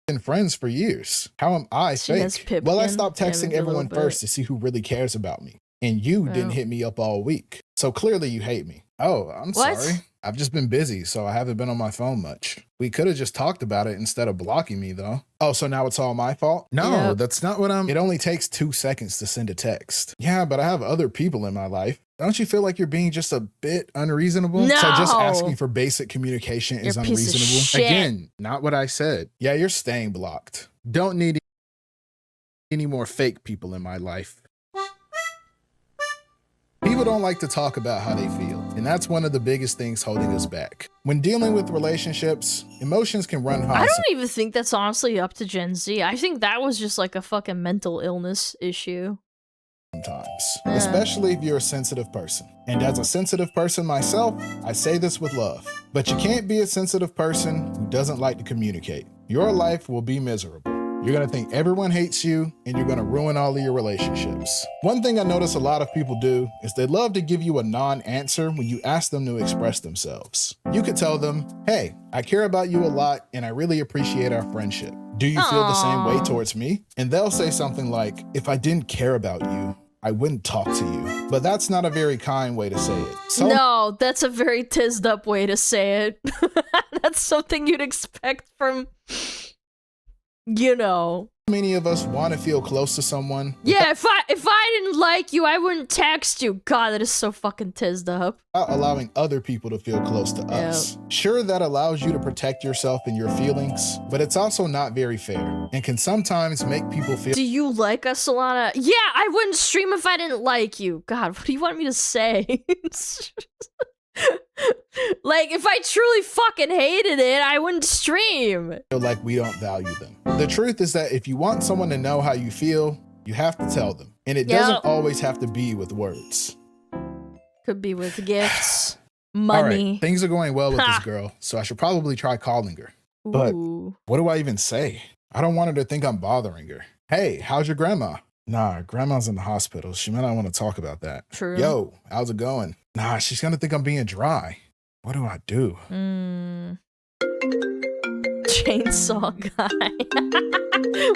F: Been friends for years. How am I fake? Well, I stopped texting everyone first to see who really cares about me. And you didn't hit me up all week. So clearly you hate me. Oh, I'm sorry. I've just been busy, so I haven't been on my phone much. We could have just talked about it instead of blocking me, though. Oh, so now it's all my fault? No, that's not what It only takes 2 seconds to send a text. Yeah, but I have other people in my life. Don't you feel like you're being just a bit unreasonable?
A: No.
F: So just asking for basic communication is unreasonable? Again, not what I said. Yeah, you're staying blocked. Don't need any more fake people in my life. People don't like to talk about how they feel, and that's one of the biggest things holding us back. When dealing with relationships, emotions can run high.
A: I don't even think that's honestly up to Gen Z. I think that was just like a fucking mental illness issue.
F: Sometimes, especially if you're a sensitive person. And as a sensitive person myself, I say this with love. But you can't be a sensitive person who doesn't like to communicate. Your life will be miserable. You're gonna think everyone hates you, and you're gonna ruin all of your relationships. One thing I notice a lot of people do is they love to give you a non-answer when you ask them to express themselves. You could tell them, hey, I care about you a lot, and I really appreciate our friendship. Do you feel the same way towards me? And they'll say something like, if I didn't care about you, I wouldn't talk to you. But that's not a very kind way to say it.
A: No, that's a very tizzed up way to say it. That's something you'd expect from... You know.
F: Many of us want to feel close to someone.
A: Yeah, if I didn't like you, I wouldn't text you. God, that is so fucking tizzed up.
F: Without allowing other people to feel close to us. Sure, that allows you to protect yourself and your feelings, but it's also not very fair and can sometimes make people feel...
A: Do you like us, Alana? Yeah, I wouldn't stream if I didn't like you. God, what do you want me to say? Like, if I truly fucking hated it, I wouldn't stream.
F: Feel like we don't value them. The truth is that if you want someone to know how you feel, you have to tell them. And it doesn't always have to be with words.
A: Could be with gifts, money.
F: All right, things are going well with this girl, so I should probably try calling her. But what do I even say? I don't want her to think I'm bothering her. Hey, how's your grandma? Nah, grandma's in the hospital. She might not want to talk about that.
A: True.
F: Yo, how's it going? Nah, she's gonna think I'm being dry. What do I do?
A: Chainsaw guy.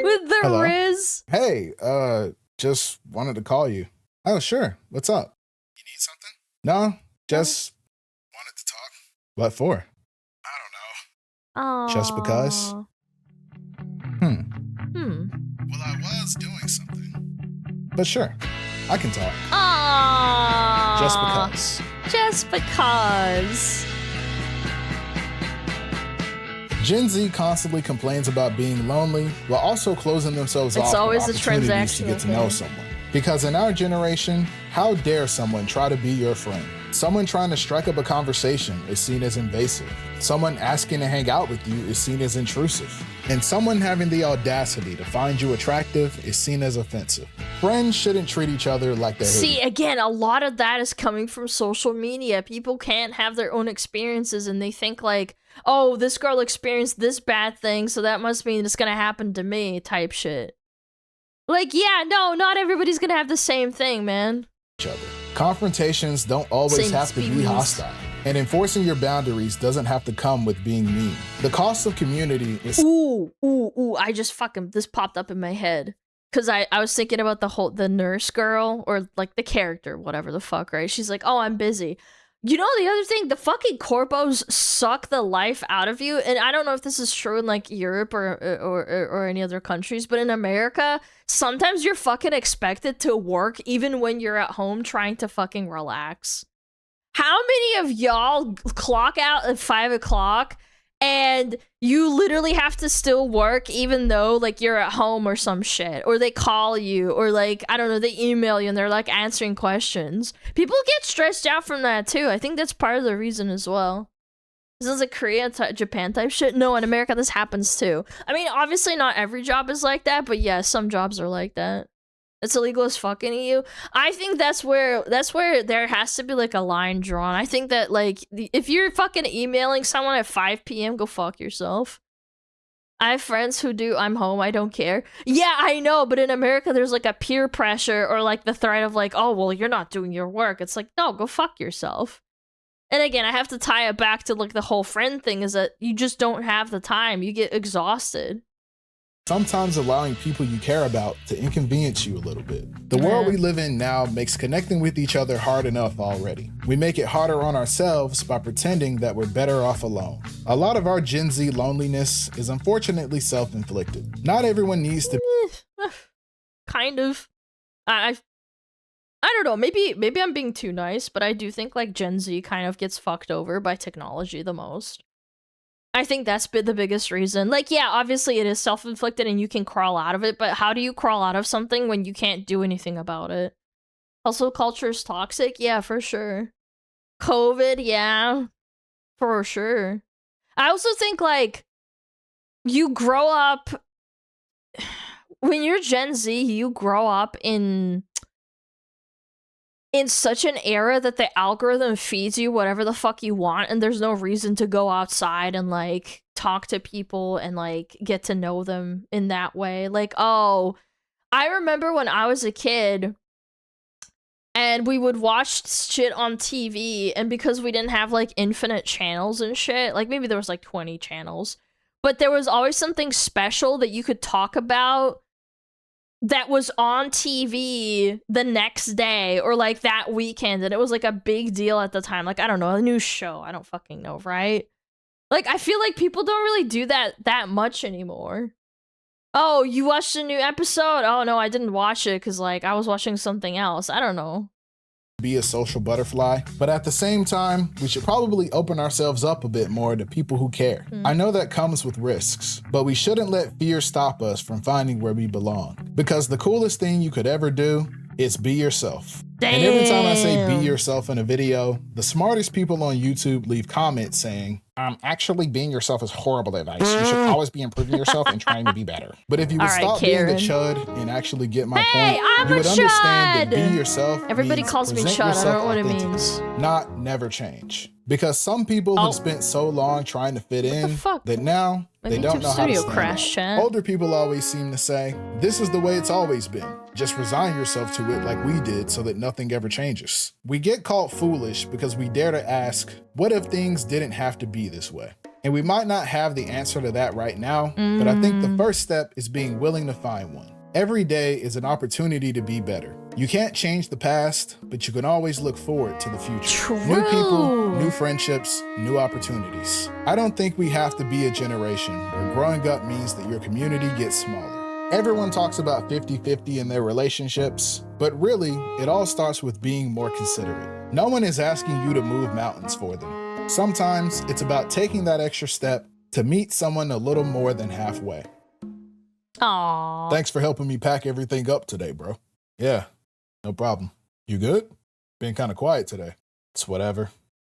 A: With the Riz.
F: Hey, just wanted to call you. Oh, sure. What's up? You need something? No, just wanted to talk. What for? I don't know. Just because? Well, I was doing something. But sure, I can talk.
A: Aww.
F: Just because.
A: Just because.
F: Gen Z constantly complains about being lonely while also closing themselves off
A: It's always
F: for
A: a
F: opportunities to
A: transactional
F: get to know someone. Because in our generation, how dare someone try to be your friend? Someone trying to strike up a conversation is seen as invasive. Someone asking to hang out with you is seen as intrusive. And someone having the audacity to find you attractive is seen as offensive. Friends shouldn't treat each other like they're
A: See, again, a lot of that is coming from social media. People can't have their own experiences and they think like, oh, this girl experienced this bad thing, so that must mean it's gonna happen to me type shit. Like, yeah, no, not everybody's gonna have the same thing, man.
F: Each other. Confrontations don't always have to be hostile. And enforcing your boundaries doesn't have to come with being mean. The cost of community is...
A: Ooh, I just fucking... This popped up in my head. Because I was thinking about the nurse girl, or like the character, whatever the fuck, right? She's like, oh, I'm busy. You know, the other thing, the fucking corpos suck the life out of you. And I don't know if this is true in like Europe or any other countries, but in America, sometimes you're fucking expected to work even when you're at home trying to fucking relax. How many of y'all clock out at 5 o'clock and you literally have to still work even though like you're at home or some shit, or they call you, or like, I don't know, they email you and they're like answering questions. People get stressed out from that too. I think that's part of the reason as well. This is like Korea, Japan type shit. No, in America this happens too. I mean, obviously not every job is like that, but yeah, some jobs are like that. It's illegal as fuck in EU. I think that's where there has to be like a line drawn. I think that like if you're fucking emailing someone at 5 p.m., go fuck yourself. I have friends who do, I'm home, I don't care. Yeah, I know, but in America there's like a peer pressure or like the threat of like, oh, well, you're not doing your work. It's like, no, go fuck yourself. And again, I have to tie it back to like the whole friend thing is that you just don't have the time. You get exhausted.
F: Sometimes allowing people you care about to inconvenience you a little bit. The world we live in now makes connecting with each other hard enough already. We make it harder on ourselves by pretending that we're better off alone. A lot of our Gen Z loneliness is unfortunately self-inflicted. Not everyone needs to
A: kind of. I don't know, maybe I'm being too nice, but I do think like Gen Z kind of gets fucked over by technology the most. I think that's been the biggest reason. Like, yeah, obviously it is self-inflicted and you can crawl out of it, but how do you crawl out of something when you can't do anything about it? Also, culture is toxic? Yeah, for sure. COVID, yeah, for sure. I also think, like, you grow up... When you're Gen Z, you grow up in such an era that the algorithm feeds you whatever the fuck you want, and there's no reason to go outside and like talk to people and like get to know them in that way. Like, oh, I remember when I was a kid and we would watch shit on TV, and because we didn't have like infinite channels and shit, like maybe there was like 20 channels, but there was always something special that you could talk about that was on TV the next day or like that weekend, and it was like a big deal at the time. Like, I don't know, a new show, I don't fucking know, right? Like, I feel like people don't really do that much anymore. Oh, you watched a new episode? Oh no, I didn't watch it because like I was watching something else. I don't know.
F: Be a social butterfly, but at the same time, we should probably open ourselves up a bit more to people who care. I know that comes with risks, but we shouldn't let fear stop us from finding where we belong. Because the coolest thing you could ever do is be yourself.
A: Damn.
F: And every time I say be yourself in a video, the smartest people on YouTube leave comments saying, actually being yourself is horrible advice. You should always be improving yourself and trying to be better. But if you would stop being a chud and actually get my point, you would understand that be yourself.
A: Everybody calls me chud, I don't know what it means.
F: Not never change. Because some people have spent so long trying to fit in that now they don't know how to stand out. Older people always seem to say, this is the way it's always been. Just resign yourself to it like we did so that nothing ever changes. We get called foolish because we dare to ask, what if things didn't have to be this way? And we might not have the answer to that right now, but I think the first step is being willing to find one. Every day is an opportunity to be better. You can't change the past, but you can always look forward to the future.
A: True.
F: New people, new friendships, new opportunities. I don't think we have to be a generation where growing up means that your community gets smaller. Everyone talks about 50-50 in their relationships, but really, it all starts with being more considerate. No one is asking you to move mountains for them. Sometimes it's about taking that extra step to meet someone a little more than halfway.
A: Aww.
F: Thanks for helping me pack everything up today, bro. Yeah, no problem. You good? Been kind of quiet today. It's whatever.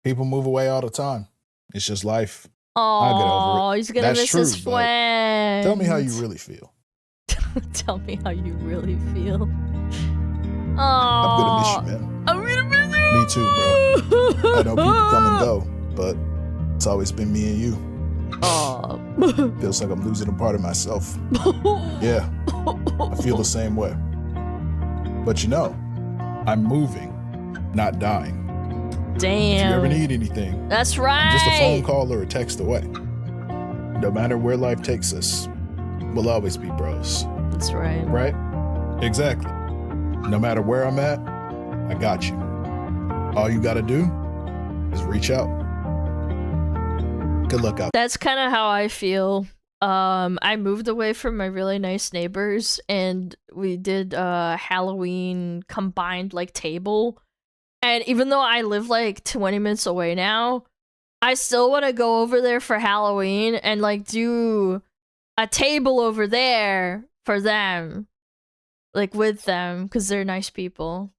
F: People move away all the time. It's just life. I'll get over it.
A: He's gonna miss his friend.
F: Tell me how you really feel.
A: Tell me how you really feel. Aww.
F: I'm gonna miss you, man.
A: I'm gonna miss you.
F: Me too, bro. I know people come and go, but it's always been me and you. Feels like I'm losing a part of myself. Yeah, I feel the same way. But you know, I'm moving, not dying.
A: Damn.
F: If you ever need anything,
A: that's right.
F: I'm just a phone call or a text away. No matter where life takes us, we'll always be bros.
A: That's right.
F: Right? Exactly. No matter where I'm at, I got you. All you gotta do is reach out. Good luck out.
A: That's kind of how I feel. I moved away from my really nice neighbors, and we did Halloween combined like table, And even though I live like 20 minutes away now, I still want to go over there for Halloween and like do a table over there for them. Like with them, because they're nice people.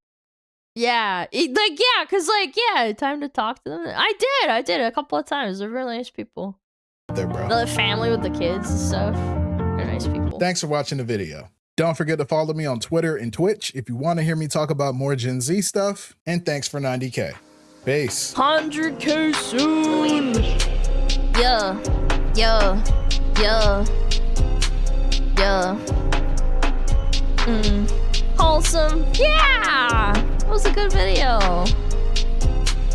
A: Yeah, time to talk to them. I did a couple of times. They're really nice people.
F: There, bro.
A: The family with the kids and stuff. They're nice people.
F: Thanks for watching the video. Don't forget to follow me on Twitter and Twitch if you want to hear me talk about more Gen Z stuff. And thanks for 90K. Peace.
A: 100K soon. Yeah. Yeah. Yeah. Yeah. Wholesome. Yeah. That was a good video.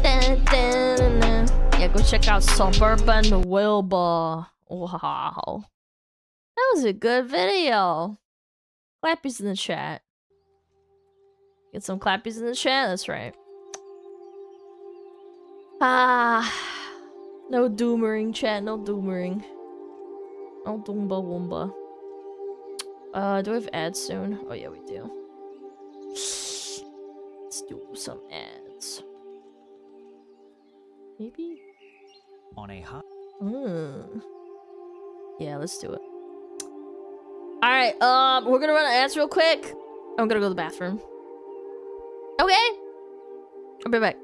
A: Dun, dun, dun. Yeah, go check out Suburban Wilbur. Wow. That was a good video. Clappies in the chat. Get some clappies in the chat, that's right. No doomering, chat, no doomering. No doomba woomba. Do we have ads soon? Oh yeah, we do. Let's do some ads. Maybe?
C: On a hot.
A: Yeah, let's do it. Alright, we're gonna run ads real quick. I'm gonna go to the bathroom. Okay. I'll be back.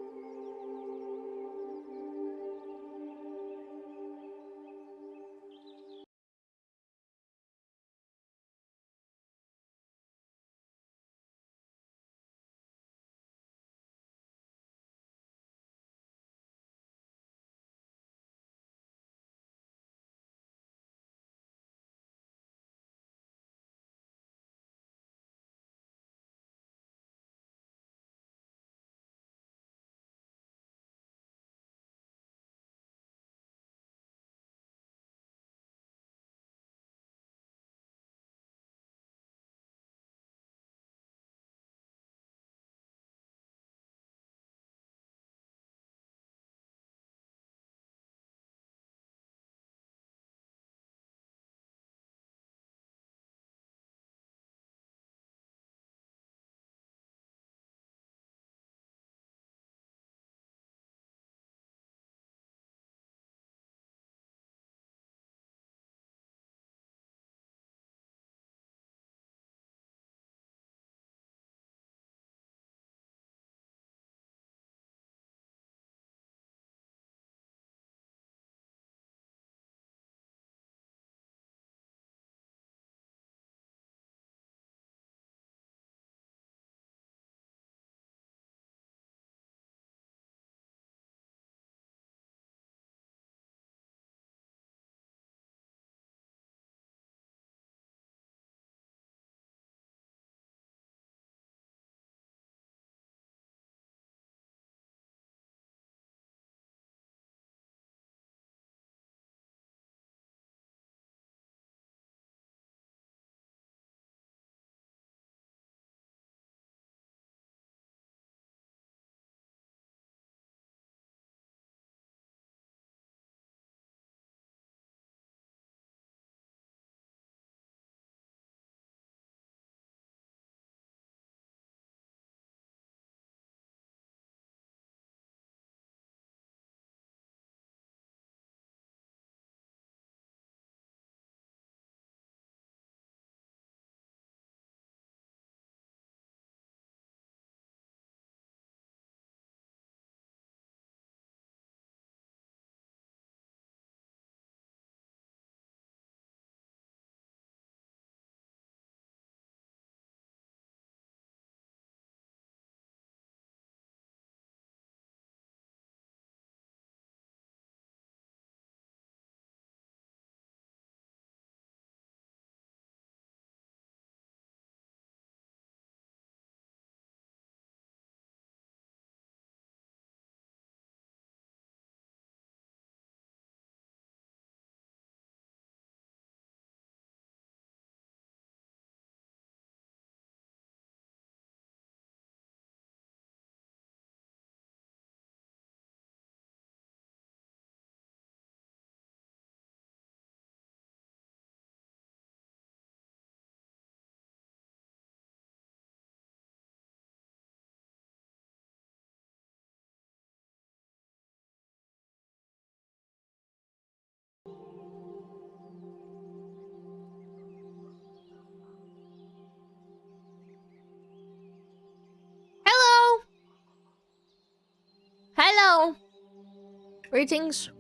A: Ratings?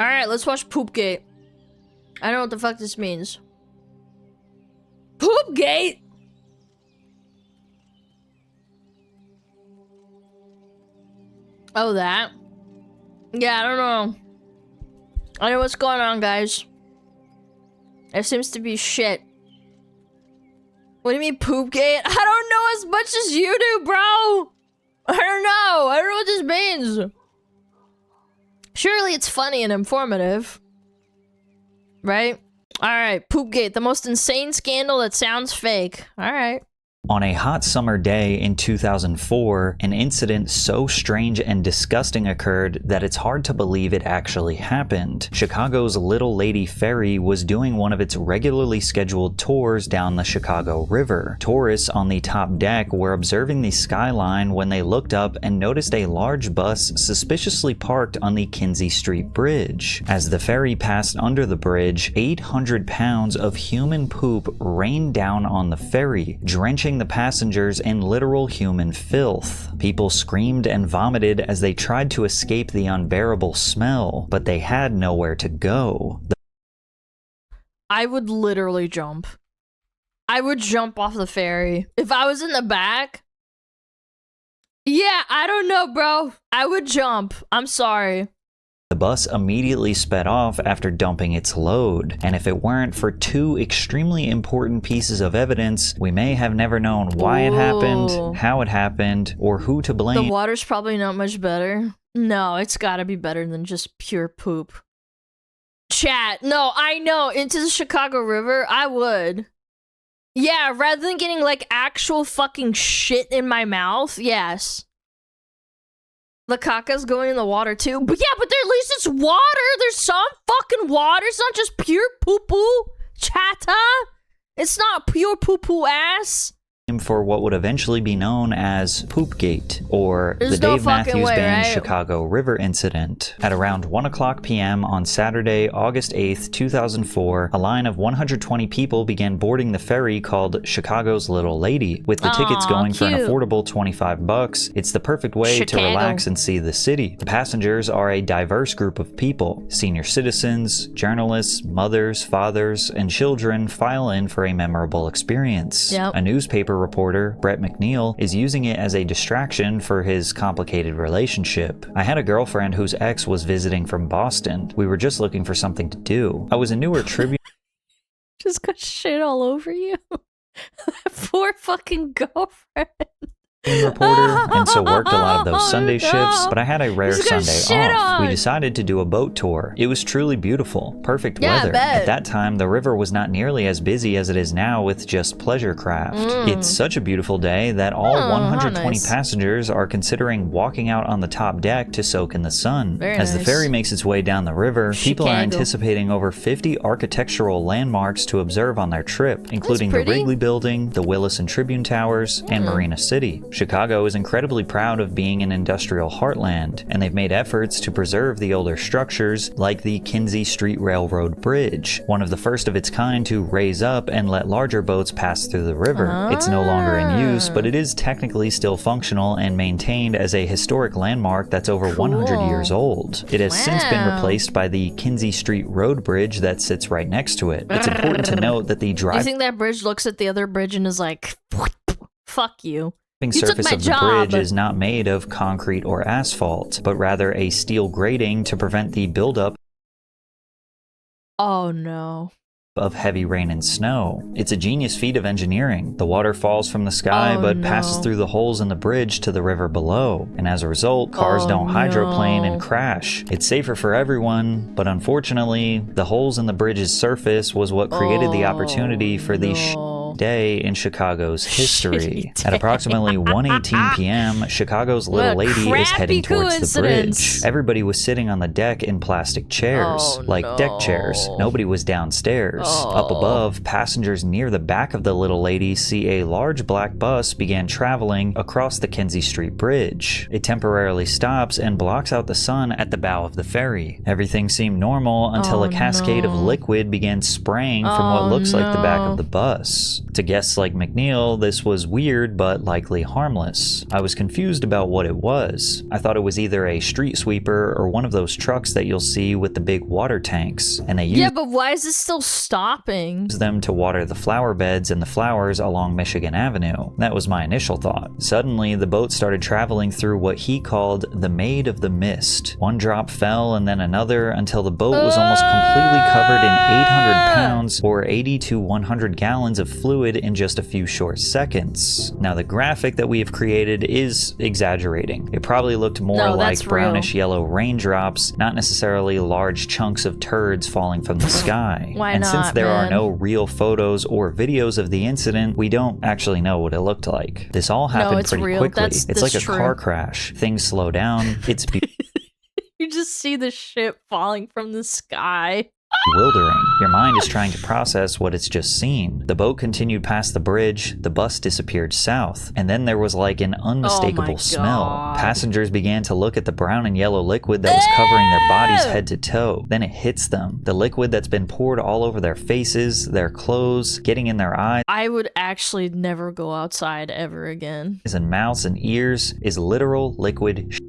A: Alright, let's watch Poopgate. I don't know what the fuck this means. Poopgate? Oh, that? Yeah, I don't know. I know what's going on, guys. There seems to be shit. What do you mean, Poopgate? I don't know as much as you do, bro! I don't know what this means. Surely it's funny and informative. Right? Alright, Poopgate, the most insane scandal that sounds fake. Alright.
C: On a hot summer day in 2004, an incident so strange and disgusting occurred that it's hard to believe it actually happened. Chicago's Little Lady Ferry was doing one of its regularly scheduled tours down the Chicago River. Tourists on the top deck were observing the skyline when they looked up and noticed a large bus suspiciously parked on the Kinsey Street Bridge. As the ferry passed under the bridge, 800 pounds of human poop rained down on the ferry, drenching the passengers in literal human filth. People screamed and vomited as they tried to escape the unbearable smell, but they had nowhere to go.
A: I would literally jump. I would jump off the ferry. If I was in the back... Yeah, I don't know, bro. I would jump. I'm sorry.
C: The bus immediately sped off after dumping its load, and if it weren't for two extremely important pieces of evidence, we may have never known why it happened, how it happened, or who to blame.
A: The water's probably not much better. No, it's gotta be better than just pure poop. Chat, no, I know, into the Chicago River, I would. Yeah, rather than getting, like, actual fucking shit in my mouth, yes. The caca's going in the water too. But yeah, but at least it's water. There's some fucking water. It's not just pure poo-poo. Chatta. It's not pure poo-poo ass.
C: For what would eventually be known as Poopgate, or the Dave Matthews Band Chicago River incident. At around 1 o'clock p.m. on Saturday, August 8th, 2004, a line of 120 people began boarding the ferry called Chicago's Little Lady, with the tickets going for an affordable $25. It's the perfect way to relax and see the city. The passengers are a diverse group of people. Senior citizens, journalists, mothers, fathers, and children file in for a memorable experience. A newspaper reporter, Brett McNeil, is using it as a distraction for his complicated relationship. I had a girlfriend whose ex was visiting from Boston. We were just looking for something to do. I was a newer tribute.
A: Just got shit all over you. Poor fucking girlfriend.
C: Reporter, and so worked a lot of those Sunday shifts, but I had a rare Sunday off. We decided to do a boat tour. It was truly beautiful, perfect weather. At that time, the river was not nearly as busy as it is now with just pleasure craft. It's such a beautiful day that all 120 passengers are considering walking out on the top deck to soak in the sun. As the ferry makes its way down the river, people are anticipating over 50 architectural landmarks to observe on their trip, including the Wrigley Building, the Willis and Tribune Towers, and Marina City. Chicago is incredibly proud of being an industrial heartland, and they've made efforts to preserve the older structures like the Kinsey Street Railroad Bridge, one of the first of its kind to raise up and let larger boats pass through the river. It's no longer in use, but it is technically still functional and maintained as a historic landmark that's over 100 years old. It has since been replaced by the Kinsey Street Road Bridge that sits right next to it. It's important to note that the
A: You think that bridge looks at the other bridge and is like, fuck you.
C: The surface of the bridge is not made of concrete or asphalt, but rather a steel grating to prevent the buildup of heavy rain and snow. It's a genius feat of engineering. The water falls from the sky but passes through the holes in the bridge to the river below, and as a result, cars don't hydroplane and crash. It's safer for everyone, but unfortunately, the holes in the bridge's surface was what created the opportunity for the day in Chicago's history. At approximately 1:18 p.m., Chicago's Little Lady is heading towards the bridge. Everybody was sitting on the deck in plastic chairs, deck chairs. Nobody was downstairs. Up above, passengers near the back of the Little Lady see a large black bus began traveling across the Kinsey Street Bridge. It temporarily stops and blocks out the sun at the bow of the ferry. Everything seemed normal until a cascade of liquid began spraying from what looks like the back of the bus. To guests like McNeil, this was weird but likely harmless. I was confused about what it was. I thought it was either a street sweeper or one of those trucks that you'll see with the big water tanks, and they use
A: but why is it still stopping?
C: Them to water the flower beds and the flowers along Michigan Avenue. That was my initial thought. Suddenly, the boat started traveling through what he called the Maid of the Mist. One drop fell and then another until the boat was almost completely covered in 800 pounds or 80 to 100 gallons of fluid in just a few short seconds. Now, the graphic that we have created is exaggerating. It probably looked more like brownish yellow raindrops, not necessarily large chunks of turds falling from the sky.
A: Why not,
C: since there
A: man?
C: are no real photos or videos of the incident, we don't actually know what it looked like. This all happened pretty quickly. It's like a car crash. Things slow down. It's
A: You just see the ship falling from the sky.
C: bewildering. Your mind is trying to process what it's just seen. The boat continued past the bridge, the bus disappeared south, and then there was like an unmistakable smell. Passengers began to look at the brown and yellow liquid that was covering their bodies head to toe. Then it hits them. The liquid that's been poured all over their faces, their clothes, getting in their eyes.
A: I would actually never go outside ever again.
C: And mouths and ears is literal liquid shit.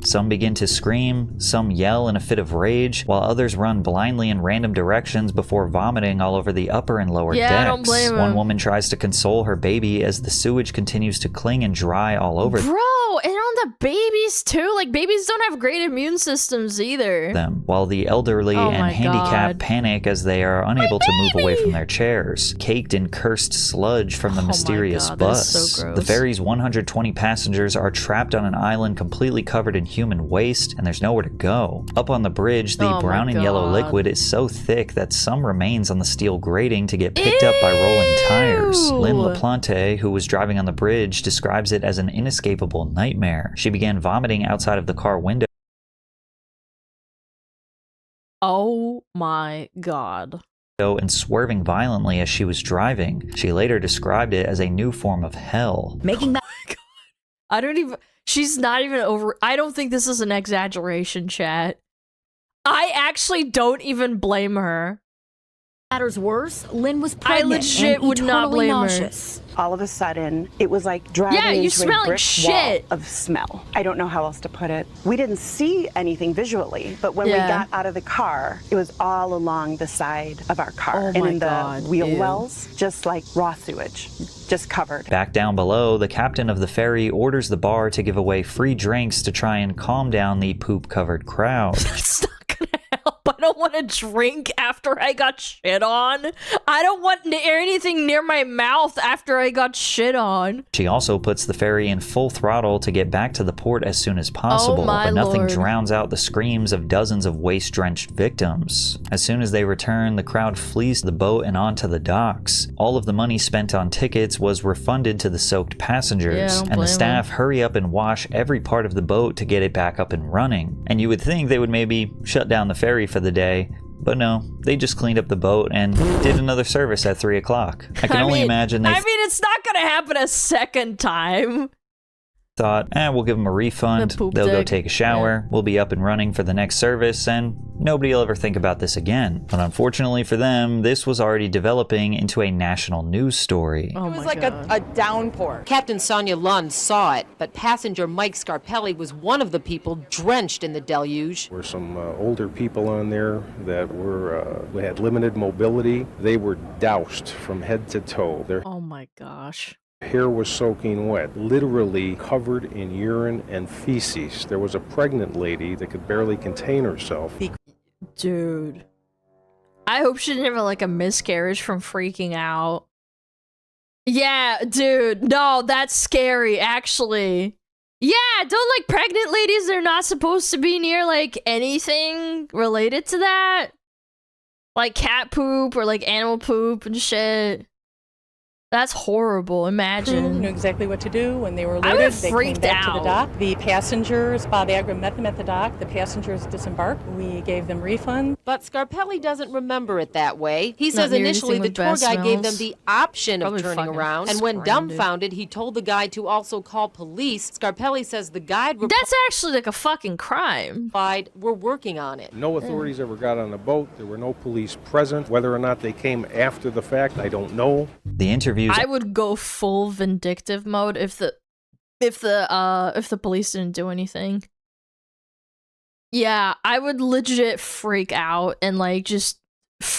C: Some begin to scream, some yell in a fit of rage, while others run blindly in random directions before vomiting all over the upper and lower decks.
A: I don't blame
C: One
A: him.
C: woman tries to console her baby as the sewage continues to cling and dry all over
A: Bro, and on the babies too. Like, babies don't have great immune systems either.
C: them, while the elderly
A: Oh
C: and
A: my
C: handicapped
A: God.
C: panic as they are unable to move away from their chairs, caked in cursed sludge from the mysterious
A: God, that is
C: bus.
A: so gross.
C: The ferry's 120 passengers are trapped on an island completely covered in human waste, and there's nowhere to go. Up on the bridge, the
A: Oh my
C: brown and yellow
A: God.
C: liquid is so thick that some remains on the steel grating to get picked up by rolling tires. Lynn LaPlante, who was driving on the bridge, describes it as an inescapable nightmare. She began vomiting outside of the car window.
A: Oh my God.
C: And swerving violently as she was driving. She later described it as a new form of hell.
A: Making that. I don't even. She's not even over. I don't think this is an exaggeration, chat. I actually don't even blame her.
G: Matters worse, Lynn was pregnant
A: I legit
G: and
A: would not
G: eternally
A: blame
G: nauseous.
J: All of a sudden, it was like driving
A: Yeah, you
J: into
A: smell
J: a
A: like
J: brick
A: shit.
J: wall of smell. I don't know how else to put it. We didn't see anything visually, but when we got out of the car, it was all along the side of our car.
A: Oh
J: and
A: my
J: in the
A: God,
J: wheel
A: ew.
J: wells, just like raw sewage, just covered.
C: Back down below, the captain of the ferry orders the bar to give away free drinks to try and calm down the poop-covered crowd.
A: That's not gonna help. I don't want to drink after I got shit on. I don't want anything near my mouth after I got shit on.
C: She also puts the ferry in full throttle to get back to the port as soon as possible,
A: my
C: but nothing
A: Lord.
C: drowns out the screams of dozens of waste-drenched victims. As soon as they return, the crowd flees the boat and onto the docks. All of the money spent on tickets was refunded to the soaked passengers,
A: Yeah, I don't
C: and the
A: blame
C: staff hurry up and wash every part of the boat to get it back up and running. And you would think they would maybe shut down the ferry for the day, but no, they just cleaned up the boat and did another service at 3 o'clock. I can only imagine they
A: it's not gonna happen a second time.
C: thought, we'll give them a refund, they'll go
A: dick.
C: take a shower, we'll be up and running for the next service, and nobody will ever think about this again. But unfortunately for them, this was already developing into a national news story.
W: It was like a downpour. Captain Sonia Lund saw it, but passenger Mike Scarpelli was one of the people drenched in the deluge.
X: There were some older people on there that had limited mobility. They were doused from head to toe. Their
A: Oh my gosh.
X: hair was soaking wet, literally covered in urine and feces. There was a pregnant lady that could barely contain herself.
A: Dude. I hope she didn't have like a miscarriage from freaking out. Yeah, dude. No, that's scary, actually. Yeah, don't like pregnant ladies, they're not supposed to be near like anything related to that. Like cat poop or like animal poop and shit. That's horrible. Imagine.
Y: Knew exactly what to do when they were
A: I
Y: loaded.
A: would've
Y: They came
A: freaked
Y: back to
A: out.
Y: the dock. The passengers, Bob Agra met them at the dock. The passengers disembarked. We gave them refund.
W: But Scarpelli doesn't remember it that way. He
A: Not
W: says
A: near
W: initially
A: anything
W: the
A: with
W: tour
A: bad
W: guide gave them
A: smells.
W: the option
A: Probably
W: of turning
A: fucking
W: around, and when
A: screamed.
W: dumbfounded, he told the guide to also call police. Scarpelli says the guide
A: That's actually like a fucking crime.
W: replied, "We're working on it."
X: No authorities ever got on the boat. There were no police present. Whether or not they came after the fact, I don't know.
C: The interview interviews.
A: I would go full vindictive mode if the police didn't do anything. Yeah, I would legit freak out and like just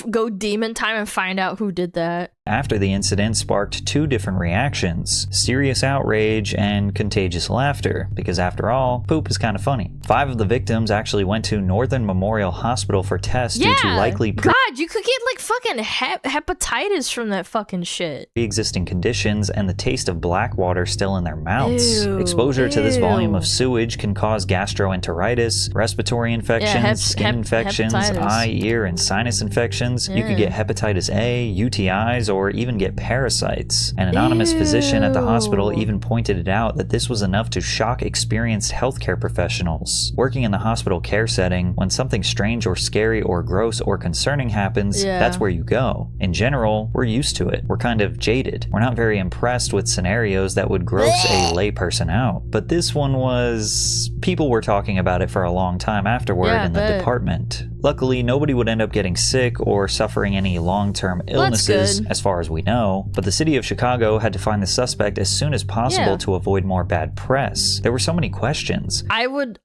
A: go demon time and find out who did that.
C: After the incident sparked two different reactions: serious outrage and contagious laughter, because after all, poop is kind of funny. 5 of the victims actually went to Northern Memorial Hospital for tests due to likely
A: God, you could get like fucking hepatitis from that fucking shit.
C: Pre-existing conditions and the taste of black water still in their mouths.
A: Ew,
C: Exposure to this volume of sewage can cause gastroenteritis, respiratory infections, skin infections, eye, ear, and sinus infections. You could get hepatitis A, UTIs, or even get parasites. An anonymous physician at the hospital even pointed it out that this was enough to shock experienced healthcare professionals. Working in the hospital care setting, when something strange or scary or gross or concerning happens, that's where you go. In general, we're used to it. We're kind of jaded. We're not very impressed with scenarios that would gross a layperson out. But this one was... people were talking about it for a long time afterward in the department. Luckily, nobody would end up getting sick or suffering any long-term illnesses, as far as we know, but the city of Chicago had to find the suspect as soon as possible to avoid more bad press. There were so many questions.
A: I would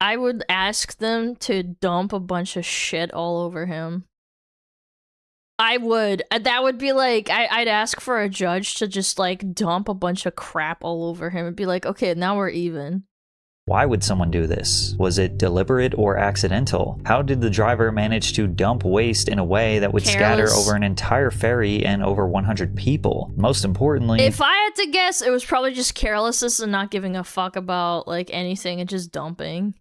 A: ask them to dump a bunch of shit all over him. I would. That would be like, I'd ask for a judge to just like dump a bunch of crap all over him and be like, okay, now we're even.
C: Why would someone do this? Was it deliberate or accidental? How did the driver manage to dump waste in a way that would scatter over an entire ferry and over 100 people? Most importantly,
A: if I had to guess, it was probably just carelessness and not giving a fuck about like anything and just dumping.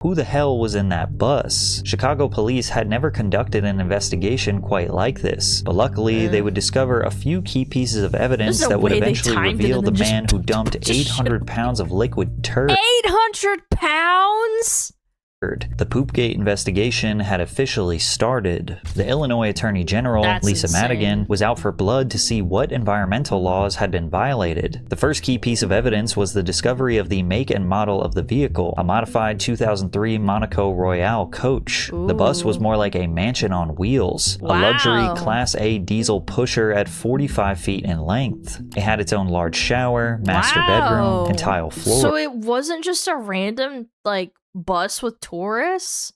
C: who the hell was in that bus? Chicago police had never conducted an investigation quite like this, but luckily they would discover a few key pieces of evidence that would eventually reveal the man who dumped 800 pounds of liquid turd.
A: 800 pounds?
C: The Poopgate investigation had officially started. The Illinois Attorney General, Lisa Madigan, was out for blood to see what environmental laws had been violated. The first key piece of evidence was the discovery of the make and model of the vehicle, a modified 2003 Monaco Royale coach. Ooh. The bus was more like a mansion on wheels, a luxury Class A diesel pusher at 45 feet in length. It had its own large shower, master bedroom, and tile floor.
A: So it wasn't just a random, like, bus with tourists?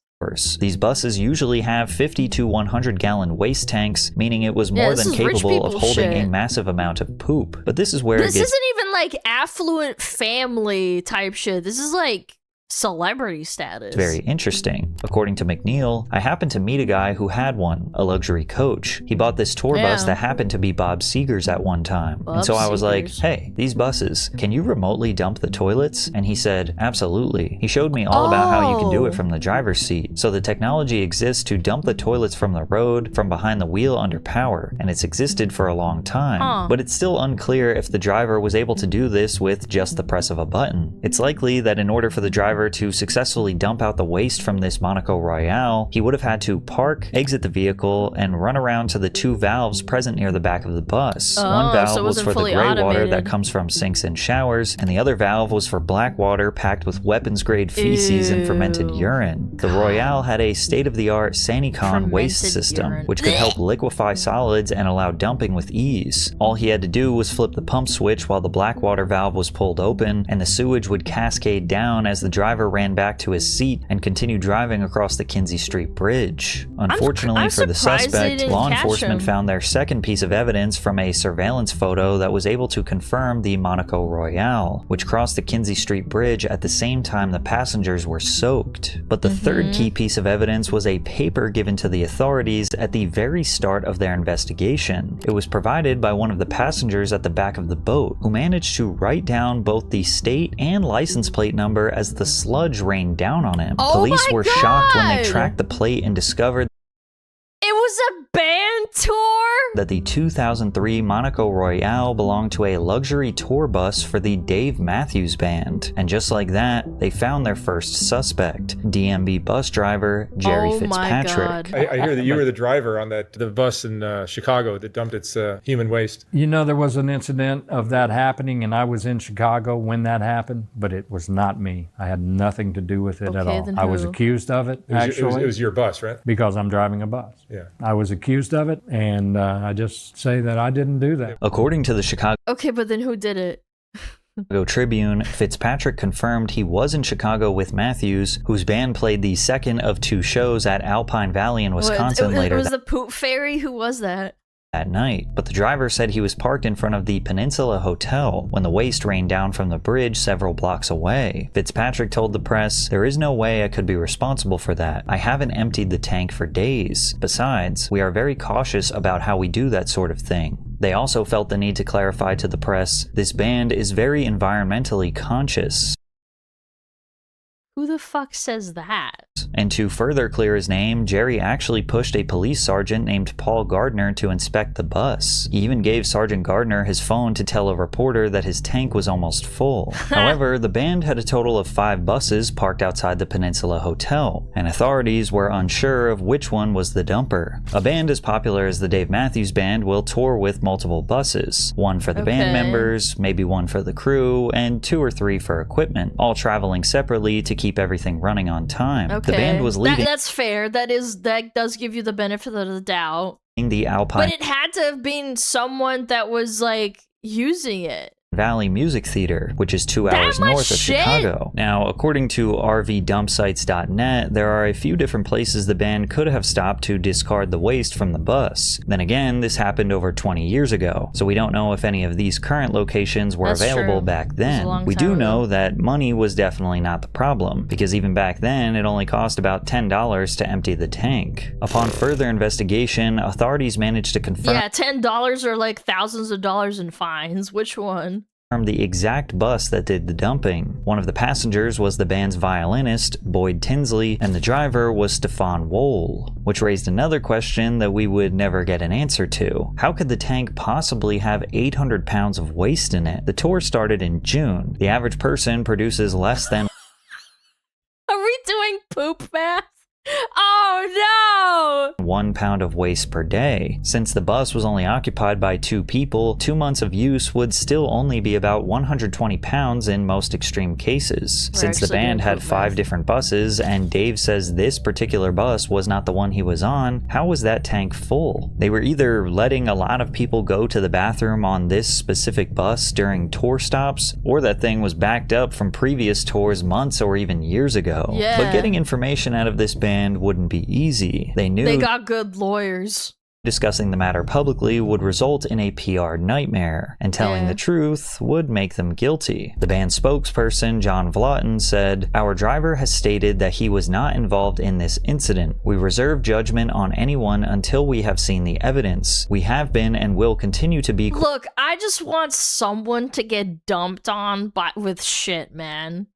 C: These buses usually have 50 to 100 gallon waste tanks, meaning it was more than capable of holding a massive amount of poop. But this is where
A: this isn't even like affluent family type shit. This is like celebrity status.
C: Very interesting. According to McNeil, I happened to meet a guy who had one, a luxury coach. He bought this tour bus that happened to be Bob Seger's at one time. And so I was like, hey, these buses, can you remotely dump the toilets? And he said, absolutely. He showed me all about how you can do it from the driver's seat. So the technology exists to dump the toilets from the road, from behind the wheel under power, and it's existed for a long time. But it's still unclear if the driver was able to do this with just the press of a button. It's likely that in order for the driver to successfully dump out the waste from this Monaco Royale, he would have had to park, exit the vehicle, and run around to the two valves present near the back of the bus. One valve was for the gray water that comes from sinks and showers, and the other valve was for black water packed with weapons-grade feces and fermented urine. The Royale had a state-of-the-art Sanicon waste system, which could help liquefy solids and allow dumping with ease. All he had to do was flip the pump switch while the black water valve was pulled open, and the sewage would cascade down as the driver ran back to his seat and continued driving across the Kinsey Street Bridge. Unfortunately for the suspect, law enforcement found their second piece of evidence from a surveillance photo that was able to confirm the Monaco Royale, which crossed the Kinsey Street Bridge at the same time the passengers were soaked. But the third key piece of evidence was a paper given to the authorities at the very start of their investigation. It was provided by one of the passengers at the back of the boat, who managed to write down both the state and license plate number as the sludge rained down on him. Police were shocked when they tracked the plate and discovered
A: it was a band tour?
C: That the 2003 Monaco Royale belonged to a luxury tour bus for the Dave Matthews Band. And just like that, they found their first suspect, DMV bus driver Jerry Fitzpatrick.
D: I hear that you were the driver on the bus in Chicago that dumped its human waste.
K: You know, there was an incident of that happening, and I was in Chicago when that happened, but it was not me. I had nothing to do with it at all. I was accused of it, actually.
D: It was your bus, right?
K: Because I'm driving a bus.
D: Yeah.
K: I was accused of it, and I just say that I didn't do that.
C: According to the Chicago
A: Okay, but then who did it?
C: Tribune, Fitzpatrick confirmed he was in Chicago with Matthews, whose band played the second of 2 shows at Alpine Valley in Wisconsin later.
A: It was the Poop Fairy? Who was that?
C: That night, but the driver said he was parked in front of the Peninsula Hotel when the waste rained down from the bridge several blocks away. Fitzpatrick told the press, "There is no way I could be responsible for that. I haven't emptied the tank for days. Besides, we are very cautious about how we do that sort of thing." They also felt the need to clarify to the press, this band is very environmentally conscious.
A: Who the fuck says that?
C: And to further clear his name, Jerry actually pushed a police sergeant named Paul Gardner to inspect the bus. He even gave Sergeant Gardner his phone to tell a reporter that his tank was almost full. However, the band had a total of 5 buses parked outside the Peninsula Hotel, and authorities were unsure of which one was the dumper. A band as popular as the Dave Matthews Band will tour with multiple buses. One for the band members, maybe one for the crew, and 2 or 3 for equipment, all traveling separately to keep everything running on time.
A: Okay.
C: The band was leading.
A: That's fair. That does give you the benefit of the doubt.
C: The Alpine.
A: But it had to have been someone that was like using it.
C: Valley Music Theater, which is 2 hours north of Chicago. Now, according to RVDumpsites.net, there are a few different places the band could have stopped to discard the waste from the bus. Then again, this happened over 20 years ago, so we don't know if any of these current locations were available back then. We do know that money was definitely not the problem, because even back then, it only cost about $10 to empty the tank. Upon further investigation, authorities managed to confirm—
A: Yeah, $10 or like thousands of dollars in fines. Which one?
C: The exact bus that did the dumping. One of the passengers was the band's violinist, Boyd Tinsley, and the driver was Stefan Wohl, which raised another question that we would never get an answer to. How could the tank possibly have 800 pounds of waste in it? The tour started in June. The average person produces less than—
A: Are we doing poop math? Oh no!
C: 1 pound of waste per day. Since the bus was only occupied by 2 people, 2 months of use would still only be about 120 pounds in most extreme cases. Since the band had 5 different buses, and Dave says this particular bus was not the one he was on, how was that tank full? They were either letting a lot of people go to the bathroom on this specific bus during tour stops, or that thing was backed up from previous tours months or even years ago.
A: Yeah.
C: But getting information out of this band wouldn't be easy. They knew
A: they got good lawyers.
C: Discussing the matter publicly would result in a PR nightmare, and telling the truth would make them guilty. The band spokesperson, John Vlotton, said, "Our driver has stated that he was not involved in this incident. We reserve judgment on anyone until we have seen the evidence. We have been and will continue to be—"
A: Look, I just want someone to get dumped on with shit, man.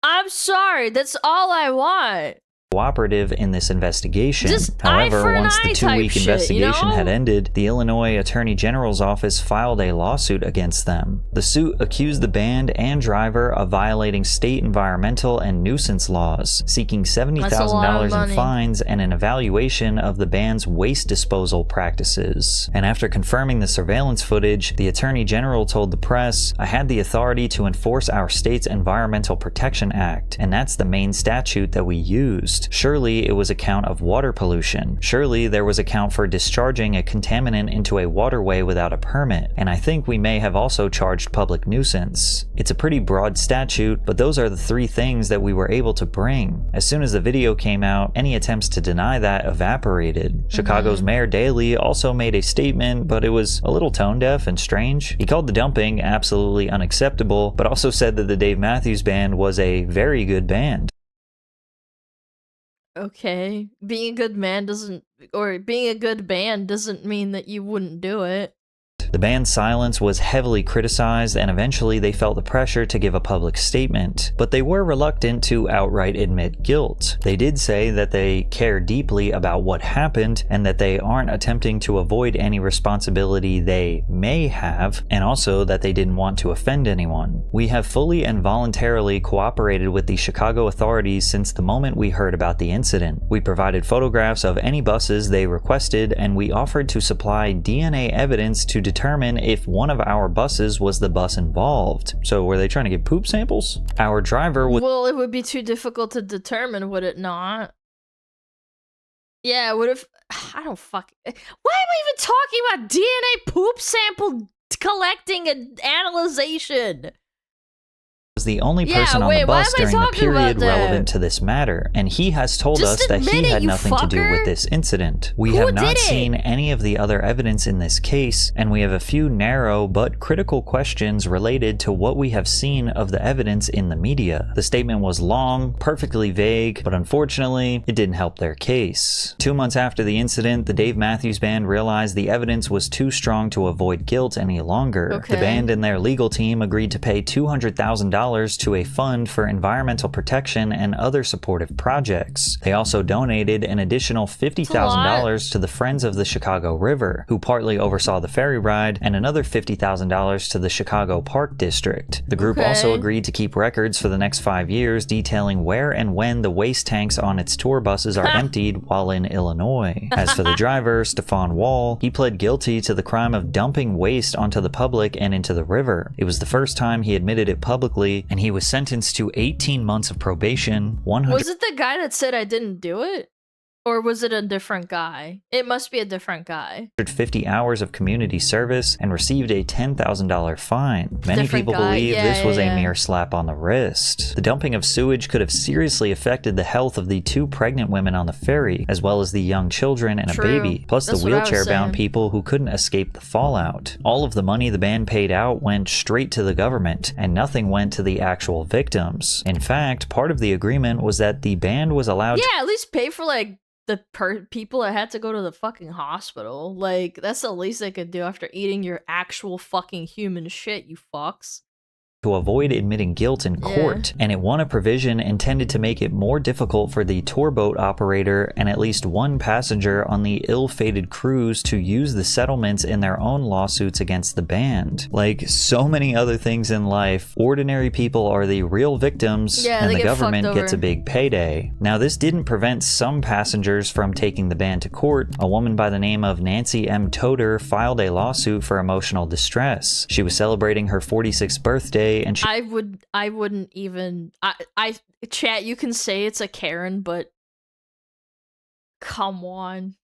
A: I'm sorry, that's all I want.
C: Cooperative in this investigation. However, once the 2-week investigation had ended, the Illinois Attorney General's office filed a lawsuit against them. The suit accused the band and driver of violating state environmental and nuisance laws, seeking $70,000 in fines and an evaluation of the band's waste disposal practices. And after confirming the surveillance footage, the Attorney General told the press, "I had the authority to enforce our state's Environmental Protection Act, and that's the main statute that we used. Surely it was a count of water pollution. Surely there was a count for discharging a contaminant into a waterway without a permit. And I think we may have also charged public nuisance. It's a pretty broad statute, but those are the 3 things that we were able to bring." As soon as the video came out, any attempts to deny that evaporated. Chicago's Mayor Daley also made a statement, but it was a little tone deaf and strange. He called the dumping absolutely unacceptable, but also said that the Dave Matthews Band was a very good band.
A: Okay, being a good man doesn't, or being a good band doesn't mean that you wouldn't do it.
C: The band's silence was heavily criticized, and eventually they felt the pressure to give a public statement, but they were reluctant to outright admit guilt. They did say that they care deeply about what happened, and that they aren't attempting to avoid any responsibility they may have, and also that they didn't want to offend anyone. "We have fully and voluntarily cooperated with the Chicago authorities since the moment we heard about the incident. We provided photographs of any buses they requested, and we offered to supply DNA evidence to determine if one of our buses was the bus involved." So were they trying to get poop samples? Our driver was—
A: Well, it would be too difficult to determine, would it not? Yeah, what if I don't fucking... Why am I even talking about DNA poop sample collecting and analyzation?
C: Was the only person on the bus during the period relevant to this matter, and he has told us that he had nothing to do with this incident. We have not seen any of the other evidence in this case, and we have a few narrow but critical questions related to what we have seen of the evidence in the media. The statement was long, perfectly vague, but unfortunately, it didn't help their case. 2 months after the incident, the Dave Matthews Band realized the evidence was too strong to avoid guilt any longer. The band and their legal team agreed to pay $200,000 to a fund for environmental protection and other supportive projects. They also donated an additional $50,000 to the Friends of the Chicago River, who partly oversaw the ferry ride, and another $50,000 to the Chicago Park District. The group also agreed to keep records for the next 5 years detailing where and when the waste tanks on its tour buses are emptied while in Illinois. As for the driver, Stefan Wall, he pled guilty to the crime of dumping waste onto the public and into the river. It was the first time he admitted it publicly, and he was sentenced to 18 months of probation,
A: Was it the guy that said I didn't do it? Or was it a different guy? It must be a different guy.
C: 150 hours of community service and received a $10,000 fine. Many people believe this was a mere slap on the wrist. The dumping of sewage could have seriously affected the health of the 2 pregnant women on the ferry, as well as the young children and a baby, plus the wheelchair-bound people who couldn't escape the fallout. All of the money the band paid out went straight to the government, and nothing went to the actual victims. In fact, part of the agreement was that the band was allowed to
A: at least pay for, like, the people that had to go to the fucking hospital. Like, that's the least they could do after eating your actual fucking human shit, you fucks.
C: to avoid admitting guilt in court, and it won a provision intended to make it more difficult for the tour boat operator and at least one passenger on the ill-fated cruise to use the settlements in their own lawsuits against the band. Like so many other things in life, ordinary people are the real victims, and the government gets a big payday. Now, this didn't prevent some passengers from taking the band to court. A woman by the name of Nancy M. Toder filed a lawsuit for emotional distress. She was celebrating her 46th birthday, and she—
A: I wouldn't even— chat, you can say it's a Karen, but come on.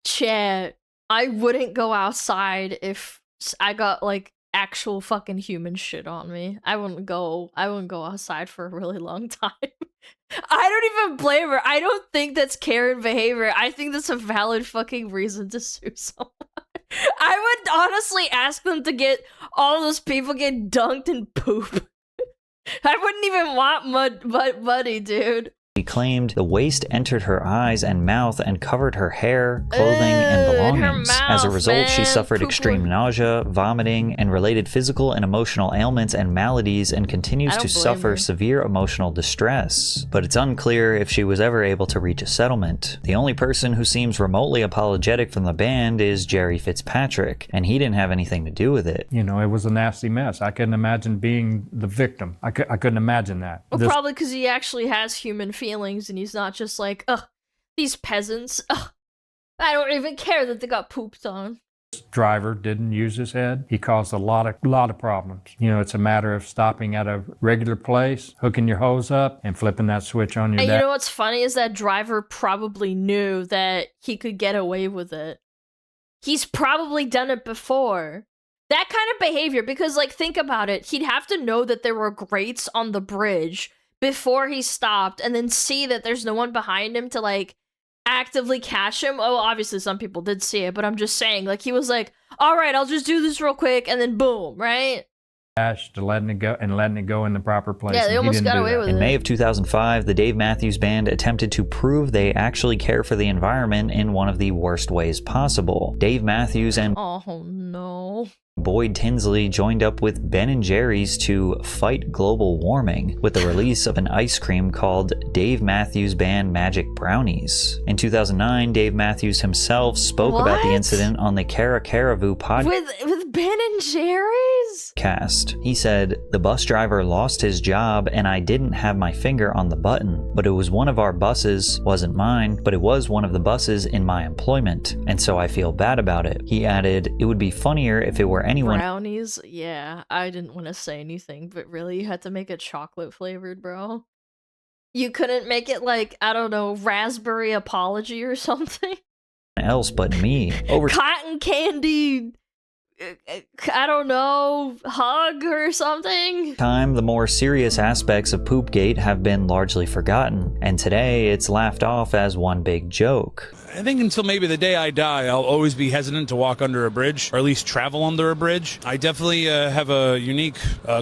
A: Chat, I wouldn't go outside if I got like actual fucking human shit on me. I wouldn't go outside for a really long time. I don't even blame her. I don't think that's Karen behavior. I think that's a valid fucking reason to sue someone. I would honestly ask them to get all those people get dunked in poop. I wouldn't even want muddy, dude.
C: She claimed the waste entered her eyes and mouth and covered her hair, clothing, and belongings. As a result, she suffered extreme nausea, vomiting, and related physical and emotional ailments and maladies, and continues to suffer severe emotional distress. But it's unclear if she was ever able to reach a settlement. The only person who seems remotely apologetic from the band is Jerry Fitzpatrick, and he didn't have anything to do with it.
K: You know, it was a nasty mess. I couldn't imagine being the victim. I couldn't imagine that.
A: Well, probably because he actually has human feelings and he's not just like, ugh, these peasants, ugh, I don't even care that they got pooped on.
K: This driver didn't use his head. He caused a lot of problems. You know, it's a matter of stopping at a regular place, hooking your hose up, and flipping that switch on your
A: And you know what's funny is that driver probably knew that he could get away with it. He's probably done it before. That kind of behavior, because like, think about it, he'd have to know that there were grates on the bridge before he stopped, and then see that there's no one behind him to like actively catch him. Oh, obviously some people did see it, but I'm just saying, like, he was like, all right, I'll just do this real quick, and then boom, right?
K: To letting it go in the proper place.
A: Yeah, they almost got away with it.
C: In May of 2005, the Dave Matthews Band attempted to prove they actually care for the environment in one of the worst ways possible. Dave Matthews and
A: oh no.
C: Boyd Tinsley joined up with Ben & Jerry's to fight global warming with the release of an ice cream called Dave Matthews Band Magic Brownies. In 2009, Dave Matthews himself spoke about the incident on the Cara Caravu podcast.
A: With Ben & Jerry's?
C: He said, "The bus driver lost his job and I didn't have my finger on the button, but it was one of our buses, wasn't mine, but it was one of the buses in my employment, and so I feel bad about it." He added, "It would be funnier if it were anyone."
A: Brownies? Yeah, I didn't want to say anything, but really, you had to make it chocolate flavored, bro? You couldn't make it like, I don't know, raspberry apology or something?
C: Else but me. Over
A: cotton candy, I don't know, hug or something?
C: time, the more serious aspects of Poopgate have been largely forgotten, and today it's laughed off as one big joke.
L: I think until maybe the day I die, I'll always be hesitant to walk under a bridge, or at least travel under a bridge. I definitely have a unique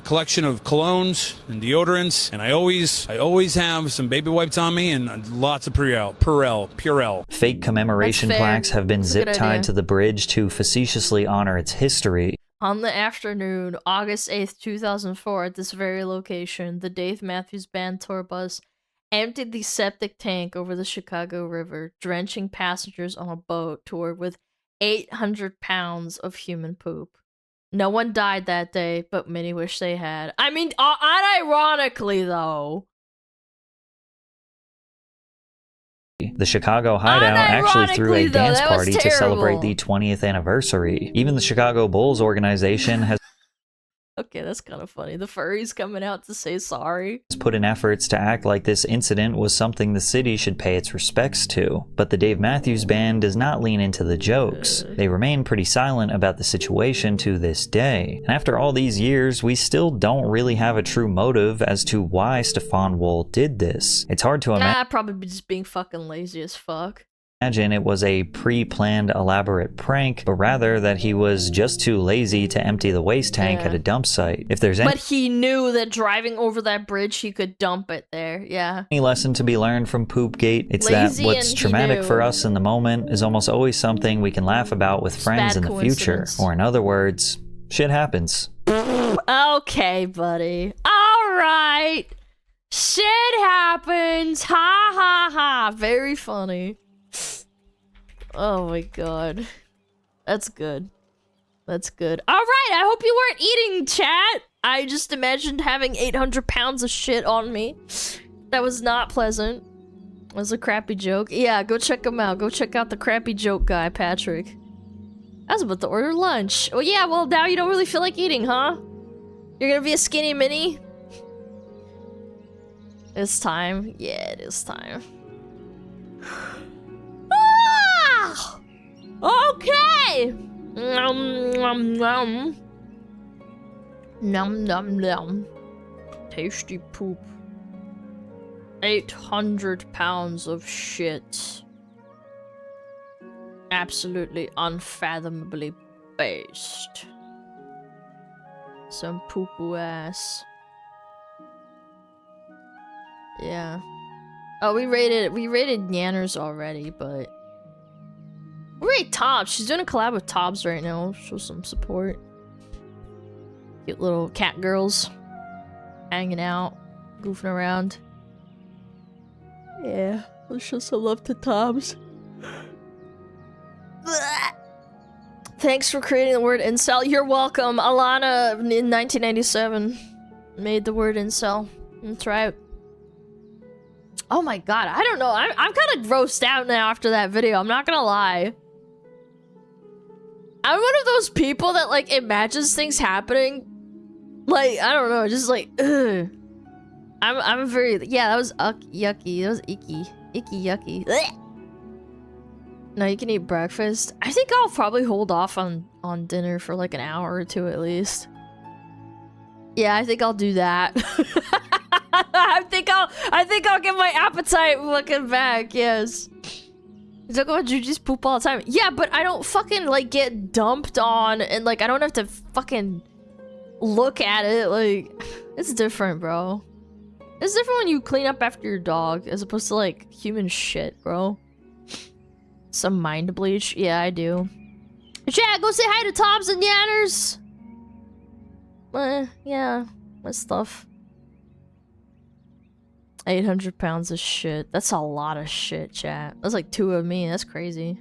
L: collection of colognes and deodorants, and I always have some baby wipes on me and lots of Purell.
C: Fake commemoration plaques have been zip-tied to the bridge to facetiously honor its history.
A: On the afternoon, August 8th, 2004, at this very location, the Dave Matthews Band tour bus emptied the septic tank over the Chicago River, drenching passengers on a boat tour with 800 pounds of human poop. No one died that day, but many wish they had. I mean, unironically, though.
C: The Chicago Hideout actually threw a dance party to celebrate the 20th anniversary. Even the Chicago Bulls organization has
A: Okay, that's kind of funny. The furries coming out to say sorry.
C: Put in efforts to act like this incident was something the city should pay its respects to. But the Dave Matthews Band does not lean into the jokes. They remain pretty silent about the situation to this day. And after all these years, we still don't really have a true motive as to why Stefan Wool did this. It's hard to imagine.
A: Probably just being fucking lazy as fuck.
C: Imagine it was a pre-planned elaborate prank, but rather that he was just too lazy to empty the waste tank at a dump site. If there's
A: But he knew that driving over that bridge, he could dump it there, yeah.
C: any lesson to be learned from Poopgate, it's that what's traumatic for us in the moment is almost always something we can laugh about with friends in the future. Or in other words, shit happens.
A: Okay, buddy. Alright. Shit happens. Ha ha ha. Very funny. Oh my god. That's good. That's good. Alright, I hope you weren't eating, chat. I just imagined having 800 pounds of shit on me. That was not pleasant. That was a crappy joke. Yeah, go check him out. Go check out the crappy joke guy, Patrick. I was about to order lunch. Oh yeah, well now you don't really feel like eating, huh? You're gonna be a skinny mini? It's time. Yeah, it is time. Ah! Okay! Nom nom nom. Nom nom nom. Tasty poop. 800 pounds of shit. Absolutely unfathomably based. Some poo-poo ass. Yeah. Oh, we rated Yanners already, but we rated Tobbs. She's doing a collab with Tobbs right now. Show some support. Cute little cat girls hanging out, goofing around. Yeah, let's show some love to Tobbs. Thanks for creating the word incel. You're welcome. Alana in 1997 made the word incel. That's right. Oh my god, I don't know. I'm kind of grossed out now after that video. I'm not gonna lie. I'm one of those people that like imagines things happening. Like, I don't know, just like, ugh. I'm very, yeah, that was yucky. That was icky. Icky yucky. Blech. No, you can eat breakfast. I think I'll probably hold off on dinner for like an hour or two at least. Yeah, I think I'll do that. I think I'll get my appetite looking back, yes. You talk about Juji's poop all the time. Yeah, but I don't fucking like get dumped on and like I don't have to fucking look at it. Like, it's different, bro. It's different when you clean up after your dog as opposed to like human shit, bro. Some mind bleach. Yeah, I do. Chat, go say hi to Tobbs and Yanners. Yeah, my stuff. 800 pounds of shit. That's a lot of shit, chat. That's like 2 of me. That's crazy.